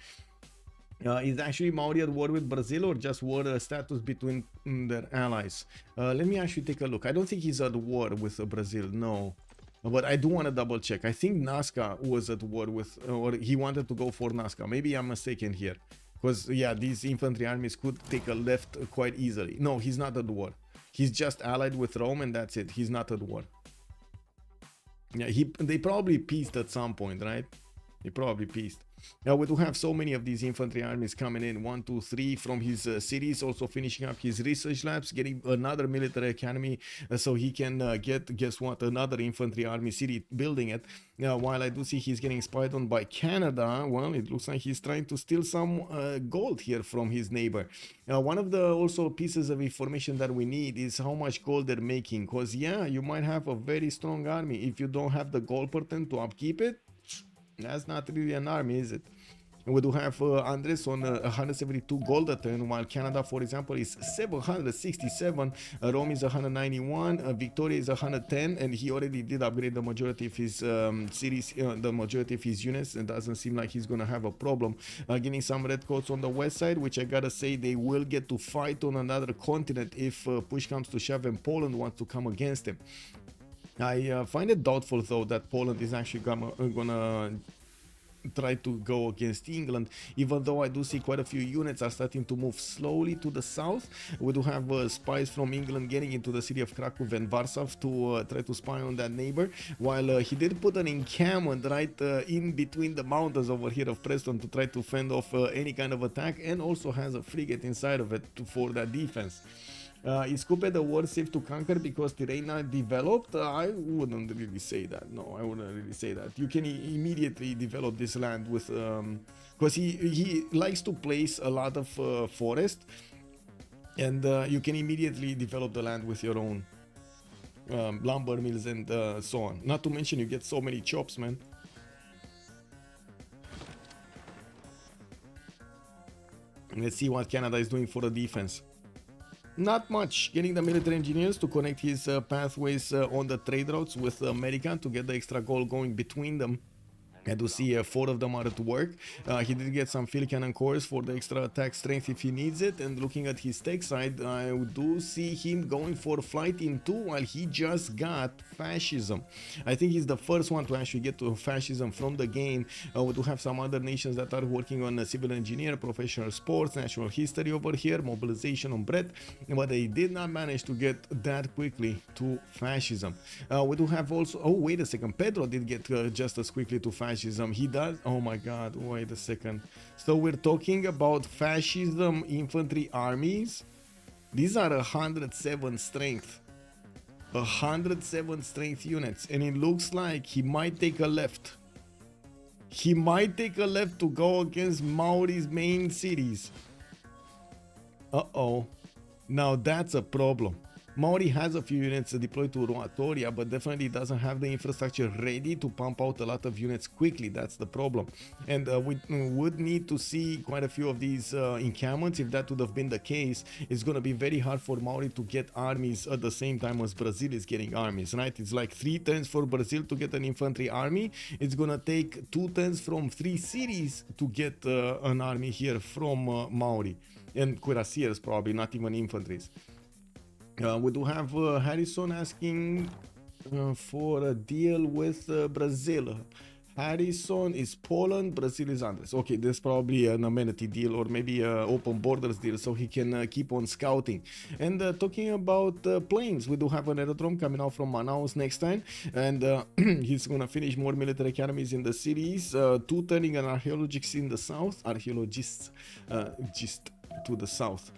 Speaker 5: Is actually Maori at war with Brazil or just war status between their allies? Let me actually take a look. I don't think he's at war with Brazil, no. But I do want to double check. I think Nazca was at war with, or he wanted to go for Nazca. Maybe I'm mistaken here. Because, yeah, these infantry armies could take a left quite easily. No, he's not at war. He's just allied with Rome and that's it. He's not at war. Yeah, they probably peaced at some point, right? They probably peaced. Now we do have so many of these infantry armies coming in, 1, 2, 3 from his cities, also finishing up his research labs, getting another military academy so he can get, guess what, another infantry army city building it. Now while I do see he's getting spied on by Canada, well, it looks like he's trying to steal some gold here from his neighbor. One of the also pieces of information that we need is how much gold they're making, because yeah, you might have a very strong army. If you don't have the gold percent to upkeep it, that's not really an army, is it? We do have Andres on 172 gold a turn, while Canada, for example, is 767, Rome is 191, Victoria is 110, and he already did upgrade the majority of his cities, the majority of his units. It doesn't seem like he's gonna have a problem getting some redcoats on the west side, which I gotta say they will get to fight on another continent if push comes to shove and Poland wants to come against him. I find it doubtful though that Poland is actually gonna try to go against England, even though I do see quite a few units are starting to move slowly to the south. We do have spies from England getting into the city of Krakow and Warsaw to try to spy on that neighbor, while he did put an encampment right in between the mountains over here of Preston to try to fend off any kind of attack, and also has a frigate inside of it for that defense. Is Kupe the war safe to conquer because terrain not developed? I wouldn't really say that. No, I wouldn't really say that. You can immediately develop this land with because he likes to place a lot of forest, and you can immediately develop the land with your own lumber mills and so on. Not to mention you get so many chops, man. Let's see what Canada is doing for the defense. Not much. Getting the military engineers to connect his pathways on the trade routes with America to get the extra gold going between them. I do see 4 of them are at work. He did get some field cannon cores for the extra attack strength if he needs it. And looking at his tech side, I do see him going for flight in 2 while he just got fascism. I think he's the first one to actually get to fascism from the game. We do have some other nations that are working on civil engineer, professional sports, national history over here, mobilization on breadth, but they did not manage to get that quickly to fascism. We do have also, oh wait a second, Pedro did get just as quickly to fascism. He does. Oh my god, wait a second. So we're talking about fascism infantry armies. These are 107 strength. 107 strength units, and it looks like he might take a left. He might take a left to go against Maori's main cities. Uh-oh. Now that's a problem. Maori has a few units deployed to Roatoria, but definitely doesn't have the infrastructure ready to pump out a lot of units quickly. That's the problem. And we would need to see quite a few of these encampments. If that would have been the case, it's going to be very hard for Maori to get armies at the same time as Brazil is getting armies, right? It's like 3 turns for Brazil to get an infantry army. It's going to take 2 turns from 3 cities to get an army here from Maori. And cuirassiers probably, not even infantries. We do have Harrison asking for a deal with Brazil. Harrison is Poland, Brazil is Andres. Okay, there's probably an amenity deal or maybe an open borders deal so he can keep on scouting. And talking about planes, we do have an aerodrome coming out from Manaus next time, and he's gonna finish more military academies in the cities, 2 turning an archaeologists in the south, archaeologists just to the south.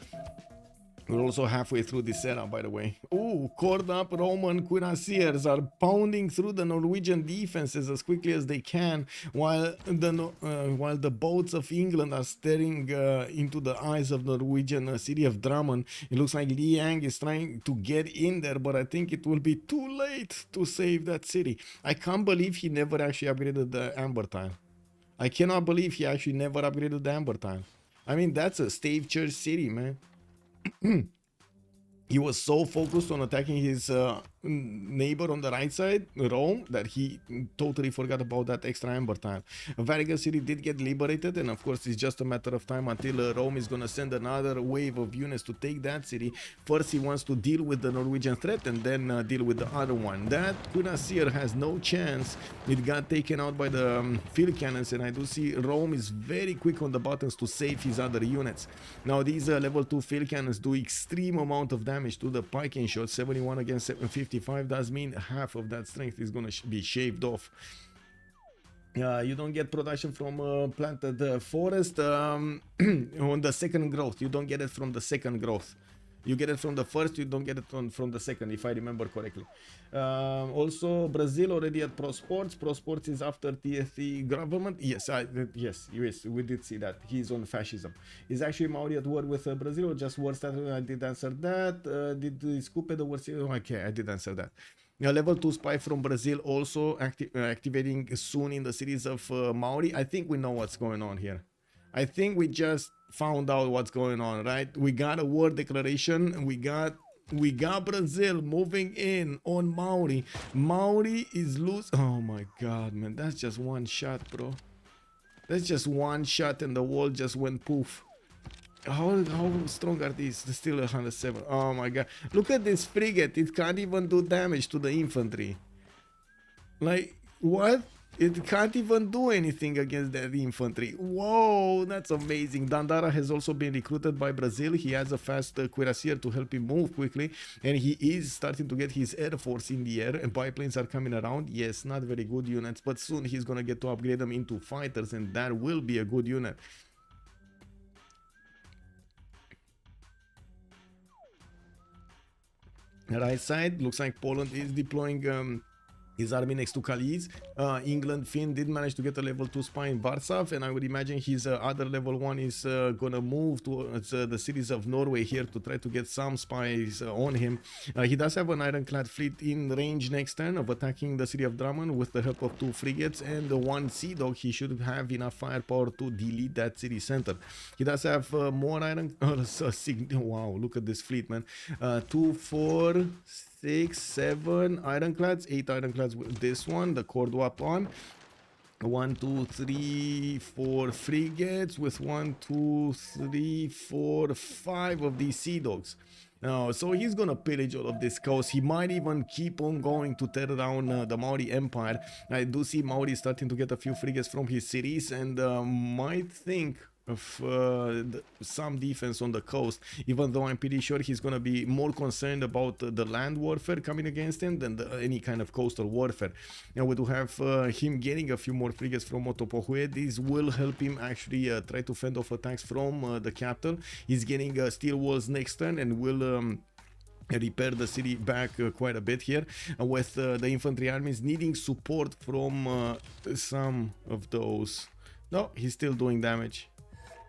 Speaker 5: We're also halfway through this setup, by the way. Ooh, corded up Roman cuirassiers are pounding through the Norwegian defenses as quickly as they can, while the boats of England are staring into the eyes of the Norwegian city of Drammen. It looks like Liang is trying to get in there, but I think it will be too late to save that city. I can't believe he never actually upgraded the Amber Tile. I cannot believe he actually never upgraded the Amber Tile. I mean, that's a Stave Church city, man. He was so focused on attacking his neighbor on the right side, Rome, that he totally forgot about that extra Amber Tile. Varga City did get liberated, and of course it's just a matter of time until Rome is gonna send another wave of units to take that city. First he wants to deal with the Norwegian threat and then deal with the other one. That cuirassier has no chance. It got taken out by the field cannons, and I do see Rome is very quick on the buttons to save his other units. Now these level 2 field cannons do extreme amount of damage to the piking shot. 71 against 755 does mean half of that strength is gonna be shaved off. You don't get production from planted forest on the second growth. You don't get it from the second growth. You get it from the first, you don't get it from the second, if I remember correctly. Also, Brazil already at Pro Sports. Pro Sports is after TSC government. Yes, yes, we did see that. He's on fascism. Is actually Maori at war with Brazil or just war status? I did answer that. Did Scoop the war? Okay, I did answer that. Level 2 spy from Brazil also activating soon in the series of Maori. I think we know what's going on here. I think we just found out what's going on, right? We got a war declaration. We got Brazil moving in on Maori. Maori is loose. Oh my god, man, that's just one shot, bro. That's just one shot and the wall just went poof. How strong are these? They're still 107. Oh my god, look at this frigate. It can't even do damage to the infantry. Like, what? It can't even do anything against that infantry. Whoa, that's amazing. Dandara has also been recruited by Brazil. He has a fast cuirassier to help him move quickly, and he is starting to get his air force in the air, and biplanes are coming around. Yes, not very good units, but soon he's gonna get to upgrade them into fighters, and that will be a good unit. Right side, looks like Poland is deploying his army next to Calais. England, Finn did manage to get a level 2 spy in Warsaw, and I would imagine his other level 1 is gonna move towards the cities of Norway here to try to get some spies on him. He does have an ironclad fleet in range next turn of attacking the city of Drammen with the help of 2 frigates and 1 sea dog. He should have enough firepower to delete that city center. He does have more iron. Wow, look at this fleet, man. 2, 4, 6, 7 ironclads, 8 ironclads with this one, the Cordoba on. 1, 2, 3, 4 frigates with 1, 2, 3, 4, 5 of these sea dogs. So he's gonna pillage all of this coast. He might even keep on going to tear down the Maori Empire. I do see Maori starting to get a few frigates from his cities, and might think of some defense on the coast, even though I'm pretty sure he's gonna be more concerned about the land warfare coming against him than any kind of coastal warfare. Now we do have him getting a few more frigates from Otopohue. These will help him actually try to fend off attacks from the capital. He's getting steel walls next turn and will repair the city back quite a bit here, with the infantry armies needing support from some of those. No, he's still doing damage.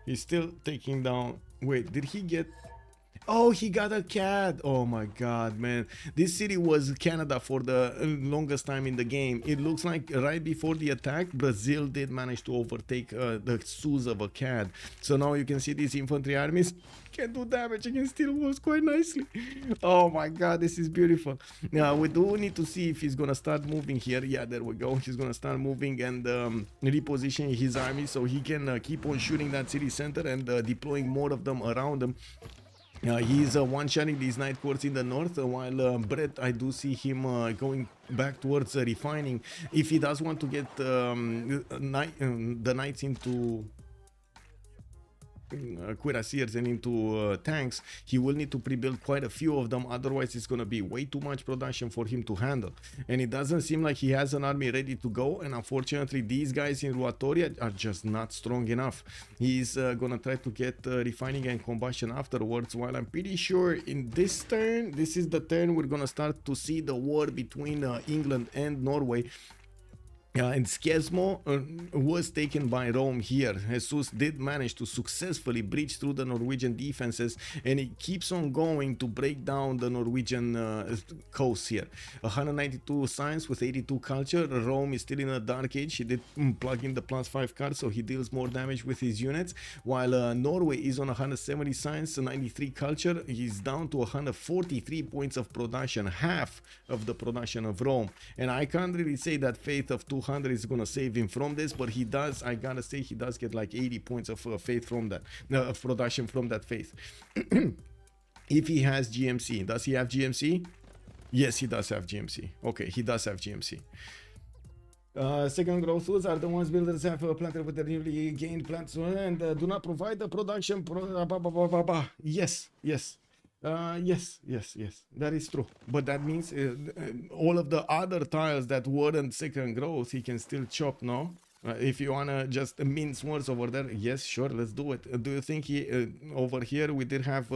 Speaker 5: He's still taking down. Wait, did he get... Oh, he got a cat. Oh my god, man. This city was Canada for the longest time in the game. It looks like right before the attack, Brazil did manage to overtake the Sioux of a cat. So now you can see these infantry armies can do damage against steel walls quite nicely. Oh my god, this is beautiful. Now we do need to see if he's gonna start moving here. Yeah, there we go. He's gonna start moving and repositioning his army so he can keep on shooting that city center and deploying more of them around him. He's one-shotting these night courts in the north, while Brett, I do see him going back towards refining. If he does want to get the knights into... cuirassiers and into tanks, he will need to pre-build quite a few of them, otherwise it's going to be way too much production for him to handle. And it doesn't seem like he has an army ready to go, and unfortunately these guys in Ruatoria are just not strong enough. He's going to try to get refining and combustion afterwards, while I'm pretty sure in this turn, this is the turn we're going to start to see the war between England and Norway. And Skezmo was taken by Rome here. Jesus did manage to successfully breach through the Norwegian defenses, and it keeps on going to break down the Norwegian coast here. 192 science with 82 culture. Rome is still in a dark age. He did plug in the +5 card, so he deals more damage with his units, while Norway is on 170 science, 93 culture. He's down to 143 points of production, half of the production of Rome. And I can't really say that Faith of 200 is gonna save him from this, but he does, I gotta say, he does get like 80 points of faith from that, of production from that faith. If he has GMC, does he have GMC? Yes, he does have GMC. Okay, he does have GMC. Second growth tools are the ones builders have planted with the newly gained plants and do not provide the production. Yes, yes. Yes, that is true. But that means all of the other tiles that weren't second growth, he can still chop, no? If you wanna just mince words over there, yes, sure, let's do it. Do you think he over here we did have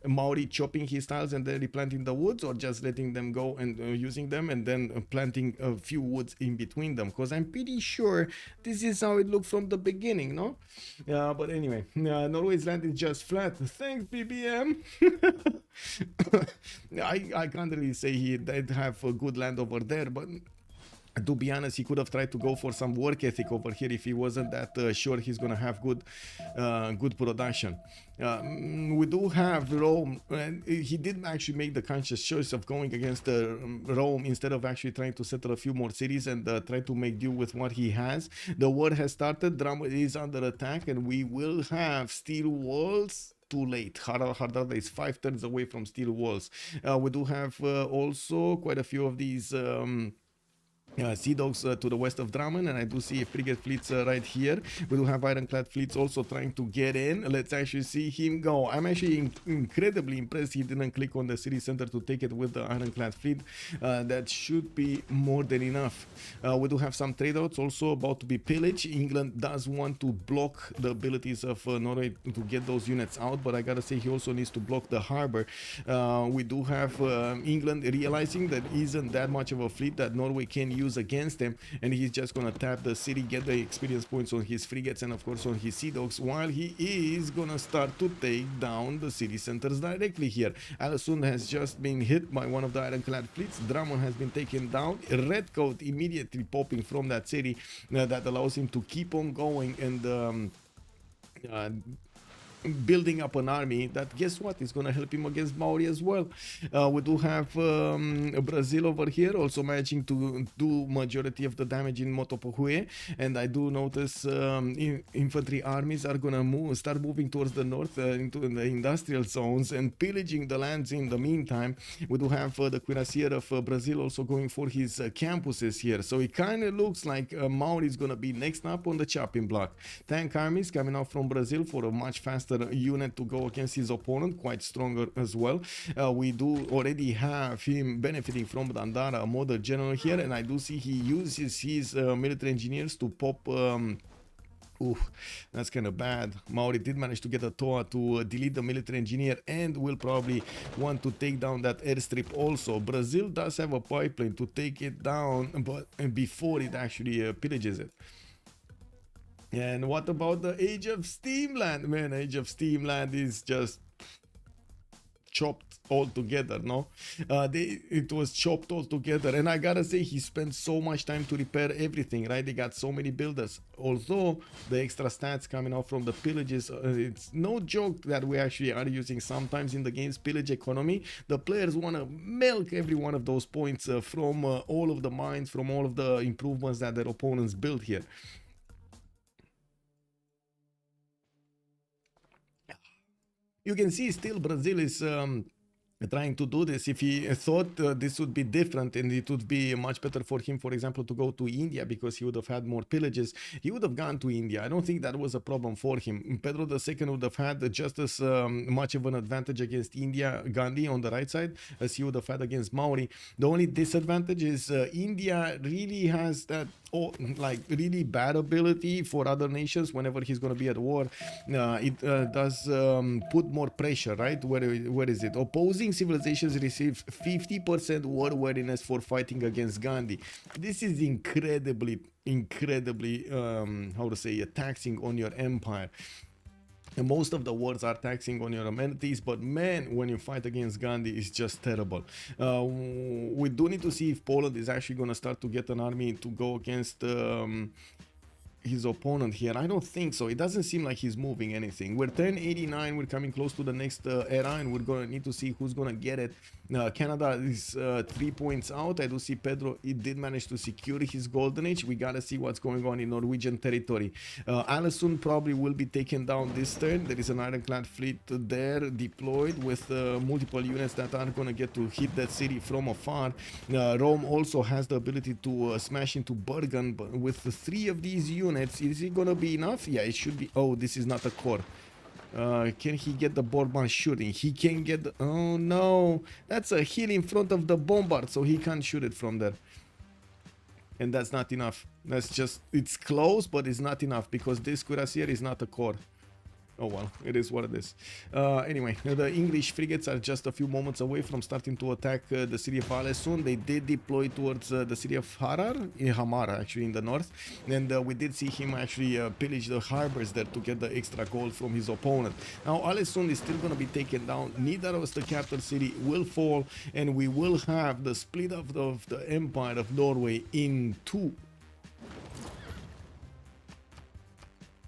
Speaker 5: Maori chopping his tiles and then replanting the woods, or just letting them go and using them and then planting a few woods in between them? Because I'm pretty sure this is how it looked from the beginning, no? But anyway, Norway's land is just flat. Thanks, BBM. I can't really say he did have a good land over there, but to be honest, he could have tried to go for some work ethic over here if he wasn't that sure he's gonna have good production. We do have Rome, and he did actually make the conscious choice of going against Rome instead of actually trying to settle a few more cities and try to make do with what he has. The war has started, Drama is under attack, and we will have steel walls. Too late. Hardarda is 5 turns away from steel walls. We do have also quite a few of these Sea Dogs to the west of Drammen, and I do see frigate fleets right here. We do have ironclad fleets also trying to get in. Let's actually see him go. I'm actually incredibly impressed he didn't click on the city center to take it with the ironclad fleet. That should be more than enough. We do have some trade routes also about to be pillaged. England does want to block the abilities of Norway to get those units out, but I gotta say he also needs to block the harbor. We do have England realizing that isn't that much of a fleet that Norway can use against him, and he's just gonna tap the city, get the experience points on his frigates and of course on his sea dogs, while he is gonna start to take down the city centers directly here. Alesund has just been hit by one of the ironclad fleets. Drummond has been taken down. Redcoat immediately popping from that city that allows him to keep on going and building up an army that, guess what, is going to help him against Maori as well. We do have Brazil over here also managing to do majority of the damage in Motopohue, and I do notice infantry armies are going to start moving towards the north into the industrial zones and pillaging the lands in the meantime. We do have the cuirassier of Brazil also going for his campuses here, so it kind of looks like Maori is going to be next up on the chopping block. Tank armies coming out from Brazil for a much faster unit to go against his opponent, quite stronger as well. We do already have him benefiting from Dandara, a model general here, and I do see he uses his military engineers to pop oof, that's kind of bad. Maori did manage to get a Toa to delete the military engineer and will probably want to take down that airstrip also. Brazil does have a pipeline to take it down, but before it actually pillages it. And what about the Age of Steamland? Man, Age of Steamland is just chopped all together, no? It was chopped all together, and I gotta say he spent so much time to repair everything, right? They got so many builders. Although the extra stats coming out from the pillages, it's no joke that we actually are using sometimes in the game's pillage economy. The players want to milk every one of those points from all of the mines, from all of the improvements that their opponents built here. You can see still Brazil is trying to do this. If he thought this would be different and it would be much better for him, for example, to go to India because he would have had more pillages, he would have gone to India. I don't think that was a problem for him. Pedro II would have had just as much of an advantage against India, Gandhi on the right side, as he would have had against Maori. The only disadvantage is India really has that like really bad ability for other nations whenever he's going to be at war. It does put more pressure, right? Where is it? Opposing civilizations receive 50% war worthiness for fighting against Gandhi. This is incredibly how to say, taxing on your empire. And most of the wars are taxing on your amenities, but man, when you fight against Gandhi, it's just terrible. We do need to see if Poland is actually going to start to get an army to go against his opponent here. I don't think so. It doesn't seem like he's moving anything. We're 1089. We're coming close to the next era, and we're going to need to see who's going to get it. Canada is 3 points out. I do see Pedro, he did manage to secure his golden age. We got to see what's going on in Norwegian territory. Alesund probably will be taken down this turn. There is an ironclad fleet there deployed with multiple units that are going to get to hit that city from afar. Rome also has the ability to smash into Bergen, but with the 3 of these units, is it going to be enough? Yeah, it should be. Oh, this is not a core. Can he get the bombard shooting? He can get the, oh no, that's a hill in front of the bombard, so he can't shoot it from there. And that's not enough. That's just, it's close, but it's not enough because this cuirassier is not a core. Oh well, it is what it is. Anyway, the English frigates are just a few moments away from starting to attack the city of Alesund. They did deploy towards the city of Hamara, actually in the north. And we did see him actually pillage the harbors there to get the extra gold from his opponent. Now Alesund is still going to be taken down. Nidaros, the capital city, will fall. And we will have the split of the Empire of Norway in 2.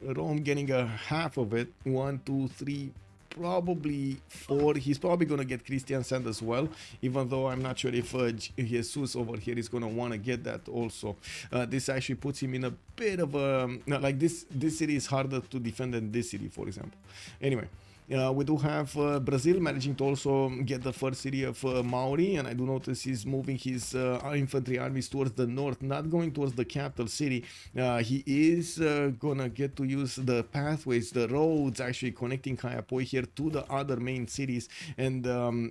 Speaker 5: Rome getting a half of it. 1, 2, 3, probably 4. He's probably gonna get Christian Sand as well, even though I'm not sure if Jesus over here is gonna want to get that also. This actually puts him in a bit of a like this city is harder to defend than this city, for example. Anyway, we do have Brazil managing to also get the first city of Maori, and I do notice he's moving his infantry armies towards the north, not going towards the capital city. He is gonna get to use the pathways, the roads actually connecting Kayapoi here to the other main cities, and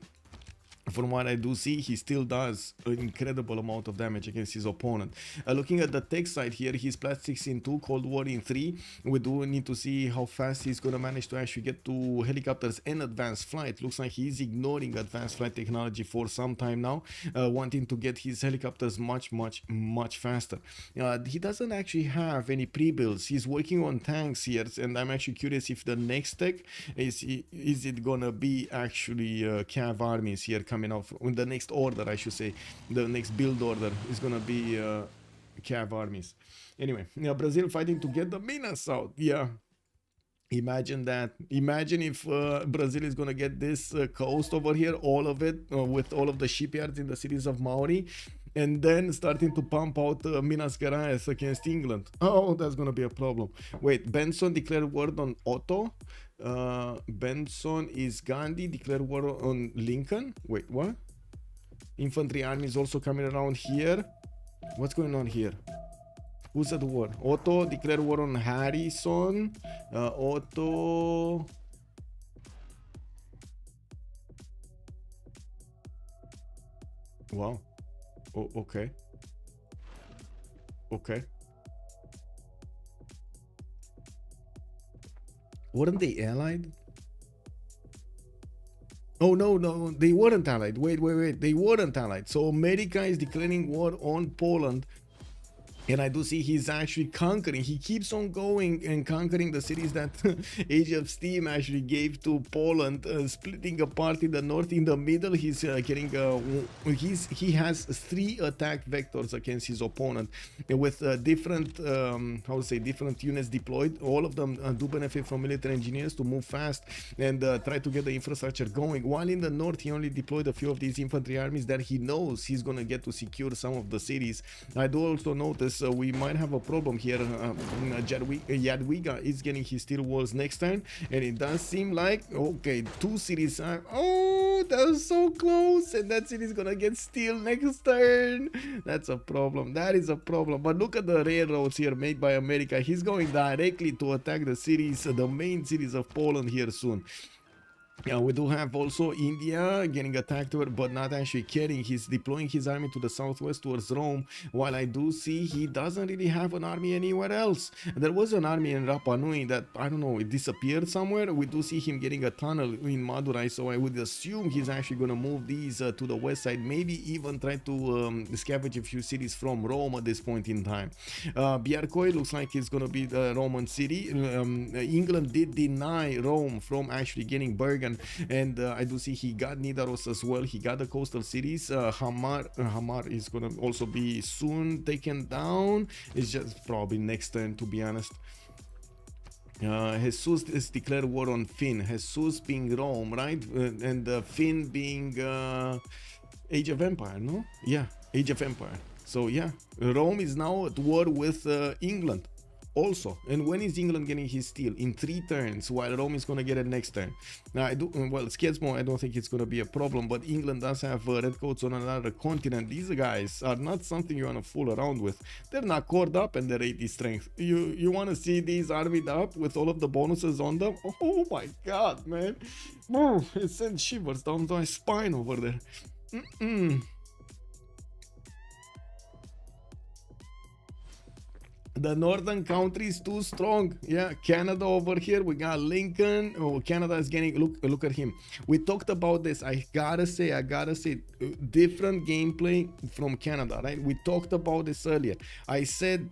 Speaker 5: from what I do see, he still does an incredible amount of damage against his opponent. Looking at the tech side here, he's Plat 6 in 2, Cold War in 3. We do need to see how fast he's going to manage to actually get to helicopters and advanced flight. Looks like he's ignoring advanced flight technology for some time now, wanting to get his helicopters much faster. He doesn't actually have any pre-builds. He's working on tanks here, and I'm actually curious if the next tech is it going to be actually cav armies here coming out in the next order, I should say. The next build order is gonna be cav armies. Anyway, Brazil fighting to get the Minas out. Yeah, imagine that. Imagine if Brazil is gonna get this coast over here, all of it, with all of the shipyards in the cities of Maori, and then starting to pump out Minas Gerais against England. Oh, that's gonna be a problem. Wait, Benson declared war on Otto. Benson is Gandhi, declared war on Lincoln. Wait, what? Infantry army is also coming around here. What's going on here? Who's at war? Otto declared war on Harrison. Otto. Wow. Oh, okay. Okay. Weren't they allied? Oh, no, they weren't allied. Wait, they weren't allied. So America is declaring war on Poland. And I do see he's actually conquering. He keeps on going and conquering the cities that Age of Steam actually gave to Poland, splitting apart in the north. In the middle, he's getting he has 3 attack vectors against his opponent, with different different units deployed. All of them do benefit from military engineers to move fast and try to get the infrastructure going. While in the north, he only deployed a few of these infantry armies that he knows he's gonna get to secure some of the cities. I do also notice we might have a problem here. Jadwiga is getting his steel walls next turn, and it does seem like, okay, 2 cities are, oh, that was so close, and that city's gonna get steel next turn. That's a problem. That is a problem. But look at the railroads here made by America. He's going directly to attack the cities, the main cities of Poland here soon. Yeah, we do have also India getting attacked, but not actually caring. He's deploying his army to the southwest towards Rome, while I do see he doesn't really have an army anywhere else. There was an army in Rapa Nui that, I don't know, it disappeared somewhere. We do see him getting a tunnel in Madurai, so I would assume he's actually going to move these to the west side, maybe even try to scavenge a few cities from Rome at this point in time. Biarcoi looks like it's going to be the Roman city. England did deny Rome from actually getting Bergen. And I do see he got Nidaros as well. He got the coastal cities. Hamar is gonna also be soon taken down. It's just probably next turn, to be honest. Jesus is declared war on Finn. Jesus being Rome, right? And Finn being Age of Empire, no? Yeah, Age of Empire. So yeah, Rome is now at war with England also. And when is England getting his steel? In 3 turns, while Rome is going to get it next turn. Now, Skietsmo, I don't think it's going to be a problem, but England does have redcoats on another continent. These guys are not something you want to fool around with. They're not cored up and they're 80 strength. You want to see these armied up with all of the bonuses on them? Oh my god, man. Oh, it sends shivers down my spine over there. The northern countries too strong. Yeah, Canada over here. We got Lincoln. Oh, Canada is getting. Look at him. We talked about this. I gotta say, different gameplay from Canada, right? We talked about this earlier. I said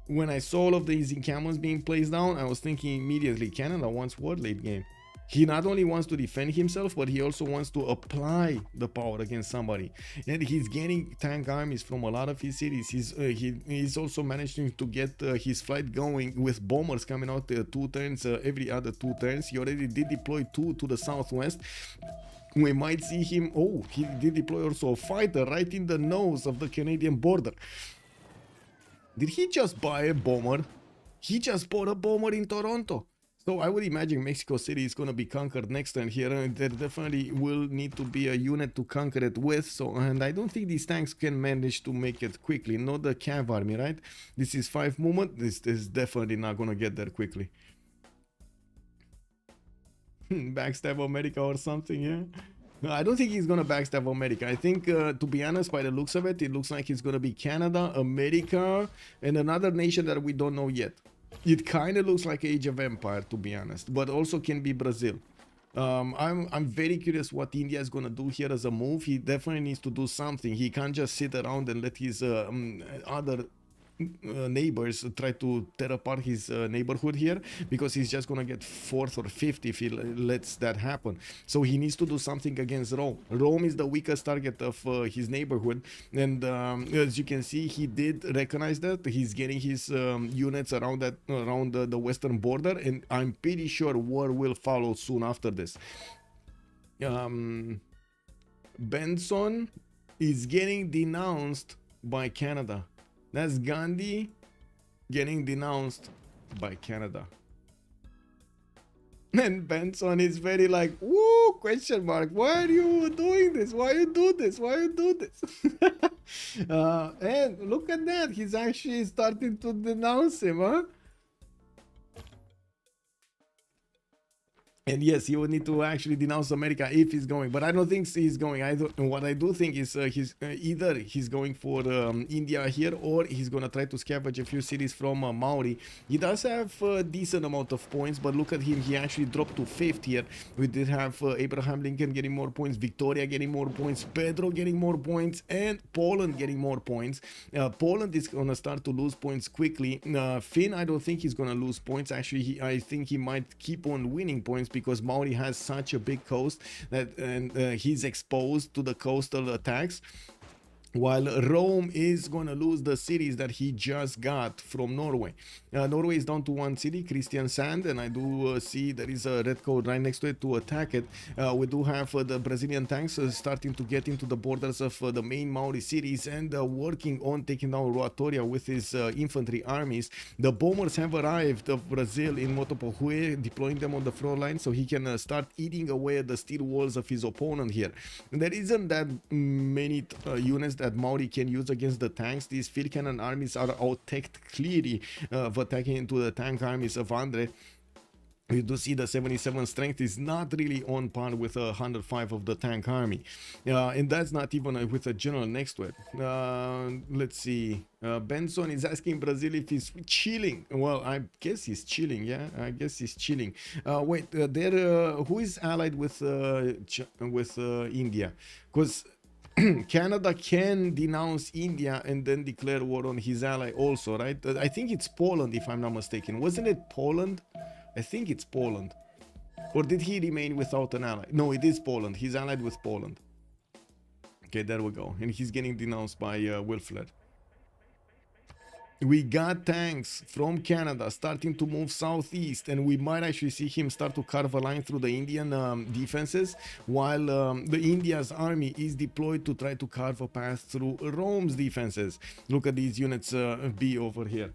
Speaker 5: when I saw all of these encampments being placed down, I was thinking immediately, Canada wants war late game. He not only wants to defend himself, but he also wants to apply the power against somebody. And he's getting tank armies from a lot of his cities. He's also managing to get his flight going with bombers coming out 2 turns every other 2 turns. He already did deploy 2 to the southwest. We might see him. Oh, he did deploy also a fighter right in the nose of the Canadian border. Did he just buy a bomber? He just bought a bomber in Toronto. So I would imagine Mexico City is going to be conquered next turn here, and there definitely will need to be a unit to conquer it with. So, and I don't think these tanks can manage to make it quickly. Not the cav army, right? This is 5 movement. This is definitely not going to get there quickly. Backstab America or something, yeah? No, I don't think he's going to backstab America. I think, to be honest, by the looks of it, it looks like it's going to be Canada, America, and another nation that we don't know yet. It kind of looks like Age of Empire, to be honest, but also can be Brazil. I'm very curious what India is going to do here as a move. He definitely needs to do something. He can't just sit around and let his other neighbors try to tear apart his neighborhood here, because he's just gonna get 4th or 5th if he lets that happen. So he needs to do something against Rome. Rome is the weakest target of his neighborhood, and as you can see, he did recognize that. He's getting his units around the western border, and I'm pretty sure war will follow soon after this. Benson is getting denounced by Canada. That's Gandhi getting denounced by Canada. And Benson is very like, woo, question mark. Why are you doing this? Why you do this? Why you do this? And look at that. He's actually starting to denounce him, huh? And yes, he would need to actually denounce America if he's going, but I don't think he's going. What I do think is either he's going for India here, or he's gonna try to scavenge a few cities from Maori. He does have a decent amount of points, but look at him. He actually dropped to 5th here. We did have Abraham Lincoln getting more points, Victoria getting more points, Pedro getting more points, and Poland getting more points. Poland is gonna start to lose points quickly. Finn, I don't think he's gonna lose points. Actually, I think he might keep on winning points, because Maori has such a big coast that he's exposed to the coastal attacks. while Rome is going to lose the cities that he just got from Norway. Norway is down to one city, Kristiansand, and I do see there is a red code right next to it to attack it. We do have the Brazilian tanks starting to get into the borders of the main Maori cities and working on taking down Roatoria with his infantry armies. The bombers have arrived of Brazil in Motopohue, deploying them on the front line so he can start eating away at the steel walls of his opponent here. And there isn't that many units that Maori can use against the tanks. These field cannon armies are out-teched clearly of attacking into the tank armies of Andre. You do see the 77 strength is not really on par with 105 of the tank army, and that's not even with a general next to it. Let's see. Benson is asking Brazil if he's chilling. Well, I guess he's chilling. Yeah, I guess he's chilling. Wait, who is allied with India? Because Canada can denounce India and then declare war on his ally also, right? I think it's Poland, if I'm not mistaken. Wasn't it Poland? I think it's Poland. Or did he remain without an ally? No, it is Poland. He's allied with Poland. Okay, there we go. And he's getting denounced by Wilfred. We got tanks from Canada starting to move southeast, and we might actually see him start to carve a line through the Indian defenses, while the India's army is deployed to try to carve a path through Rome's defenses. Look at these units be over here.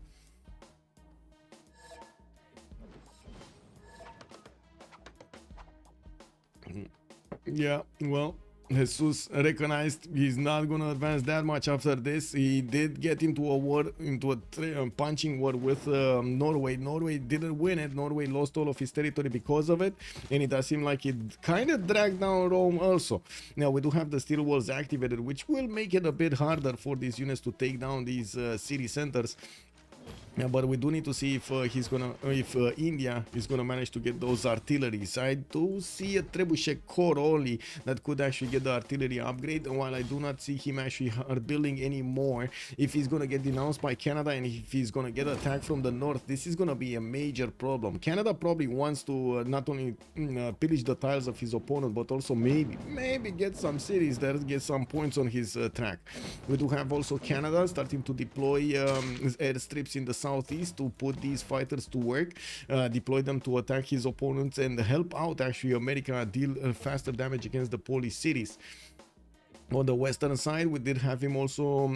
Speaker 5: Yeah, well, Jesus recognized he's not going to advance that much after this. He did get into a war, into a punching war with Norway. Norway didn't win it. Norway lost all of his territory because of it, and it does seem like it kind of dragged down Rome also. Now, we do have the steel walls activated, which will make it a bit harder for these units to take down these city centers. Yeah, but we do need to see if India is gonna manage to get those artilleries. I do see a trebuchet core only that could actually get the artillery upgrade, while I do not see him actually building any more. If he's gonna get denounced by Canada and if he's gonna get attacked from the north, this is gonna be a major problem. Canada probably wants to not only pillage the tiles of his opponent, but also maybe get some cities there, get some points on his track. We do have also Canada starting to deploy airstrips in the southeast to put these fighters to work, deploy them to attack his opponents and help out actually America deal faster damage against the Polish cities. On the western side, we did have him also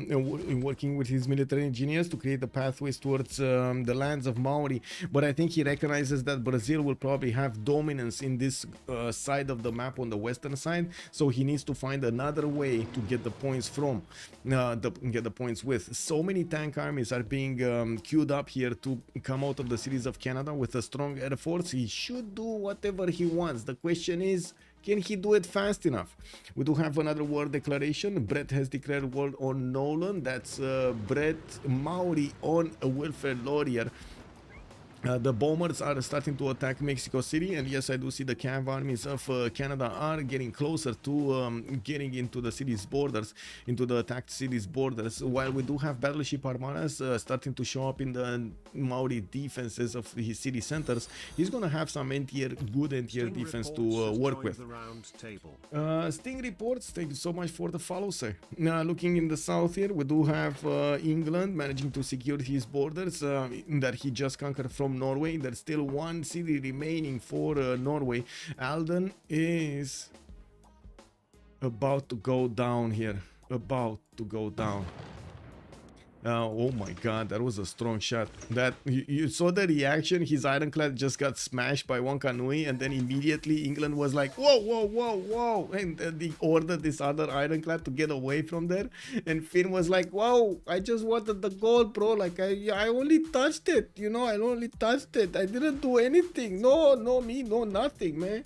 Speaker 5: working with his military engineers to create the pathways towards the lands of Maori, but I think he recognizes that Brazil will probably have dominance in this side of the map on the western side, so he needs to find another way to get the points from, get the points with. So many tank armies are being queued up here to come out of the cities of Canada with a strong air force. He should do whatever he wants. The question is, can he do it fast enough? We do have another war declaration. Brett has declared war on Nolan. That's Brett Maori on Wilfred Laurier. The bombers are starting to attack Mexico City, and yes, I do see the cav armies of Canada are getting closer to getting into the city's borders, into the attacked city's borders, while we do have battleship armadas starting to show up in the Maori defenses of his city centers. He's gonna have some good anti-air defense to work with. Sting reports, thank you so much for the follow, sir. Now, looking in the south here, we do have England managing to secure his borders that he just conquered from Norway. There's still one city remaining for Norway. Alden is about to go down here. About to go down. Oh my god, that was a strong shot. That you saw the reaction. His ironclad just got smashed by one Kanui, and then immediately England was like, whoa, whoa, whoa, whoa, and they ordered this other ironclad to get away from there. And Finn was like, whoa, I just wanted the gold, bro. Like I only touched it, you know, I only touched it. I didn't do anything. No, nothing, man.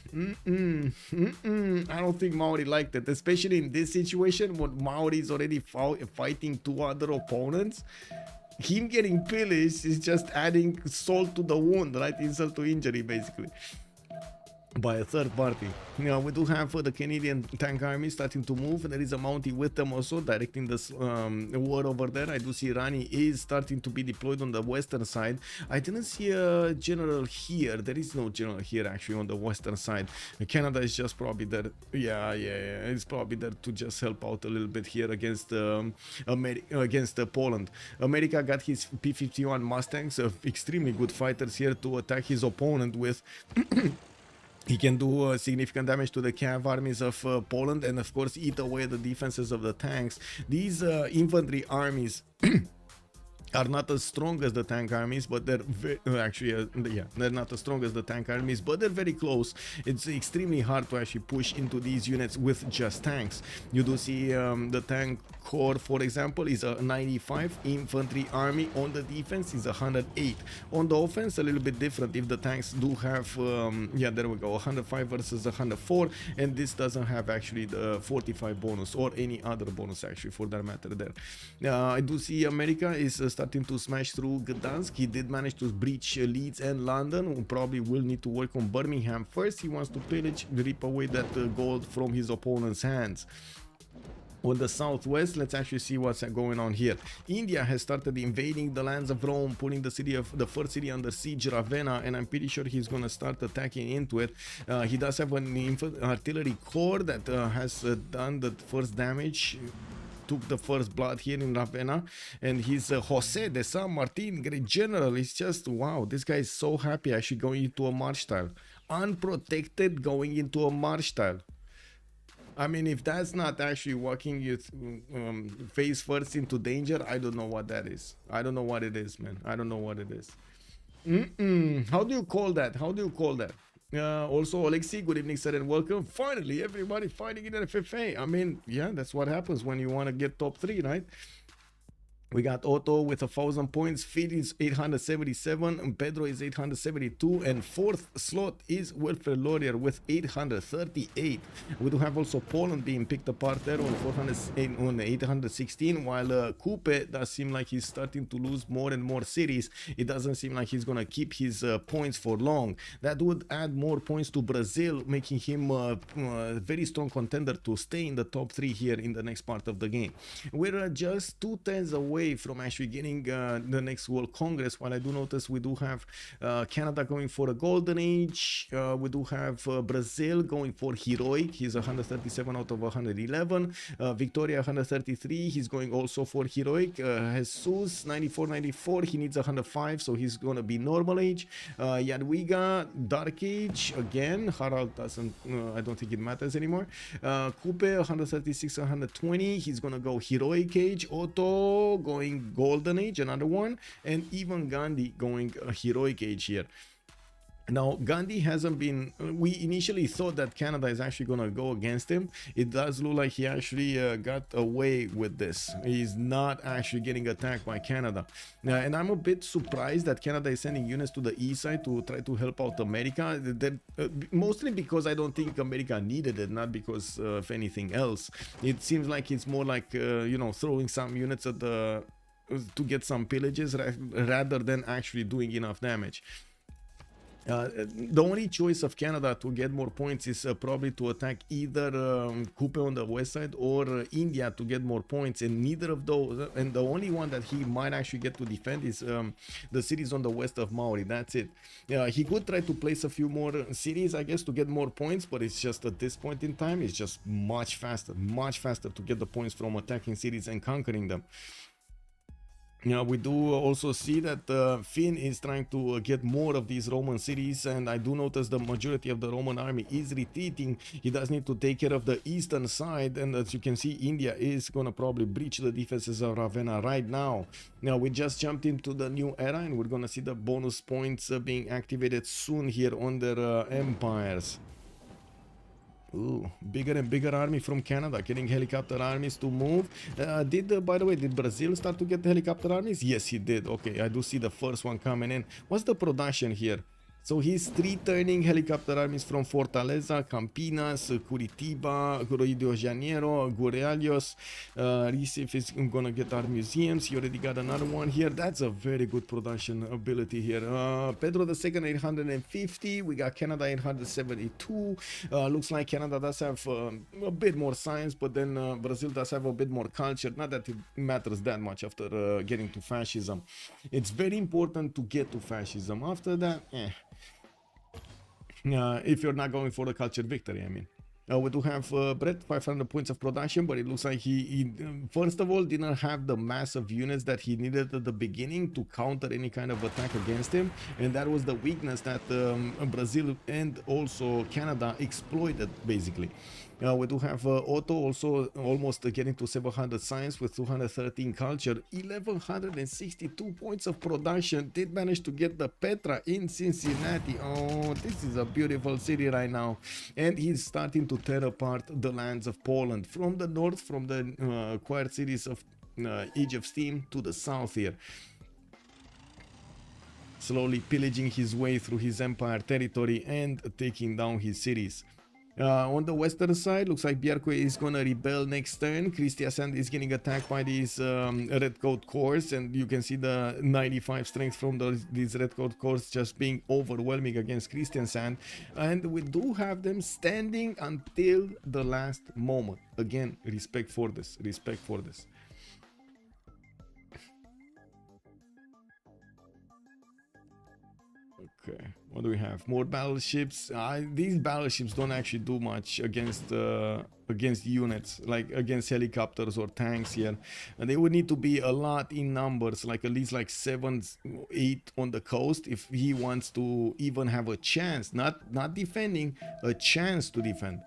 Speaker 5: I don't think Maori liked it, especially in this situation when Maori is already fighting two other opponents. Him getting pillaged is just adding salt to the wound, right? Insult to injury, basically. by a third party. Now we do have the Canadian tank army starting to move. There is a Mountie with them also directing this war over there. I do see Rani is starting to be deployed on the western side. I didn't see a general here. There is no general here actually on the western side. Canada is just probably there. Yeah, it's probably there to just help out a little bit here against Poland. America got his P-51 Mustangs, extremely good fighters here to attack his opponent with. He can do significant damage to the cav armies of Poland and of course eat away the defenses of the tanks. These infantry armies are not as strong as the tank armies, but they're they're not as strong as the tank armies, but they're very close. It's extremely hard to actually push into these units with just tanks. You do see the tank corps, for example, is a 95. Infantry army on the defense is 108. On the offense, a little bit different. If the tanks do have, there we go, 105 versus 104, and this doesn't have actually the 45 bonus or any other bonus actually for that matter there. I do see America is starting to smash through Gdansk. He did manage to breach Leeds and London. We probably will need to work on Birmingham first. He wants to pillage, rip away that gold from his opponent's hands. On the southwest, let's actually see what's going on here. India has started invading the lands of Rome, putting the first city under siege, Ravenna, and I'm pretty sure he's gonna start attacking into it. He does have an artillery corps that has done the first damage, took the first blood here in Ravenna, and he's Jose de San Martin, great general. It's just wow, this guy is so happy actually going into a march style, unprotected, going into a march style. I mean, if that's not actually walking you face first into danger, I don't know what that is. I don't know what it is, man. I don't know what it is. How do you call that? How do you call that? Also, Alexei, good evening, sir, and welcome. Finally, everybody fighting in FFA. I mean, yeah, that's what happens when you want to get top 3, right? We got Otto with 1,000 points, Phil is 877, and Pedro is 872, and fourth slot is Wilfred Laurier with 838. We do have also Poland being picked apart there on 816, while Coupe does seem like he's starting to lose more and more cities. It doesn't seem like he's gonna keep his points for long. That would add more points to Brazil, making him a very strong contender to stay in the top 3 here in the next part of the game. We're just 2 turns away from actually getting the next World Congress, while I do notice we do have Canada going for a golden age. We do have Brazil going for heroic. He's 137 out of 111. Victoria 133, he's going also for heroic. Jesus 94, he needs 105, so he's gonna be normal age. Jadwiga dark age again. Harald doesn't, I don't think it matters anymore. Coupe 136, 120, he's gonna go heroic age. Otto going golden age, another one, and even Gandhi going heroic age here. Now, Gandhi hasn't been, we initially thought that Canada is actually going to go against him. It does look like he actually got away with this. He's not actually getting attacked by Canada. And I'm a bit surprised that Canada is sending units to the east side to try to help out America. Mostly because I don't think America needed it, not because of anything else. It seems like it's more like, you know, throwing some units at the, to get some pillages rather than actually doing enough damage. The only choice of Canada to get more points is probably to attack either Coupe on the west side or India to get more points, and neither of those, and the only one that he might actually get to defend is the cities on the west of Maori. That's it. He could try to place a few more cities, I guess, to get more points, but it's just at this point in time, it's just much faster to get the points from attacking cities and conquering them. Now, we do also see that Finn is trying to get more of these Roman cities, and I do notice the majority of the Roman army is retreating. He does need to take care of the eastern side, and as you can see, India is gonna probably breach the defenses of Ravenna right now. Now, we just jumped into the new era, and we're gonna see the bonus points being activated soon here on their empires. Ooh, bigger and bigger army from Canada, getting helicopter armies to move. By the way, did Brazil start to get the helicopter armies? Yes, he did. Okay, I do see the first one coming in. What's the production here? So he's 3 turning helicopter armies from Fortaleza, Campinas, Curitiba, Rio de Janeiro, Guarulhos. Recife is gonna get our museums. He already got another one here. That's a very good production ability here. Pedro II 850. We got Canada 872. Looks like Canada does have a bit more science, but then Brazil does have a bit more culture. Not that it matters that much after getting to fascism. It's very important to get to fascism. After that, if you're not going for the culture victory, I mean. We do have Brett, 500 points of production, but it looks like he first of all didn't have the massive units that he needed at the beginning to counter any kind of attack against him, and that was the weakness that Brazil and also Canada exploited basically. We do have Otto also almost getting to 700 science with 213 culture, 1162 points of production. Did manage to get the Petra in Cincinnati. Oh, this is a beautiful city right now, and he's starting to tear apart the lands of Poland from the north, from the quiet cities of Age of Steam to the south here, slowly pillaging his way through his empire territory and taking down his cities. On the western side, looks like Bjerkwe is gonna rebel next turn. Kristiansand is getting attacked by these red coat corps, and you can see the 95 strength from these red coat corps just being overwhelming against Kristiansand, and we do have them standing until the last moment. Again, respect for this, respect for this. Okay, what do we have? More battleships. These battleships don't actually do much against units, like against helicopters or tanks here. And they would need to be a lot in numbers, like at least like 7, 8 on the coast if he wants to even have a chance, not defending, a chance to defend.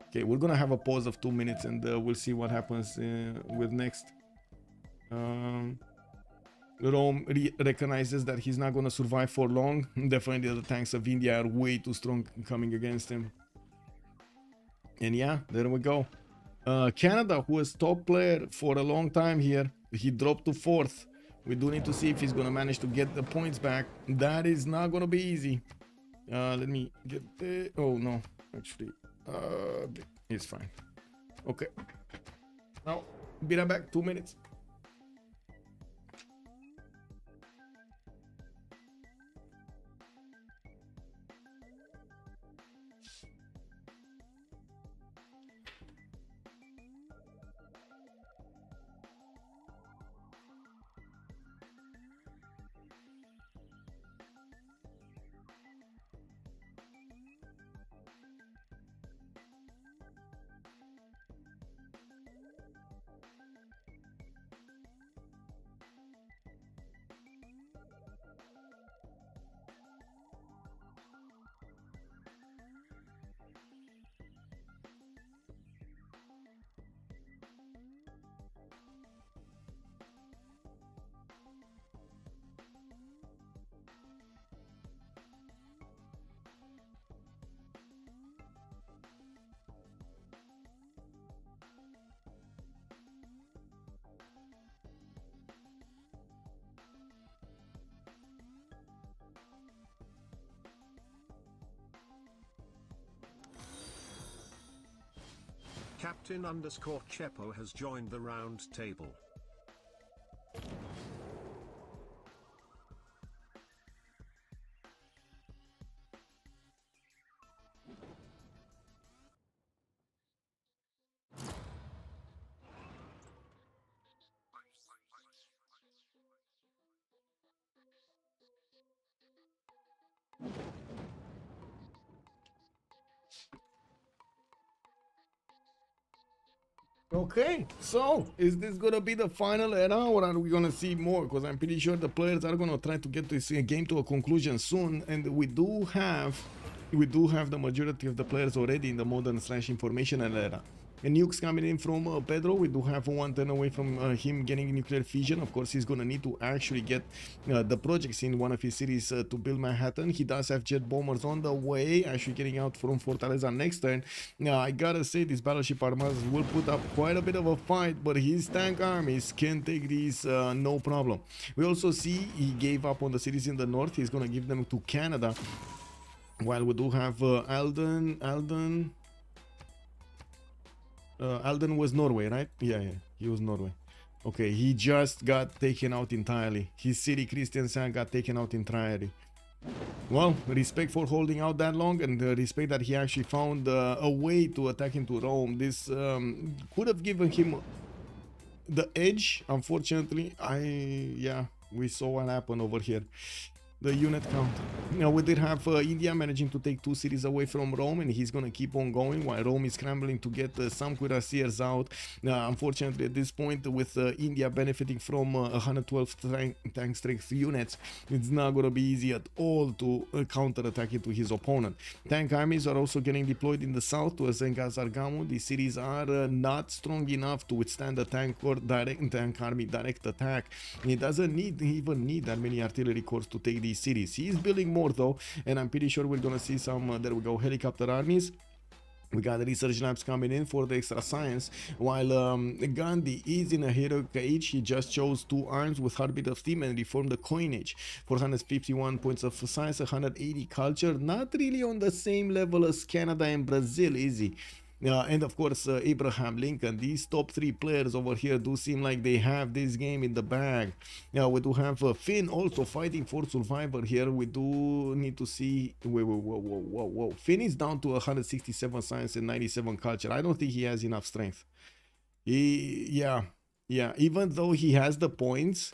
Speaker 5: Okay, we're gonna have a pause of 2 minutes, and we'll see what happens with next. Rome recognizes that he's not going to survive for long. Definitely the tanks of India are way too strong coming against him. And yeah, there we go. Canada, who was top player for a long time here, he dropped to 4th. We do need to see if he's going to manage to get the points back. That is not going to be easy. Let me get the... Oh, no. Actually, it's fine. Okay. Now, be right back. 2 minutes.
Speaker 6: Captain_Chepo has joined the round table.
Speaker 5: Okay, so is this gonna be the final era, or are we gonna see more? Because I'm pretty sure the players are gonna try to get this game to a conclusion soon, and we do have the majority of the players already in the modern/informational era. nukes coming in from Pedro. We do have one turn away from him getting nuclear fission. Of course, he's gonna need to actually get the projects in one of his cities to build Manhattan. He does have jet bombers on the way, actually getting out from Fortaleza next turn. Now, I gotta say, these battleship armadas will put up quite a bit of a fight, but his tank armies can take these no problem. We also see he gave up on the cities in the north. He's gonna give them to Canada. While we do have Alden was Norway, right? Yeah, he was Norway. Okay, he just got taken out entirely. His city, Kristiansand, got taken out entirely. Well, respect for holding out that long, and respect that he actually found a way to attack into Rome. This could have given him the edge. Unfortunately, we saw what happened over here. The unit count. Now, we did have India managing to take 2 cities away from Rome, and he's going to keep on going while Rome is scrambling to get some cuirassiers out. Unfortunately, at this point, with India benefiting from 112 tank strength units, it's not going to be easy at all to counter-attack into his opponent. Tank armies are also getting deployed in the south to Azenga Zargamu. These cities are not strong enough to withstand the tank army direct attack. He doesn't even need that many artillery corps to take these cities. He is building more though, and I'm pretty sure we're gonna see some there we go, helicopter armies. We got the research labs coming in for the extra science, while Gandhi is in a heroic age. He just chose 2 arms with heartbeat of steam and reformed the coinage. 451 points of science, 180 culture. Not really on the same level as Canada and Brazil, is he? And of course, Abraham Lincoln. These top 3 players over here do seem like they have this game in the bag. Now, we do have Finn also fighting for survivor here. We do need to see. Whoa. Finn is down to 167 science and 97 culture. I don't think he has enough strength. Even though he has the points,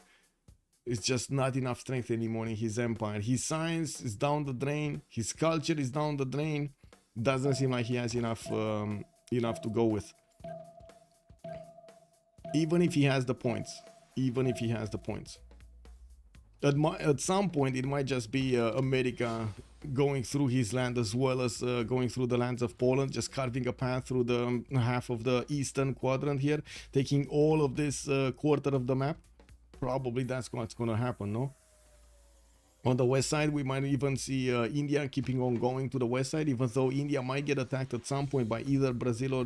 Speaker 5: it's just not enough strength anymore in his empire. His science is down the drain. His culture is down the drain. Doesn't seem like he has enough to go with. Even if he has the points. At some point, it might just be America going through his land as well as going through the lands of Poland, just carving a path through the half of the eastern quadrant here, taking all of this quarter of the map. Probably that's what's going to happen, no? On the west side, we might even see India keeping on going to the west side, even though India might get attacked at some point by either Brazil or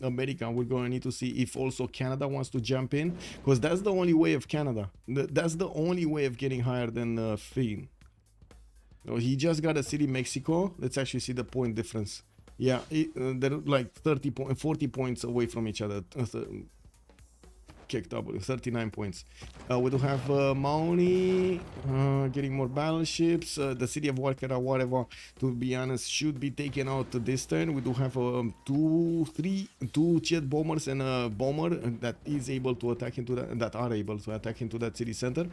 Speaker 5: America. We're going to need to see if also Canada wants to jump in, because that's the only way of Canada. That's the only way of getting higher than Finn. So he just got a city, Mexico. Let's actually see the point difference. Yeah, they're like 40 points away from each other. Kick W, 39 points. We do have Mauni getting more battleships. The city of Walkera, whatever, to be honest, should be taken out this turn. We do have 2 jet bombers and a bomber that is able to attack into that city center.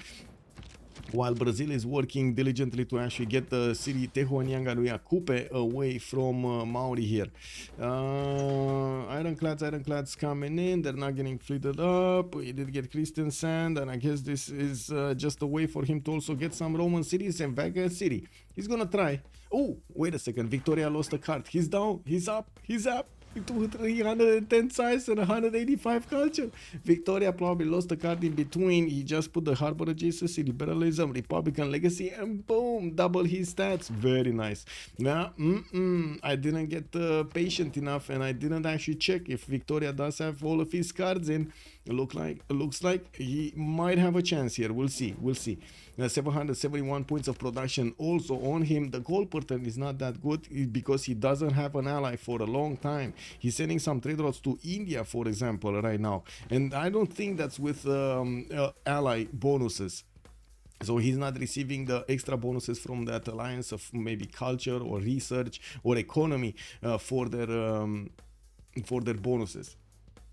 Speaker 5: While Brazil is working diligently to actually get the city Tehuanyanga Coupe away from Maori here. Ironclads coming in. They're not getting fleeted up. We did get Kristiansand, and I guess this is just a way for him to also get some Roman cities and Vega City. He's gonna try. Oh, wait a second. Victoria lost a card. He's down. He's up. 310 size and 185 culture. Victoria probably lost a card in between. He just put the harbor adjacent, liberalism, Republican legacy, and boom, double his stats. Very nice. Now, I didn't get patient enough, and I didn't actually check if Victoria does have all of his cards in. Looks like he might have a chance here. We'll see. 771 points of production also on him. The goal per turn is not that good because he doesn't have an ally for a long time. He's sending some trade routes to India, for example, right now, and I don't think that's with ally bonuses. So he's not receiving the extra bonuses from that alliance of maybe culture or research or economy for their bonuses.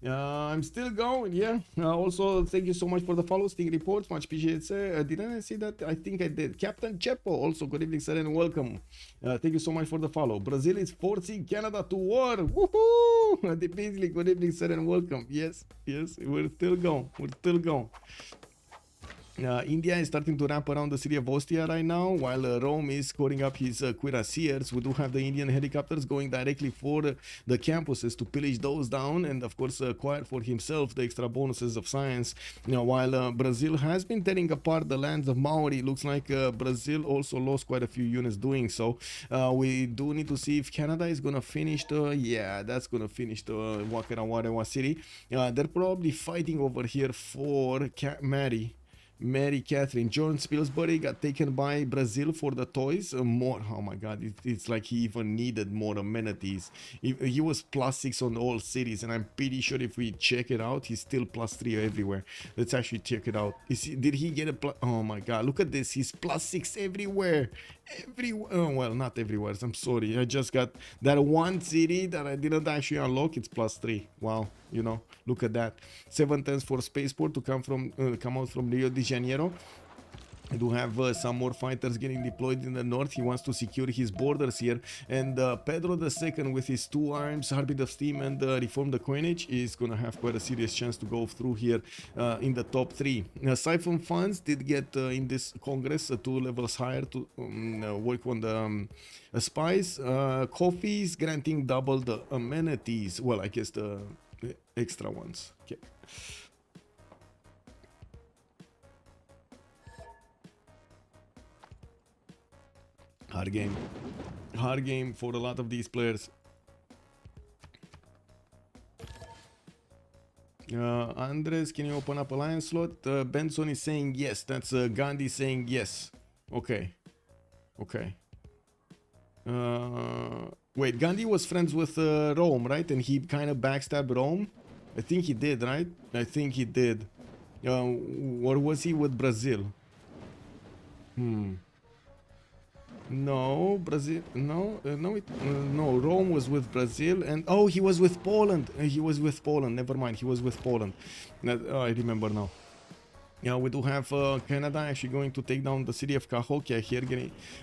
Speaker 5: I'm still going, yeah. Also, thank you so much for the follow, Sting Reports, much appreciated. Didn't I see that? I think I did. Captain Chepo, also good evening, sir, and welcome. Thank you so much for the follow. Brazil is forcing Canada to war. Woohoo! Beasley, good evening, sir, and welcome. Yes, we're still going. India is starting to wrap around the city of Ostia right now, while Rome is scoring up his cuirassiers. We do have the Indian helicopters going directly for the campuses to pillage those down, and of course acquire for himself the extra bonuses of science. While Brazil has been tearing apart the lands of Maori, looks like Brazil also lost quite a few units doing so. We do need to see if Canada is gonna finish the, yeah, that's gonna finish the Wakarawarewa city. They're probably fighting over here for Mary Catherine. John Spilsbury got taken by Brazil for the toys. More, oh my god, it's like he even needed more amenities. He was +6 on all cities, and I'm pretty sure if we check it out, he's still +3 everywhere. Let's actually check it out. Did he get a oh my god, look at this, he's +6 everywhere. Oh, well, not everywhere, I'm sorry. I just got that one city that I didn't actually unlock. It's +3. Wow, you know, look at that. 7 turns for spaceport to come out from Rio de Janeiro. I do have some more fighters getting deployed in the north. He wants to secure his borders here, and Pedro II, with his 2 arms, Heartbeat of Steam and Reform the Coinage, is gonna have quite a serious chance to go through here in the top 3. Siphon Funds did get in this Congress 2 levels higher to work on the spies. Coffee's granting double the amenities. Well, I guess the extra ones. Okay. Hard game for a lot of these players. Andres, can you open up alliance slot? Benson is saying yes. That's Gandhi saying yes. Okay. Wait, Gandhi was friends with Rome, right? And he kind of backstabbed Rome? I think he did, right? I think he did. Or was he with Brazil? No, Brazil. No, no. Rome was with Brazil, and oh, he was with Poland. He was with Poland. Never mind. He was with Poland. I remember now. Yeah, we do have Canada actually going to take down the city of Cahokia here.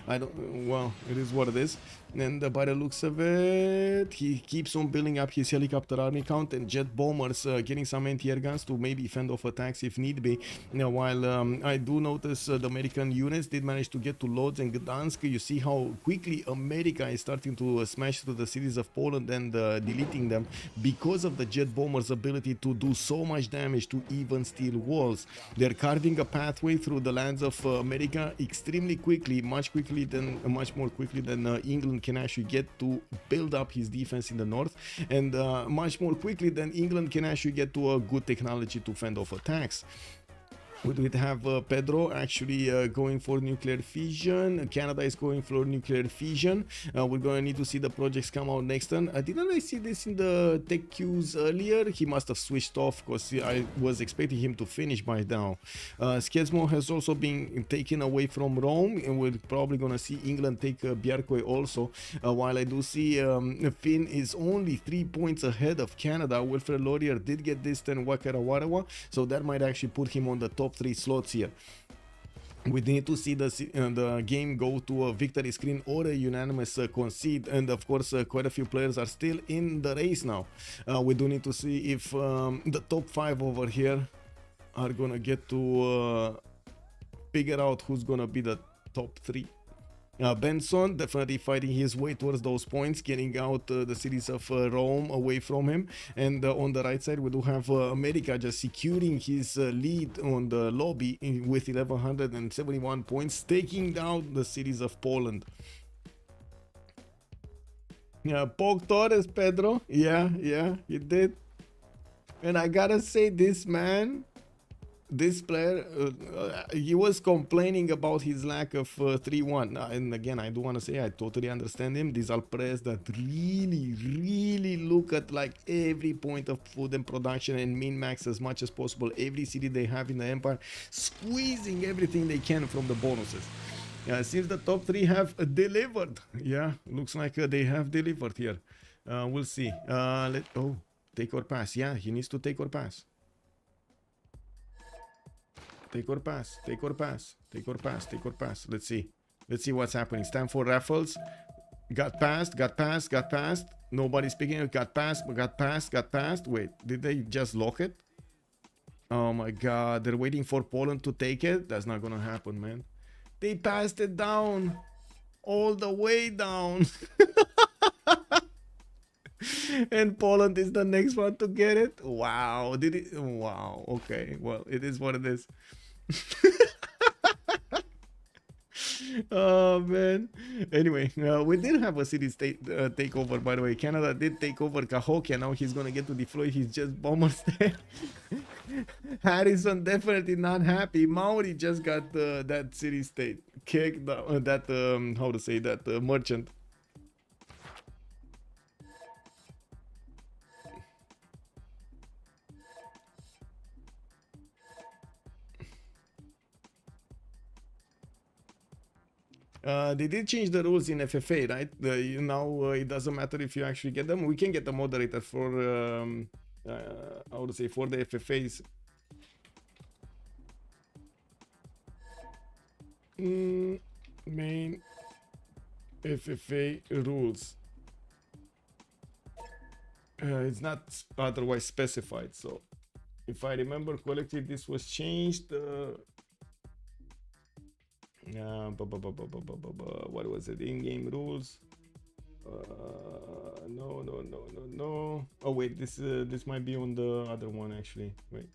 Speaker 5: Well, it is what it is. And by the looks of it, he keeps on building up his helicopter army count and jet bombers, getting some anti-air guns to maybe fend off attacks if need be. While I do notice the American units did manage to get to Lodz and Gdansk. You see how quickly America is starting to smash through the cities of Poland and deleting them because of the jet bombers' ability to do so much damage to even steel walls. They're carving a pathway through the lands of America extremely quickly, much more quickly than England can actually get to build up his defense in the north, and much more quickly than England can actually get to a good technology to fend off attacks. We have Pedro actually going for nuclear fission. Canada is going for nuclear fission. We're going to need to see the projects come out next turn. Didn't I see this in the tech queues earlier? He must have switched off because I was expecting him to finish by now. Skedzmo has also been taken away from Rome, and we're probably going to see England take Bjarkoi also. While I do see Finn is only 3 points ahead of Canada. Wilfred Laurier did get this turn Wakarawarawa, so that might actually put him on the top 3 slots here. We need to see the game go to a victory screen or a unanimous concede, and of course quite a few players are still in the race now. We do need to see if the top 5 over here are gonna get to figure out who's gonna be the top 3. Benson definitely fighting his way towards those points, getting out the cities of Rome away from him. And on the right side, we do have America just securing his lead on the lobby with 1171 points, taking down the cities of Poland. Yeah, Pog Torres, Pedro. Yeah, he did. And I gotta say, this player, he was complaining about his lack of 3-1, and again, I do want to say I totally understand him. These are players that really look at like every point of food and production and min-max as much as possible every city they have in the empire, squeezing everything they can from the bonuses. Since the top 3 have delivered, yeah, looks like they have delivered here. We'll see. Take or pass. Yeah, he needs to take or pass. Take or pass. Let's see what's happening. Stanford Raffles got passed. Nobody's picking it. Got passed. Wait, did they just lock it? Oh my god, they're waiting for Poland to take it? That's not gonna happen, man. They passed it down. All the way down. And Poland is the next one to get it? Wow. Did it? Wow. Okay. Well, it is what it is. Oh man. Anyway, we did have a city state takeover, by the way. Canada did take over Cahokia. Now he's gonna get to deploy his just bombers there. Harrison definitely not happy. Maori just got that city state kicked. That how to say that merchant. They did change the rules in FFA, right? Now it doesn't matter if you actually get them. We can get a moderator for, how to say, for the FFAs. Main FFA rules. It's not otherwise specified. So, if I remember correctly, this was changed. What was it? In-game rules. No. Oh wait, this might be on the other one actually. Wait.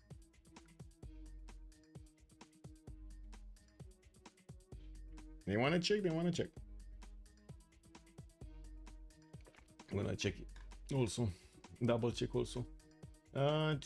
Speaker 5: They wanna check. I'm gonna check it also. Double check also. Hey.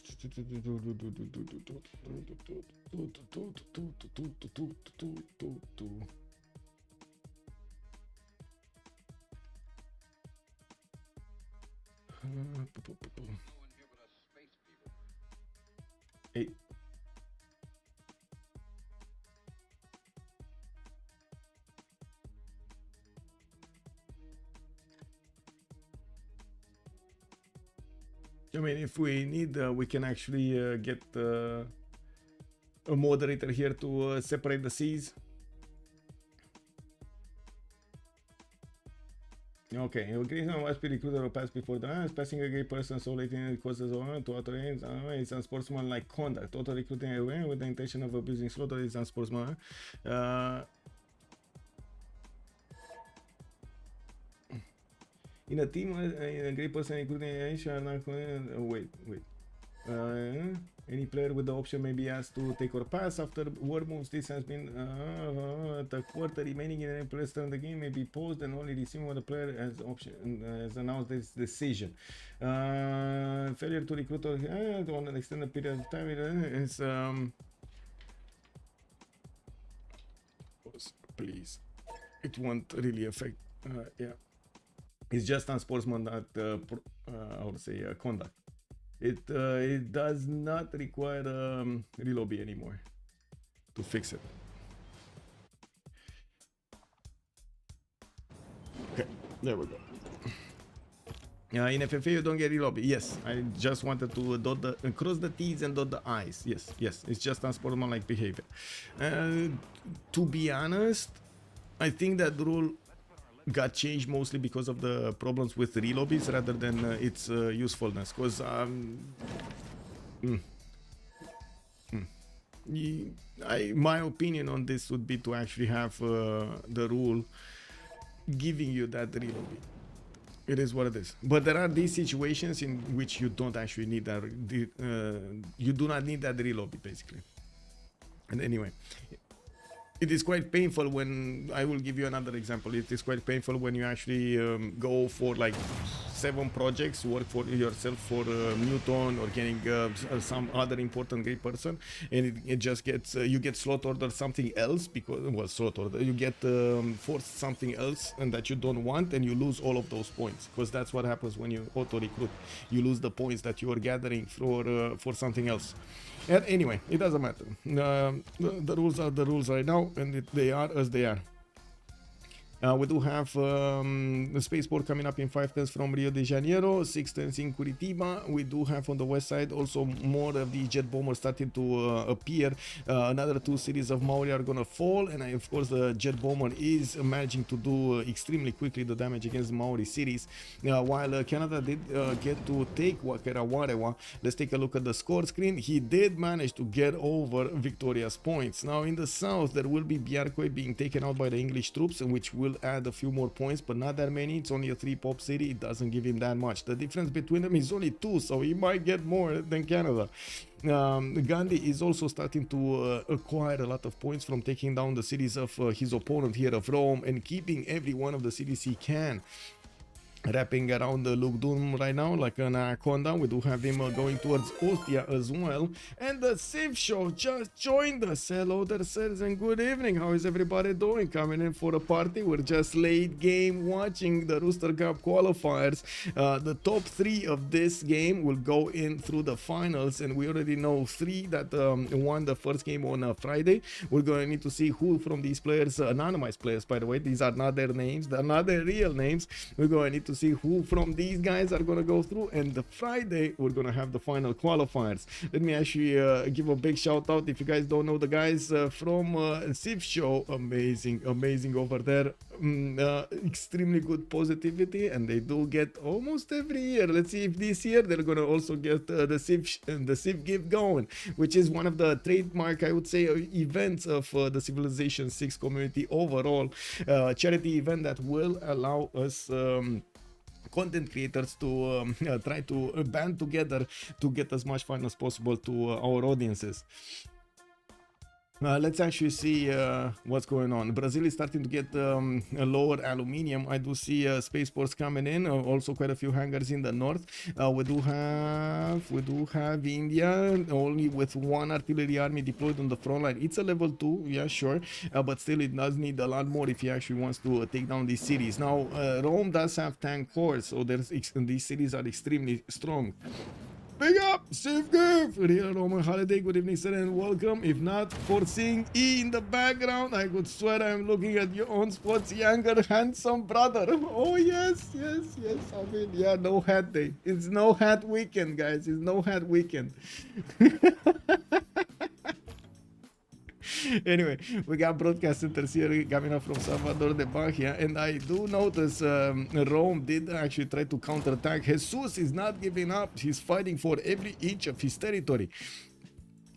Speaker 5: I mean, if we need, we can actually get a moderator here to separate the seas. Okay, increase must be recruited or pass before the passing a gay person so late in the causes to auto aims is unsportsmanlike conduct. Auto recruiting away with the intention of abusing slaughter is unsportsmanlike. In a team, a great person including wait. Any player with the option may be asked to take or pass after war moves. This has been the quarter remaining in any player turn the game may be paused and only resume when the player has option has announced this decision. Failure to recruit on an extended period of time is please. It won't really affect. Yeah. It's just unsportsmanlike I would say conduct. It does not require relobby anymore to fix it. Okay, there we go. In FFA you don't get relobby. Yes, I just wanted to cross the T's and dot the I's. Yes, it's just unsportsmanlike behavior. To be honest, I think that rule got changed mostly because of the problems with relobbies rather than its usefulness. Because my opinion on this would be to actually have the rule giving you that relobby. It is what it is. But there are these situations in which you don't actually need that. You do not need that relobby basically. And anyway. It is quite painful when, I will give you another example, it is quite painful when you actually go for like 7 projects, work for yourself for Newton or getting some other important great person, and it just gets, you get slot order something else because, well, slot order, you get forced something else and that you don't want, and you lose all of those points, because that's what happens when you auto recruit. You lose the points that you are gathering for something else. And anyway, it doesn't matter. The rules are the rules right now, and they are as they are. We do have the spaceport coming up in 5 turns from Rio de Janeiro, 6 turns in Curitiba. We do have on the west side also more of the jet bombers starting to appear. Another 2 cities of Maori are gonna fall, and of course the jet bomber is managing to do extremely quickly the damage against Maori cities. While Canada did get to take Wakerawarewa, let's take a look at the score screen. He did manage to get over Victoria's points. Now in the south there will be Biarcoy being taken out by the English troops, which will add a few more points, but not that many. It's only a 3 pop city. It doesn't give him that much. The difference between them is only 2, so he might get more than Canada. Gandhi is also starting to acquire a lot of points from taking down the cities of his opponent here of Rome and keeping every one of the cities he can. Wrapping around the Lugdunum right now like an anaconda. We do have him going towards Ostia as well. And the Civ show just joined us. Hello there, sirs, and good evening. How is everybody doing? Coming in for a party. We're just late game watching the Rooster Cup qualifiers. The top 3 of this game will go in through the finals, and we already know 3 that won the first game on Friday. We're going to need to see who from these players, anonymized players by the way, these are not their names, they're not their real names. We're going to need to see who from these guys are going to go through, and the Friday we're going to have the final qualifiers. Let me actually give a big shout out if you guys don't know the guys from Civ show. Amazing over there. Extremely good positivity, and they do get almost every year. Let's see if this year they're going to also get the Civ gift going, which is one of the trademark, I would say, events of the Civilization 6 community overall. Charity event that will allow us content creators to try to band together to get as much fun as possible to our audiences. Let's actually see what's going on. Brazil is starting to get a lower aluminium. I do see spaceports coming in. Also quite a few hangars in the north. We do have India only with 1 artillery army deployed on the front line. It's a level 2, yeah, sure, but still it does need a lot more if he actually wants to take down these cities. Now Rome does have tank cores, so these cities are extremely strong. Big up, Civ Gift! Real Roman Holiday, good evening, sir, and welcome. If not for seeing E in the background, I could swear I'm looking at your own spot's younger, handsome brother. Oh, yes. I mean, yeah, no hat day. It's no hat weekend, guys. It's no hat weekend. Anyway, we got broadcast centers here coming up from Salvador de Bahia, and I do notice Rome did actually try to counterattack. Jesus is not giving up. He's fighting for every inch of his territory,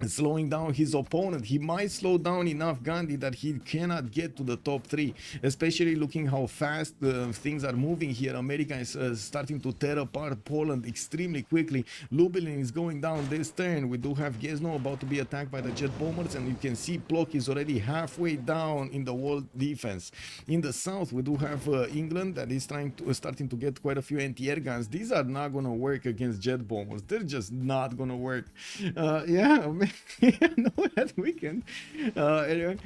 Speaker 5: slowing down his opponent. He might slow down enough Gandhi that he cannot get to the top 3, especially looking how fast things are moving here. America is starting to tear apart Poland extremely quickly. Lublin is going down this turn. We do have Gniezno about to be attacked by the jet bombers, and you can see Plock is already halfway down in the wall defense. In the south we do have England that is starting to get quite a few anti-air guns. These are not gonna work against jet bombers. They're just not gonna work. No, that weekend. Anyway,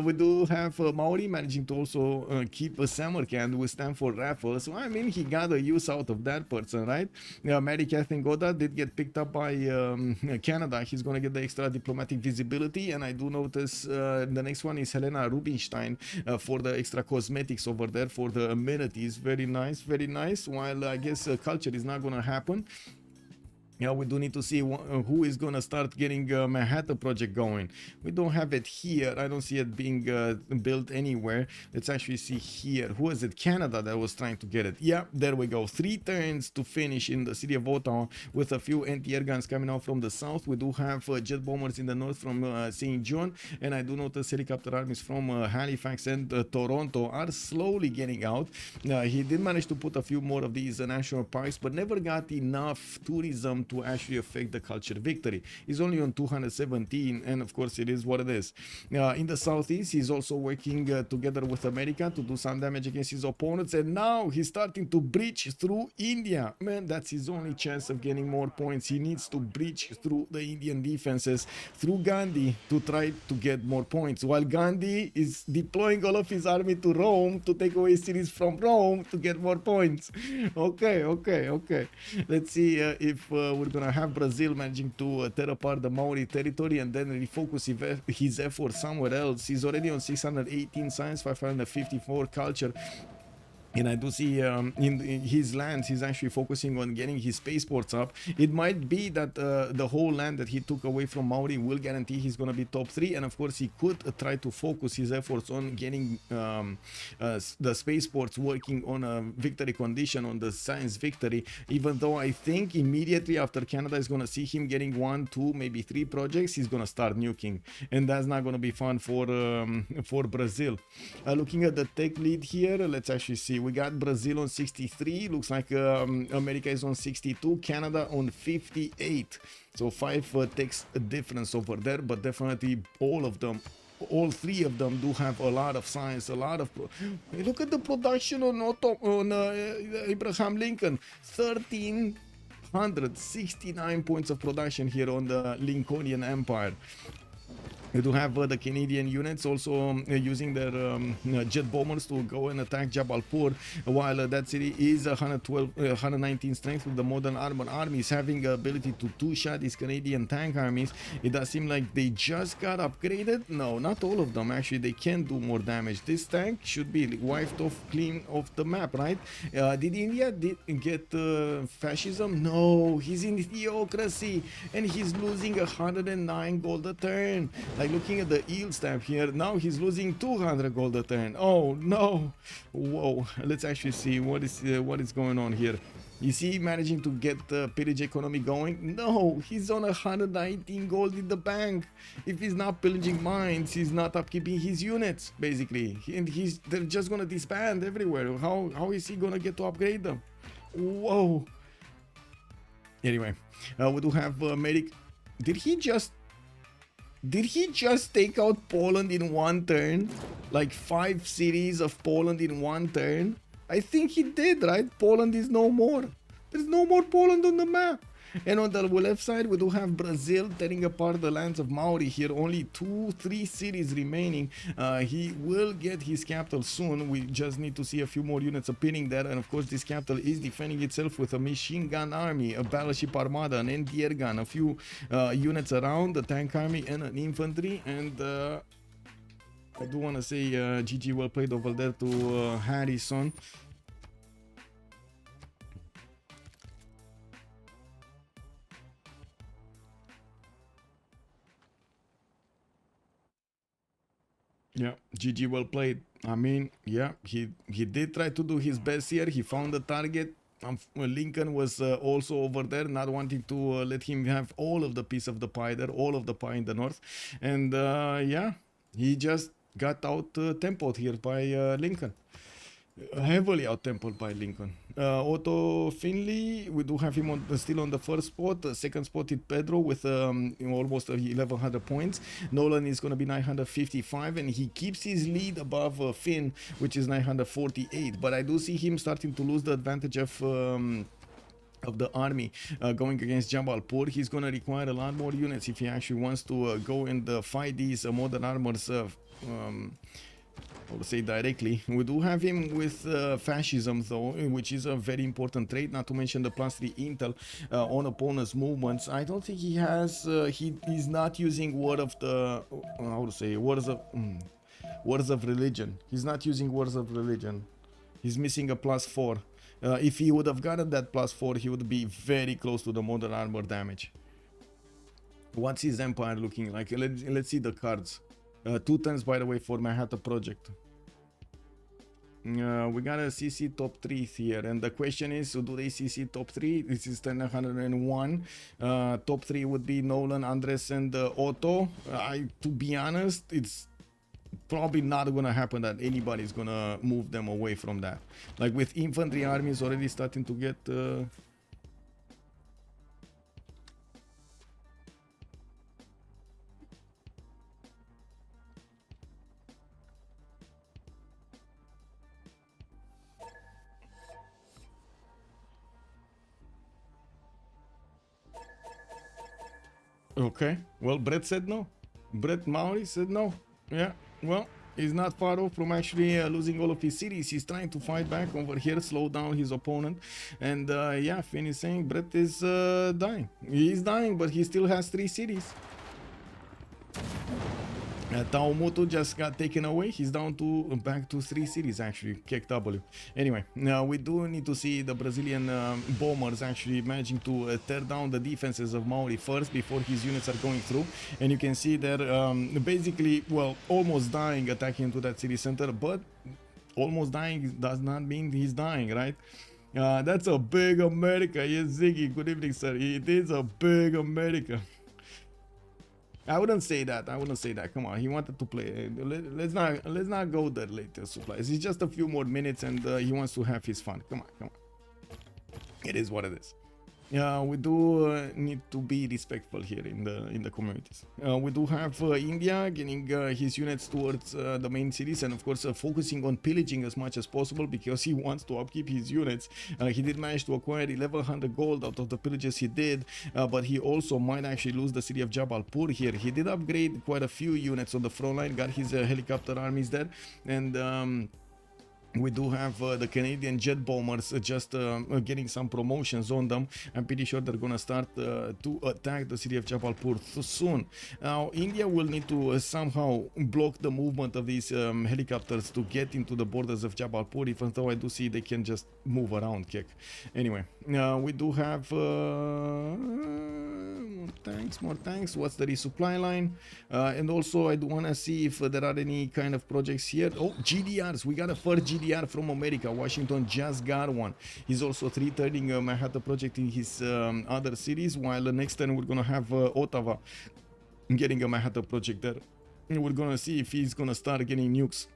Speaker 5: we do have Maori managing to also keep a Samarkand with Stanford Raffles. So I mean, he got a use out of that person, right? Mary Catherine Goddard did get picked up by Canada. He's going to get the extra diplomatic visibility, and I do notice the next one is Helena Rubinstein for the extra cosmetics over there for the amenities. Very nice, very nice. While I guess culture is not going to happen. Yeah, we do need to see who is going to start getting Manhattan Project going. We don't have it here. I don't see it being built anywhere. Let's actually see here. Who is it? Canada that was trying to get it. Yeah, there we go. 3 turns to finish in the city of Ottawa with a few anti-air guns coming out from the south. We do have jet bombers in the north from St. John. And I do notice helicopter armies from Halifax and Toronto are slowly getting out. He did manage to put a few more of these national parks, but never got enough tourism to actually affect the culture victory. He's only on 217, and of course it is what it is. In the southeast, he's also working together with America to do some damage against his opponents, and now he's starting to breach through India. Man, that's his only chance of getting more points. He needs to breach through the Indian defenses through Gandhi to try to get more points, while Gandhi is deploying all of his army to Rome to take away cities from Rome to get more points. Okay. Let's see if we're gonna have Brazil managing to tear apart the Maori territory and then refocus his effort somewhere else. He's already on 618 science, 554 culture. And I do see in his lands, he's actually focusing on getting his spaceports up. It might be that the whole land that he took away from Maori will guarantee he's going to be top 3. And of course, he could try to focus his efforts on getting the spaceports working on a victory condition, on the science victory. Even though I think immediately after Canada is going to see him getting 1, 2, maybe 3 projects, he's going to start nuking. And that's not going to be fun for Brazil. Looking at the tech lead here, let's actually see. We got Brazil on 63. Looks like America is on 62. Canada on 58. So 5 techs difference over there, but definitely all 3 of them do have a lot of science, a lot of look at the production on Abraham Lincoln. 1,369 points of production here on the Lincolnian Empire. We do have the Canadian units also using their jet bombers to go and attack Jabalpur, while that city is 119 strength with the modern armored armies having the ability to two-shot these Canadian tank armies. It does seem like they just got upgraded. No, not all of them. Actually, they can do more damage. This tank should be wiped off, clean off the map, right? Did India get fascism? No, he's in theocracy and he's losing 109 gold a turn. Like looking at the yield stamp here, now he's losing 200 gold a turn. Oh no! Whoa! Let's actually see what is going on here. Is he managing to get the pillage economy going? No, he's on 119 gold in the bank. If he's not pillaging mines, he's not upkeeping his units, basically. And they're just gonna disband everywhere. How is he gonna get to upgrade them? Whoa! Anyway, we do have Medic. Did he just take out Poland in 1 turn? Like 5 cities of Poland in 1 turn? I think he did, right? Poland is no more. There's no more Poland on the map. And on the left side, we do have Brazil tearing apart the lands of Maori here. Only 2-3 cities remaining. He will get his capital soon. We just need to see a few more units appearing there. And of course, this capital is defending itself with a machine gun army, a battleship armada, an anti-air gun, a few units around, a tank army, and an infantry. And I do want to say GG well played over there to Harrison. Yeah, GG well played. I mean, yeah, he did try to do his best here. He found the target. Lincoln was also over there, not wanting to let him have all of the piece of the pie there, all of the pie in the north. And yeah, he just got out tempoed here by Lincoln. Heavily out-tempoed by Lincoln. Otto Finley, we do have him still on the first spot. The second spot is Pedro with almost 1,100 points. Nolan is going to be 955, and he keeps his lead above Finn, which is 948. But I do see him starting to lose the advantage of the army going against Jabalpur. He's going to require a lot more units if he actually wants to go and fight these modern armors. I would say directly. We do have him with fascism though, which is a very important trait, not to mention the +3 intel on opponents' movements. I don't think he has, he's not using word of the, how to say, words of religion. He's not using words of religion. He's missing a +4. If he would have gotten that +4, he would be very close to the modern armor damage. What's his empire looking like? Let's see the cards. 2 turns, by the way, for Manhattan Project. We got a CC top 3 here, and the question is, do they CC top 3? This is 101. Top 3 would be Nolan, Andres, and Otto. To be honest, it's probably not gonna happen that anybody's gonna move them away from that. Like with infantry armies already starting to get okay, well, Brett said no. Brett Maori said no. Yeah, well, He's not far off from actually losing all of his cities. He's trying to fight back over here, slow down his opponent. And yeah, Finn is saying Brett is dying. He's dying, but he still has 3 cities. Taumutu just got taken away. He's down to back to 3 cities actually. Kick W. Anyway, now we do need to see the Brazilian bombers actually managing to tear down the defenses of Maori first before his units are going through. And you can see they're basically, well, almost dying attacking into that city center, but almost dying does not mean he's dying, right? That's a big America. Yes, Ziggy. Good evening, sir. It is a big America. I wouldn't say that. I wouldn't say that. Come on, he wanted to play. Let's not go there later. Supplies. It's just a few more minutes, and he wants to have his fun. Come on. It is what it is. We do need to be respectful here in the communities. We do have India getting his units towards the main cities, and of course focusing on pillaging as much as possible because he wants to upkeep his units. He did manage to acquire 1100 gold out of the pillages he did, but he also might actually lose the city of Jabalpur here. He did upgrade quite a few units on the front line, got his helicopter armies there, and we do have the Canadian jet bombers just getting some promotions on them. I'm pretty sure they're gonna start to attack the city of Jabalpur soon. Now India will need to somehow block the movement of these helicopters to get into the borders of Jabalpur, even though I do see they can just move around. Kick. Anyway, we do have more tanks. What's the resupply line? And also I do want to see if there are any kind of projects here. Oh, GDRs. We got a first GDR from America. Washington just got one. He's also 330ing a Manhattan project in his other cities, while the next turn we're gonna have Ottawa getting a Manhattan project there. And we're gonna see if he's gonna start getting nukes.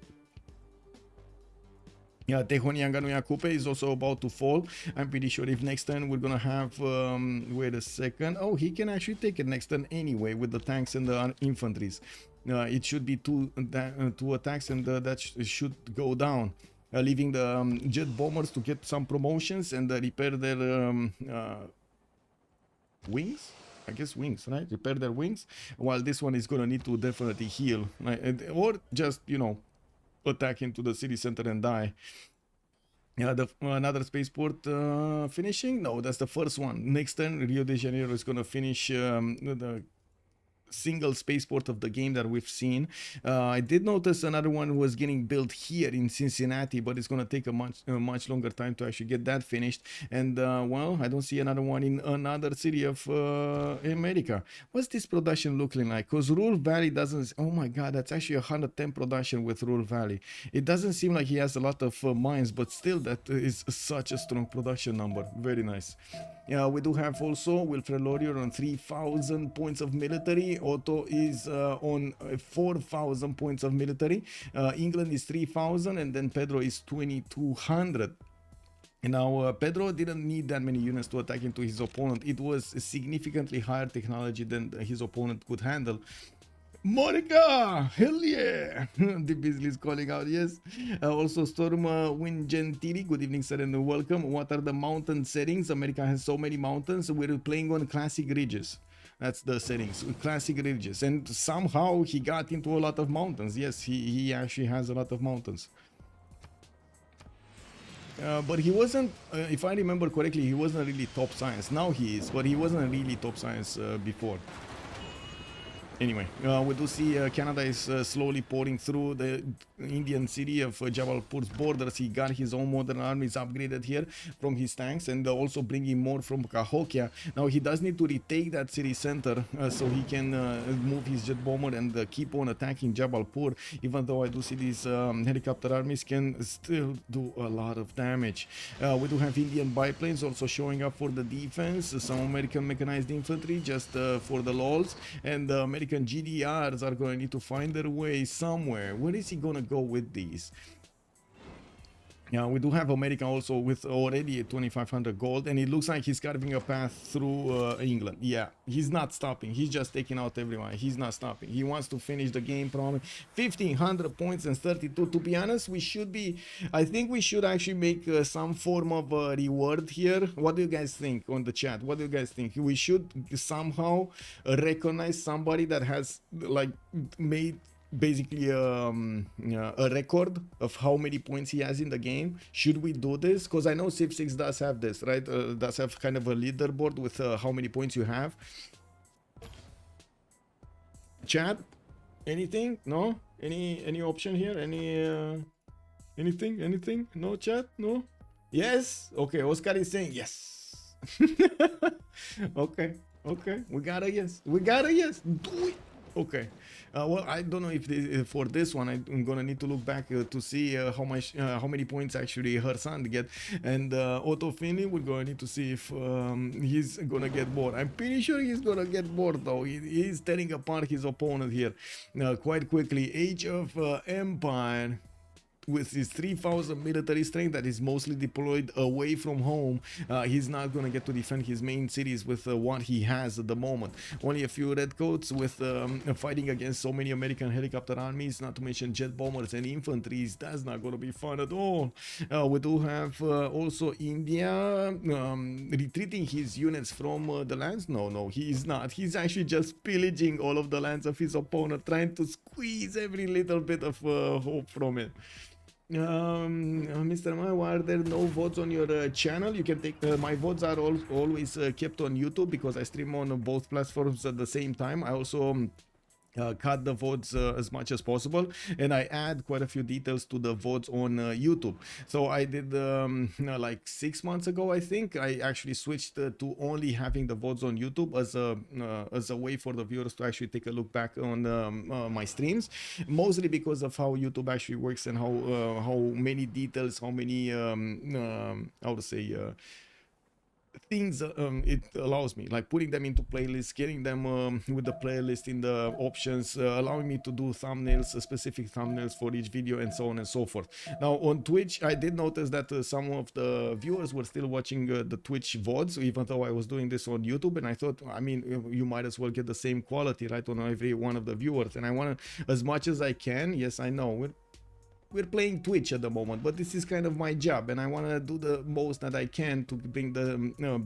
Speaker 5: Yeah, Tehonianga Coupe is also about to fall. I'm pretty sure if next turn we're gonna have wait a second. Oh, he can actually take it next turn anyway with the tanks and the infantries. It should be two attacks, and that should go down, leaving the jet bombers to get some promotions and repair their wings. I guess wings, right? Repair their wings, while this one is gonna need to definitely heal, right? Or just, you know, attack into the city center and die. Yeah, another spaceport finishing. No, that's the first one. Next turn, Rio de Janeiro is gonna finish the single spaceport of the game that we've seen. I did notice another one was getting built here in Cincinnati, but it's going to take a much longer time to actually get that finished. And well, I don't see another one in another city of America. What's this production looking like? Because Rural Valley doesn't... Oh my god, that's actually 110 production with Rural Valley. It doesn't seem like he has a lot of mines, but still that is such a strong production number. Very nice. Yeah, we do have also Wilfred Laurier on 3,000 points of military. Otto is on 4,000 points of military. England is 3,000, and then Pedro is 2,200. Now, Pedro didn't need that many units to attack into his opponent. It was significantly higher technology than his opponent could handle. Monica, hell yeah! The Beasley is calling out, yes. Also, Storm Wind Gentili, good evening, sir, and welcome. What are the mountain settings? America has so many mountains. We're playing on classic ridges. That's the settings, classic ridges. And somehow he got into a lot of mountains. Yes, he actually has a lot of mountains. But he wasn't, if I remember correctly, he wasn't really top science. Now he is, but he wasn't really top science before. Anyway, we do see Canada is slowly pouring through the Indian city of Jabalpur's borders. He got his own modern armies upgraded here from his tanks, and also bringing more from Cahokia. Now he does need to retake that city center so he can move his jet bomber and keep on attacking Jabalpur, even though I do see these helicopter armies can still do a lot of damage. We do have Indian biplanes also showing up for the defense, some American mechanized infantry just for the lols, and American GDRs are going to need to find their way somewhere. Where is he going to go with these? Yeah, we do have America also with already 2,500 gold, and it looks like he's carving a path through England. Yeah, he's not stopping. He's just taking out everyone. He's not stopping. He wants to finish the game probably. 1,500 points and 32. To be honest, we should be... I think we should actually make some form of reward here. What do you guys think on the chat? What do you guys think? We should somehow recognize somebody that has like made basically a record of how many points he has in the game. Should we do this? Because I know Civ6 does have this, right? Does have kind of a leaderboard with how many points you have. Chat, anything? No? Any option here? Anything? No chat? No? Yes? Okay, Oscar is saying yes. Okay. We got a yes. Do it. Okay. Well, I don't know if for this one I'm gonna need to look back to see how many points actually her son get, and Otto Finney, we're gonna need to see if he's gonna get bored. I'm pretty sure he's gonna get bored though. He's tearing apart his opponent here quite quickly. Age of Empire, with his 3,000 military strength that is mostly deployed away from home, he's not gonna get to defend his main cities with what he has at the moment. Only a few redcoats with fighting against so many American helicopter armies, not to mention jet bombers and infantries. That's not gonna be fun at all. We do have also India retreating his units from the lands. No, he's not. He's actually just pillaging all of the lands of his opponent, trying to squeeze every little bit of hope from it. Mr. Ma, why are there no votes on your channel? You can take my votes are always kept on YouTube because I stream on both platforms at the same time. I also cut the votes as much as possible, and I add quite a few details to the votes on YouTube. So I did like 6 months ago, I think I actually switched to only having the votes on YouTube as a way for the viewers to actually take a look back on my streams, mostly because of how YouTube actually works and how many details, how many how to say things it allows me, like putting them into playlists, getting them with the playlist in the options, allowing me to do thumbnails, specific thumbnails for each video, and so on and so forth. Now on Twitch, I did notice that some of the viewers were still watching the Twitch VODs, even though I was doing this on YouTube, and I thought, I mean, you might as well get the same quality, right, on every one of the viewers. And I want to, as much as I can, yes, I know we're playing Twitch at the moment, but this is kind of my job, and I want to do the most that I can to bring the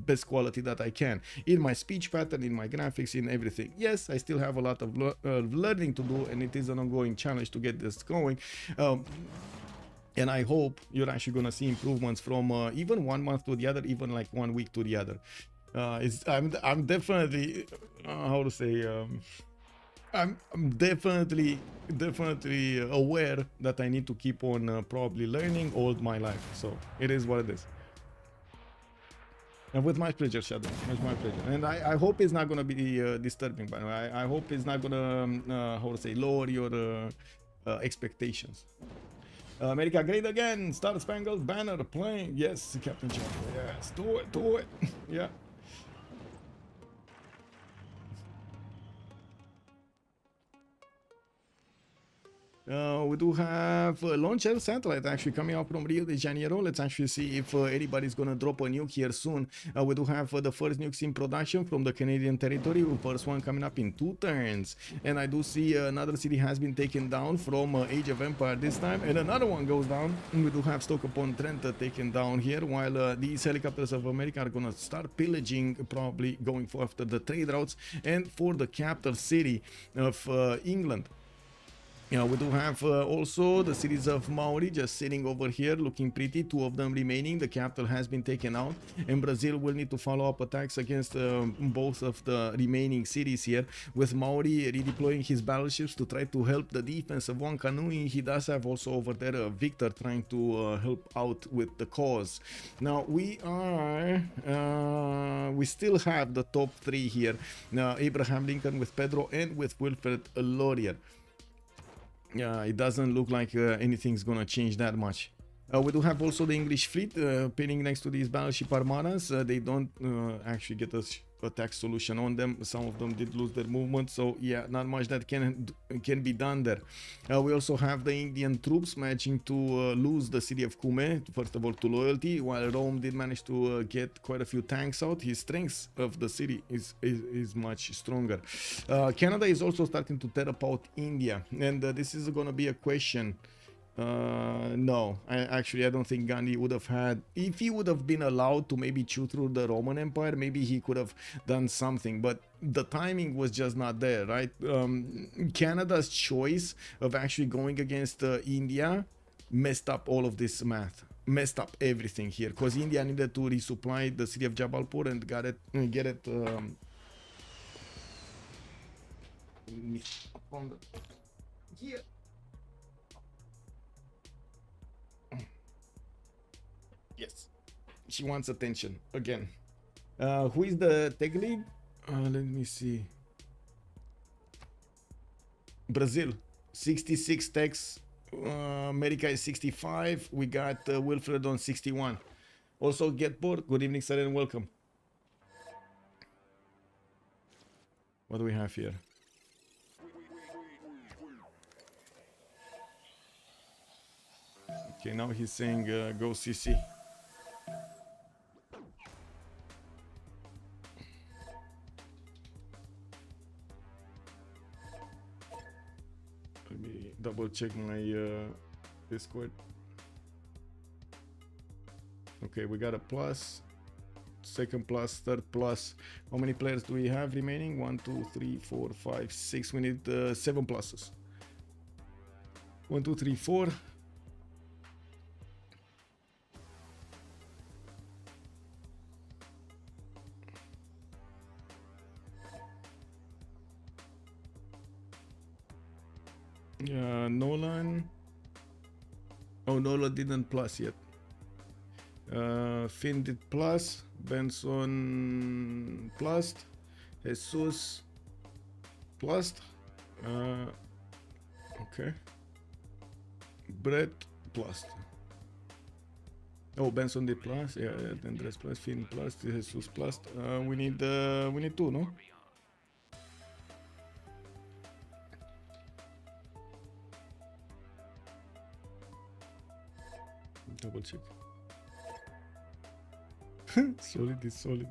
Speaker 5: best quality that I can in my speech pattern, in my graphics, in everything. Yes, I still have a lot of learning to do, and it is an ongoing challenge to get this going. And I hope you're actually gonna see improvements from even 1 month to the other, even like 1 week to the other. I'm definitely how to say. I'm definitely aware that I need to keep on probably learning all my life. So it is what it is. And with my pleasure, Shadow. With my pleasure. And I hope it's not going to be disturbing, by the way. I hope it's not going to, how to say, lower your expectations. America great again. Star Spangled Banner playing. Yes, Captain Chapo. Yes, do it. Yeah. We do have a launcher satellite actually coming out from Rio de Janeiro. Let's actually see if anybody's gonna drop a nuke here soon. We do have the first nukes in production from the Canadian territory. First one coming up in 2 turns. And I do see another city has been taken down from Age of Empire this time. And another one goes down. We do have Stoke-upon-Trent taken down here, while these helicopters of America are gonna start pillaging, probably going for after the trade routes and for the capital city of England. We do have also the cities of Maori just sitting over here looking pretty, 2 of them remaining. The capital has been taken out, and Brazil will need to follow up attacks against both of the remaining cities here, with Maori redeploying his battleships to try to help the defense of Wanganui. He does have also over there Victor trying to help out with the cause. Now we still have the top 3 here, Abraham Lincoln with Pedro and with Wilfred Laurier. Yeah, it doesn't look like anything's gonna change that much. We do have also the English fleet pinning next to these battleship armadas. They don't actually get a attack solution on them. Some of them did lose their movement, so yeah, not much that can be done there. We also have the Indian troops managing to lose the city of Kume, first of all to loyalty, while Rome did manage to get quite a few tanks out. His strength of the city is much stronger. Canada is also starting to tear apart India, and this is going to be a question No, I don't think Gandhi would have had. If he would have been allowed to maybe chew through the Roman Empire, maybe he could have done something. But the timing was just not there, right? Canada's choice of actually going against India messed up all of this math, messed up everything here, because India needed to resupply the city of Jabalpur and get it. Here. Yes, she wants attention again. Who is the tech lead? Let me see. Brazil, 66 techs. America is 65. We got Wilfred on 61. Also, Getboard. Good evening, sir, and welcome. What do we have here? Okay, now he's saying go CC. Let me double check my Discord. Okay, we got a plus, second plus, third plus. How many players do we have remaining? 1, 2, 3, 4, 5, 6. We need 7 pluses. 1, 2, 3, 4. Nolan. Oh, Nolan didn't plus yet. Finn did plus. Benson plussed. Jesus plussed. Okay. Brett plussed. Oh, Benson did plus. Yeah, Andres plus. Finn plus. Jesus plussed. We need 2, no? Double check. Solid is solid.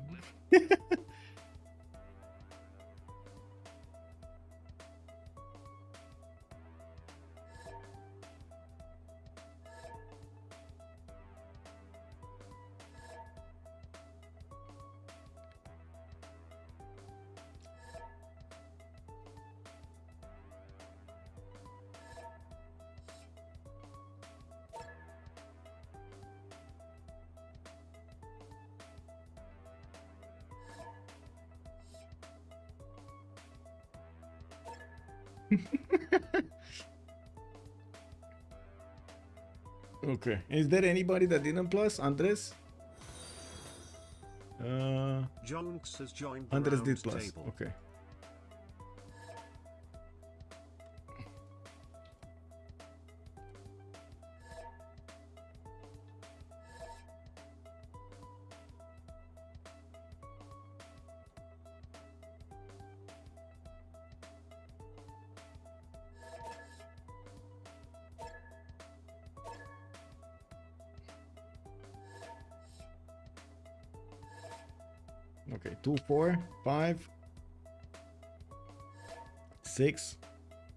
Speaker 5: Okay. Is there anybody that didn't plus? Andres?
Speaker 6: Jonks has joined the
Speaker 5: Andres did
Speaker 6: round
Speaker 5: plus.
Speaker 6: table.
Speaker 5: Okay. Okay, 2, 4, 5, 6.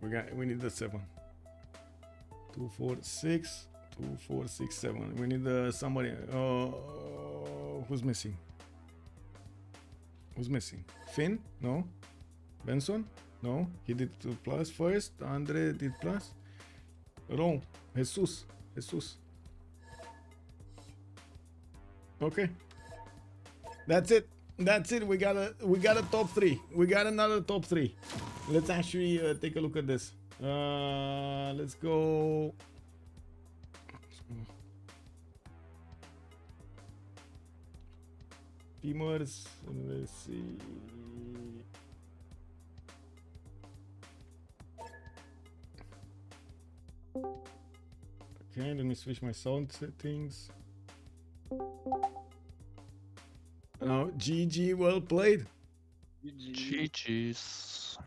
Speaker 5: We need the 7. 2, 4, 6. 2, 4, 6, 7. We need somebody. Who's missing? Who's missing? Finn? No. Benson? No. He did 2 plus first. Andre did plus. Ron. Jesus. Okay. That's it. That's it. We got a top 3. We got another top 3. Let's actually take a look at this. Let's go. Teamers. Let's see. Okay, let me switch my sound settings. Oh, GG, well played.
Speaker 8: GG's.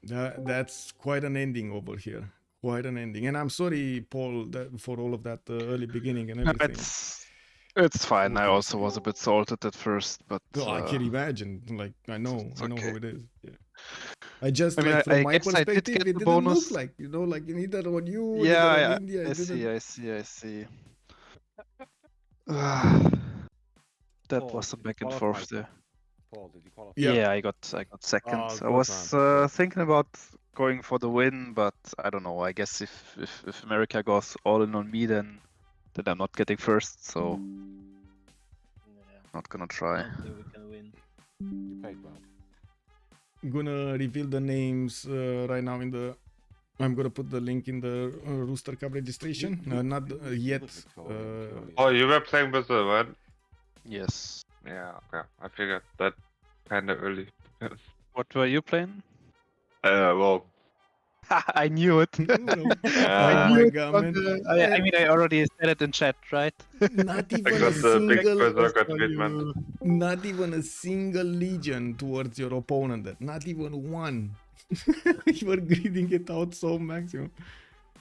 Speaker 5: That's quite an ending over here. Quite an ending. And I'm sorry, Paul, for all of that early beginning and everything.
Speaker 8: It's fine. I also was a bit salted at first, but
Speaker 5: I can imagine. Like I know
Speaker 8: okay.
Speaker 5: how it is. Yeah. I just
Speaker 8: I mean,
Speaker 5: like from
Speaker 8: I
Speaker 5: my
Speaker 8: guess I did
Speaker 5: perspective,
Speaker 8: get
Speaker 5: it
Speaker 8: the
Speaker 5: didn't
Speaker 8: bonus.
Speaker 5: look like, you know, like neither on you, neither
Speaker 8: Yeah,
Speaker 5: on India.
Speaker 8: I
Speaker 5: It didn't.
Speaker 8: see. That
Speaker 9: Paul,
Speaker 8: was a
Speaker 9: did you
Speaker 8: back and
Speaker 9: qualify?
Speaker 8: forth there.
Speaker 9: Paul, did you qualify?
Speaker 5: Yeah.
Speaker 8: Yeah, I got second.
Speaker 9: Oh,
Speaker 8: I
Speaker 9: good
Speaker 8: was
Speaker 9: man.
Speaker 8: thinking about going for the win, but I don't know. I guess if America goes all in on me, then I'm not getting first. So not gonna try.
Speaker 2: Hopefully we can win.
Speaker 9: You played well.
Speaker 5: I'm gonna reveal the names right now in the. I'm gonna put the link in the Rooster Cup registration. Not yet.
Speaker 10: Oh, you were playing Brazil, right?
Speaker 8: Yes.
Speaker 10: Yeah, okay. I figured that kind of early.
Speaker 8: What were you playing?
Speaker 10: Well,
Speaker 8: I knew it.
Speaker 5: Oh my god, man!
Speaker 8: I mean, I already said it in chat, right?
Speaker 5: Not
Speaker 10: I
Speaker 5: even a
Speaker 10: got the big
Speaker 5: single.
Speaker 10: berserker treatment.
Speaker 5: Not even a single legion towards your opponent. There. Not even one. You were greeding it out so maximum.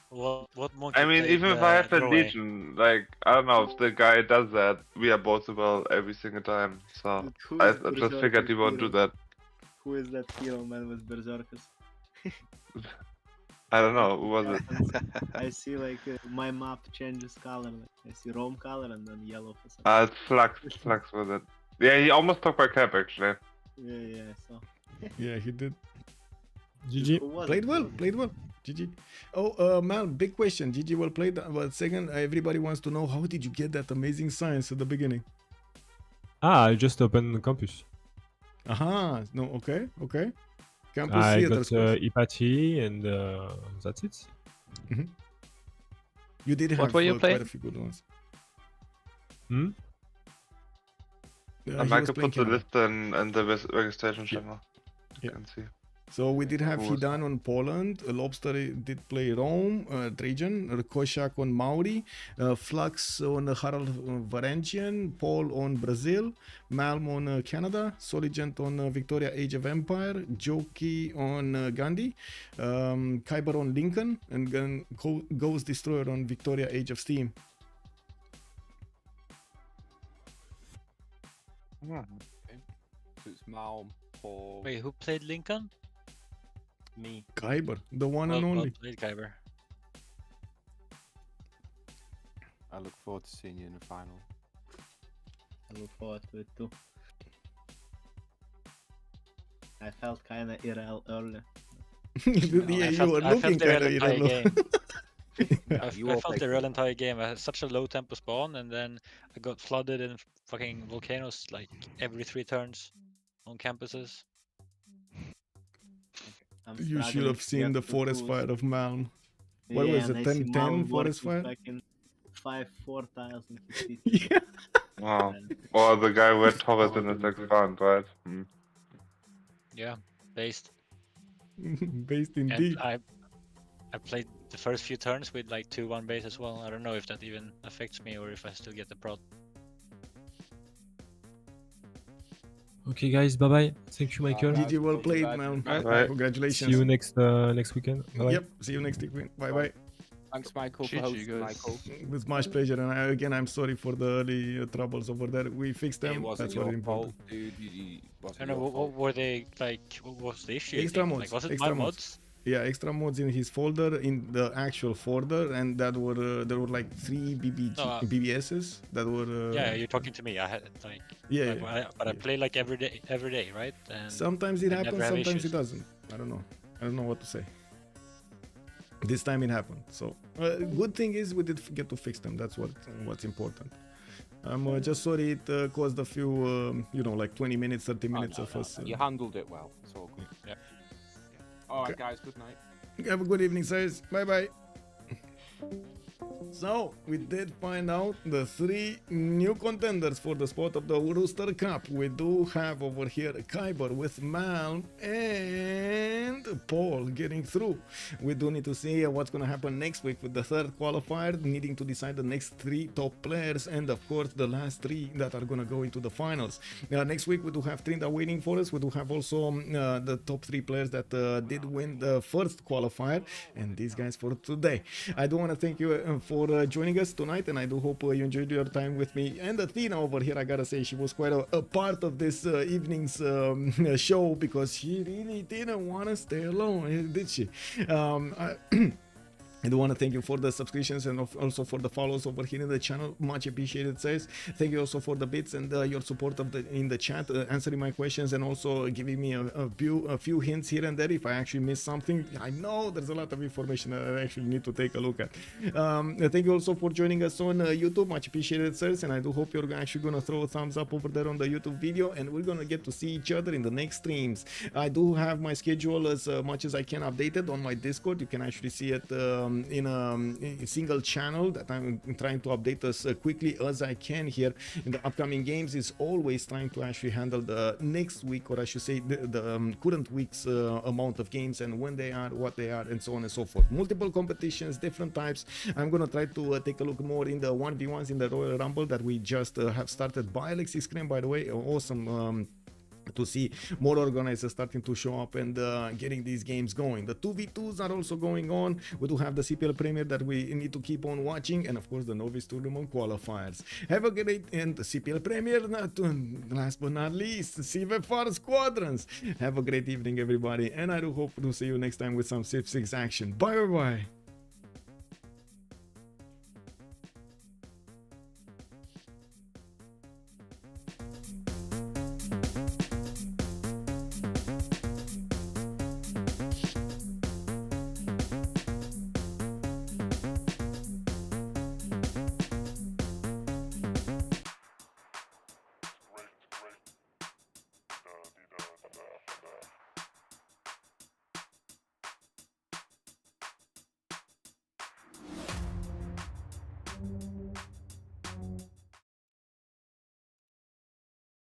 Speaker 2: What monkey
Speaker 10: I mean,
Speaker 2: played,
Speaker 10: even if I have a
Speaker 2: Norway?
Speaker 10: legion, like, I don't know, if the guy does that, we are both well every single time. So, I just figured he won't do that.
Speaker 11: Who is that hero man with berserkers?
Speaker 10: I don't know, who was it?
Speaker 11: I see like my map changes color. Like, I see Rome color and then yellow for some.
Speaker 10: It's Flux with it. Yeah, he almost took my cap, actually.
Speaker 11: Yeah, so.
Speaker 5: Yeah, he did.
Speaker 11: Who
Speaker 5: GG.
Speaker 11: was
Speaker 5: Played
Speaker 11: it?
Speaker 5: well. Played well. GG. Oh, Mal, big question. GG well played. But second, everybody wants to know, how did you get that amazing science at the beginning?
Speaker 12: I just opened the campus.
Speaker 5: Aha. No, okay. Campus
Speaker 12: I
Speaker 5: theater
Speaker 12: got
Speaker 5: scores.
Speaker 12: Ipachi and that's it.
Speaker 5: You did have
Speaker 8: What were you
Speaker 5: quite
Speaker 8: playing?
Speaker 5: a few good ones.
Speaker 12: Hmm?
Speaker 5: He
Speaker 10: I'd like
Speaker 5: was
Speaker 10: to
Speaker 5: playing
Speaker 10: put the
Speaker 5: Canada.
Speaker 10: list in the registration channel. You can see.
Speaker 5: So we did have
Speaker 10: Who was
Speaker 5: Hidan on Poland, Lobster did play Rome, Trajan, Koshak on Maori, Flux on Harald Varangian, Paul on Brazil, Malm on Canada, Soligent on Victoria Age of Empire, Joki on Gandhi, Kyber on Lincoln, and Ghost Destroyer on Victoria Age of Steam.
Speaker 9: So it's Malm, Paul,
Speaker 2: Wait, who played Lincoln?
Speaker 9: me.
Speaker 5: Kyber, the one and
Speaker 2: Well
Speaker 5: only.
Speaker 2: played, Kyber.
Speaker 9: I look forward to seeing you in the final.
Speaker 11: I look forward to it too. I felt kinda irrel early.
Speaker 5: Yeah, you were looking kind of irrelevant.
Speaker 2: I felt the real entire game. I had such a low tempo spawn, and then I got flooded in fucking volcanoes like every 3 turns on campuses.
Speaker 11: I'm
Speaker 5: You should
Speaker 11: struggling
Speaker 5: have
Speaker 11: to
Speaker 5: seen
Speaker 11: get
Speaker 5: the
Speaker 11: to
Speaker 5: forest
Speaker 11: tools.
Speaker 5: fire of Malm. What
Speaker 11: Yeah,
Speaker 5: was it,
Speaker 11: and I see
Speaker 5: 10-10
Speaker 11: Malm
Speaker 5: forest
Speaker 11: working
Speaker 5: fire?
Speaker 11: fucking 5-4 tiles in his city.
Speaker 5: Yeah.
Speaker 10: Wow. Or the guy who had Torres in his expand, right?
Speaker 2: Yeah, based.
Speaker 5: Based
Speaker 2: And
Speaker 5: indeed.
Speaker 2: I played the first few turns with like 2-1 base as well. I don't know if that even affects me or if I still get the prod.
Speaker 12: Okay, guys, bye bye. Thank you, Michael.
Speaker 5: GG, well played, man.
Speaker 10: Bye.
Speaker 5: Congratulations.
Speaker 12: See you next weekend. Bye bye.
Speaker 5: Yep, see you next week. Bye.
Speaker 9: Thanks, Michael, for
Speaker 8: GG,
Speaker 9: hosting,
Speaker 8: guys.
Speaker 9: Michael.
Speaker 5: With much pleasure. And again, I'm sorry for the early troubles over there. We fixed
Speaker 9: It
Speaker 5: them.
Speaker 9: wasn't
Speaker 5: That's what
Speaker 9: your
Speaker 5: is important.
Speaker 9: fault, dude. It
Speaker 2: I
Speaker 9: wasn't
Speaker 2: don't know,
Speaker 9: your
Speaker 2: what
Speaker 9: fault.
Speaker 2: were they like? What was the issue?
Speaker 5: Extra
Speaker 2: Like,
Speaker 5: mods,
Speaker 2: was it
Speaker 5: extra
Speaker 2: my
Speaker 5: mods.
Speaker 2: mods?
Speaker 5: Yeah, extra mods in his folder, in the actual folder, and that were there were like 3 BBSs that were.
Speaker 2: Yeah, you're talking to me. I had like.
Speaker 5: Yeah,
Speaker 2: But I play like every day, right? And
Speaker 5: sometimes it
Speaker 2: I never
Speaker 5: happens,
Speaker 2: have
Speaker 5: sometimes
Speaker 2: issues.
Speaker 5: it doesn't. I don't know what to say. This time it happened. So good thing is we did get to fix them. That's what's important. I'm just sorry it caused a few, like 20 minutes, 30 minutes of us.
Speaker 9: You handled it well. It's all good.
Speaker 2: Yeah.
Speaker 9: Alright, guys, good night.
Speaker 5: Have a good evening, sirs. Bye bye. So, we did find out the 3 new contenders for the spot of the Rooster Cup. We do have over here Kyber with Malm and Paul getting through. We do need to see what's going to happen next week with the 3rd qualifier, needing to decide the next 3 top players and, of course, the last 3 that are going to go into the finals. Next week, we do have Trinda waiting for us. We do have also the top 3 players that did win the 1st qualifier, and these guys for today. I do want to thank you for for joining us tonight, and I do hope you enjoyed your time with me. And Athena over here, I gotta say, she was quite a part of this evening's show, because she really didn't want to stay alone, did she? I do want to thank you for the subscriptions and also for the follows over here in the channel. Much appreciated, says. Thank you also for the bits and your support in the chat, answering my questions and also giving me a few hints here and there if I actually missed something. I know there's a lot of information that I actually need to take a look at. Thank you also for joining us on YouTube. Much appreciated, sirs. And I do hope you're actually going to throw a thumbs up over there on the YouTube video, and we're going to get to see each other in the next streams. I do have my schedule as much as I can updated on my Discord. You can actually see it in a single channel that I'm trying to update as quickly as I can here in the upcoming games. Is always trying to actually handle the next week, or I should say the current week's amount of games and when they are, what they are, and so on and so forth. Multiple competitions, different types. I'm gonna try to take a look more in the 1v1s in the Royal Rumble that we just have started by Alexis Krem, by the way. Awesome to see more organizers starting to show up and getting these games going. The 2v2s are also going on. We do have the CPL Premier that we need to keep on watching, and of course the Novice Tournament qualifiers. Have a great, and the CPL Premier, last but not least, Civ6 Squadrons. Have a great evening, everybody, and I do hope to see you next time with some Civ6 action. Bye bye.